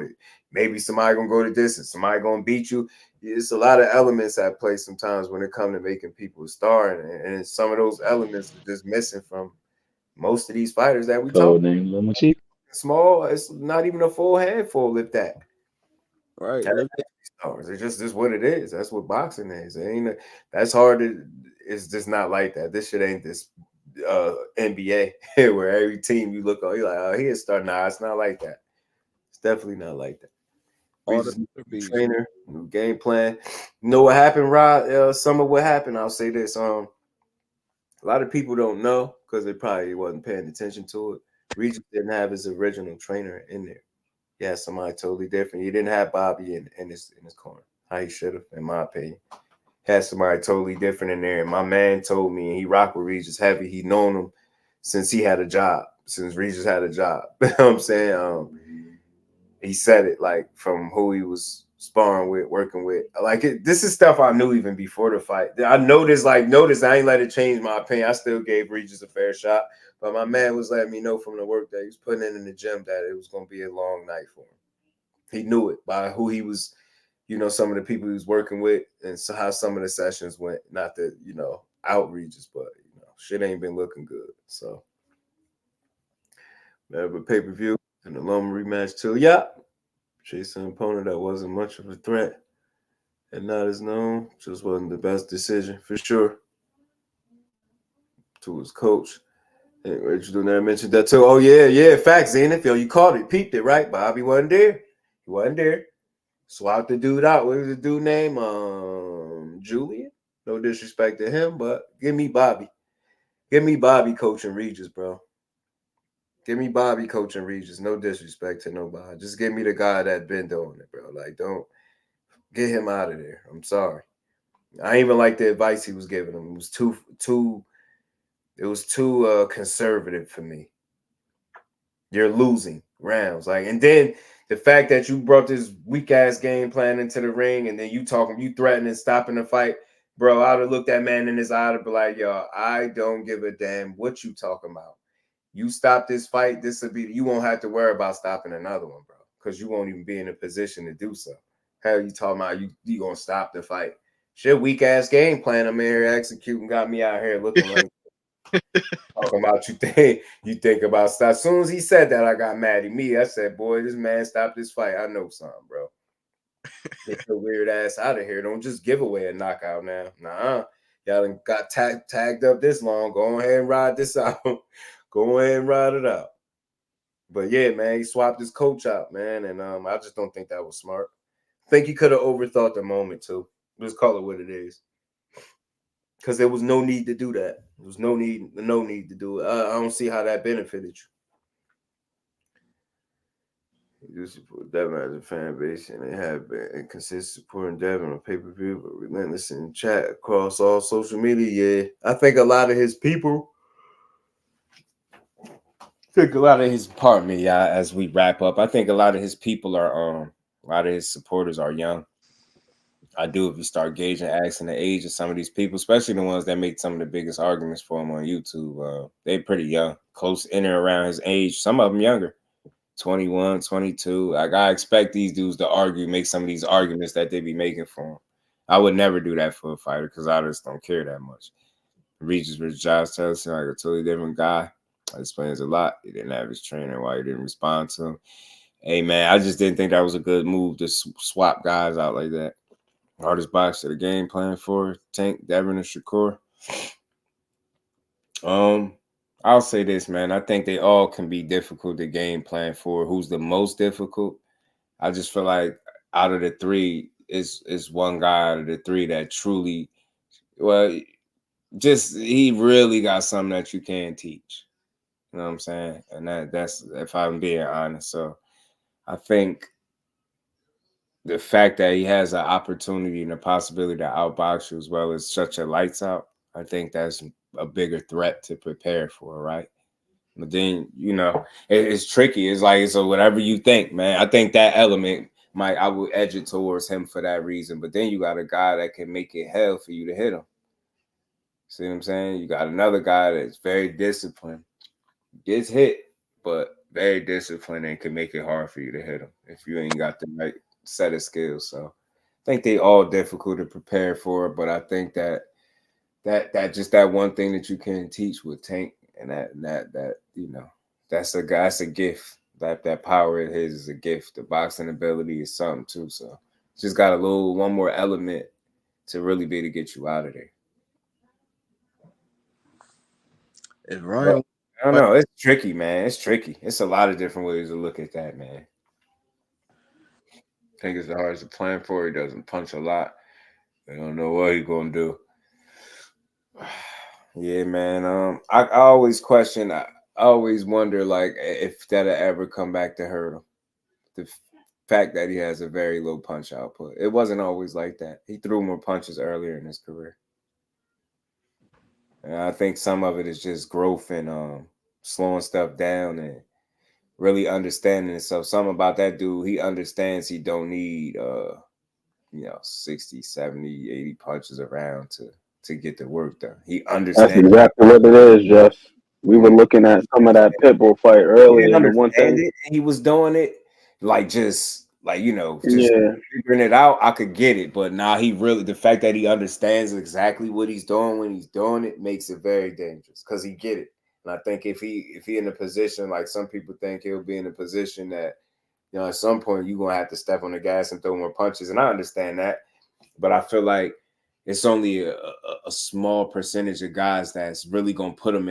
Maybe somebody gonna go to distance, somebody gonna beat you. It's a lot of elements at play sometimes when it comes to making people a star, and some of those elements are just missing from most of these fighters that we talk. Code name Lomachenko. Small, it's not even a full handful if that. right. Stars. It's just what it is. That's what boxing is. It ain't that's hard to. It's just not like that. This shit ain't this NBA where every team you look on, you're like, oh, he is starting. Nah, it's not like that. It's definitely not like that. All the New trainer, new game plan. You know what happened, Rod? Some of what happened. I'll say this. A lot of people don't know because they probably wasn't paying attention to it. Regis didn't have his original trainer in there. He had somebody totally different. He didn't have Bobby in his corner. How he should have, in my opinion. Had somebody totally different in there. And my man told me, and he rocked with Regis heavy. He known him since he had a job, since Regis had a job. You know what I'm saying? He said it like from who he was sparring with, working with. Like this is stuff I knew even before the fight. I noticed, I ain't let it change my opinion. I still gave Regis a fair shot. But my man was letting me know from the work that he was putting in the gym that it was going to be a long night for him. He knew it by who he was, some of the people he was working with and so how some of the sessions went. Not the, outreaches, but, shit ain't been looking good. So, but pay-per-view and the Loma rematch too. Yeah. Chasing an opponent that wasn't much of a threat. and not as known. Just wasn't the best decision for sure. To his coach. And Rachel Donaire mentioned that too. Oh, yeah, facts, Zenith. Yo, you caught it, peeped it, right? Bobby wasn't there. He wasn't there. Swapped the dude out. What was the dude name? Julian. No disrespect to him, but give me Bobby. Give me Bobby coaching Regis, bro. Give me Bobby coaching Regis. No disrespect to nobody. Just give me the guy that been doing it, bro. Like, don't get him out of there. I'm sorry. I even like the advice he was giving him. It was too conservative for me. You're losing rounds. Like, and then the fact that you brought this weak ass game plan into the ring, and then you threatening stopping the fight, bro. I'd have looked that man in his eye to be like, yo, I don't give a damn what you talking about. You stop this fight, you won't have to worry about stopping another one, bro, because you won't even be in a position to do so. Hell, you talking about you gonna stop the fight? Shit, weak ass game plan I'm in here executing got me out here looking like talking about you think about stuff. As soon as he said that, I got mad at me. I said, boy, this man stopped this fight. I know something, bro. Get your weird ass out of here. Don't just give away a knockout now. Nah, y'all done got tagged up this long. Go ahead and ride this out. Go ahead and ride it out. But yeah, man, he swapped his coach out, man. And I just don't think that was smart. I think he could have overthought the moment too. Just call it what it is. Because there was no need to do that. There was no need to do it. I don't see how that benefited you. You support Devin as a fan base, and they have been consistent supporting Devin on pay-per-view, but relentless in chat across all social media. Yeah, I think a lot of his people. Pardon me, as we wrap up, I think a lot of his people are, a lot of his supporters are young. I do if you start gauging, asking the age of some of these people, especially the ones that make some of the biggest arguments for him on YouTube. They're pretty young, close in and around his age. Some of them younger, 21, 22. Like, I expect these dudes to make some of these arguments that they be making for him. I would never do that for a fighter because I just don't care that much. Regis versus Josh Taylor seemed like a totally different guy. That explains a lot. He didn't have his trainer. Why he didn't respond to him. Hey, man, I just didn't think that was a good move to swap guys out like that. Hardest box to the game plan for Tank, Devin, and Shakur. I'll say this, man. I think they all can be difficult to game plan for. Who's the most difficult? I just feel like out of the three, is one guy out of the three that truly, he really got something that you can't teach. You know what I'm saying? And that's if I'm being honest. So I think the fact that he has an opportunity and a possibility to outbox you as well as such a lights out, I think that's a bigger threat to prepare for, right? But then, it's tricky. It's like, so whatever you think, man, I think that element I would edge it towards him for that reason. But then you got a guy that can make it hell for you to hit him. See what I'm saying? You got another guy that's very disciplined, gets hit, but very disciplined and can make it hard for you to hit him if you ain't got the right set of skills. So I think they all difficult to prepare for, but I think that just that one thing that you can teach with Tank, and that that's a gift. That power of his is a gift. The boxing ability is something too. So just got one more element to really be to get you out of there. If Ryan, I don't know. It's tricky, man. It's tricky. It's a lot of different ways to look at that, man. I think it's the hardest to plan for. He doesn't punch a lot. They don't know what he's gonna do. Yeah, man. I always question. I always wonder, like, if that'll ever come back to hurt him. The fact that he has a very low punch output. It wasn't always like that. He threw more punches earlier in his career. And I think some of it is just growth and slowing stuff down and really understanding it. So something about that dude, he understands he don't need 60, 70, 80 punches around to get the work done. He understands. That's exactly what it is, Jeff. We were looking at some of that Pitbull fight earlier, and the one thing he was doing it just figuring it out. I could get it, but now the fact that he understands exactly what he's doing when he's doing it makes it very dangerous because he get it. And I think if he in a position like some people think he'll be in a position that at some point you're gonna have to step on the gas and throw more punches, and I understand that. But I feel like it's only a small percentage of guys that's really gonna put them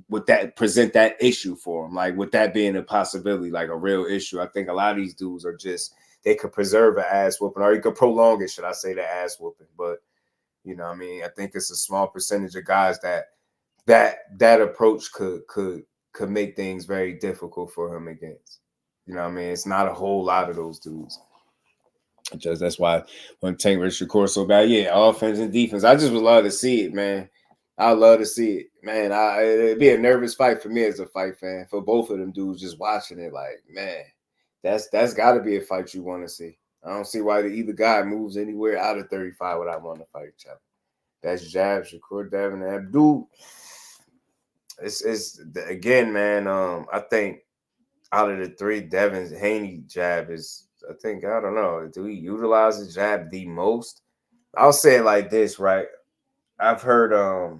with that, present that issue for them, like with that being a possibility, like a real issue. I think a lot of these dudes are just, they could preserve an ass whooping, or you could prolong it, should I say, the ass whooping. But you know what I mean, I think it's a small percentage of guys that approach could make things very difficult for him against. You know what I mean? It's not a whole lot of those dudes. Just that's why when Tank versus Shakur so bad, yeah, offense and defense. I just would love to see it, man. I love to see it, man. It'd be a nervous fight for me as a fight fan. For both of them dudes, just watching it, like, man, that's got to be a fight you want to see. I don't see why either guy moves anywhere out of 35 without wanting to fight each other. That's Jab, Shakur, Devin, and Abdul. It's again, man. I think out of the three, Devin Haney jab is, I think, I don't know, do we utilize the jab the most? I'll say it like this, right? I've heard, I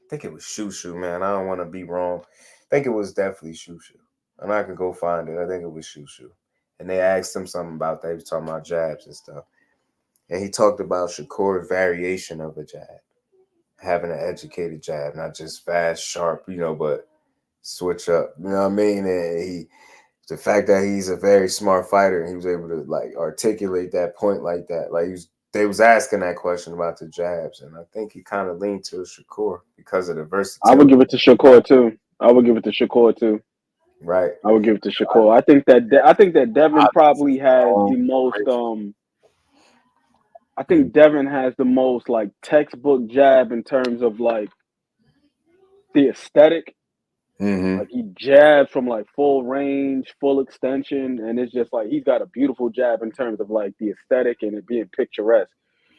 think it was Shushu, man. I don't want to be wrong. I think it was definitely Shushu. And I can go find it. I think it was Shushu. And they asked him something about that. He was talking about jabs and stuff. And he talked about Shakur's variation of a jab. Having an educated jab, not just fast, sharp, but switch up. You know what I mean? And the fact that he's a very smart fighter and he was able to like articulate that point like that. Like they was asking that question about the jabs, and I think he kind of leaned to Shakur because of the versatility. I would give it to Shakur too. Right. I would give it to Shakur. I think that Devin probably has the most. I think Devin has the most like textbook jab in terms of like the aesthetic. Mm-hmm. Like he jabs from like full range, full extension, and it's just like he's got a beautiful jab in terms of like the aesthetic and it being picturesque.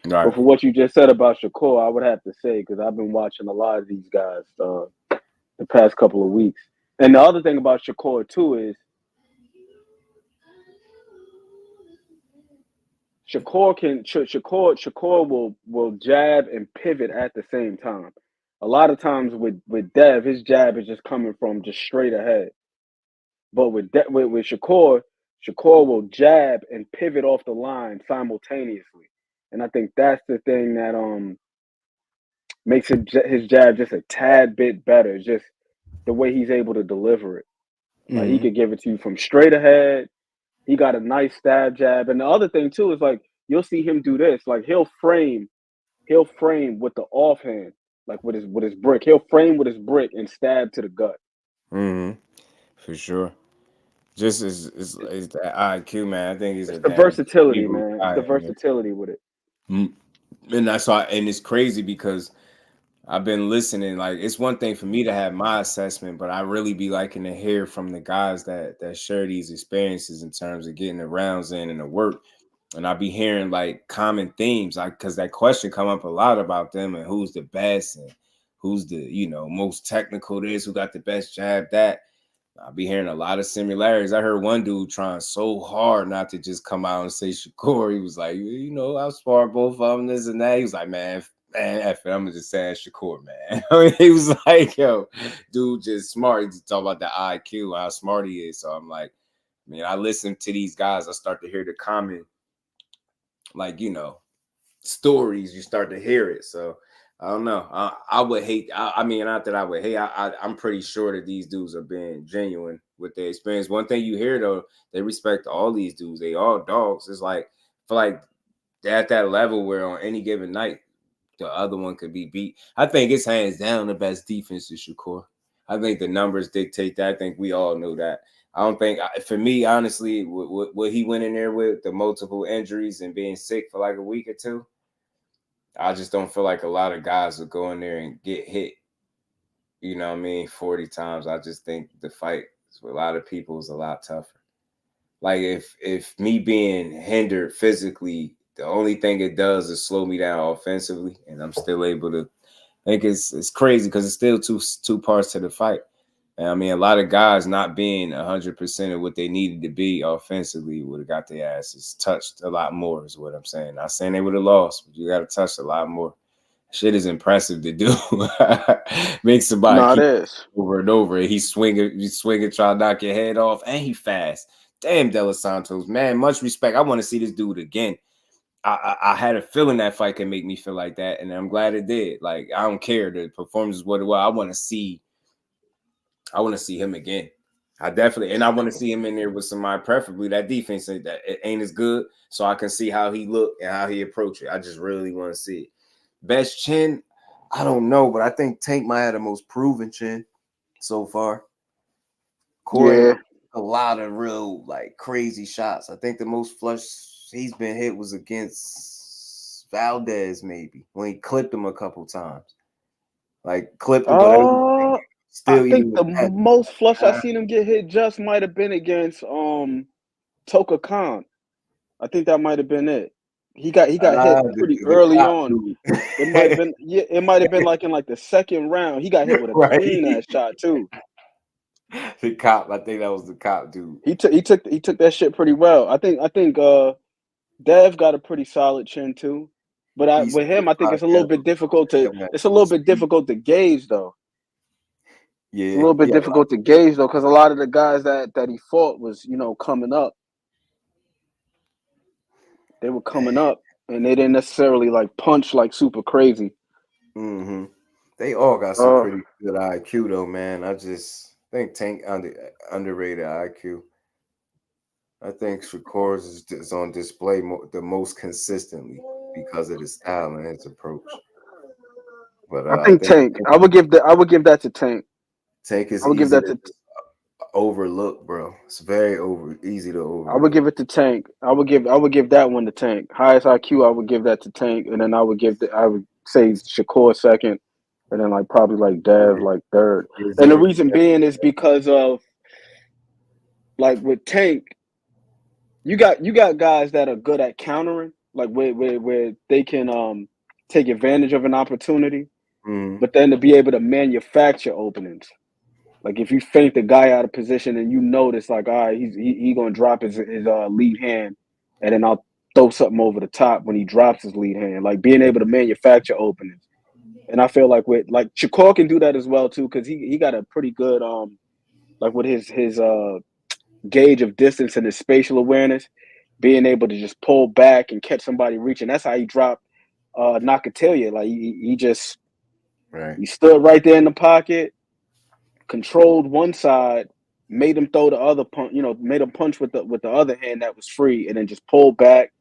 Right. But for what you just said about Shakur, I would have to say, because I've been watching a lot of these guys the past couple of weeks. And the other thing about Shakur too is Shakur will jab and pivot at the same time. A lot of times with Dev, his jab is just coming from just straight ahead. But with Shakur will jab and pivot off the line simultaneously. And I think that's the thing that makes his jab just a tad bit better. Just the way he's able to deliver it. Like he could give it to you from straight ahead. He got a nice stab jab. And the other thing too is like you'll see him do this. Like he'll frame with the offhand, like with his brick. He'll frame with his brick and stab to the gut. Mm-hmm. For sure. Just is the IQ, man. I think he's the versatility, man. It's the versatility with it. And that's why, and it's crazy because I've been listening. Like, it's one thing for me to have my assessment, but I really be liking to hear from the guys that share these experiences in terms of getting the rounds in and the work. And I be hearing like common themes, like because that question come up a lot about them and who's the best and who's the most technical. This, who got the best jab, that. I'll be hearing a lot of similarities. I heard one dude trying so hard not to just come out and say Shakur. He was like, I've sparred both of them, this and that. He was like, man, F it. I'm just saying Shakur, man. I mean, he was like, yo, dude, just smart. He's talking about the IQ, how smart he is. So I'm like, I listen to these guys. I start to hear the common, like, stories. You start to hear it. So I don't know. I would hate. Not that I would hate. I'm pretty sure that these dudes are being genuine with their experience. One thing you hear though, they respect all these dudes. They all dogs. It's like, I feel like they're at that level where on any given night, the other one could be beat. I think it's hands down the best defense is Shakur. I think the numbers dictate that. I think we all know that. I don't think, for me, honestly, what he went in there with, the multiple injuries and being sick for like a week or two, I just don't feel like a lot of guys will go in there and get hit, 40 times. I just think the fight with a lot of people is a lot tougher. Like if me being hindered physically, the only thing it does is slow me down offensively, and I'm still able to. I think it's crazy because it's still two parts to the fight. And a lot of guys not being 100% of what they needed to be offensively would have got their asses touched a lot more, is what I'm saying. Not saying they would have lost, but you got to touch a lot more. Shit is impressive to do. Make somebody keep over and over. He's swinging, try to knock your head off, and he fast. Damn, De Los Santos, man, much respect. I want to see this dude again. I had a feeling that fight can make me feel like that, and I'm glad it did. Like, I don't care. The performance is what it was. I want to see him again. I definitely, and I want to see him in there with somebody, preferably that defense that it ain't as good, so I can see how he look and how he approach it. I just really want to see it. Best chin, I don't know, but I think Tank might have the most proven chin so far. Corey, a lot of real like crazy shots. I think the most flush he's been hit was against Valdez, maybe when he clipped him a couple times. Like clipped him, but still. I think the most flush I seen him get hit just might have been against Toka Khan. I think that might have been it. He got hit pretty early on. It might have been it might have been like in like the second round. He got hit with a clean ass shot too. The cop, I think that was the cop dude. He took that shit pretty well. I think Dev got a pretty solid chin too. But with him, I think it's a little bit difficult to gauge though. Yeah, it's a little bit difficult to gauge though, because a lot of the guys that he fought was, coming up. They were coming up, and they didn't necessarily like punch like super crazy. Mm-hmm. They all got some pretty good IQ though, man. I just think Tank underrated IQ. I think Shakur's is on display the most consistently because of his style and his approach. But I think Tank. I would give that to Tank. Tank is overlooked, bro. It's very easy to overlook. I would give it to Tank. I would give that one to Tank. Highest IQ, I would give that to Tank, and then I would say Shakur second, and then probably Dev third. And the reason being is because of with Tank, you got guys that are good at countering, where they can take advantage of an opportunity, but then to be able to manufacture openings. Like if you feint the guy out of position and you notice all right, he's gonna drop his lead hand, and then I'll throw something over the top when he drops his lead hand. Like being able to manufacture openings. And I feel like Shakur can do that as well too, because he got a pretty good with his gauge of distance and his spatial awareness, being able to just pull back and catch somebody reaching. That's how he dropped Nakatelia. Like he just he stood right there in the pocket, controlled one side, made him throw the other punch, made him punch with the other hand that was free, and then just pulled back,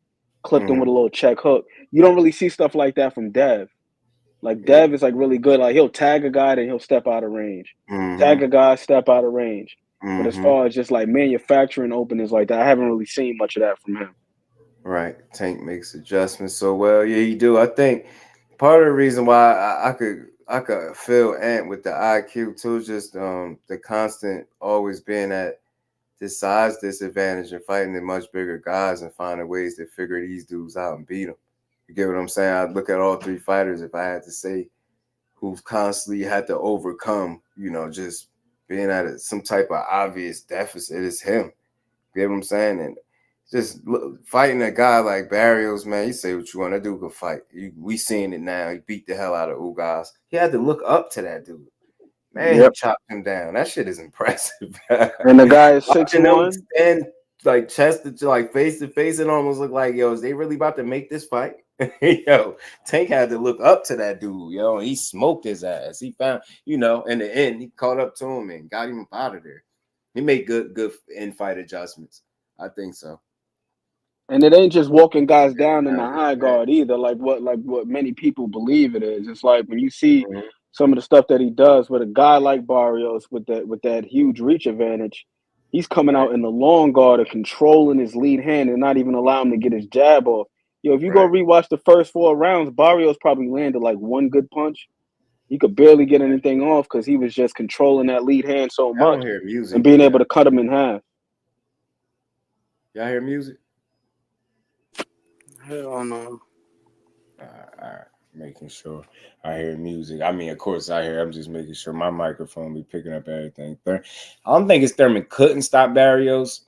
clipped him with a little check hook. You don't really see stuff like that from Dev. Dev is really good. He'll tag a guy, then he'll step out of range. Tag a guy, step out of range. But as far as just manufacturing openings like that, I haven't really seen much of that from him. Right. Tank makes adjustments so well. Yeah, he do. I think part of the reason why I could feel Ant with the IQ too, just the constant always being at this size disadvantage and fighting the much bigger guys and finding ways to figure these dudes out and beat them. You get what I'm saying? I look at all three fighters. If I had to say who've constantly had to overcome, just being at some type of obvious deficit, is him. You get what I'm saying? And just fighting a guy like Barrios, man, you say what you want. That dude can fight. We seeing it now. He beat the hell out of Ugas. He had to look up to that dude. Man, he chopped him down. That shit is impressive. And the guy is 6'1". And chest to face to face, it almost looked like, is they really about to make this fight? Tank had to look up to that dude, he smoked his ass. He found, in the end, he caught up to him and got him out of there. He made good in-fight adjustments. I think so. And it ain't just walking guys down in the high guard either, like what many people believe it is. It's when you see some of the stuff that he does with a guy like Barrios with that huge reach advantage, he's coming out in the long guard and controlling his lead hand and not even allowing him to get his jab off. If you go rewatch the first 4 rounds, Barrios probably landed one good punch. He could barely get anything off because he was just controlling that lead hand so much and being able to cut him in half. Y'all hear music? Hell no. All right. Making sure I hear music. I mean, of course I hear. I'm just making sure my microphone be picking up everything. I don't think it's Thurman couldn't stop Barrios.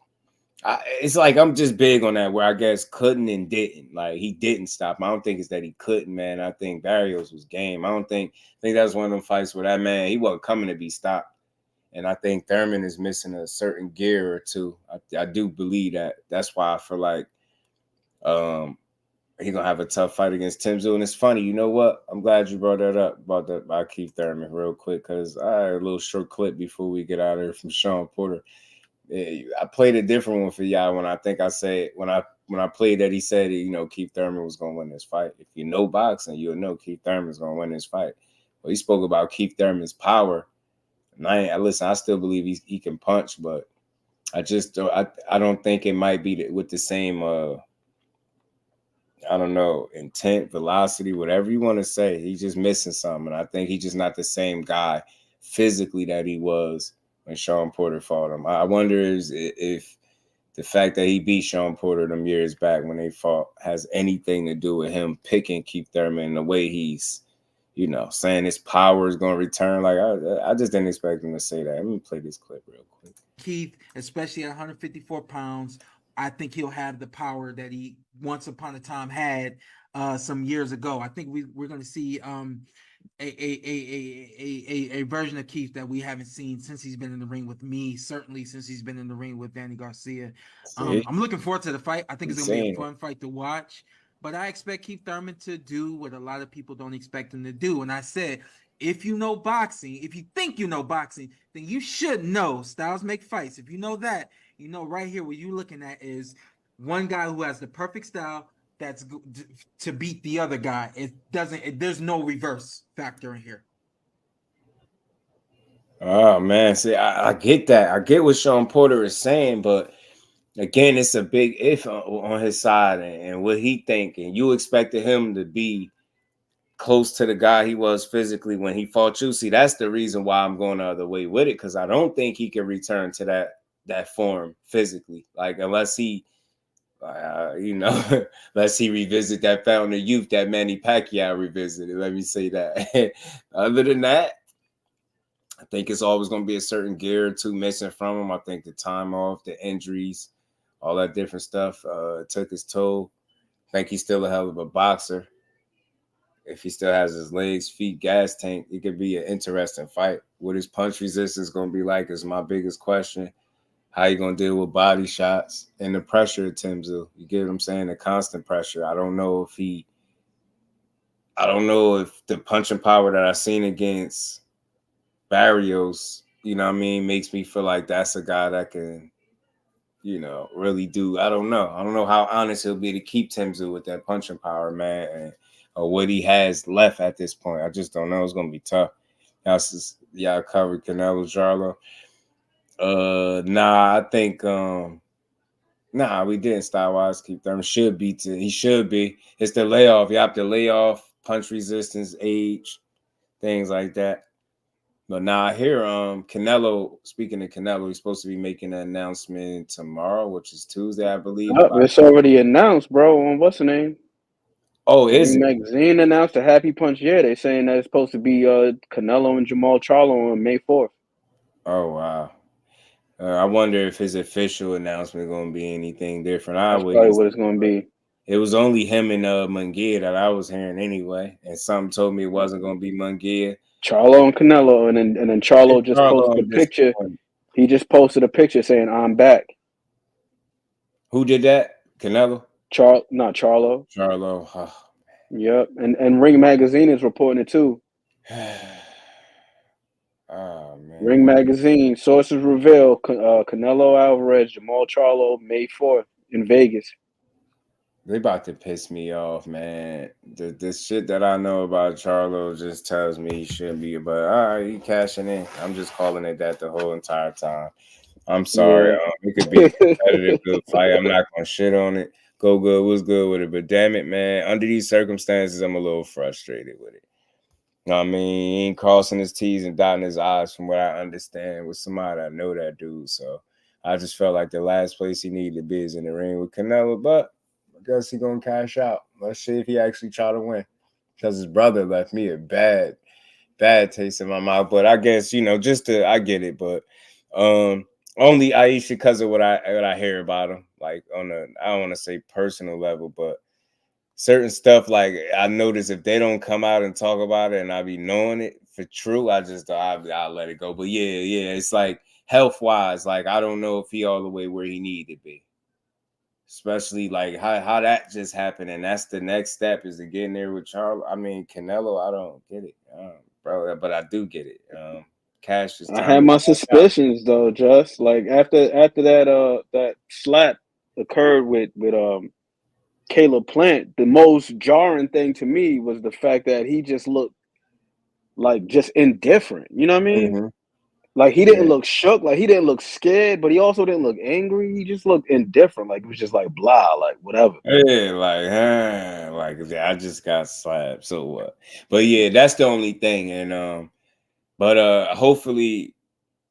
It's I'm just big on that, where I guess couldn't and didn't. He didn't stop him. I don't think it's that he couldn't, man. I think Barrios was game. I think that was one of them fights where that man, he wasn't coming to be stopped. And I think Thurman is missing a certain gear or two. I do believe that. That's why I feel like he's gonna have a tough fight against Tim Tszyu. And it's funny, you know what? I'm glad you brought that up about Keith Thurman real quick, because I had a little short clip before we get out of here from Sean Porter. I played a different one for y'all when I think I said when I played that he said, you know, Keith Thurman was gonna win this fight. If you know boxing, you'll know Keith Thurman's gonna win this fight. Well, he spoke about Keith Thurman's power. And listen, I still believe he can punch, but I just I don't think it might be with the same I don't know, intent, velocity, whatever you want to say. He's just missing something. I think he's just not the same guy physically that he was when Sean Porter fought him. I wonder if the fact that he beat Sean Porter them years back when they fought has anything to do with him picking Keith Thurman and the way he's, you know, saying his power is going to return. Like, I just didn't expect him to say that. Let me play this clip real quick. Keith, especially at 154 pounds, I think he'll have the power that he once upon a time had some years ago. I think we're going to see a version of Keith that we haven't seen since he's been in the ring with me, certainly since he's been in the ring with Danny Garcia. I'm looking forward to the fight. I think it's going to be a fun fight to watch, but I expect Keith Thurman to do what a lot of people don't expect him to do. And I said, if you know boxing, if you think you know boxing, then you should know styles make fights. If you know that, you know right here what you're looking at is one guy who has the perfect style that's to beat the other guy. There's no reverse factor in here. Oh man, see, I get that. I get what Sean Porter is saying, but again, it's a big if on his side and what he thinking. You expected him to be close to the guy he was physically when he fought you. See, that's the reason why I'm going the other way with it, because I don't think he can return to that form physically. Like, unless he, you know, unless he revisit that fountain of youth that Manny Pacquiao revisited. Let me say that. Other than that, I think it's always going to be a certain gear or two missing from him. I think the time off, the injuries, all that different stuff took his toll. I think he's still a hell of a boxer. If he still has his legs, feet, gas tank, it could be an interesting fight. What his punch resistance going to be like is my biggest question. How you going to deal with body shots and the pressure of Tim Tszyu? You get what I'm saying? The constant pressure. I don't know if the punching power that I've seen against Barrios, you know what I mean, makes me feel like that's a guy that can, you know, really do. I don't know. I don't know how honest he'll be to keep Tim Tszyu with that punching power, man, or what he has left at this point. I just don't know. It's going to be tough. Y'all covered Canelo, Charlo. I think we didn't style-wise. Keith Thurman should be. He should be. It's the layoff. You have to lay off, punch resistance, age, things like that. But I hear Canelo, speaking of Canelo, he's supposed to be making an announcement tomorrow, which is Tuesday, I believe. It's already announced, bro, on what's the name? Oh, is it? Magazine announced a Happy Punch. Yeah, they're saying that it's supposed to be Canelo and Jamal Charlo on May 4th. Oh, wow. I wonder if his official announcement is going to be anything different. That's probably what it's going to be. It was only him and Munguia that I was hearing anyway, and something told me it wasn't going to be Munguia. Charlo and Canelo, and then Charlo just posted a picture. He just posted a picture saying, "I'm back." Who did that? Canelo? Not Charlo. Charlo. Oh. Yep, and Ring Magazine is reporting it too. Oh man. Ring Magazine sources reveal Canelo Alvarez, Jamal Charlo, May 4th in Vegas. They about to piss me off, man. This shit that I know about Charlo just tells me he shouldn't be, but all right, he cashing in. I'm just calling it that the whole entire time. I'm sorry. It could be a competitive good fight. I'm not gonna shit on it. Go good, was good with it, but damn it, man. Under these circumstances, I'm a little frustrated with it. You know what I mean? He ain't crossing his T's and dotting his I's from what I understand with somebody I know that dude. So I just felt like the last place he needed to be is in the ring with Canelo, but I guess he's going to cash out. Let's see if he actually try to win, because his brother left me a bad taste in my mouth. But I guess, you know, I get it, but only Aisha because of what I hear about him, like on a, I don't want to say personal level, but certain stuff, like I notice if they don't come out and talk about it and I be knowing it for true, I'll let it go. But yeah, it's like health-wise, like I don't know if he all the way where he needed to be. especially like how that just happened, and that's the next step is to get in there with Charles. I mean, Canelo, I don't get it, bro, but I do get it. Cash is I time had to my cash out. suspicions though, just like after that slap occurred with Caleb Plant, the most jarring thing to me was the fact that he just looked like just indifferent. You know what I mean? Mm-hmm. Like he didn't look shook, like he didn't look scared, but he also didn't look angry. He just looked indifferent, like it was just like blah, like whatever. Yeah, like I just got slapped. So what? But yeah, that's the only thing. And but hopefully,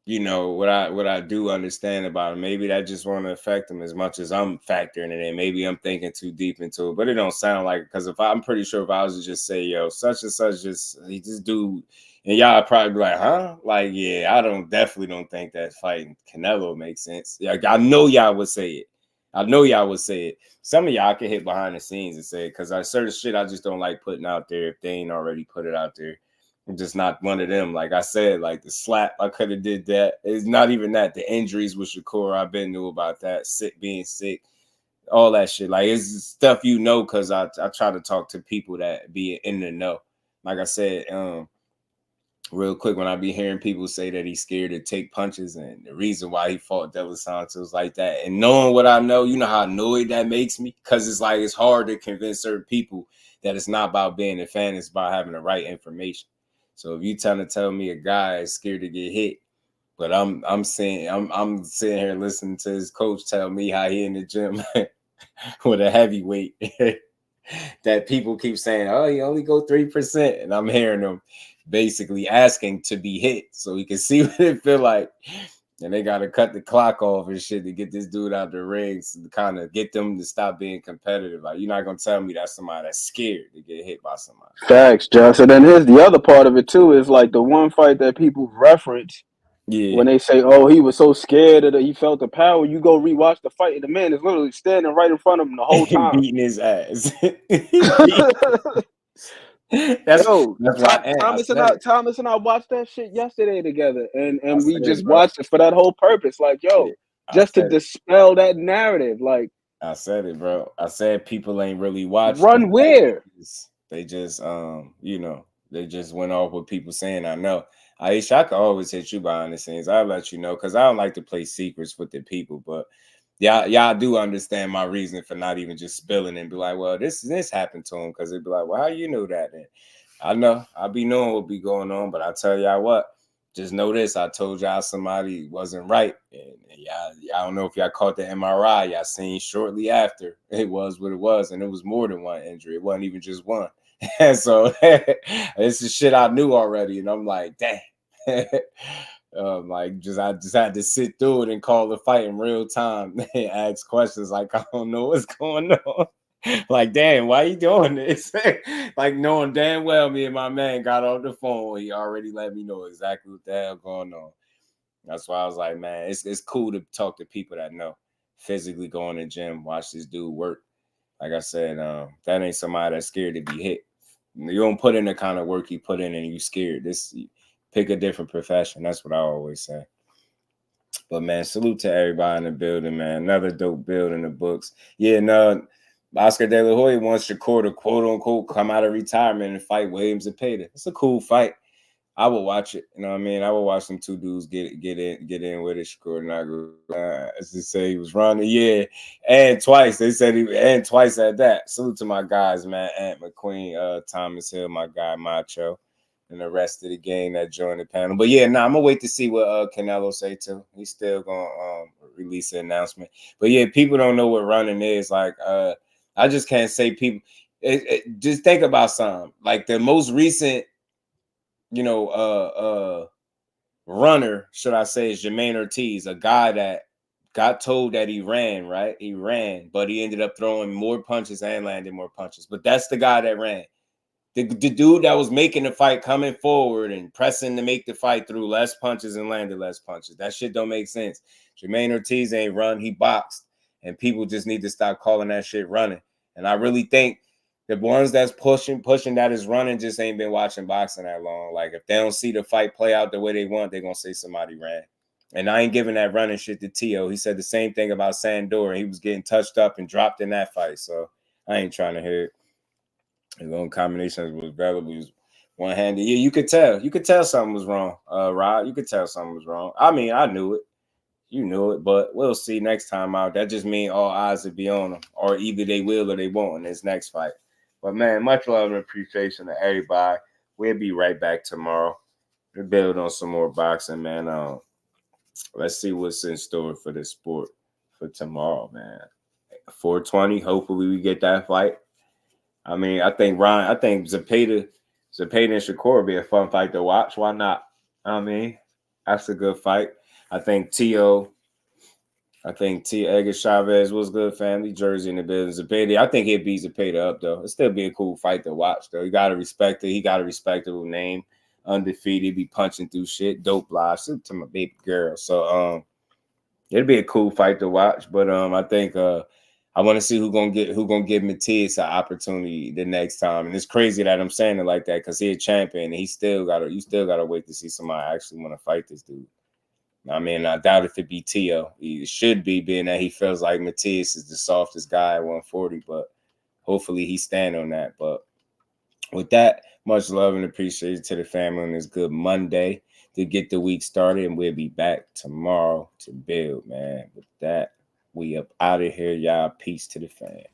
you know, what I do understand about him, maybe that just won't affect him as much as I'm factoring it in. Maybe I'm thinking too deep into it, but it don't sound like, because I'm pretty sure if I was to just say, yo, such and such just dude, and y'all probably be like, huh? Like, yeah, definitely don't think that fighting Canelo makes sense. Yeah, I know y'all would say it. I know y'all would say it. Some of y'all can hit behind the scenes and say it, because I certain shit I just don't like putting out there if they ain't already put it out there. I'm just not one of them. Like I said, like the slap, I could have did that. It's not even that. The injuries with Shakur, I've been knew about that. Being sick, all that shit. Like it's stuff you know, because I try to talk to people that be in the know. Like I said, real quick, when I be hearing people say that he's scared to take punches and the reason why he fought De Los Santos like that, and knowing what I know, you know how annoyed that makes me, because it's like it's hard to convince certain people that it's not about being a fan, it's about having the right information. So if you trying to tell me a guy is scared to get hit, but I'm sitting here listening to his coach tell me how he in the gym with a heavyweight that people keep saying, oh, you only go 3%, and I'm hearing them basically asking to be hit so he can see what it feel like. And they got to cut the clock off and shit to get this dude out the rings to kind of get them to stop being competitive. Like, you're not going to tell me that's somebody that's scared to get hit by somebody. Facts, Josh. And then here's the other part of it, too, is like the one fight that people reference when they say, oh, he was so scared that he felt the power. You go rewatch the fight, and the man is literally standing right in front of him the whole time. Beating his ass. Thomas and I watched that shit yesterday together, and we just watched it for that whole purpose. Like, yo, just to dispel that narrative. Like, I said it, bro. I said people ain't really watched. Run where? They just, you know, they just went off with people saying, I know. Aisha, I can always hit you behind the scenes. I'll let you know, because I don't like to play secrets with the people, but y'all do understand my reason for not even just spilling and be like, well, this happened to him, because they'd be like, well, how you know that? And I know I'll be knowing what be going on, but I tell y'all what, just know this: I told y'all somebody wasn't right, and y'all don't know if y'all caught the MRI. Y'all seen shortly after it was what it was, and it was more than one injury. It wasn't even just one. And so this is shit I knew already, and I'm like, damn. I just had to sit through it and call the fight in real time and ask questions like, I don't know what's going on. Like, damn, why you doing this? Like, knowing damn well me and my man got on the phone, he already let me know exactly what the hell going on. That's why I was like, man, it's cool to talk to people that know. Physically go in the gym, watch this dude work. Like I said, that ain't somebody that's scared to be hit. You don't put in the kind of work he put in and you scared. Pick a different profession. That's what I always say. But man, salute to everybody in the building, man. Another dope build in the books. Yeah, no, Oscar De La Hoya wants Shakur to quote unquote come out of retirement and fight William Zepeda. It's a cool fight. I would watch it. You know what I mean? I would watch them two dudes get in with it. Shakur Nagar, as they say, he was running, yeah, and twice. They said and twice at that. Salute to my guys, man. Ant McQueen, Thomas Hill, my guy Macho, and the rest of the gang that joined the panel. But yeah, I'm gonna wait to see what Canelo say too. He's still gonna release an announcement. But yeah, people don't know what running is. Like, I just can't say people. Just think about something. Like the most recent, runner, should I say, is Jermaine Ortiz, a guy that got told that he ran, right? He ran, but he ended up throwing more punches and landing more punches. But that's the guy that ran. The dude that was making the fight, coming forward and pressing to make the fight, through less punches and landed less punches. That shit don't make sense. Jermaine Ortiz ain't run, he boxed. And people just need to stop calling that shit running. And I really think the ones that's pushing that is running just ain't been watching boxing that long. Like, if they don't see the fight play out the way they want, they're going to say somebody ran. And I ain't giving that running shit to Tio. He said the same thing about Sandor. He was getting touched up and dropped in that fight. So I ain't trying to hear it. His own combinations was relatively one-handed. Yeah, you could tell. You could tell something was wrong, Rod. You could tell something was wrong. I mean, I knew it. You knew it, but we'll see next time out. That just means all eyes will be on them, or either they will or they won't in this next fight. But, man, much love and appreciation to everybody. We'll be right back tomorrow. We'll build on some more boxing, man. Let's see what's in store for the sport for tomorrow, man. 420, hopefully we get that fight. I mean, I think Zepeda and Shakur will be a fun fight to watch. Why not? I mean, that's a good fight. I think Edgar Chavez was good, family. Jersey in the building. Zepeda, I think he'd beat Zepeda up, though. It'll still be a cool fight to watch, though. You got to respect it. He got a respectable name. Undefeated, be punching through shit. Dope live. Shoot to my baby girl. So, it'll be a cool fight to watch. But I think I want to see who gonna give Mathias an opportunity the next time. And it's crazy that I'm saying it like that because he's a champion and you still gotta wait to see somebody actually want to fight this dude. I mean, I doubt if it be Tio. He should be, being that he feels like Mathias is the softest guy at 140, but hopefully he stand on that. But with that, much love and appreciation to the family on this good Monday to get the week started, and we'll be back tomorrow to build, man. With that, we up out of here, y'all. Peace to the fam.